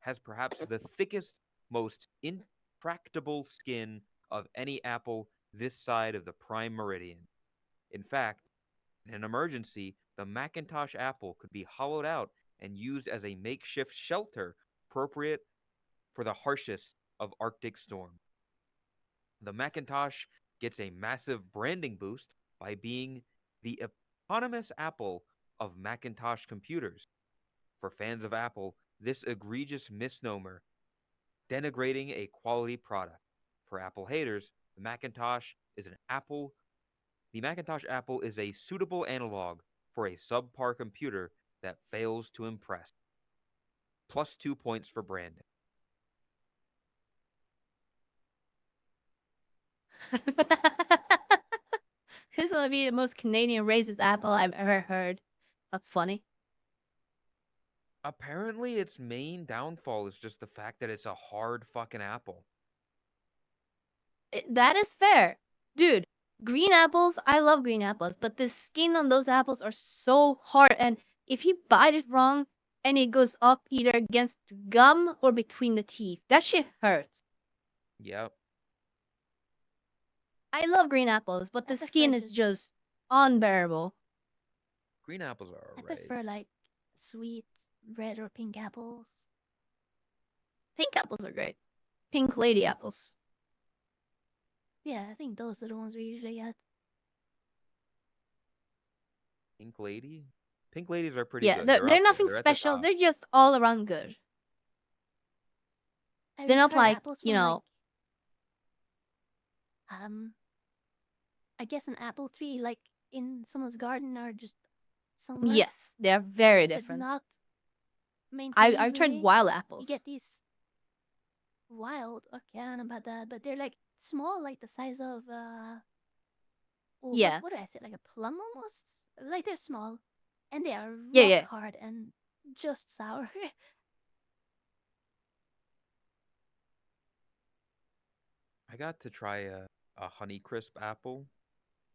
has perhaps the thickest, most intractable skin of any apple this side of the prime meridian. In fact, in an emergency, the Macintosh apple could be hollowed out and used as a makeshift shelter appropriate for the harshest of Arctic storms. The Macintosh gets a massive branding boost by being the eponymous apple of Macintosh computers. For fans of Apple, this egregious misnomer denigrating a quality product. For Apple haters, the Macintosh Apple is a suitable analog for a subpar computer that fails to impress. Plus 2 points for branding. This is gonna be the most Canadian racist apple I've ever heard. That's funny. Apparently, its main downfall is just the fact that it's a hard fucking apple. That is fair. Dude, green apples, I love green apples, but the skin on those apples are so hard, and if you bite it wrong and it goes up either against gum or between the teeth, that shit hurts. Yep. I love green apples, but the I prefer skin is just unbearable. Green apples are I alright. prefer like sweet red or pink apples. Pink apples are great. Pink lady apples. Yeah, I think those are the ones we usually get. Pink lady? Pink ladies are pretty Yeah, good. they're up there. nothing They're at the special. top. They're just all around good. Have They're you not tried like, apples you from, know, I guess an apple tree like in someone's garden or just somewhere. yes, they're very That's different. not maintained. I've tried really. wild You apples. get these wild. Okay, I don't know about that, but they're like small, like the size of oh, Yeah. What do I say? Like a plum almost. Like they're small, and they are rock Yeah. hard and just sour. I got to try a Honeycrisp apple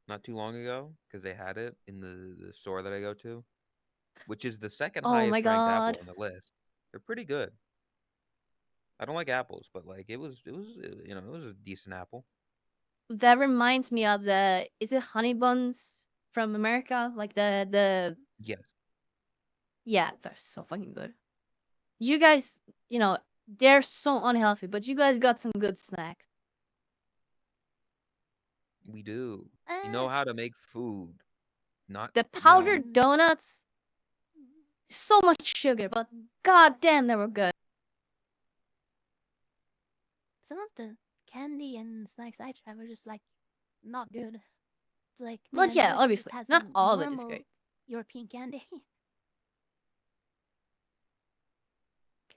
not too long ago because they had it in the store that I go to, which is the second Oh my highest ranked apple god. on the list. They're pretty good. I don't like apples, but like it was it was a decent apple. That reminds me of the is it honey buns from America? Like the Yes. yeah, they're so fucking good. You guys, you know, they're so unhealthy, but you guys got some good snacks. We do. We know how to make food. Not The you know, powdered donuts, so much sugar, but god damn, they were good. Some of the candy and snacks I try were just like not good. It's like, But man, yeah, I would've obviously, just had not some all of it is normal great. European candy.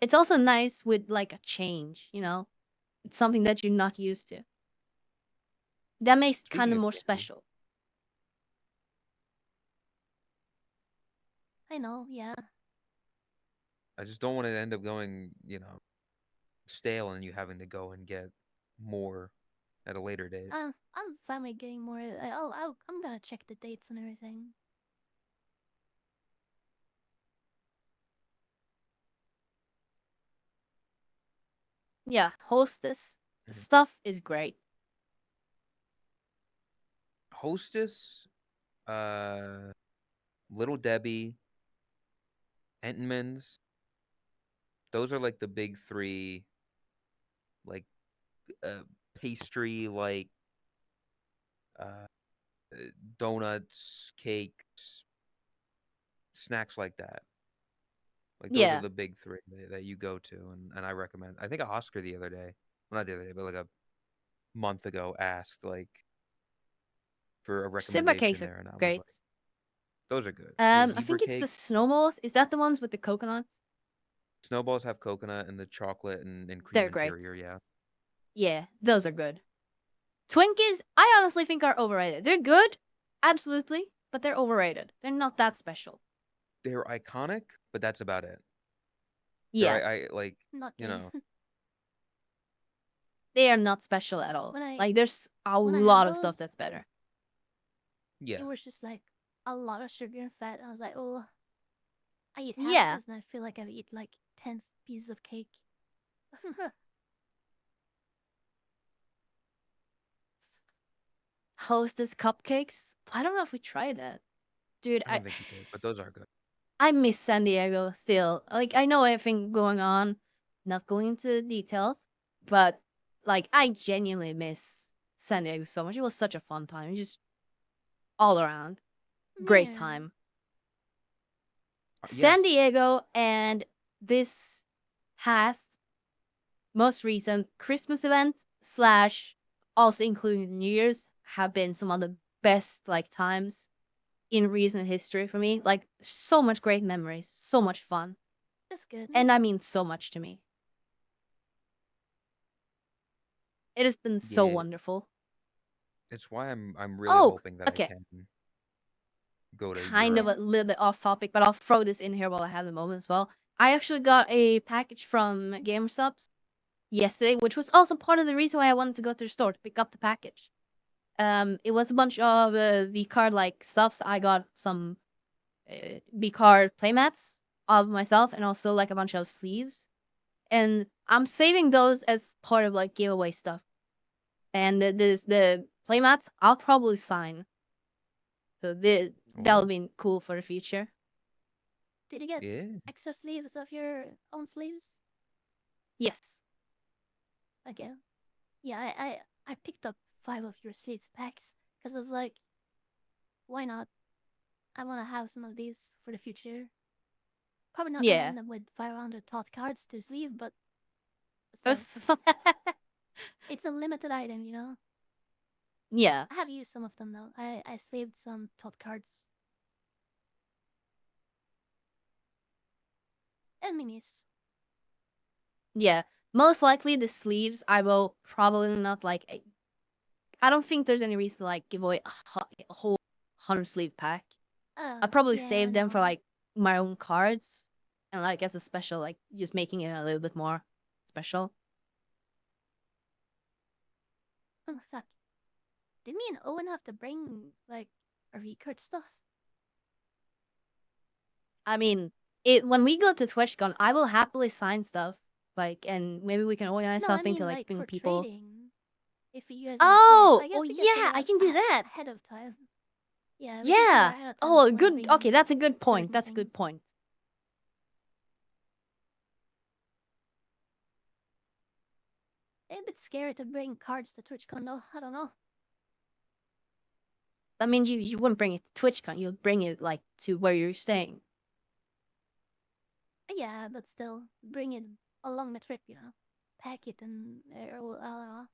It's also nice with like a change, you know? It's something that you're not used to. That makes it kind Speaking of of more candy, special. I know, yeah. I just don't want to end up going, stale and you having to go and get more at a later date. I'm fine with getting more. I'm gonna check the dates and everything. Yeah, Hostess. The Mhm. stuff is great. Hostess, Little Debbie, Entenmann's. Those are like the big three, like uh, pastry, like uh, donuts, cakes, snacks like that. Like those are Yeah. the big three that you go to, and I recommend. I think Oscar the other day, well, not the other day, but like a month ago, asked like for a Simba recommendation cakes are there, and I was great. like, those are good. The I zebra think it's the cakes, snowballs. Is that the ones with the coconuts? snowballs have coconut and the chocolate and cream They're great. interior. Yeah, Yeah, those are good. Twinkies, I honestly think are overrated. They're good, absolutely, but they're overrated. They're not that special. they're iconic, but that's about it. Yeah, I like, Not you good. know, they are not special at all. When I- Like, there's a when I had lot of stuff those, that's better. yeah, It was just like a lot of sugar and fat. I was like, oh, I eat half Yeah. of this and I feel like I've eaten like 10 pieces of cake. Hostess cupcakes. I don't know if we tried that, dude. I don't think you did, but those are good. I miss San Diego still. Like, I know everything going on. Not going into details, but like, I genuinely miss San Diego so much. It was such a fun time. Just all around great Man, time. Yes. San Diego and this past most recent Christmas event slash also including New Year's have been some of the best like times in recent history for me. Like so much great memories, so much fun, that's good. and that means so much to me. It has been so Yeah, wonderful. it's why I'm really Oh, hoping that I okay. can go to Kind of Europe. a little bit off topic, but I'll throw this in here while I have the moment as well. I actually got a package from GamerSubs yesterday, which was also part of the reason why I wanted to go to the store to pick up the package. It was a bunch of V card like stuffs. I got some V card playmats of myself, and also like a bunch of sleeves. And I'm saving those as part of like giveaway stuff. And the playmats I'll probably sign. So that'll Oh, be cool for the future. Did you get yeah. extra sleeves of your own sleeves? Yes. Okay. Yeah, I picked up 5 of your sleeves packs because I was like, why not? I want to have some of these for the future. Probably not gonna Yeah. end up with 500 tot cards to sleeve, but still, it's a limited item, you know. Yeah. I have used some of them though. I sleeved some tot cards and minis. Yeah. Most likely the sleeves I will probably not like. I don't think there's any reason to like give away a whole 100 sleeve pack. I'll probably Yeah, save them for no. like my own cards and like as a special, like just making it a little bit more special. Oh fuck! Did me and Owen have to bring like a record stuff? I mean, when we go to TwitchCon, I will happily sign stuff. Like, and maybe we can organize No, I something mean to like like bring for people. trading. If you guys wanna Oh, trade, I guess we can yeah, figure I out can do that. ahead of time. Yeah, we can figure Yeah. out ahead of time if Oh, we wanna good. bring Okay, that's a good point. certain That's a good things. point. A bit scary to bring cards to TwitchCon though. I don't know. That means you wouldn't bring it to TwitchCon. You'll bring it like to where you're staying. Yeah, but still, bring it along the trip, you know. Pack it and I don't know.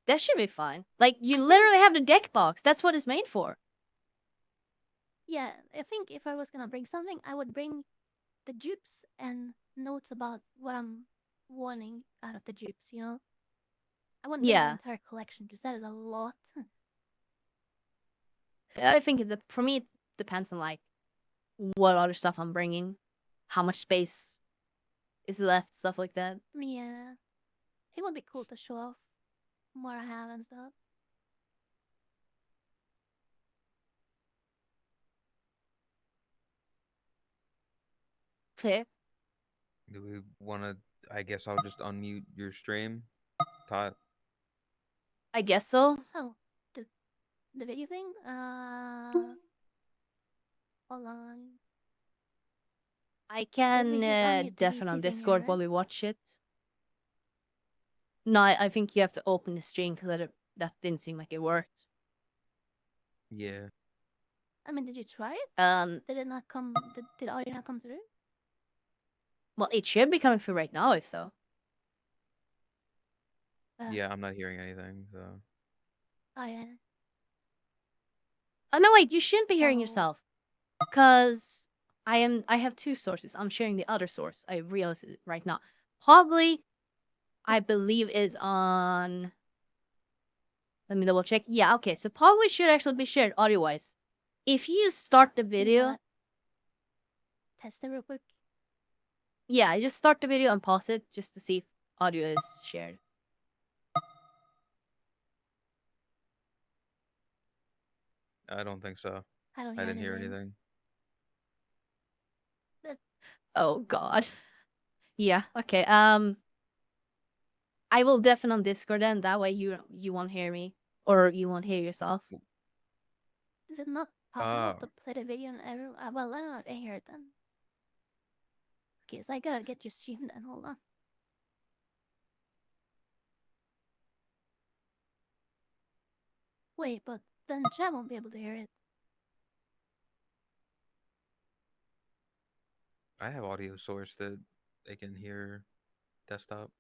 That should be fine. Like you I think- literally have the deck box. That's what it's made for. Yeah, I think if I was gonna bring something, I would bring the dupes and notes about what I'm wanting out of the dupes, you know? I wouldn't bring the Yeah. entire collection because that is a lot. I think for me it depends on like what other stuff I'm bringing, how much space is left, stuff like that. Yeah. It would be cool to show off what I have and stuff. Fair. Do we want to I guess I'll just unmute your stream, Tot. I guess so. Oh, the video thing? Hold on. I we can just unmute the deafen VC on thing here, Discord right? while we watch it. No, I think you have to open the stream because that didn't seem like it worked. Yeah. I mean, did you try it? Did it not come? Did audio not come through? Well, it should be coming through right now, if so. Yeah, I'm not hearing anything, so. Oh yeah. Oh no, wait! You shouldn't be hearing So- yourself, because I have two sources. I'm sharing the other source. I realize it right now. Probably, I believe is on. Let me double check. Yeah, okay. So probably should actually be shared audio wise. If you start the Do you video, wanna test it real quick. yeah, just start the video and pause it just to see if audio is shared. I don't think so. I don't I hear didn't hear anything. anything. Oh god. Yeah. Okay. I will deafen on Discord then. That way you won't hear me or you won't hear yourself. Is it not possible to play the video and every? Well, I don't know. I hear it then. Okay, so I gotta get your stream then. Hold on. Wait, but then chat won't be able to hear it. I have audio source that they can hear desktop.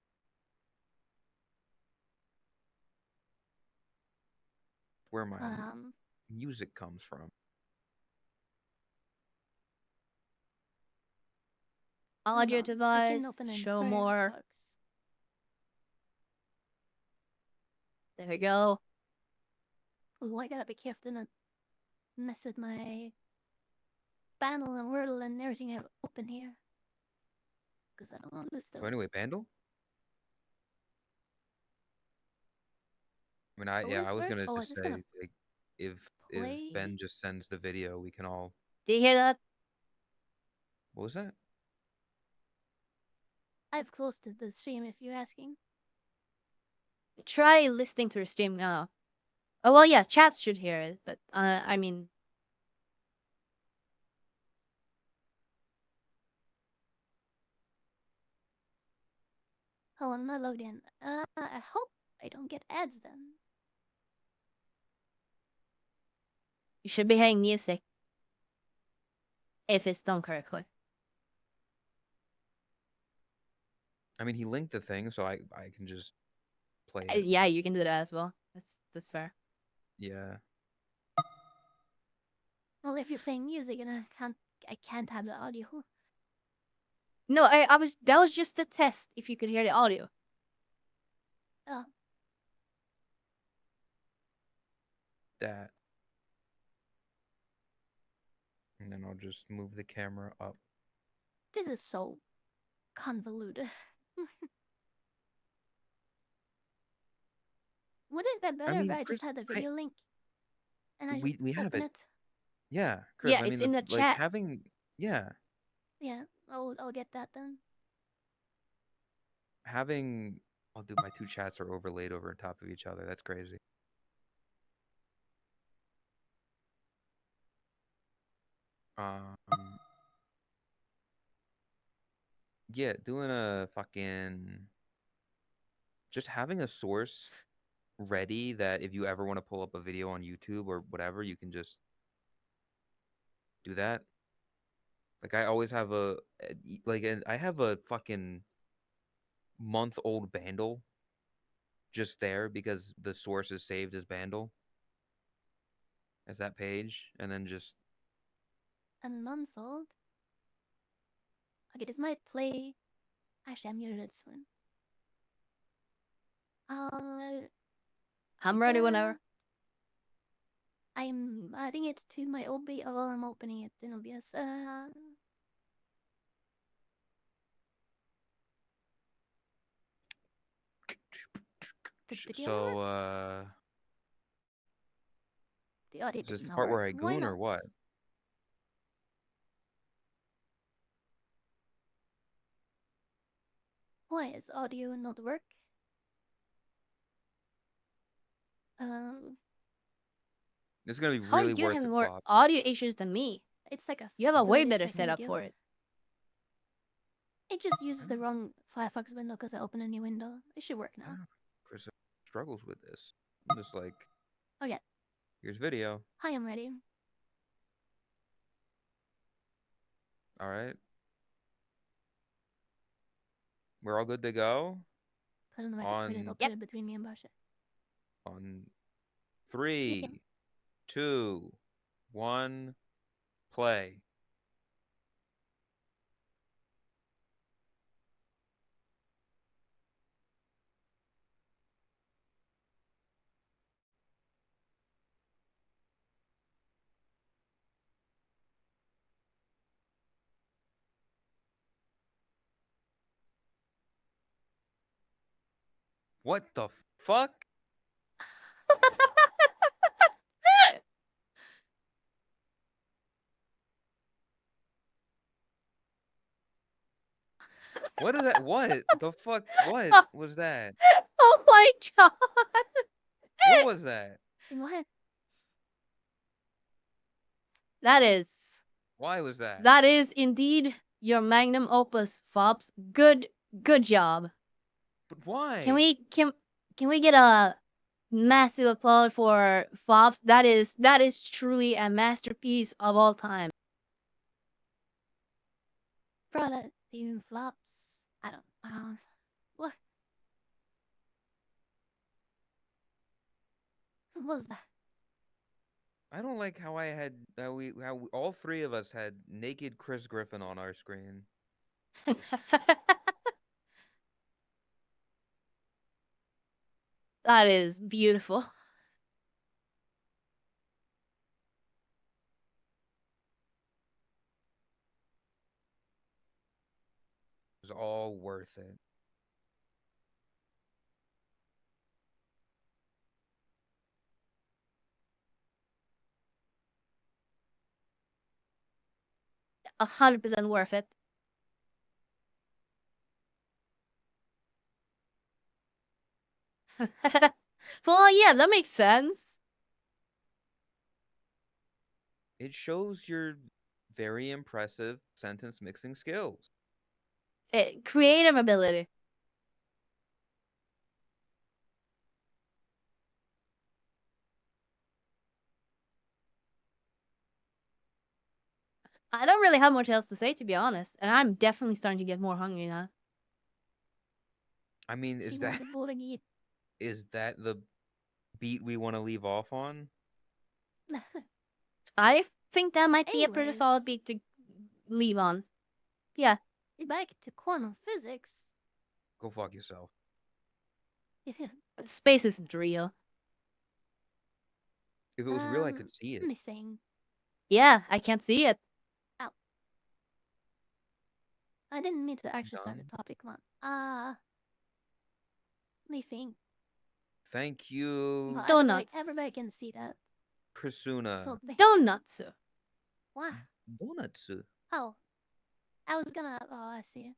Where my music comes from. Audio I device. can open in Show more. Firefox. There we go. Oh, I gotta be careful not mess with my panel and Wordle and everything I have open here. Because I don't want to lose those. So anyway, Bandle? I mean, I was gonna just say, like, if Ben just sends the video, we can all. Do you hear that? What was that? I've closed the stream if you're asking. Try listening to the stream now. Oh well, yeah, chat should hear it, but I mean. Oh, I'm not logged in. I hope I don't get ads then. You should be hearing music. If it's done correctly. I mean, he linked the thing, so I can just play it. Yeah, you can do that as well. That's fair. Yeah. Well, if you're playing music and I can't have the audio. No, that was just a test if you could hear the audio. Oh. That. And then I'll just move the camera up. This is so convoluted. Wouldn't it be better if I just had the video link? And I just we have open it. Yeah, Chris, yeah, I mean, it's in the like, chat. having, yeah. Yeah, I'll get that then. Having, oh, dude, my two chats are overlaid over top of each other. That's crazy. Yeah, doing a fucking, just having a source ready that if you ever want to pull up a video on YouTube or whatever, you can just do that. Like, I always have I have a fucking month-old Bandle just there because the source is saved as Bandle as that page, and then just A month old? Okay, this might play. Actually, I muted it soon. I'm ready whenever. I'm adding it to my OB. Oh, well, I'm opening it in OBS. so the audio is this did the not part work. where I Why goon not? or what? Why is audio not work? It's gonna be How really do you worth have it, more Flops. audio issues than me? It's like a. You have a way 30 better second setup video. for it. It just uses the wrong Firefox window because I opened a new window. It should work now. Chris struggles with this. I'm just like, Okay. here's video. Hi, I'm ready. All right. We're all good to go. Put it on the record. I'll put it between me and Basha. On 3, 2, 1, play. What the fuck? What is that? What the fuck? What was that? Oh my god! What was that? What? That is Why was that? that is indeed your magnum opus, Fobs. Good job. But why? Can we get a massive applause for Fobs? That is truly a masterpiece of all time. Product even flops. I don't. What? What was that? I don't like how how all three of us had naked Chris Griffin on our screen. That is beautiful. It was all worth it. $100% worth it. Well, yeah, that makes sense. It shows your very impressive sentence mixing skills. Creative ability. I don't really have much else to say, to be honest, and I'm definitely starting to get more hungry now. I mean, He wants a bowl to eat. is that the beat we want to leave off on? I think that might be a pretty Anyways. solid beat to leave on. Yeah. Back to quantum physics. Go fuck yourself. Space isn't real. If it was real, I could see it. Missing. Yeah, I can't see it. Ow. I didn't mean to actually start Done. the topic. Come on. Leafing. Thank you, Well, Donuts. Everybody can see that. Prisuna. So they... Donuts. What? Donuts. Oh. I was gonna... Oh, I see.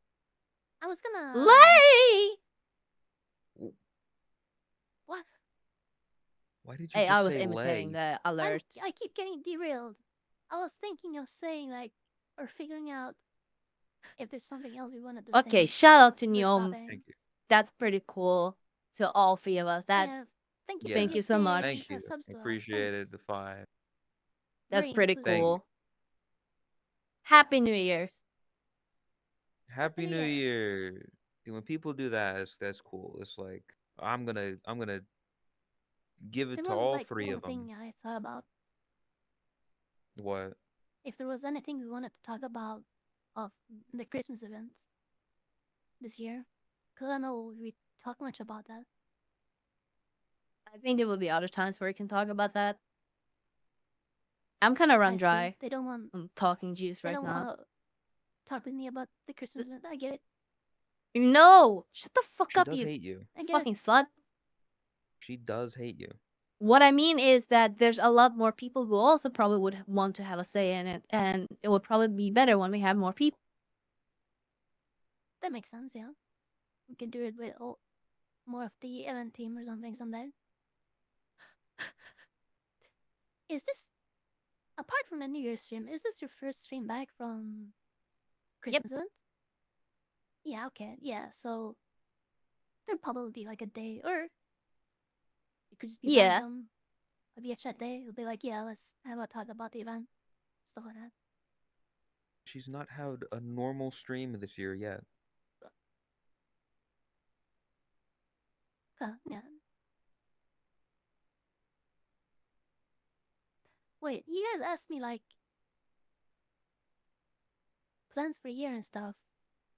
I was gonna... Lay! What? Why did you Hey, just I was say imitating lay? the alert. I keep getting derailed. I was thinking of saying, like, or figuring out if there's something else we wanted to say. Okay, shout out to before Neom. stopping. Thank you. That's pretty cool. To all three of us. That Yeah, thank you. Yeah. for Thank the you so update. much. Thank you. Subs to us. Appreciated Thanks. the 5. that's Very pretty inclusive. Thank you. cool. Happy New Year's. Happy New New Year. Year. See, when people do that, that's cool. It's like I'm gonna give it There to was all like 3 one of them. thing I thought about. What? If there was anything we wanted to talk about of the Christmas events this year, because I know we talk much about that. I think there will be other times where we can talk about that. I'm kind of run I see. dry. They don't want. I'm talking juice They right don't now. want to talk with me about the Christmas event. I get it. No! Shut the fuck She up, does you hate you. I get fucking slut. She does hate you. What I mean is that there's a lot more people who also probably would want to have a say in it, and it would probably be better when we have more people. it. That makes sense. Yeah. We could do it with more of the event team or something someday. Is this, apart from the New Year's stream, is this your first stream back from Yep. Christmas event? Yeah, okay. Yeah, so there'll probably be like a day, or it could just be Yeah. random. A VH chat day. It'll be like, yeah, let's have a talk about the event. Stuff like that. She's not had a normal stream this year yet. Yeah. Wait, you guys asked me like plans for a year and stuff,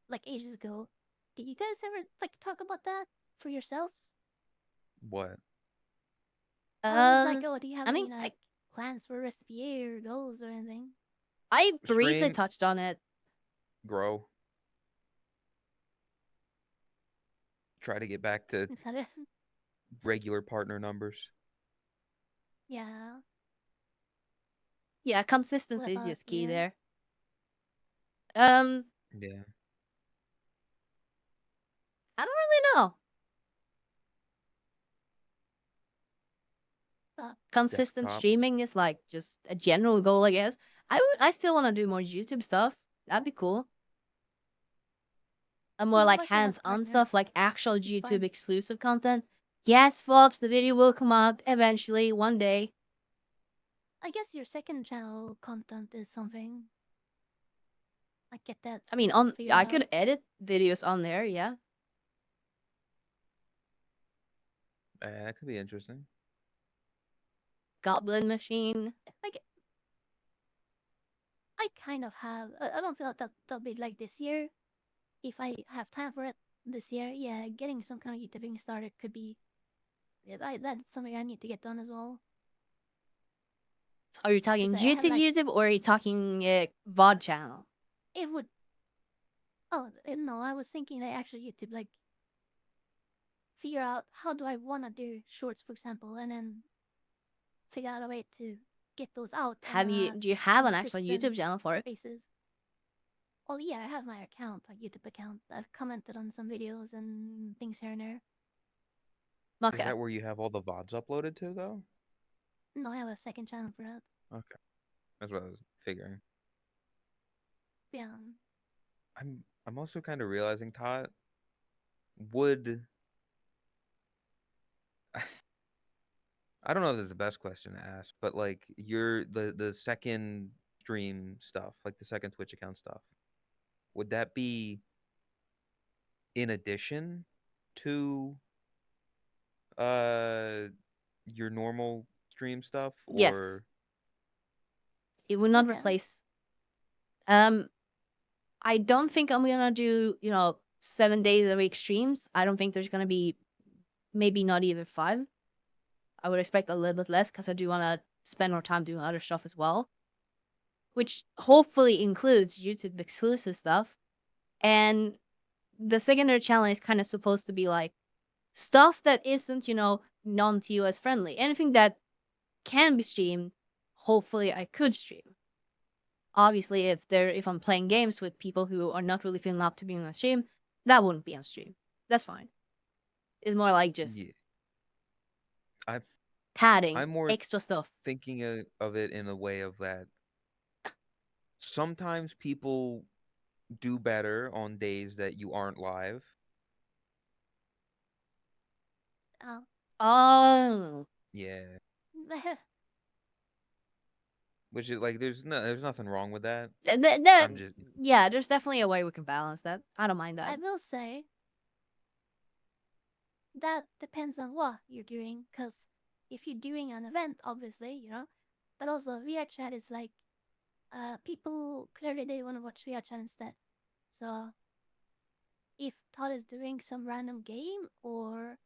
like ages ago. Did you guys ever like talk about that for yourselves? What? Well, it was like, Um, oh, do you have I any mean, like plans for the rest of the year, or goals, or anything? I briefly Stream, touched on it. grow. Try to get back to Is that it? regular partner numbers. Yeah. Yeah, What consistency is about just key you? there. Yeah. I don't really know. Consistent Desktop. streaming is like just a general goal, I guess. I still want to do more YouTube stuff. That'd be cool. And more Well, like what you have, hands-on partner? stuff, like actual It's YouTube fine. exclusive content. Yes, folks, the video will come out eventually, one day. I guess your second channel content is something. I get that. I mean, Figured I out. could edit videos on there, yeah. That could be interesting. Goblin Machine. Like, I kind of have. I don't feel like that'll be like this year. If I have time for it this year, yeah, getting some kind of YouTubing started could be. Yeah, that's something I need to get done as well. Are you talking 'Cause I have, like- YouTube, or are you talking VOD channel? It would. Oh no, I was thinking that actually YouTube like figure out how do I want to do shorts, for example, and then figure out a way to get those out. Do you have an actual consistent YouTube channel for it? basis? Oh yeah, I have my account, my YouTube account. I've commented on some videos and things here and there. Is Okay. that where you have all the VODs uploaded to, though? No, I have a second channel for that. Okay. That's what I was figuring. Yeah. I'm also kind of realizing, Todd, would I don't know if this is the best question to ask, but like the second stream stuff, like the second Twitch account stuff, would that be in addition to your normal stream stuff, Yes. or It will not Okay. replace. I don't think I'm gonna do 7 days a week streams. I don't think there's gonna be, maybe not even 5. I would expect a little bit less because I do want to spend more time doing other stuff as well, which hopefully includes YouTube exclusive stuff. And the secondary channel is kind of supposed to be like stuff that isn't non-TOS friendly. Anything that can be streamed, hopefully I could stream. Obviously, if I'm playing games with people who are not really feeling up to being on stream, that wouldn't be on stream. That's fine. It's more like just yeah. padding I'm more extra stuff. thinking of it in a way of that sometimes people do better on days that you aren't live. Oh. Oh, Yeah. Which is like there's nothing wrong with that. I'm just yeah, there's definitely a way we can balance that. I don't mind I that. will say that depends on what you're doing, because if you're doing an event, obviously, but also VR chat is like, people clearly they want to watch VR chat instead. So if Todd is doing some random game or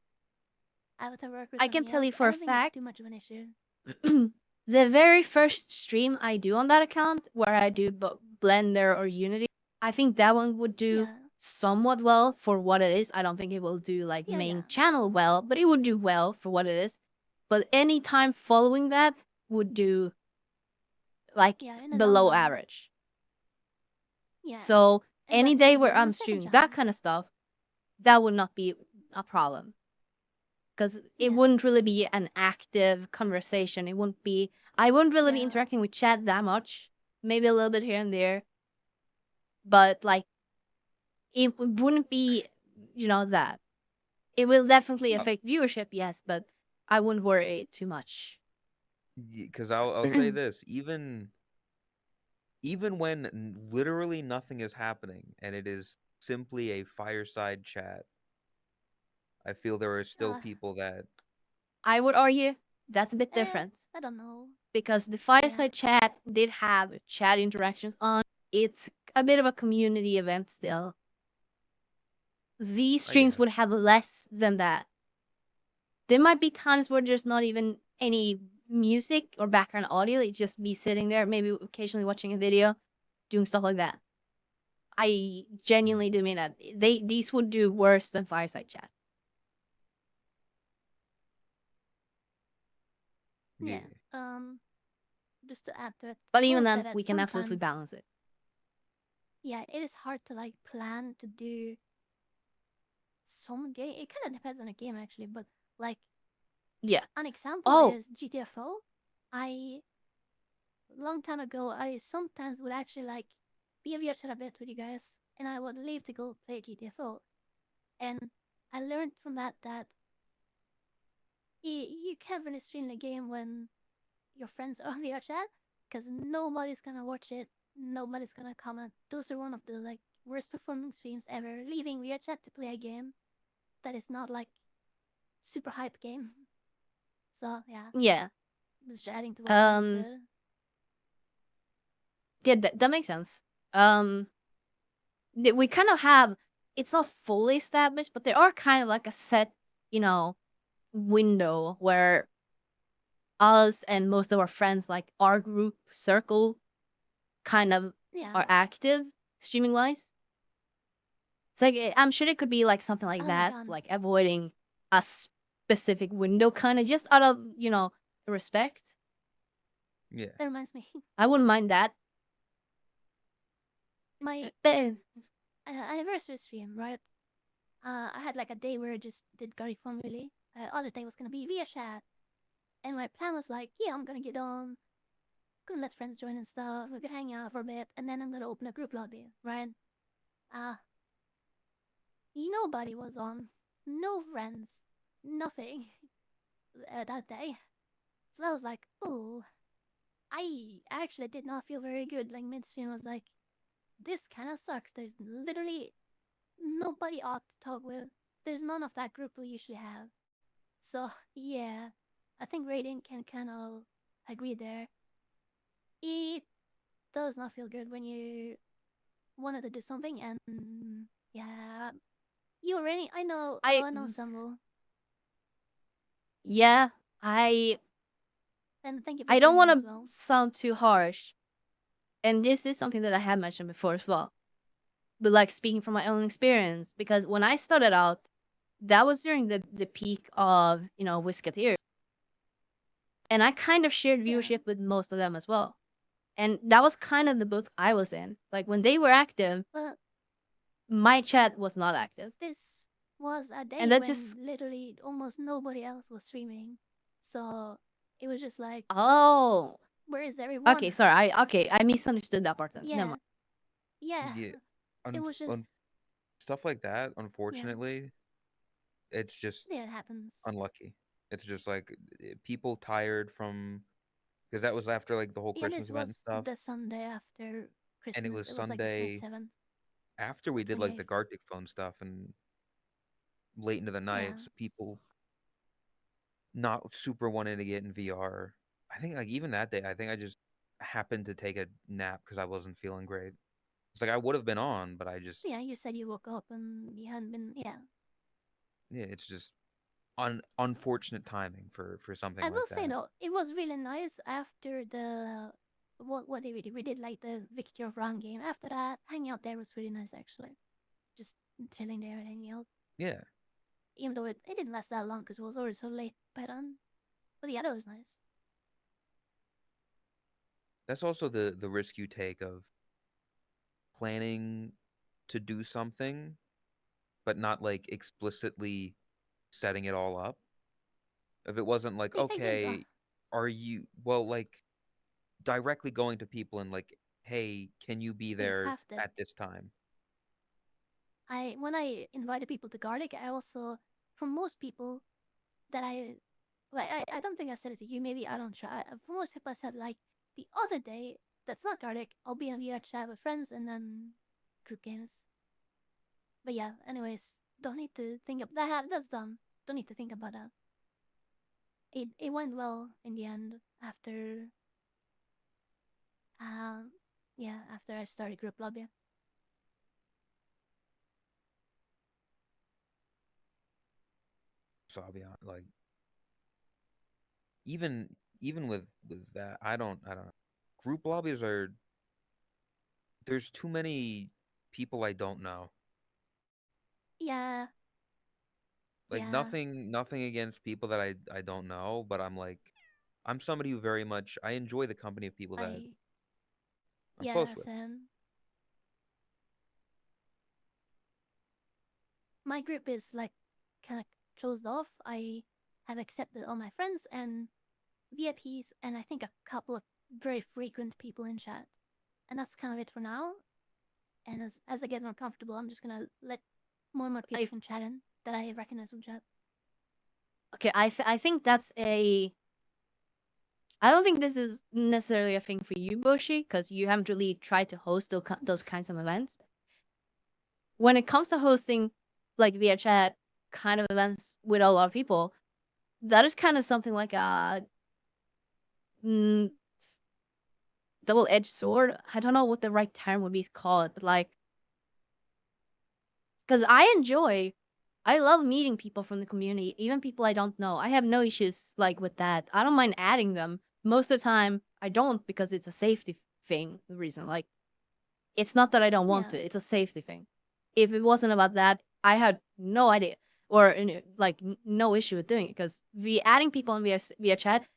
avatar work or I can something tell you else, for I a don't think fact, it's too much of an issue. the very first stream I do on that account, where I do Blender or Unity, I think that one would do Yeah. somewhat well for what it is. I don't think it will do like Yeah, main yeah. channel well, but it would do well for what it is. But any time following that would do like Yeah, in the below long run. average. Yeah. So And any that's what day you where do on I'm the second streaming channel. that kind of stuff, that would not be a problem. Because it Yeah. wouldn't really be an active conversation. It wouldn't be. I wouldn't really be Yeah. interacting with chat that much. Maybe a little bit here and there, but like it wouldn't be, that. It will definitely No. affect viewership, yes, but I wouldn't worry too much. Because I'll say this, even when literally nothing is happening and it is simply a fireside chat, I feel there are still Uh, people that I would argue that's a bit different I don't know. because the fireside chat did have chat interactions on. It's a bit of a community event still. These I streams guess. would have less than that. There might be times where there's not even any music or background audio. It's just me sitting there, maybe occasionally watching a video, doing stuff like that. I genuinely do mean that. These would do worse than fireside chat. Yeah. Just to add to it. But even Cole then, said that we can absolutely sometimes, balance it. yeah, it is hard to like plan to do some game. It kind of depends on the game actually, but like Yeah. an example Oh. is GTFO. I long time ago, I sometimes would actually like be a virtual a bit with you guys, and I would leave to go play GTFO. And I learned from that you can't really stream the game when your friends are on VR chat, because nobody's gonna watch it, nobody's gonna comment. Those are one of the like worst performing streams ever. Leaving VR chat to play a game that is not like super hype game. So yeah, Yeah. just adding to what Ren Um. said. Yeah, that makes sense. We kind of have. It's not fully established, but there are kind of like a set, window where us and most of our friends, like our group circle, kind of Yeah, are active streaming wise. It's like I'm sure it could be like something like Oh my that, God. like avoiding a specific window, kind of just out of respect. Yeah. that reminds me. I wouldn't mind that. My But anniversary stream, right? I had like a day where I just did Gary Fun really. Other day was gonna be via chat, and my plan was like, yeah, I'm gonna get on, gonna let friends join and stuff. We could hang out for a bit, and then I'm gonna open a group lobby, right? Uh, nobody was on, no friends, nothing that day. So I was like, oh, I actually did not feel very good. Like midstream was like, this kind of sucks. There's literally nobody ought to talk with. There's none of that group we usually have. So yeah, I think Raiden can kind of agree there. It does not feel good when you wanted to do something and yeah, you already. I know. I know Sambo. yeah, I And thank you for I don't joining want as to well. sound too harsh, and this is something that I had mentioned before as well. But like speaking from my own experience, because when I started out, that was during the peak of Whisketeers, and I kind of shared Yeah. viewership with most of them as well, and that was kind of the booth I was in. Like when they were active, But my chat was not active, this was a day and that when just literally almost nobody else was streaming. So it was just like, oh where is everyone? okay, sorry, I misunderstood that part then. Never Yeah. mind. Yeah. Yeah. It was just Stuff like that, yeah. unfortunately, it's just Yeah, it happens. unlucky. It's just like people tired from because that was after like the whole Yeah, Christmas this event and was stuff, the Sunday after and it Christmas. was It was like the Sunday 27th, after we did like the 28th. Gartic phone stuff and late into the night, Yeah. so people not super wanting to get in VR. I think like even that day, I think I just happened to take a nap because I wasn't feeling great. It's like I would have been on, but I just Yeah, you said you woke up and you hadn't been. Yeah. yeah, it's just unfortunate timing for something I like will say that. though, it was really nice after the what they did. We did like the Victor of Round game. After that, hanging out there was really nice actually. Just chilling there and hanging out. Yeah, Even though it didn't last that long because it was already so late by then. But yeah, that was nice. that's also the risk you take of planning to do something but not like explicitly setting it all up. If it wasn't like, They did, okay, are you like directly going to people and like, hey, can you be they there halved it. at this time? When I invited people to Garlic, I also, for most people that I don't think I said it to you. Maybe I don't try. For most people, I said like the other day. That's not Garlic. I'll be in VR chat with friends and then group games. But yeah. Anyways, don't need to think of that. That's done. Don't need to think about that. It went well in the end after yeah, after I started group lobby. So I'll be honest, like even with that, I don't know. Group lobbies are there's too many people I don't know. Yeah, Like yeah. nothing against people that I don't know, but I'm somebody who very much I enjoy the company of people that I'm close Yeah, with. Sam. My group is like kind of closed off. I have accepted all my friends and VIPs, and I think a couple of very frequent people in chat, and that's kind of it for now. And as I get more comfortable, I'm just gonna let more and more people from chat in that I recognize from chat. Okay, I think that's a. I don't think this is necessarily a thing for you, Boshi, because you haven't really tried to host those kinds of events. When it comes to hosting, like via chat kind of events with a lot of people, that is kind of something like a double-edged sword. I don't know what the right term would be called, but like, because I love meeting people from the community, even people I don't know. I have no issues like with that. I don't mind adding them. Most of the time, I don't because it's a safety thing. The reason, like, it's not that I don't want Yeah. to. It's a safety thing. If it wasn't about that, I had no idea or like no issue with doing it because adding people in via chat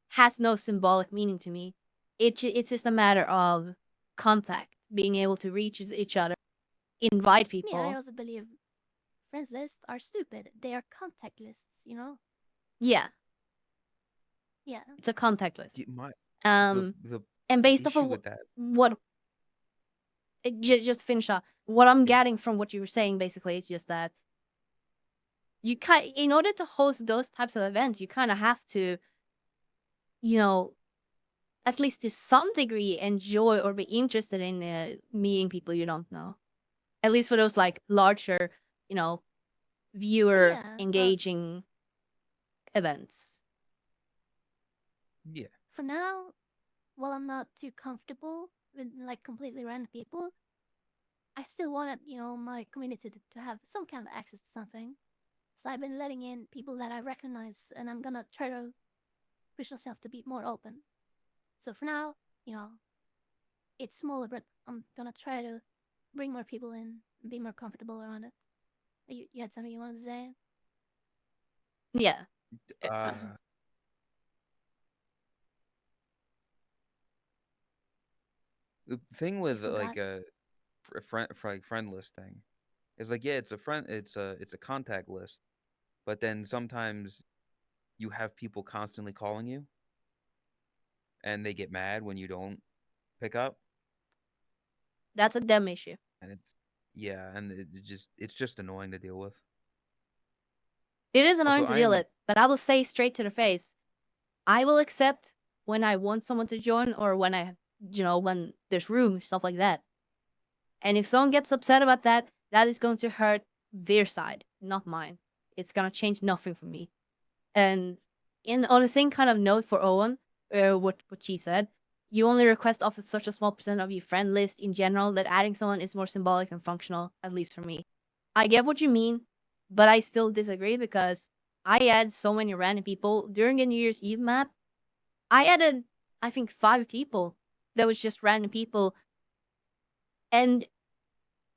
has no symbolic meaning to me. It's just a matter of contact, being able to reach each other, invite Me, I people. also believe friends lists are stupid. They are contact lists, you know? Yeah, Yeah. it's a contact list. My Um, the and based off issue of with that. what just to finish up, what I'm Yeah. getting from what you were saying basically is just that in order to host those types of events, you kind of have to, you know, at least to some degree enjoy or be interested in meeting people you don't know. At least for those like larger, you know, viewer Yeah. engaging events. Yeah. For now, while I'm not too comfortable with like completely random people, I still wanted, my community to have some kind of access to something. So I've been letting in people that I recognize, and I'm gonna try to push myself to be more open. So for now, it's smaller, but I'm gonna try to bring more people in and be more comfortable around it. You had something you wanted to say? Yeah. The thing with like forgot. a friend list thing is like, yeah, it's a contact list, but then sometimes you have people constantly calling you and they get mad when you don't pick up, That's a them issue. and it's just annoying to deal with. It is Also, annoying to deal with, but I will say straight to the face, I will accept when I want someone to join or when when there's room, stuff like that. And if someone gets upset about that, that is going to hurt their side, not mine. It's gonna change nothing for me. And on the same kind of note for Owen, what she said, you only request off such a small percent of your friend list in general that adding someone is more symbolic than functional, at least for me. I get what you mean, but I still disagree because I add so many random people during a New Year's Eve map. I added, I think, 5 people that was just random people. And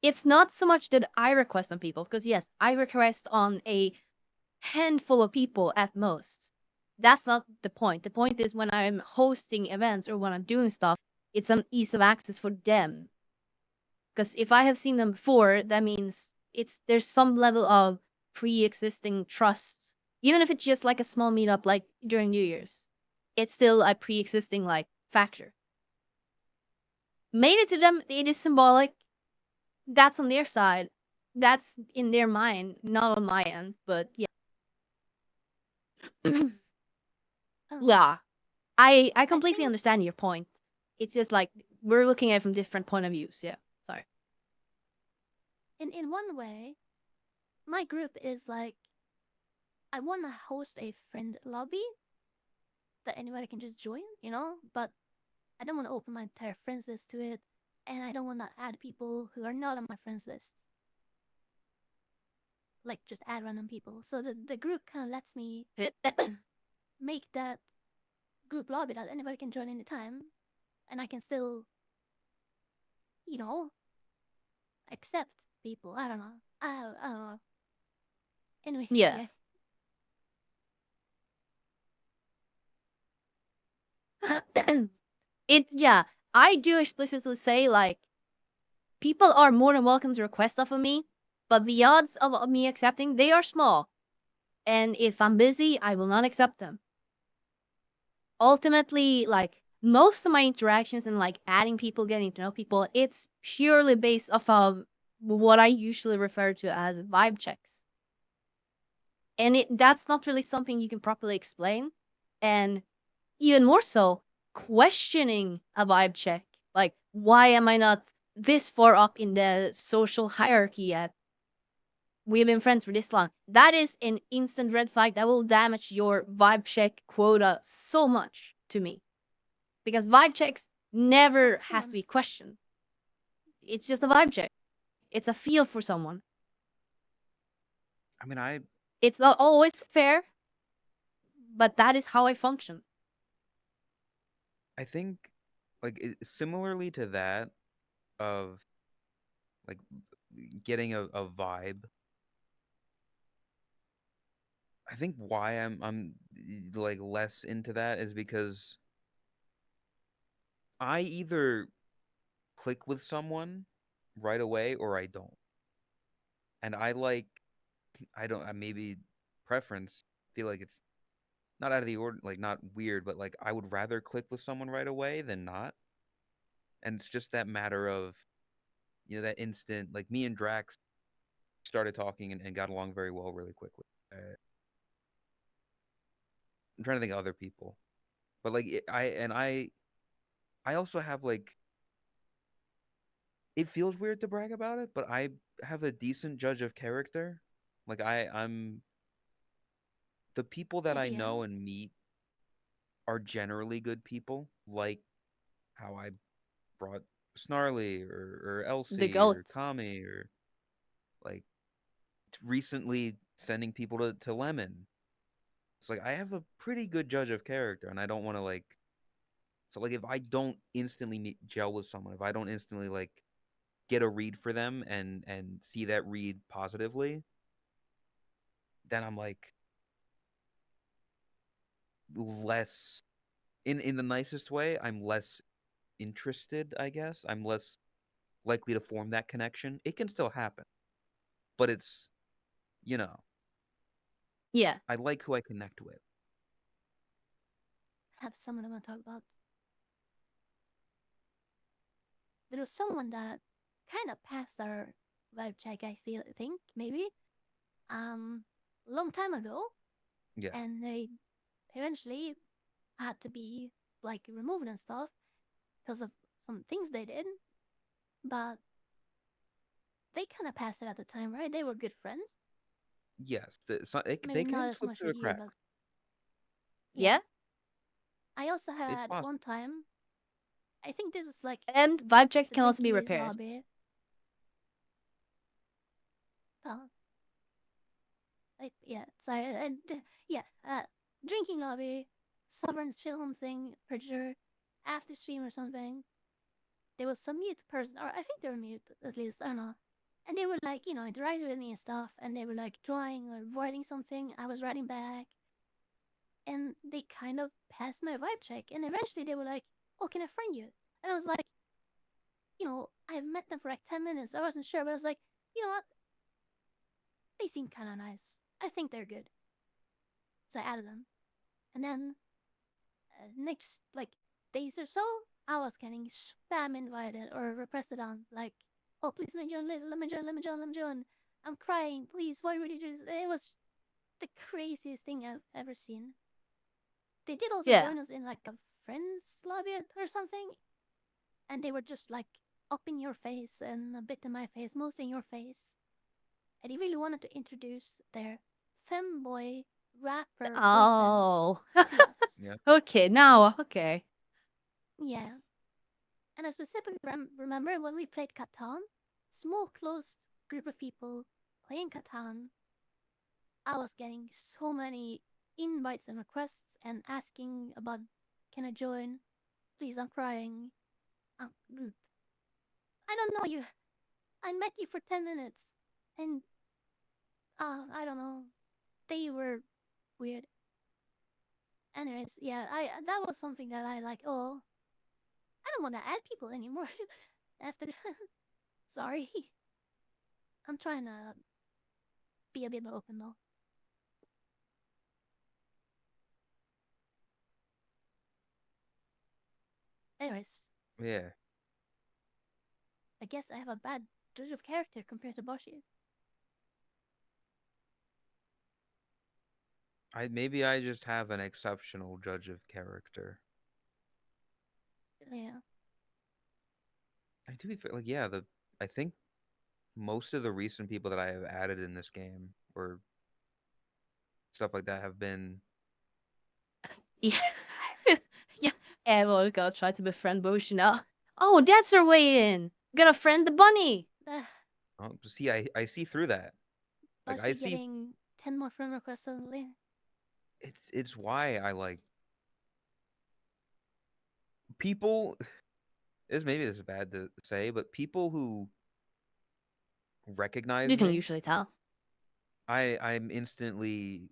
it's not so much that I request on people, because yes, I request on a handful of people at most. That's not the point. The point is when I'm hosting events or when I'm doing stuff, it's an ease of access for them. Because if I have seen them before, that means there's some level of pre-existing trust, even if it's just like a small meetup, like during New Year's. It's still a pre-existing like factor. Made it to them, it is symbolic. That's on their side. That's in their mind, not on my end. But yeah, Oh, yeah. I completely think- understand your point. It's just like we're looking at it from different point of views. Yeah, sorry. in one way, my group is like, I want to host a friend lobby that anybody can just join, you know? But I don't want to open my entire friends list to it, and I don't want to add people who are not on my friends list. Like, just add random people. So the group kind of lets me make that group lobby that anybody can join anytime, and I can still, you know, accept people. I don't know. I don't know. Anyway, Yeah. Yeah, I do explicitly say like people are more than welcome to request stuff of me, but the odds of me accepting they are small. And if I'm busy, I will not accept them. Ultimately, like most of my interactions and like adding people, getting to know people, it's purely based off of what I usually refer to as vibe checks. And that's not really something you can properly explain. And even more so, questioning a vibe check. Like, why am I not this far up in the social hierarchy yet? We've been friends for this long. That is an instant red flag that will damage your vibe check quota so much to me. Because vibe checks never has to be questioned. It's just a vibe check. It's a feel for someone. I mean, It's not always fair, but that is how I function. I think like similarly to that of like getting a vibe. I think why I'm like less into that is because I either click with someone right away or I don't. And I don't, I maybe preference feel like it's not out of the order, like not weird, but like I would rather click with someone right away than not. And it's just that matter of, that instant, like me and Drax started talking and got along very well really quickly. I'm trying to think of other people, but like I also have like it feels weird to brag about it, but I have a decent judge of character. Like I'm the people that I Yeah. know and meet are generally good people, like how I brought Snarly or The Elsie goat. or Kami or like recently sending people to Lemon. It's like I have a pretty good judge of character, and I don't want to like. So like if I don't instantly gel with someone, if I don't instantly like get a read for them and see that read positively, then I'm like less in the nicest way, I'm less interested, I guess. I'm less likely to form that connection. It can still happen, but it's, you know, Yeah. I like who I connect with. Have someone I want to talk about. There was someone that kind of passed our vibe check, think, maybe. Long time ago. Yeah. And they eventually had to be like removed and stuff because of some things they did. But they kind of passed it at the time, right? They were good friends. Yes, Maybe they not can as slip much through with the you, but cracks. Yeah. I also It's had possible. one time. I think this was like And vibe checks the can also be Drinkies repaired. lobby. Oh, yeah, sorry, yeah, drinking lobby, sovereign film thing, pretty sure, after stream or something. There was some mute person, or I think they were mute at least, I don't know. And they were like, interacting with me and stuff, and they were like drawing or writing something. I was writing back, and they kind of passed my vibe check. And eventually they were like, "Oh, can I friend you?" And I was like, I've met them for like 10 minutes. I wasn't sure, but I was like, you know what? they seem kind of nice. I think they're good. So I added them. And then next like days or so, I was getting spam invited or requested on like, oh please let me join, let me join, let me join, let me join. I'm crying, please. Why would you do this? It was the craziest thing I've ever seen. They did also Yeah. join us in like a friends lobby or something, and they were just like up in your face and a bit in my face, most in your face. And they really wanted to introduce their femboy rapper boyfriend Oh. to us. Yeah. Okay, now, okay. Yeah. And I specifically remember when we played Catan, small closed group of people playing Catan, I was getting so many invites and requests and asking about, can I join? Please, I'm crying. Dude, I don't know you. I met you for 10 minutes. And, I don't know. They were weird. Anyways, yeah, that was something that I like, oh, I don't want to add people anymore. After, sorry. I'm trying to be a bit more open though. Anyways, Yeah. I guess I have a bad judge of character compared to Boshi. Maybe I just have an exceptional judge of character. Yeah. And to be fair, like yeah, I think most of the recent people that I have added in this game or stuff like that have been Yeah. Yeah. Everyone gotta try to befriend Boshi now. Oh, that's her way in. Gotta friend the bunny. oh, see I see through that. Like I Boshi see getting 10 more friend requests suddenly. it's why I like people maybe this is bad to say, but people who recognize You can me, usually tell. I'm instantly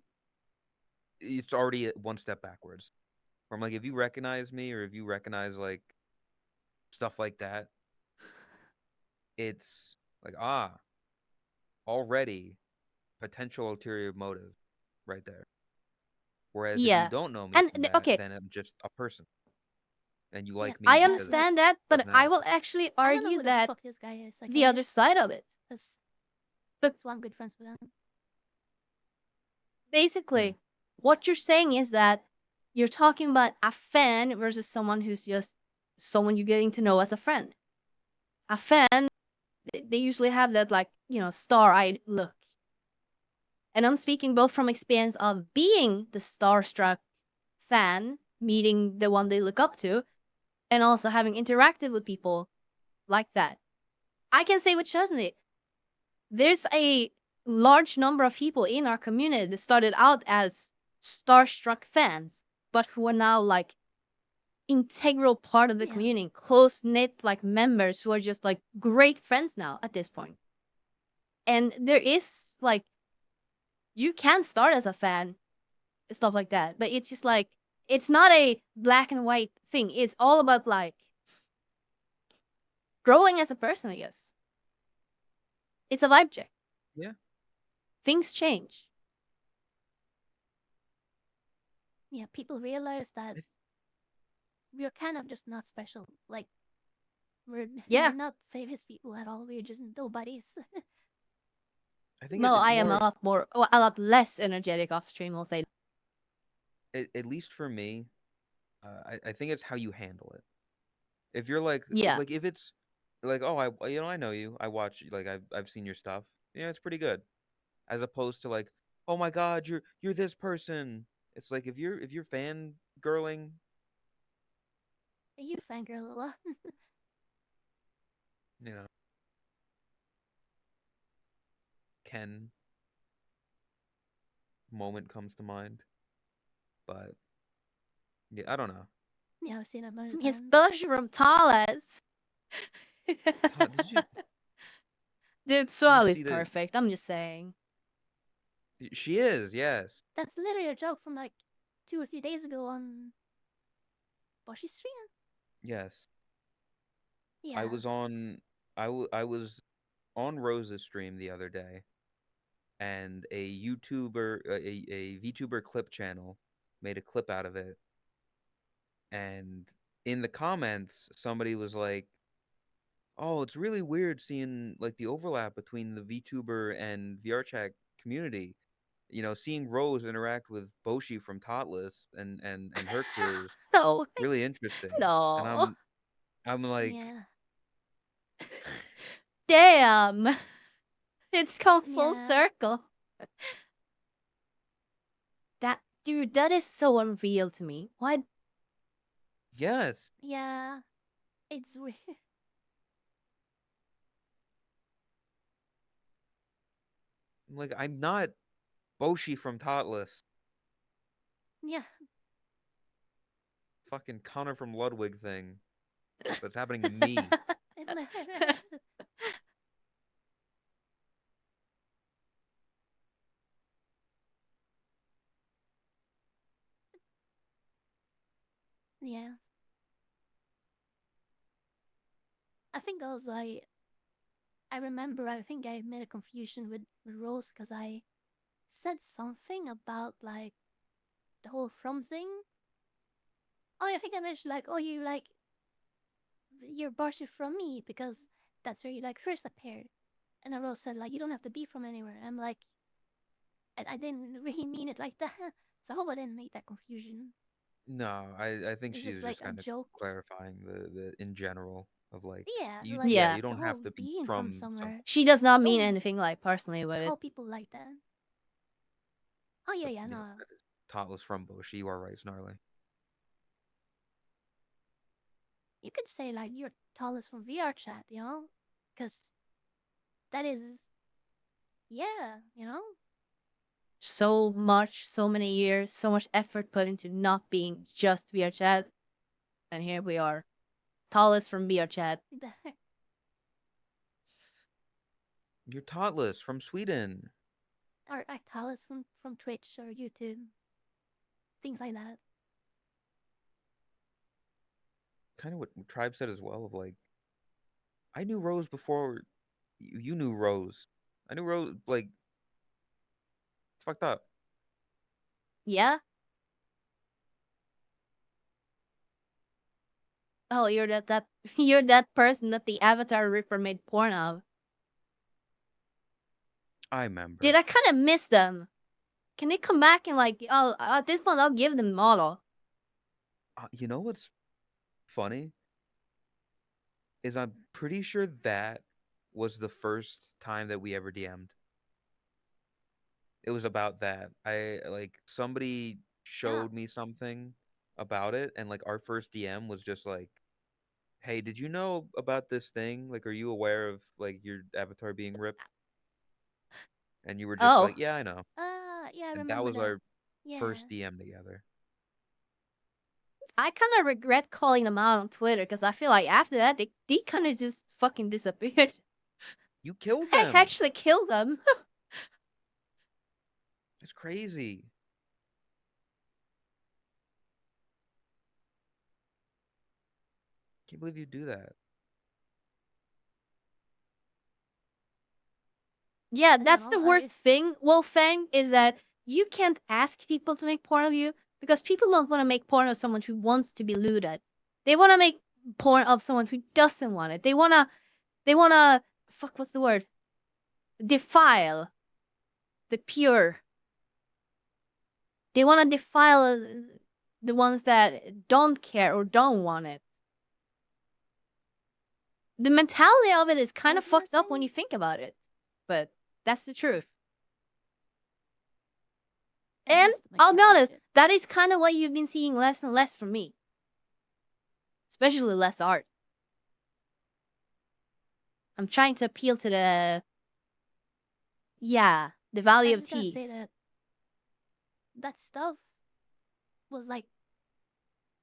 it's already one step backwards. From like if you recognize me or if you recognize like stuff like that, it's like already potential ulterior motive right there. Whereas if you Yeah. don't know me And from that, okay, then I'm just a person and you Yeah, like me I because of like, understand that, but I personality. will actually I don't know argue who the that fuck this guy is, the okay? other side of it. Because But that's why I'm good friends with him. basically, what you're saying is that you're talking about a fan versus someone who's just someone you're getting to know as a friend. A fan, they usually have that, like, star-eyed look. And I'm speaking both from experience of being the starstruck fan, meeting the one they look up to, and also having interacted with people like that. I can say with Chesney, there's a large number of people in our community that started out as starstruck fans, but who are now like integral part of the Yeah. community, close knit like members who are just like great friends now at this point. And there is like you can start as a fan, stuff like that, but it's just like it's not a black and white thing. It's all about like growing as a person, I guess. It's a vibe check. Yeah. Things change. Yeah, people realize that we're kind of just not special. Like, we're Yeah. we're not famous people at all. We're just nobodies. I think Well, it's I am more a lot less energetic off stream, I'll say. at least for me, I think it's how you handle it. If you're Yeah. like if it's like oh I know you I watch like I've seen your stuff yeah it's pretty good as opposed to like oh my god you're this person it's like if you're fangirling You fangirl a lot. you know Ken moment comes to mind but yeah I don't know Yeah, I've seen it many His times. bush from Totless. Did you Dude, did you Swell is see the perfect. I'm just saying. she is yes That's literally a joke from like 2 or 3 days ago on Boshi's stream. yes Yeah. I was on I was on Rose's stream the other day and a YouTuber, a VTuber clip channel made a clip out of it. And in the comments, somebody was like, "Oh, it's really weird seeing like the overlap between the VTuber and VRChat community. You know, seeing Rose interact with Boshi from Totless and her crew is No, really interesting." And no. I'm like, Yeah. Damn. It's come full Yeah. circle. Dude, that is so unreal to me. Why? yes, Yeah. It's weird. like I'm not Boshi from Totless. Yeah. Fucking Connor from Ludwig thing, but it's happening to me. Yeah. I think also I remember I think I made a confusion with Rose because I said something about like the whole From thing. Oh, I think I mentioned like, oh, you like you're Barshi from me because that's where you like first appeared. And then Rose said like you don't have to be from anywhere. I'm like, I didn't really mean it like that. So I hope I didn't make that confusion. No, I think It's she just was like just a kind of joke. clarifying the in general of like Yeah, you like yeah Yeah. you the don't have whole to be being from from some somewhere. She does not mean Don't anything like personally with it. call people like that. Oh yeah, but yeah, no. that is Totless from Boshi. You are right, Snarly. You could say like you're tallest from VR chat, you know, because that is, yeah, you know. So much, so many years, so much effort put into not being just VR chat. And here we are. Tallest from VR chat. You're Totless from Sweden. Or like tallest from Twitch or YouTube, things like that. Kind of what Tribe said as well of like I knew Rose before you knew Rose. I knew Rose like it's fucked up. Yeah? Oh, you're that you're that person that the Avatar Ripper made porn of. I remember. Did I kind of miss them? Can they come back and like, oh, at this point, I'll give them model. You know what's funny is I'm pretty sure that was the first time that we ever DM'd. It was about that. I like somebody showed me something about it, and like our first DM was just like, "Hey, did you know about this thing? Like, are you aware of like your avatar being ripped?" And you were just Oh, like, "Yeah, I know." Yeah, I And that remember was that. our Yeah. first DM together. I kind of regret calling them out on Twitter because I feel like after that, they kind of just fucking disappeared. You killed I them. actually killed them. It's crazy. Can't believe you do that. Yeah, don't that's the know, worst thing, Wolfang, is that you can't ask people to make porn of you because people don't want to make porn of someone who wants to be lewd at. They want to make porn of someone who doesn't want it. They wanna, fuck, what's the word? Defile the pure. They want to defile the ones that don't care or don't want it. The mentality of it is kind of What you were fucked up when saying? you think about it, but that's the truth. Yeah, And most of my I'll be friends honest, did. that is kind of what you've been seeing less and less from me. Especially less art. I'm trying to appeal to the I value was of just gonna say teas. that stuff was like,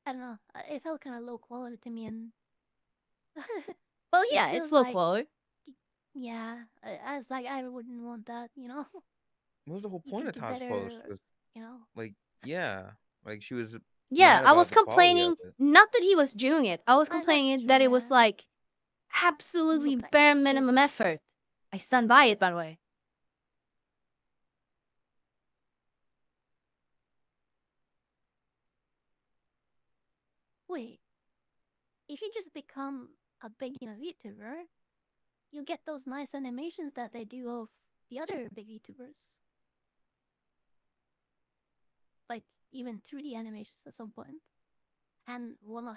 I don't know, it felt kind of low quality to me, and Well, it yeah, feels it's low like, quality. yeah, I was like, I wouldn't want that, you know. What was the whole You point can of do Todd's better, post? Was you know. like, yeah, like she was Yeah, mad I was about the quality of complaining it. not that he was doing it. I was That's complaining true, that it was yeah. like absolutely Looked like bare shit. minimum effort. I stand by it, by the way. wait, if you just become a big VTuber, you get those nice animations that they do of the other big VTubers. Like even 3D animations at some point. And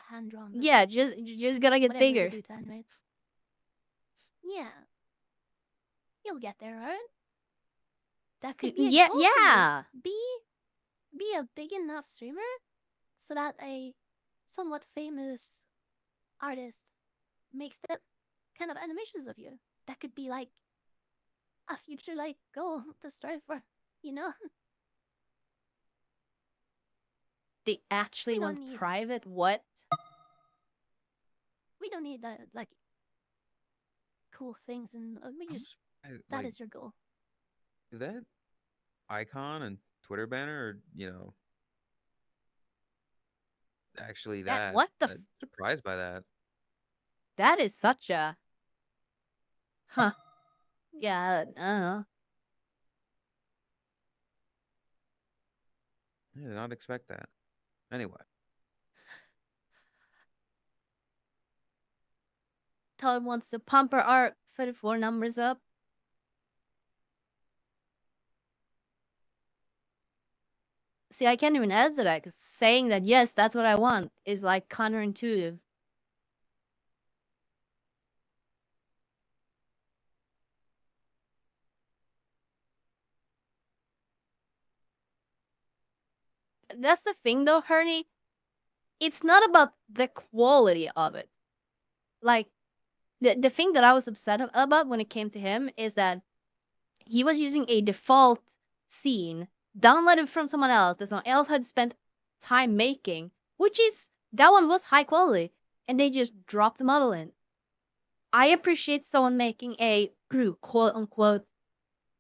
hand drawn. Yeah, you just gotta get whatever you bigger. do to animate. Yeah. You'll get there, right? That could be a Yeah, goal for you. yeah. Be a big enough streamer so that a somewhat famous artist makes that kind of animations of you. That could be like a future like goal to strive for, you know? They actually We don't want need- private what? We don't need that like cool things, and we just that like, is your goal. that icon and Twitter banner, are, actually What the I'm surprised by that. That is such a... Huh. Yeah, I don't know. I did not expect that. Anyway, Todd wants to pump our R34 numbers up. See, I can't even answer that because saying that yes, that's what I want is like counterintuitive. That's the thing though, Hernie. It's not about the quality of it. Like, the thing that I was upset about when it came to him is that he was using a default scene downloaded from someone else that someone else had spent time making, which is, that one was high quality, and they just dropped the model in. I appreciate someone making a quote unquote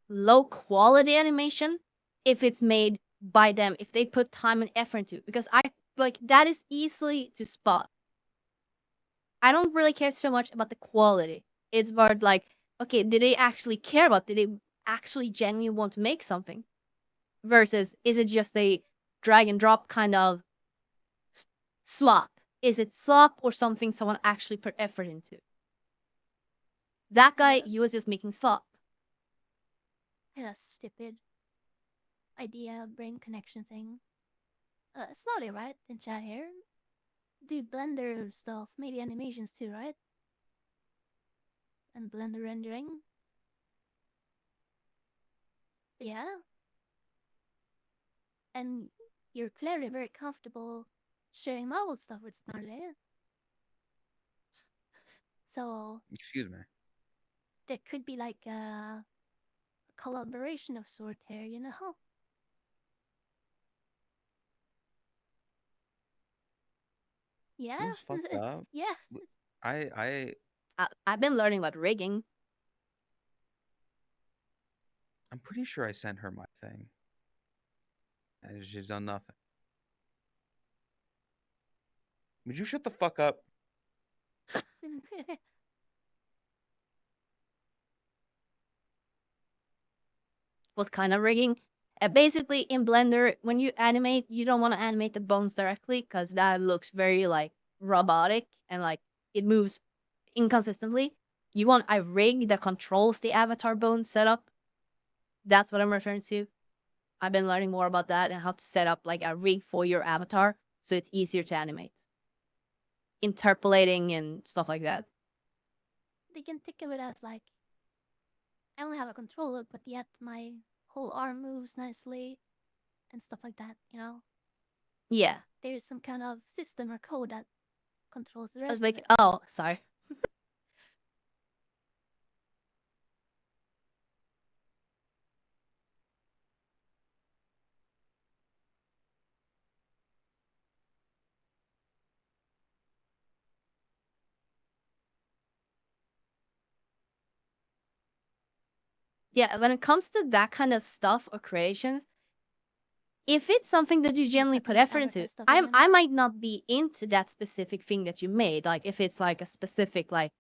low quality animation if it's made by them, if they put time and effort into it, because I like that is easily to spot. I don't really care so much about the quality. It's about like, okay, did they actually care about? Did they actually genuinely want to make something? Versus, is it just a drag and drop kind of slop? Is it slop or something someone actually put effort into? That guy, he was just making slop. A stupid idea brain connection thing. Snotty, right? In chat here. Do Blender stuff, maybe animations too, right? And Blender rendering. Yeah. And you're clearly very comfortable sharing Marvel stuff with Snarly. So excuse me. there could be like a collaboration of sort here, you know? Yeah. It was fucked up. Yeah. I've been learning about rigging. I'm pretty sure I sent her my thing, and she's done nothing. Would you shut the fuck up? What kind of rigging? Basically, in Blender, when you animate, you don't want to animate the bones directly because that looks very like robotic and like it moves inconsistently. You want a rig that controls the avatar bone setup. That's what I'm referring to. I've been learning more about that and how to set up like a rig for your avatar so it's easier to animate. Interpolating and stuff like that. They can think of it as like, I only have a controller, but yet my whole arm moves nicely and stuff like that, you know? Yeah. There's some kind of system or code that controls the I rest was of like, it. oh, sorry. Yeah, when it comes to that kind of stuff or creations, if it's something that you genuinely put effort into, I might not be into that specific thing that you made. Like if it's like a specific like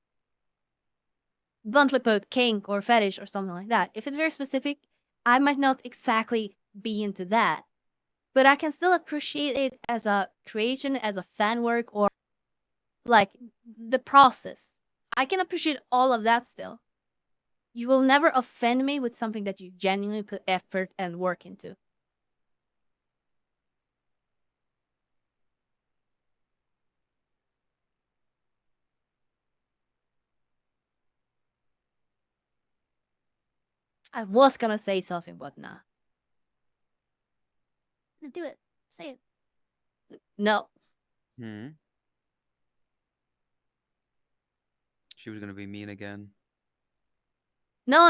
bluntly put kink or fetish or something like that. If it's very specific, I might not exactly be into that. but I can still appreciate it as a creation, as a fan work, or like the process. I can appreciate all of that still. You will never offend me with something that you genuinely put effort and work into. I was gonna say something, but nah. Do it. Say it. No. She was gonna be mean again. No.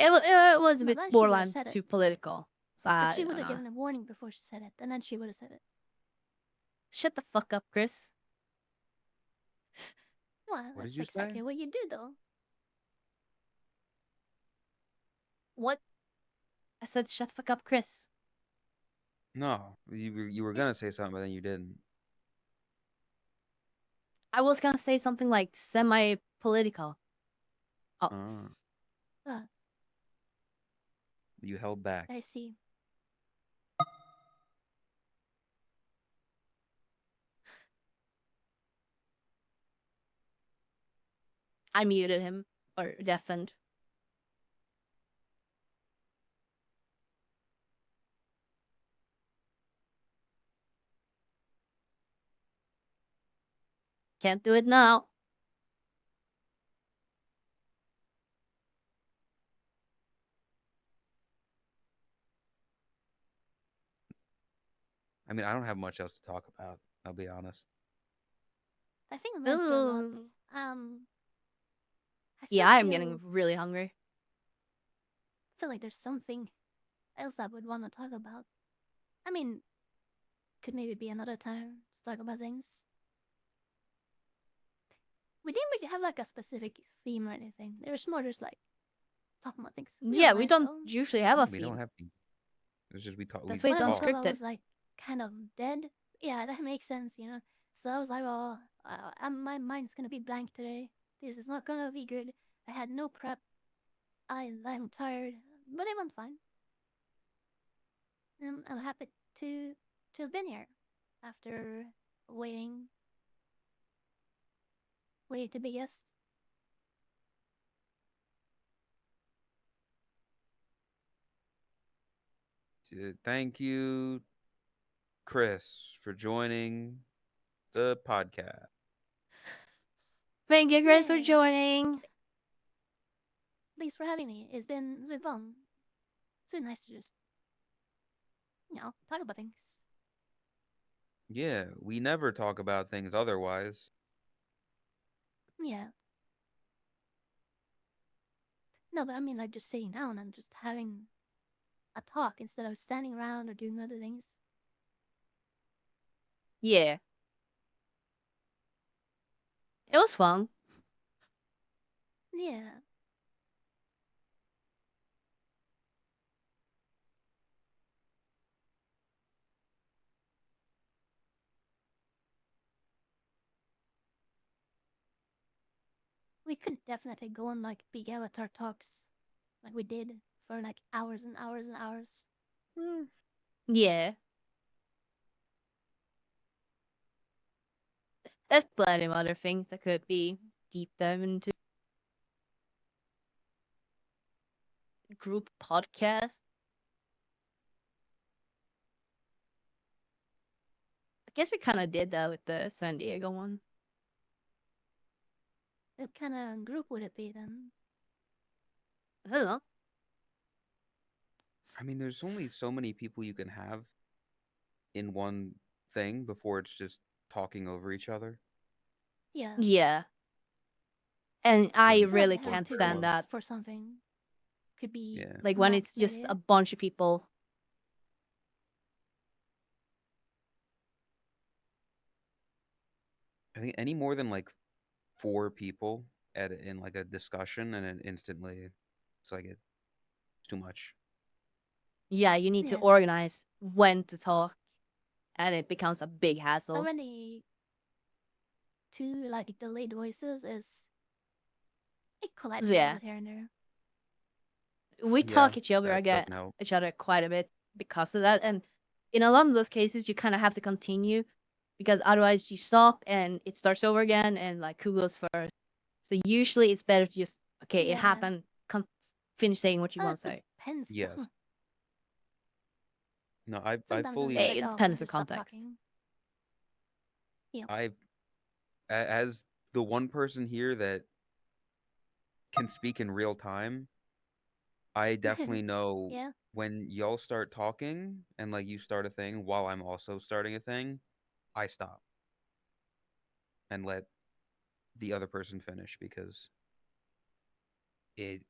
It was a No, bit then she would've borderline said it. too political. So But I she don't would have know. given a warning before she said it, and then she would have said it. Shut the fuck up, Chris. Well, What that's did you exactly say? what you do, though. What? I said shut the fuck up, Chris. No, you were gonna say something, but then you didn't. I was gonna say something like semi-political. Oh, Ah, you held back. I see. I muted him or deafened. Can't do it now. I mean, I don't have much else to talk about. I'll be honest. I think I went through a lot. Ooh. I still Yeah, I'm feel, getting really hungry. feel like there's something else I would want to talk about. I mean, could maybe be another time to talk about things. We didn't really have like a specific theme or anything. There was more just like talking about things. Yeah, we nice, don't though. usually have a We theme. don't have to. It's just we talk. That's we why it's Well, talk. until I unscripted. was like kind of dead. Yeah, that makes sense, you know. So I was like, oh, my mind's gonna be blank today. This is not gonna be good. I had no prep. I'm tired, but it went fine. I'm happy to have been here after waiting to be guest. Thank you, Chris, for joining the podcast. Thank you, Chris, for Yay. joining. Thanks for having me. It's been fun. It's been nice to just talk about things. Yeah, we never talk about things otherwise. Yeah. No, but I mean like just sitting down and just having a talk instead of standing around or doing other things. Yeah. It was fun. Yeah. We could definitely go on like big avatar talks like we did for like hours and hours and hours. Yeah. There's plenty of other things that could be deep dive into. Group podcast. I guess we kind of did that with the San Diego one. What kind of group would it be then? I don't know. I mean, there's only so many people you can have in one thing before it's just talking over each other. Yeah. Yeah. And I I feel like really having can't two stand guests that. for something could be Yeah. Like when max it's just idea. a bunch of people. I think any more than like 4 people in like a discussion, and then instantly it's like it's too much. Yeah, you need to Yeah. organize when to talk. And it becomes a big hassle. Already two like delayed voices is it collides a Yeah. little bit here and there. We Yeah, talk each other that again, doesn't help. each other quite a bit because of that. And in a lot of those cases, you kind of have to continue because otherwise you stop and it starts over again. And like, who goes first? So usually it's better to just okay, it Yeah. happened. Finish saying what you want to say. Depends. Yes. though. No, I Sometimes I'm fully just Hey, like, it oh, depends on just stop context. talking. as the one person here that can speak in real time, I definitely know Yeah. when y'all start talking and like you start a thing while I'm also starting a thing, I stop and let the other person finish because it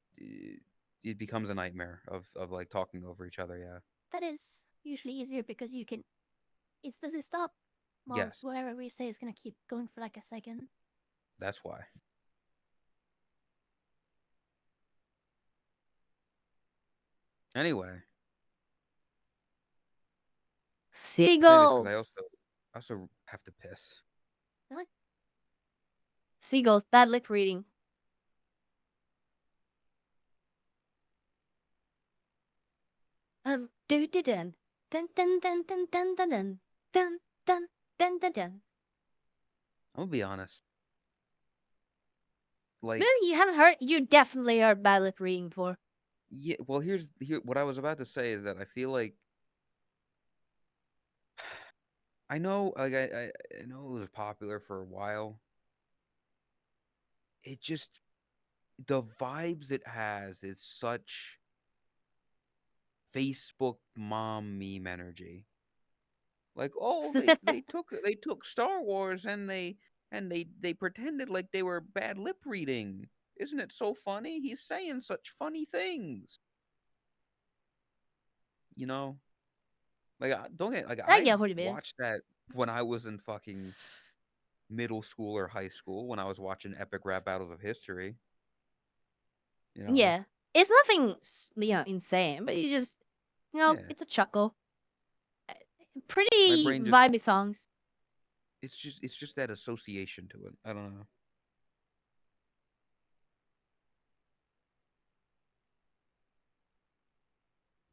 becomes a nightmare of like talking over each other. Yeah. That is usually easier because you can. It's does it stop? Well, Yes. whatever we say is gonna keep going for like a second. That's why. Anyway, say this because I Seagulls. also have to piss. Really? Seagulls. Bad lip reading. Do dun dun dun dun dun dun dun dun dun dun dun dun dun. I'm gonna be honest. Like, Really, you haven't heard? You definitely heard bad lip reading before. yeah. Well, here what I was about to say is that I feel like I know, like I know it was popular for a while. It just the vibes it has. It's such Facebook mom meme energy. Like, oh, they took Star Wars and they pretended like they were bad lip reading. Isn't it so funny? He's saying such funny things. You know, like don't get like I I get what you mean. watched that when I was in fucking middle school or high school when I was watching epic rap battles of history. You know, Yeah, it's nothing insane, but you just yeah. it's a chuckle. My Pretty brain just vibey songs. it's just that association to it. I don't know.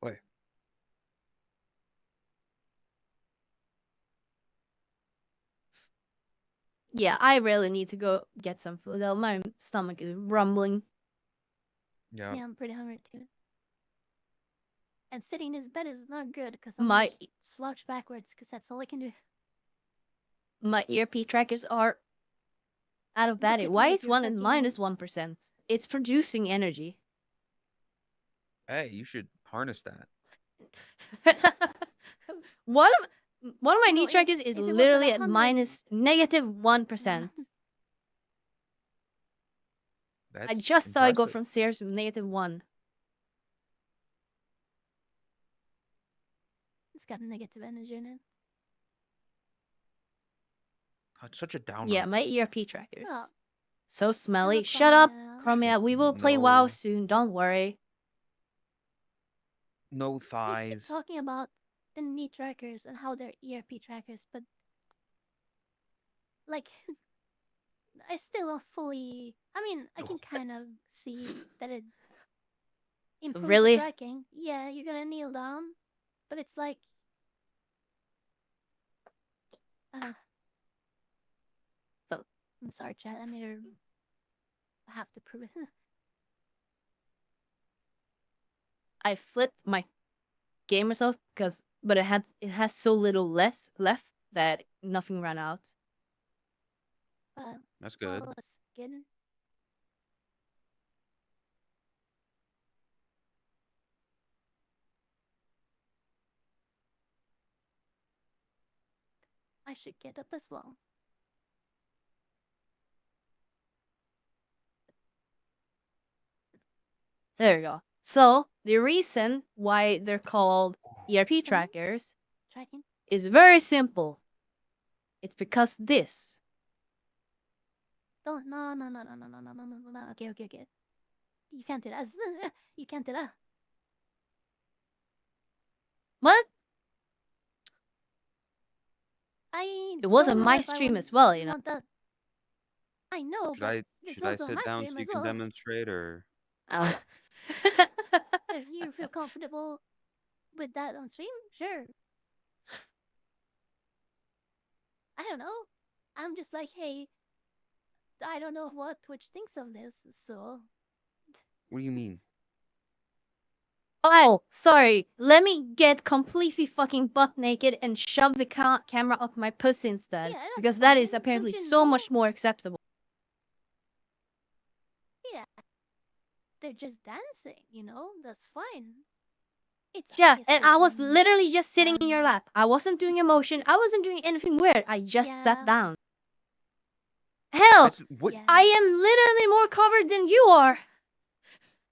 Wait, Yeah, I really need to go get some food though. My stomach is rumbling. yeah. Yeah, I'm pretty hungry too. And sitting in his bed is not good because I'm My just slouch backwards because that's all I can do. my ERP trackers are out of But battery. good Why thing if is you're one at fucking- minus 1%? It's producing energy. Hey, you should harness that. one of one of my Well, knee trackers is if it was at literally at 100 minus negative 1%. That's I just saw it go impressive. from 0 to negative 1. It's got negative energy in it. It's such a downer. Yeah, my ERP trackers. Well, So smelly. look, Shut up, Chromia. Chromia. We will play WoW No. soon. Don't worry. No We keep thighs. talking about the knee trackers and how they're ERP trackers, but like I still don't fully. I mean, I can kind of see that it improves Really? the tracking. Yeah, you're gonna kneel down, but it's like, So- I'm sorry, chat. I have to prove it. I flipped my game results but it has so little less left that nothing ran out. That's good. Well, it's good. I should get up as well. There you go. So the reason why they're called ERP trackers Tracking. is very simple. It's because this. Don't. No. Okay. You can't do that. You can't do that. What? It was don't on know my if I stream would as well, you know. want that. I know, Should but I it's should I also on sit my down stream so as you can well. demonstrate or Uh, If you feel comfortable with that on stream, sure. I don't know. I'm just like, hey, I don't know what Twitch thinks of this, so What do you mean? Oh, sorry. Let me get completely fucking butt naked and shove the camera up my pussy instead. yeah, that's Because that is fine. apparently Don't you so know? much more acceptable. Yeah, they're just dancing, you know. That's fine. It's Yeah, artistic and I was literally just sitting in your lap. I wasn't doing emotion. I wasn't doing anything weird. I just sat Yeah. down. Hell, That's what Yeah. I am literally more covered than you are.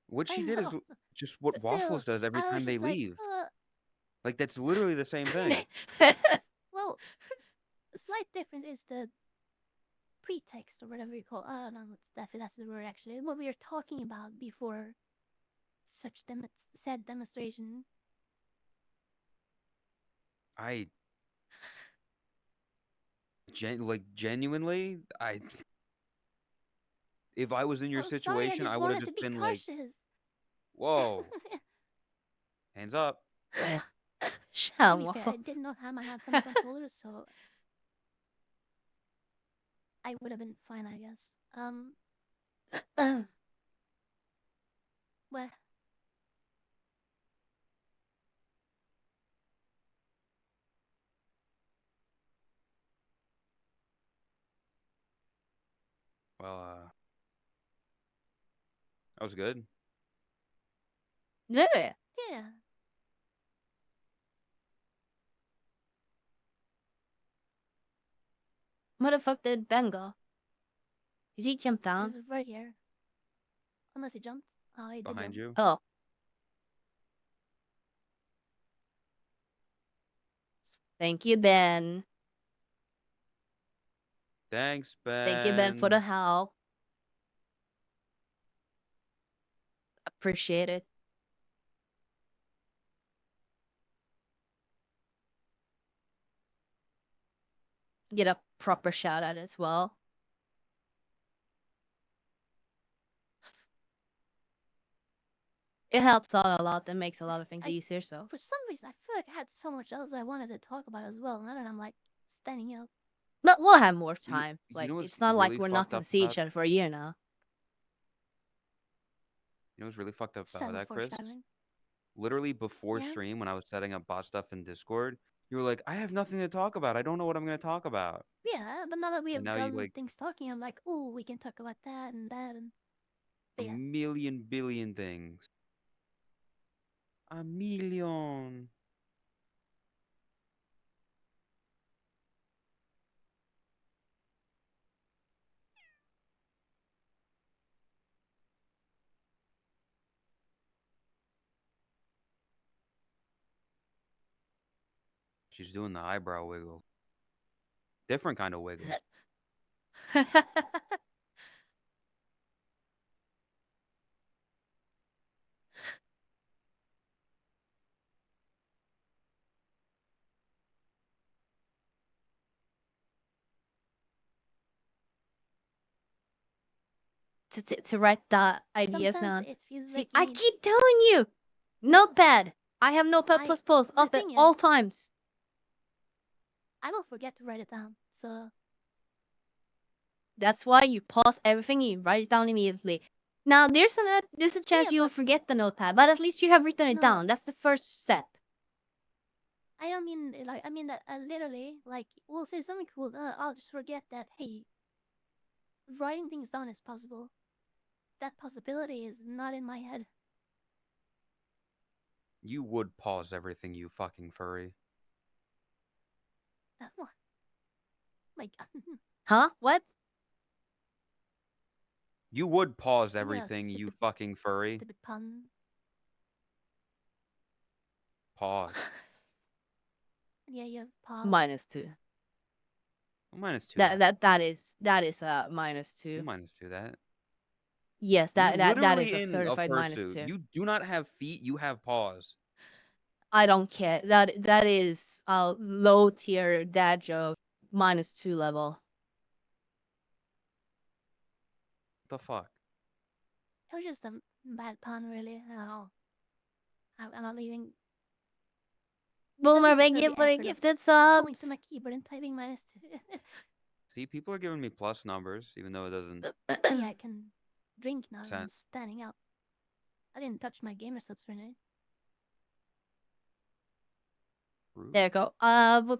what I she did is know. just what Still, Waffles does every I was time they just like, leave. Like that's literally the same thing. well, a slight difference is the pretext or whatever you call. I don't know if that's the word actually. What we were talking about before such said demonstration. I genuinely, if I was in your Oh, sorry, I situation, just I would have wanted to just be been like, cautious. "Whoa, hands up." To Shall be fair, I Waffles. did not have my hands on the controller, so I would have been fine, I guess. Well, Well, that was good. Yeah. yeah. Motherfucker did Bengal. Did he jump down? He's right here. Unless he jumped. Oh, he did Behind jump. you. Oh. Thank you, Ben. Thanks, Ben. Thank you, Ben, for the help. Appreciate it. Get a proper shout out as well. It helps out a lot and makes a lot of things easier, so. For some reason, I feel like I had so much else I wanted to talk about as well. Now that I'm like standing up. But we'll have more You- time. you Like, know what's it's not like really we're not fucked gonna up see about- each other for a year now. You know what's really fucked up about Shadow that, Chris? foreshadowing. Literally before Yeah. stream, when I was setting up bot stuff in Discord, you were like, "I have nothing to talk about. I don't know what I'm gonna talk about." Yeah, but now that we And have now you gotten like things talking, I'm like, oh, we can talk about that and that and. a But yeah, million billion things. A million. She's doing the eyebrow wiggle. Different kind of wiggle. to write the ideas sometimes down. it feels See, like I you need. keep telling you, Notepad. I have Notepad++ The up at thing all is- times. I will forget to write it down. So That's why you pause everything and you write it down immediately. Now, there's a chance Yeah, you'll but- forget the Notepad, but at least you have written it No. down. That's the first step. I don't mean like I mean that literally like we'll say something cool. I'll just forget that. Hey, writing things down is possible. That possibility is not in my head. You would pause everything, you fucking furry. What? My God. Huh? What? You would pause Yeah, everything, you stupid- fucking furry. Stupid pun. Pause. Yeah, you pause. -2. -2. That is a -2. -2 that. Yes, You're that is literally a in certified fursuit. -2. You do not have feet, you have paws. I don't care. That is a low tier dad joke, -2 level. What the fuck? It was just a bad pun, really. Oh, I'm not leaving. Boomer, Doesn't thank deserve you the for the effort of gifted going to subs. my keyboard and typing -2. See, people are giving me plus numbers, even though it doesn't. Yeah, I can drink now. I'm Sense. standing up. I didn't touch my gamer subs for now. Rude. There you go.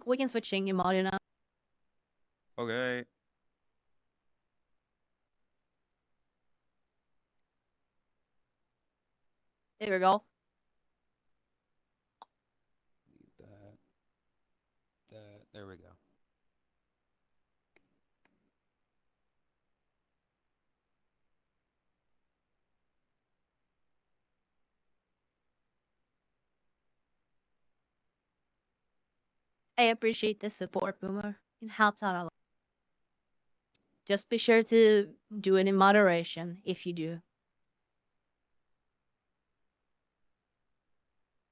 We can switch in audio now. Okay. There we go. Leave that. That. There we go. I appreciate the support, Boomer. It helps out a lot. Just be sure to do it in moderation if you do.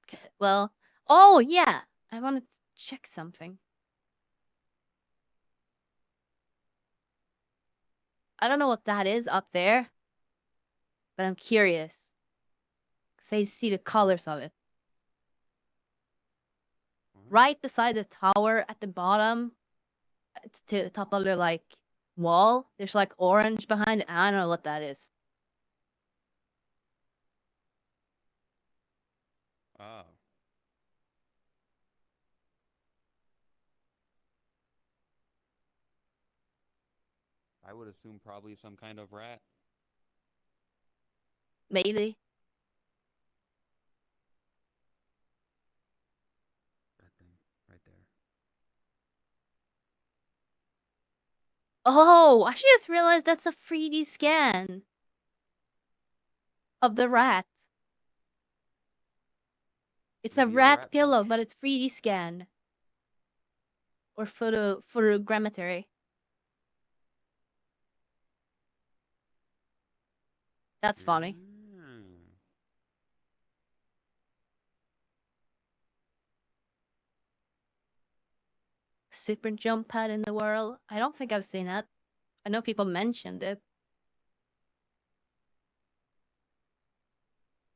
Okay, well, oh yeah, I want to check something. I don't know what that is up there, but I'm curious. Cause I see the colors of it. Right beside the tower at the bottom, to the top of the like wall, there's like orange behind it. I don't know what that is. Oh. I would assume probably some kind of rat. Maybe. That thing right there. Oh, I just realized that's a 3D scan of the rat. It's a Maybe a rat rat pillow, plush. but it's 3D scan. Or photogrammetry. That's funny. Mm. Super jump pad in the world. I don't think I've seen it. I know people mentioned it.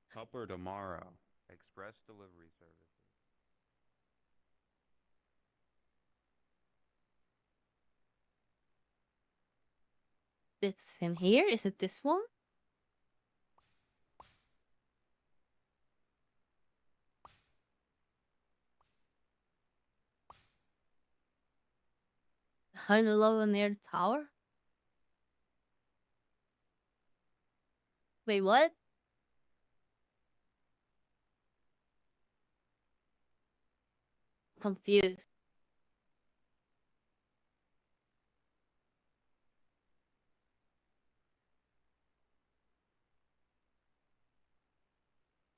Helper tomorrow. Express delivery services. It's him here. Is it this one? Behind the logo near the tower? Wait, what? Confused.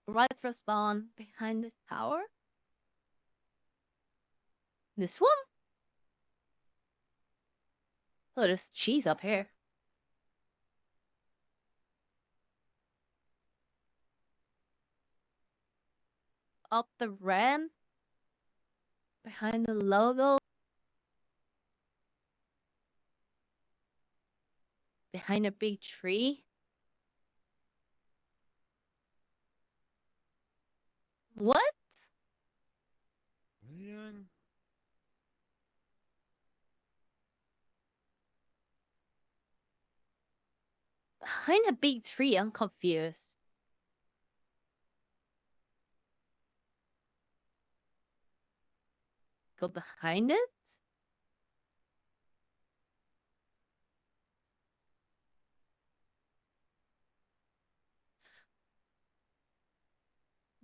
Right for spawn behind the tower? This one? Oh, there's cheese up here. Up the ramp? Behind the logo? Behind a big tree? What? What are you doing? Behind a big tree, I'm confused. Go behind it?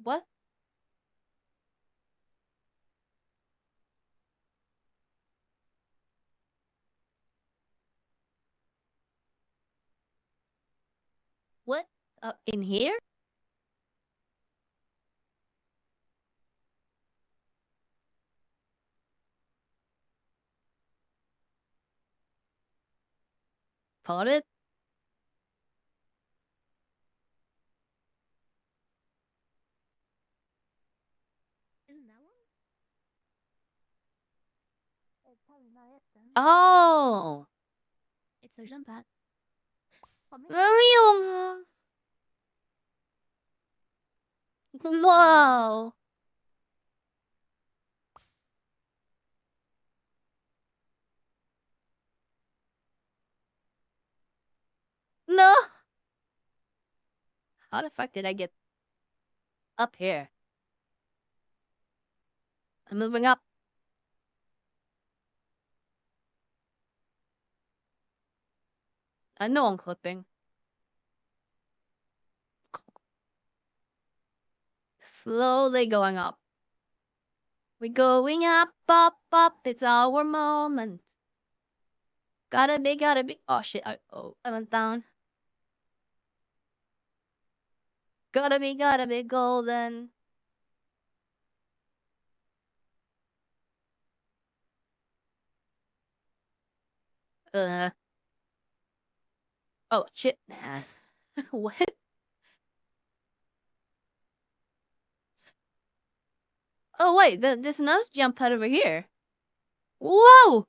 What? What? In here? Potted? Isn't that one? It's probably not it then. Oh! It's a jump pad. Ayun. Wow! How the fuck did I get up here? I'm moving up. I know I'm clipping. Slowly going up. We're going up, up, up. It's our moment. Gotta be. Oh shit! I went down. Gotta be golden. Oh shit! Nah. What? Oh wait, there's another jump pad over here. Whoa!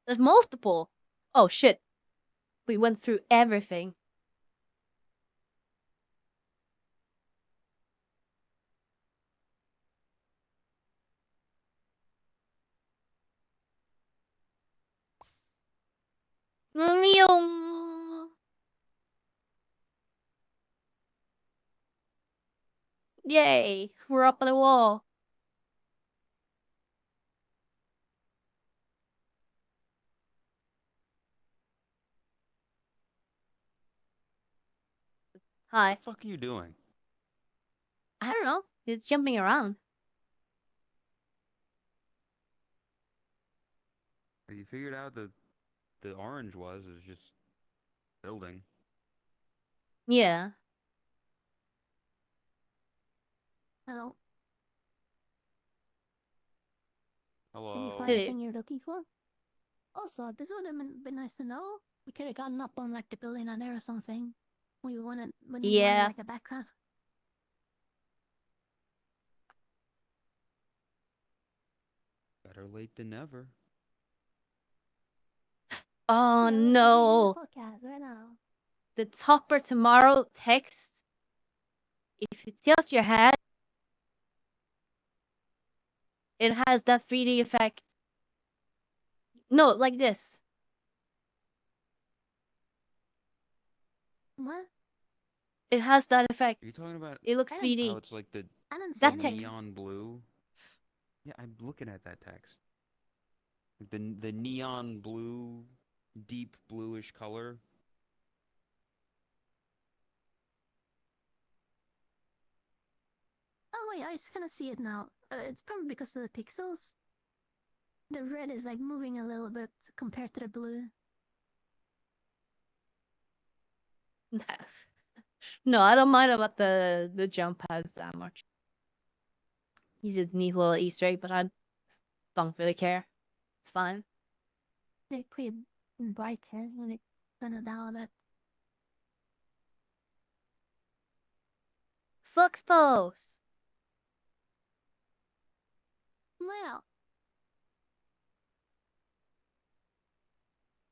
There's multiple. Oh shit! We went through everything. Yay! We're up on the wall. Hi. What the fuck are you doing? I don't know. It's jumping around. You figured out that the orange is just building. Yeah. Hello. Hello. Did you find the thing you're looking for? Also, this would have been nice to know. We could have gotten up on like the building on there or something. We wanted when you wanted Yeah. like a background. Better late than never. Oh Yeah, we're doing a no. podcast right now. The topper tomorrow text. If you tilt your head, it has that 3D effect. No, like this. What? It has that effect. Are you talking about It looks I don't- 3D. how it's like the I didn't see That anything. text. neon blue? Yeah, I'm looking at that text. The neon blue, deep bluish color. Oh wait, I just kind of see it now. It's probably because of the pixels. The red is like moving a little bit compared to the blue. No, I don't mind about the jump pads that much. He's a neat little Easter egg, but I don't really care. It's fine. They're pretty bright here when they turn it down a bit. Flux pose. Well,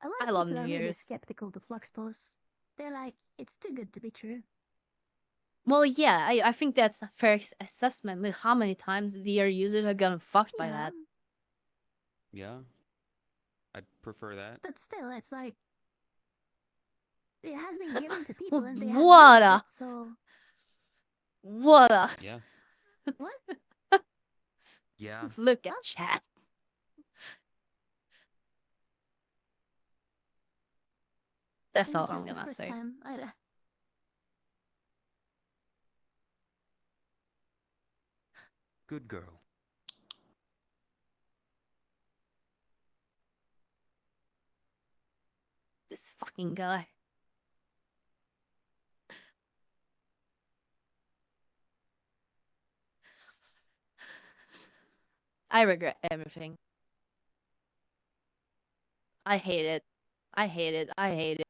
a lot I of love people New are really Year's. skeptical to Flux Post. They're like, it's too good to be true. Well, yeah, I think that's a fair assessment with how many times their users are gotten fucked by Yeah, that. Yeah. I'd prefer that. but still, it's like it has been given to people and they have What used a- it, so What a... Yeah. what? Yeah. Let's look at What? chat. That's Maybe all just I'm the gonna first say. time. Good girl. This fucking guy. I regret everything. I hate it. I hate it. I hate it.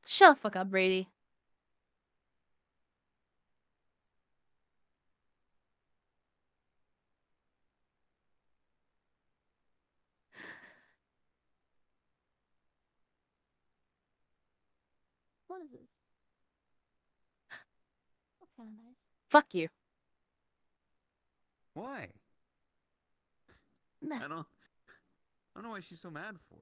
Shut the fuck up, Brady. What is this? Looks kind of nice. Fuck you. Why? Meh. I don't know why she's so mad for.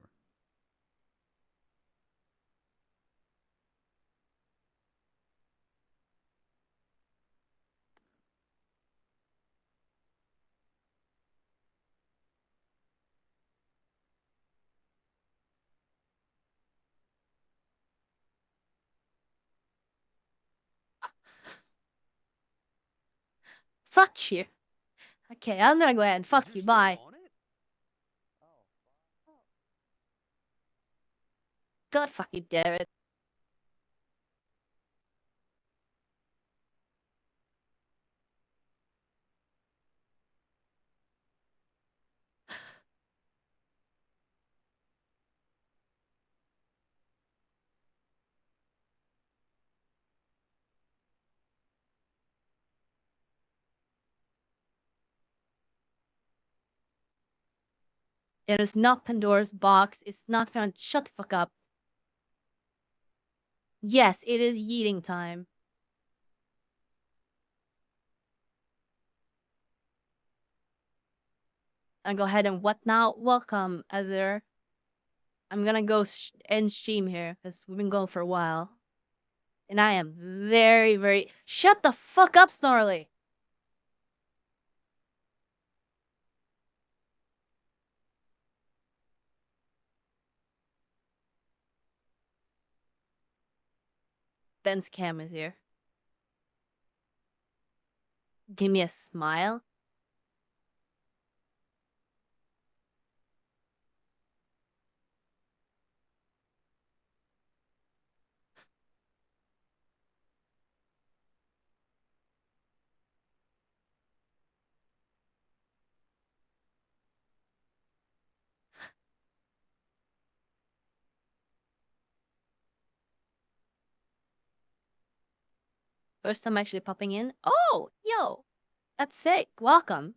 Fuck you. Okay, I'm gonna go ahead and fuck you. Bye. God fucking damn it. It is not Pandora's box. It's not gonna shut the fuck up. Yes, it is eating time. And go ahead and what now? Welcome, Azir. I'm gonna go end stream here because we've been going for a while. And I am very, very. Shut the fuck up, Snarly! Dense Cam is here. Give me a smile. First time actually popping in. Oh, yo, that's sick. Welcome.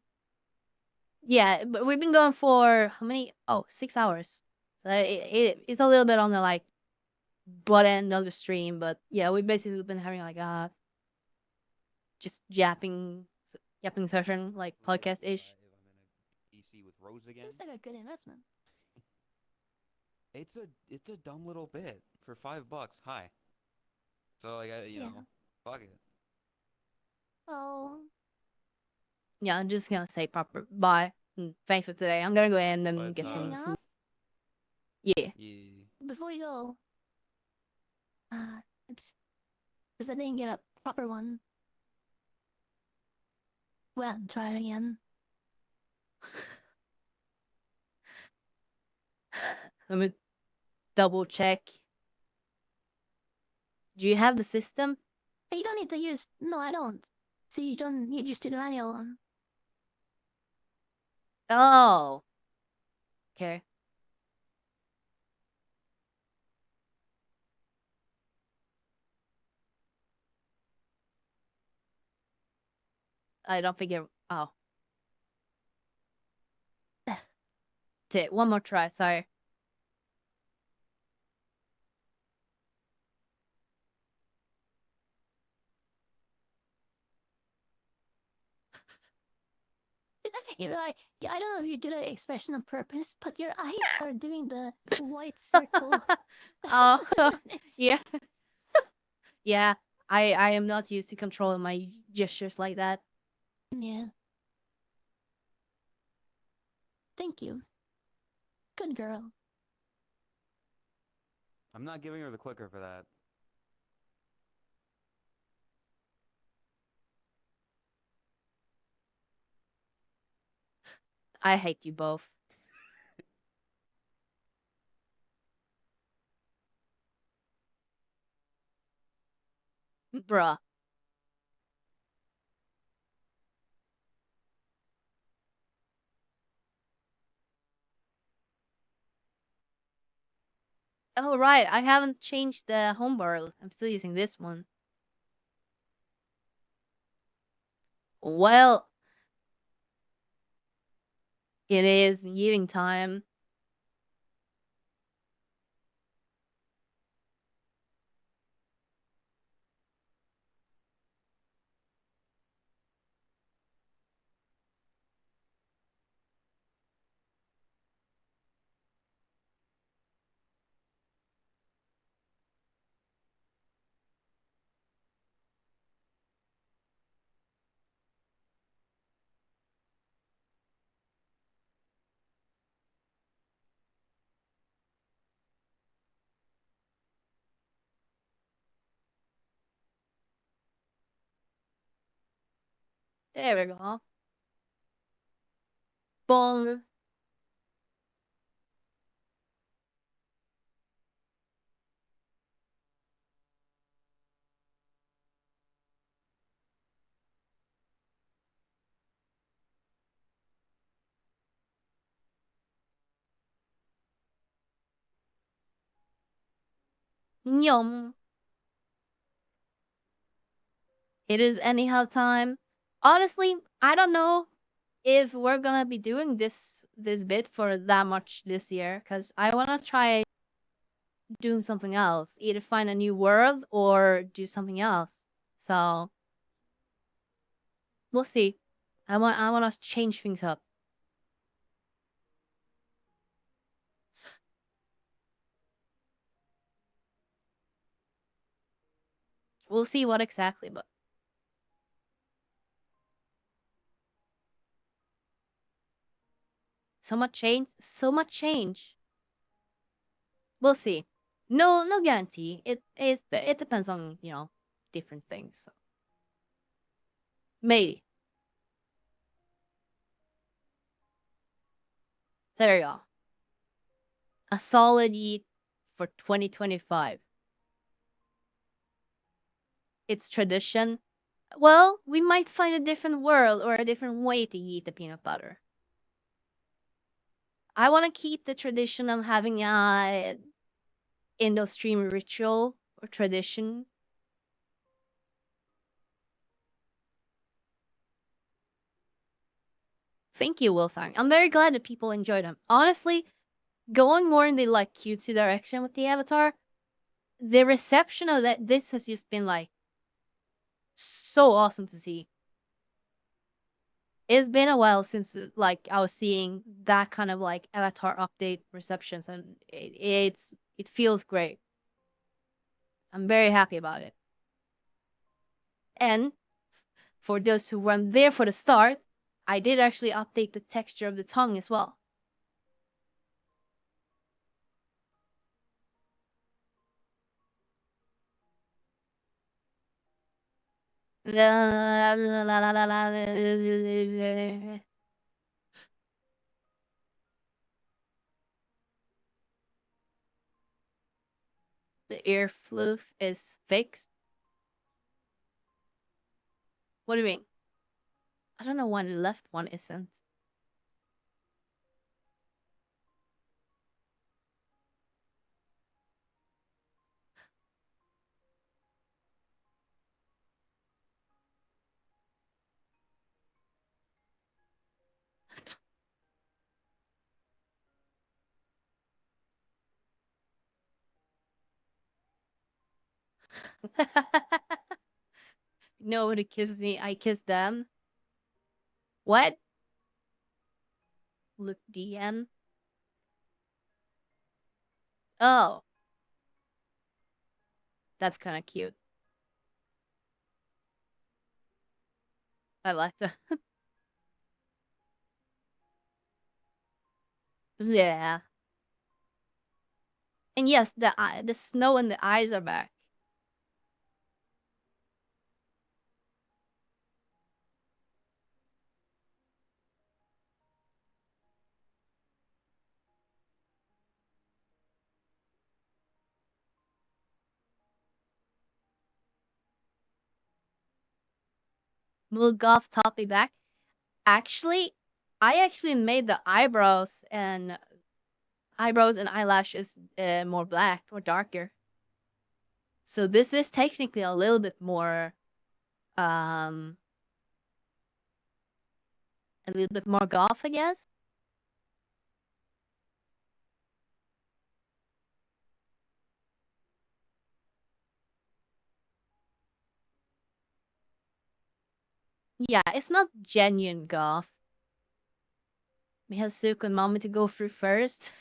Yeah, but we've been going for how many? Oh, 6 hours. So it's a little bit on the like butt end of the stream, but yeah, we've basically been having like just yapping session, like podcast ish. If I'm in a DC with Rose again, Seems like a good investment. it's a dumb little bit for $5. Hi. So like you Yeah. know, fuck it. Oh, Yeah, I'm just gonna say proper bye. And thanks for today. I'm gonna go in and But, get some hang food. up. Yeah. Yeah. Before you go, it's because I didn't get a proper one. Well, try it again. Let me double check. Do you have the system? You don't need to use. No, I don't. So you don't need to use the manual one. Oh. Okay. I don't think it. Oh. One more try. Sorry. You're like, yeah, I don't know if you do that expression on purpose, but your eyes are doing the white circle. Oh. Yeah. Yeah. I am not used to controlling my gestures like that. Yeah. Thank you. Good girl. I'm not giving her the clicker for that. I hate you both. Bruh. Oh, right. I haven't changed the home barrel. I'm still using this one. Well, it is eating time. There we go. Bong. Yum. It is anyhow time. Honestly, I don't know if we're gonna be doing this bit for that much this year, because I wanna try doing something else. Either find a new world or do something else. So we'll see. I wanna change things up. We'll see what exactly, but so much change. So much change. We'll see. No guarantee. It depends on, you know, different things. So. Maybe. There you go. A solid yeet for 2025. It's tradition. Well, we might find a different world or a different way to eat the peanut butter. I want to keep the tradition of having a Indo stream ritual or tradition. Thank you, Wolfgang. I'm very glad that people enjoy them. Honestly, going more in the like cutesy direction with the avatar, the reception of this has just been like so awesome to see. It's been a while since like I was seeing that kind of like avatar update receptions, and it feels great. I'm very happy about it. And for those who weren't there for the start, I did actually update the texture of the tongue as well. The ear floof is fixed. What do you mean? I don't know why the left one isn't. Nobody kisses me, I kiss them. What? Look DM. Oh. That's kind of cute. I like that. Yeah. And yes, the snow and the eyes are back. Mulgoff toppy back. Actually, I actually made the eyebrows and eyelashes more black or darker. So this is technically a little bit more a little bit more goth, I guess. Yeah, it's not genuine goth. Mihasuko and Mommy to go through first.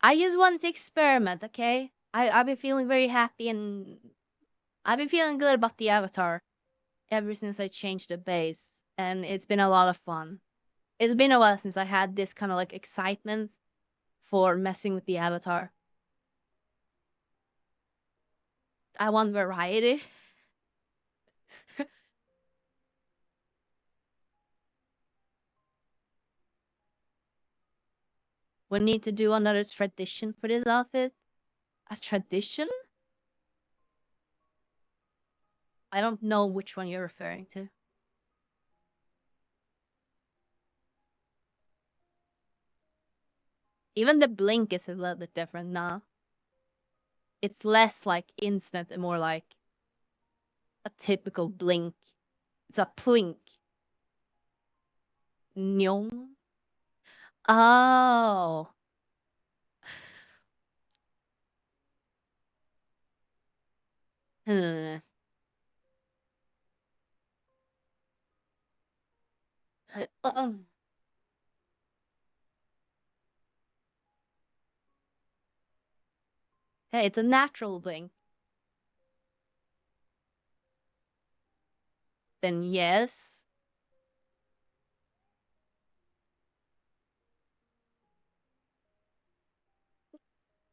I just wanted to experiment, okay? I've been feeling very happy and I've been feeling good about the avatar ever since I changed the base, and it's been a lot of fun. It's been a while since I had this kind of like excitement for messing with the avatar. I want variety. We need to do another tradition for this outfit. A tradition? I don't know which one you're referring to. Even the blink is a little bit different now. It's less like instant and more like a typical blink. It's a plink. Nyong. Oh. Hmm. Hey, it's a natural blink. Then yes.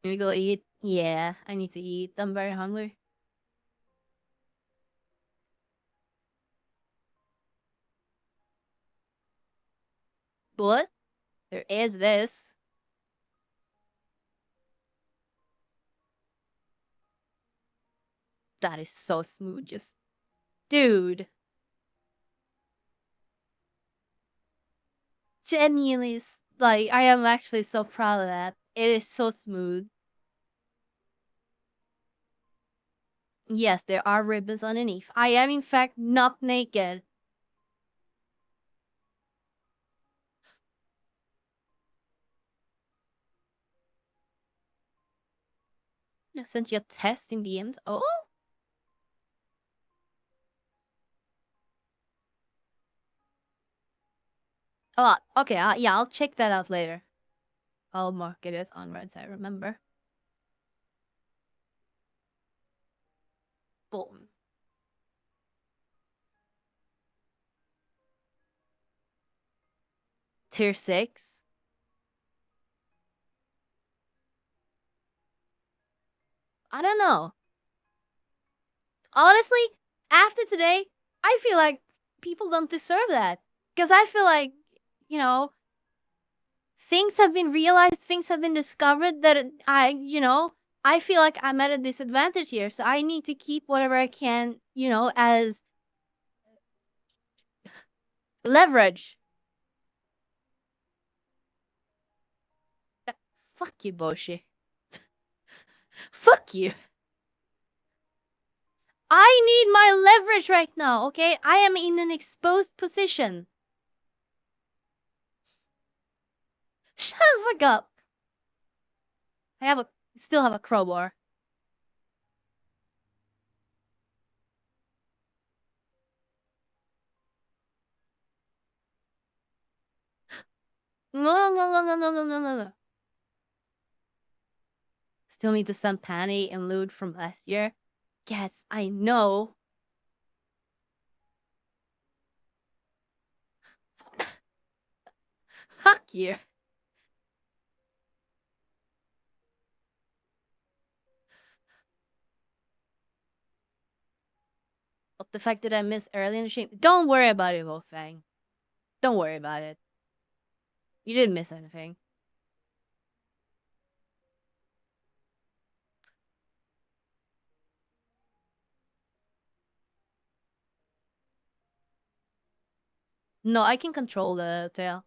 You go eat? Yeah, I need to eat. I'm very hungry. But there is this. That is so smooth. Just, dude. Genuinely, like, I am actually so proud of that. It is so smooth. Yes, there are ribbons underneath. I am, in fact, not naked. Since you're testing the end. Oh? Oh, okay. Yeah, I'll check that out later. I'll mark it as unread so I remember. Boom. Tier 6. I don't know. Honestly, after today, I feel like people don't deserve that. Because I feel like, you know, things have been realized, things have been discovered that I feel like I'm at a disadvantage here. So I need to keep whatever I can, as leverage. Fuck you, Boshi. Fuck you. I need my leverage right now, okay? I am in an exposed position. Shut the fuck up. I still have a crowbar. No. Still need to send Panny and loot from last year. Yes, I know. Fuck you. But the fact that I missed early in the stream, don't worry about it, Wolfgang. Don't worry about it. You didn't miss anything. No, I can control the tail.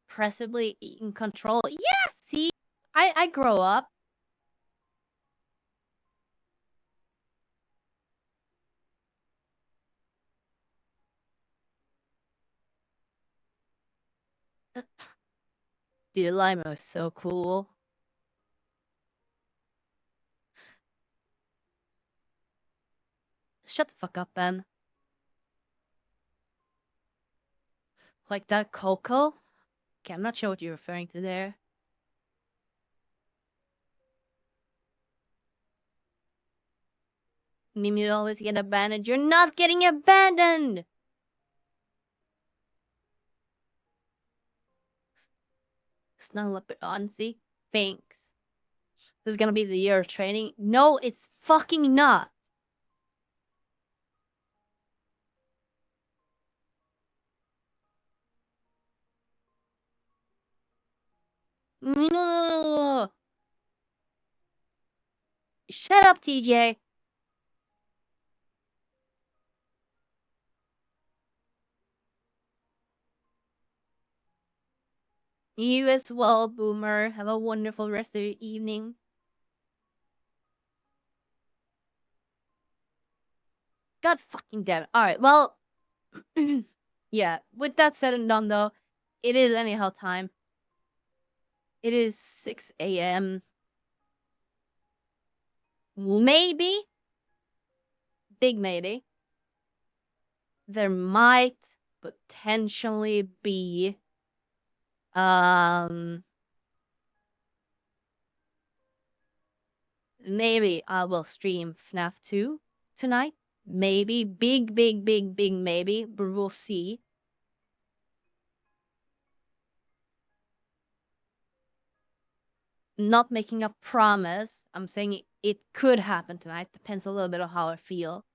Impressively in control. Yeah, see? I grow up. Dude, Lima was so cool. Shut the fuck up, Ben. Like that Coco? Okay, I'm not sure what you're referring to there. Mimi always get abandoned. You're not getting abandoned! Snuggle up it on, see? Thanks. This is gonna be the year of training. No, it's fucking not. No. Shut up, TJ. You as well, Boomer. Have a wonderful rest of your evening. God fucking damn it. Alright, well. Yeah, with that said and done, though, it is anyhow time. It is 6 a.m. Maybe. Big maybe. There might potentially be maybe I will stream FNAF 2 tonight. Maybe. Big maybe. But we'll see. Not making a promise. I'm saying it could happen tonight. Depends a little bit on how I feel.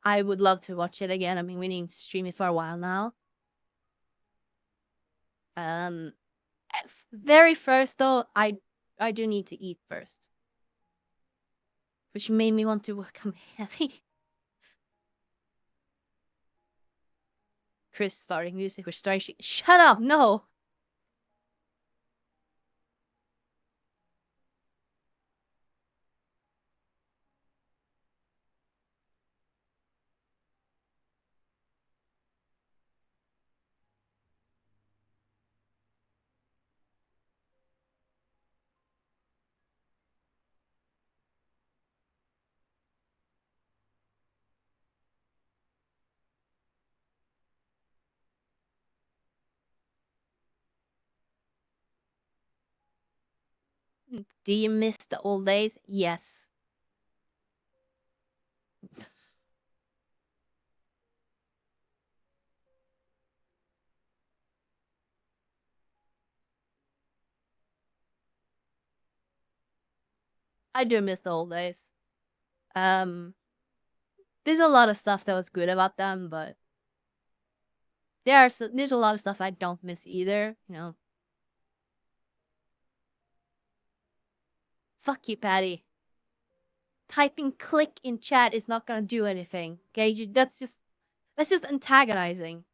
I would love to watch it again. I've been waiting to stream it for a while now. Very first though, I do need to eat first. Which made me want to come heavy. Chris starting music. We're starting. Shut up! No! Do you miss the old days? Yes. I do miss the old days. There's a lot of stuff that was good about them, but there's a lot of stuff I don't miss either, you know. Fuck you, Patty. Typing click in chat is not gonna do anything. Okay, that's just antagonizing.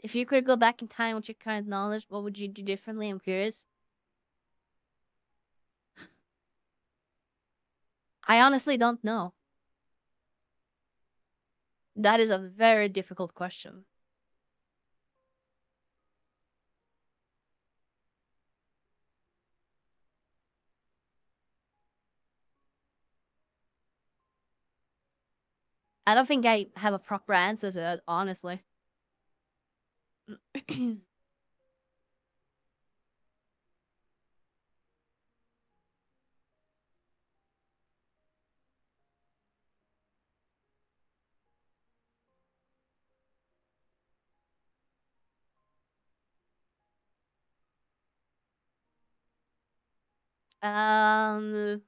If you could go back in time with your current knowledge, what would you do differently? I'm curious. I honestly don't know. That is a very difficult question. I don't think I have a proper answer to that, honestly. um,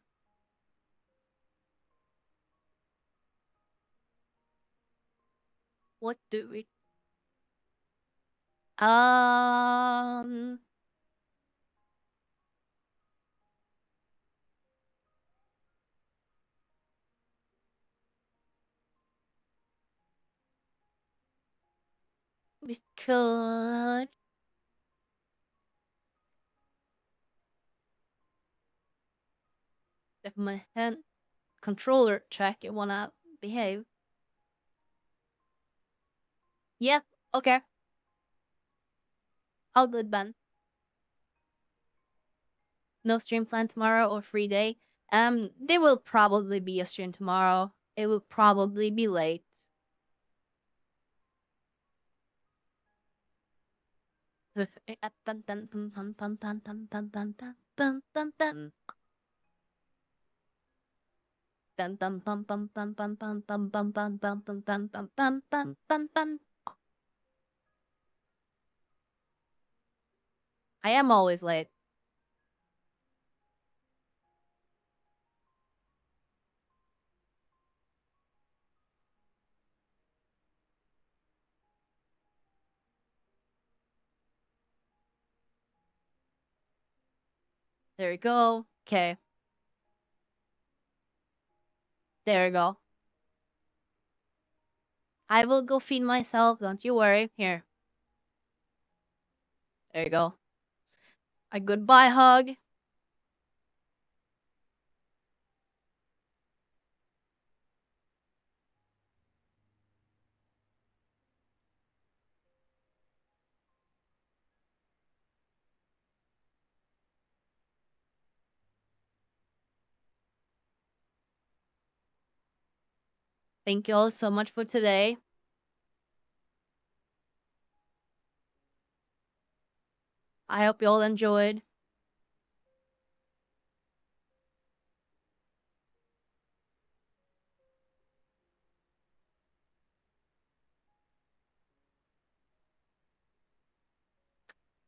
what do we? We could. If my hand controller track it wanna behave. Yeah, okay. All good, Ben. No stream plan tomorrow or free day. There will probably be a stream tomorrow. It will probably be late. I am always late. There we go. Okay. There we go. I will go feed myself. Don't you worry. Here. There you go. A goodbye hug. Thank you all so much for today. I hope you all enjoyed.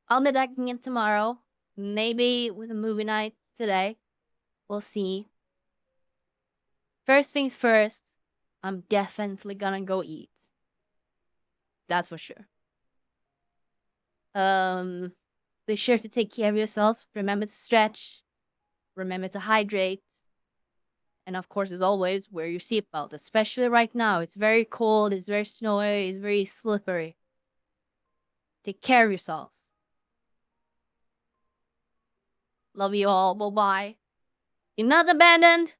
I'll be back again tomorrow. Maybe with a movie night today. We'll see. First things first, I'm definitely gonna go eat. That's for sure. Be sure to take care of yourselves. Remember to stretch. Remember to hydrate. And of course, as always, wear your seatbelt. Especially right now. It's very cold, it's very snowy, it's very slippery. Take care of yourselves. Love you all. Bye-bye. You're not abandoned.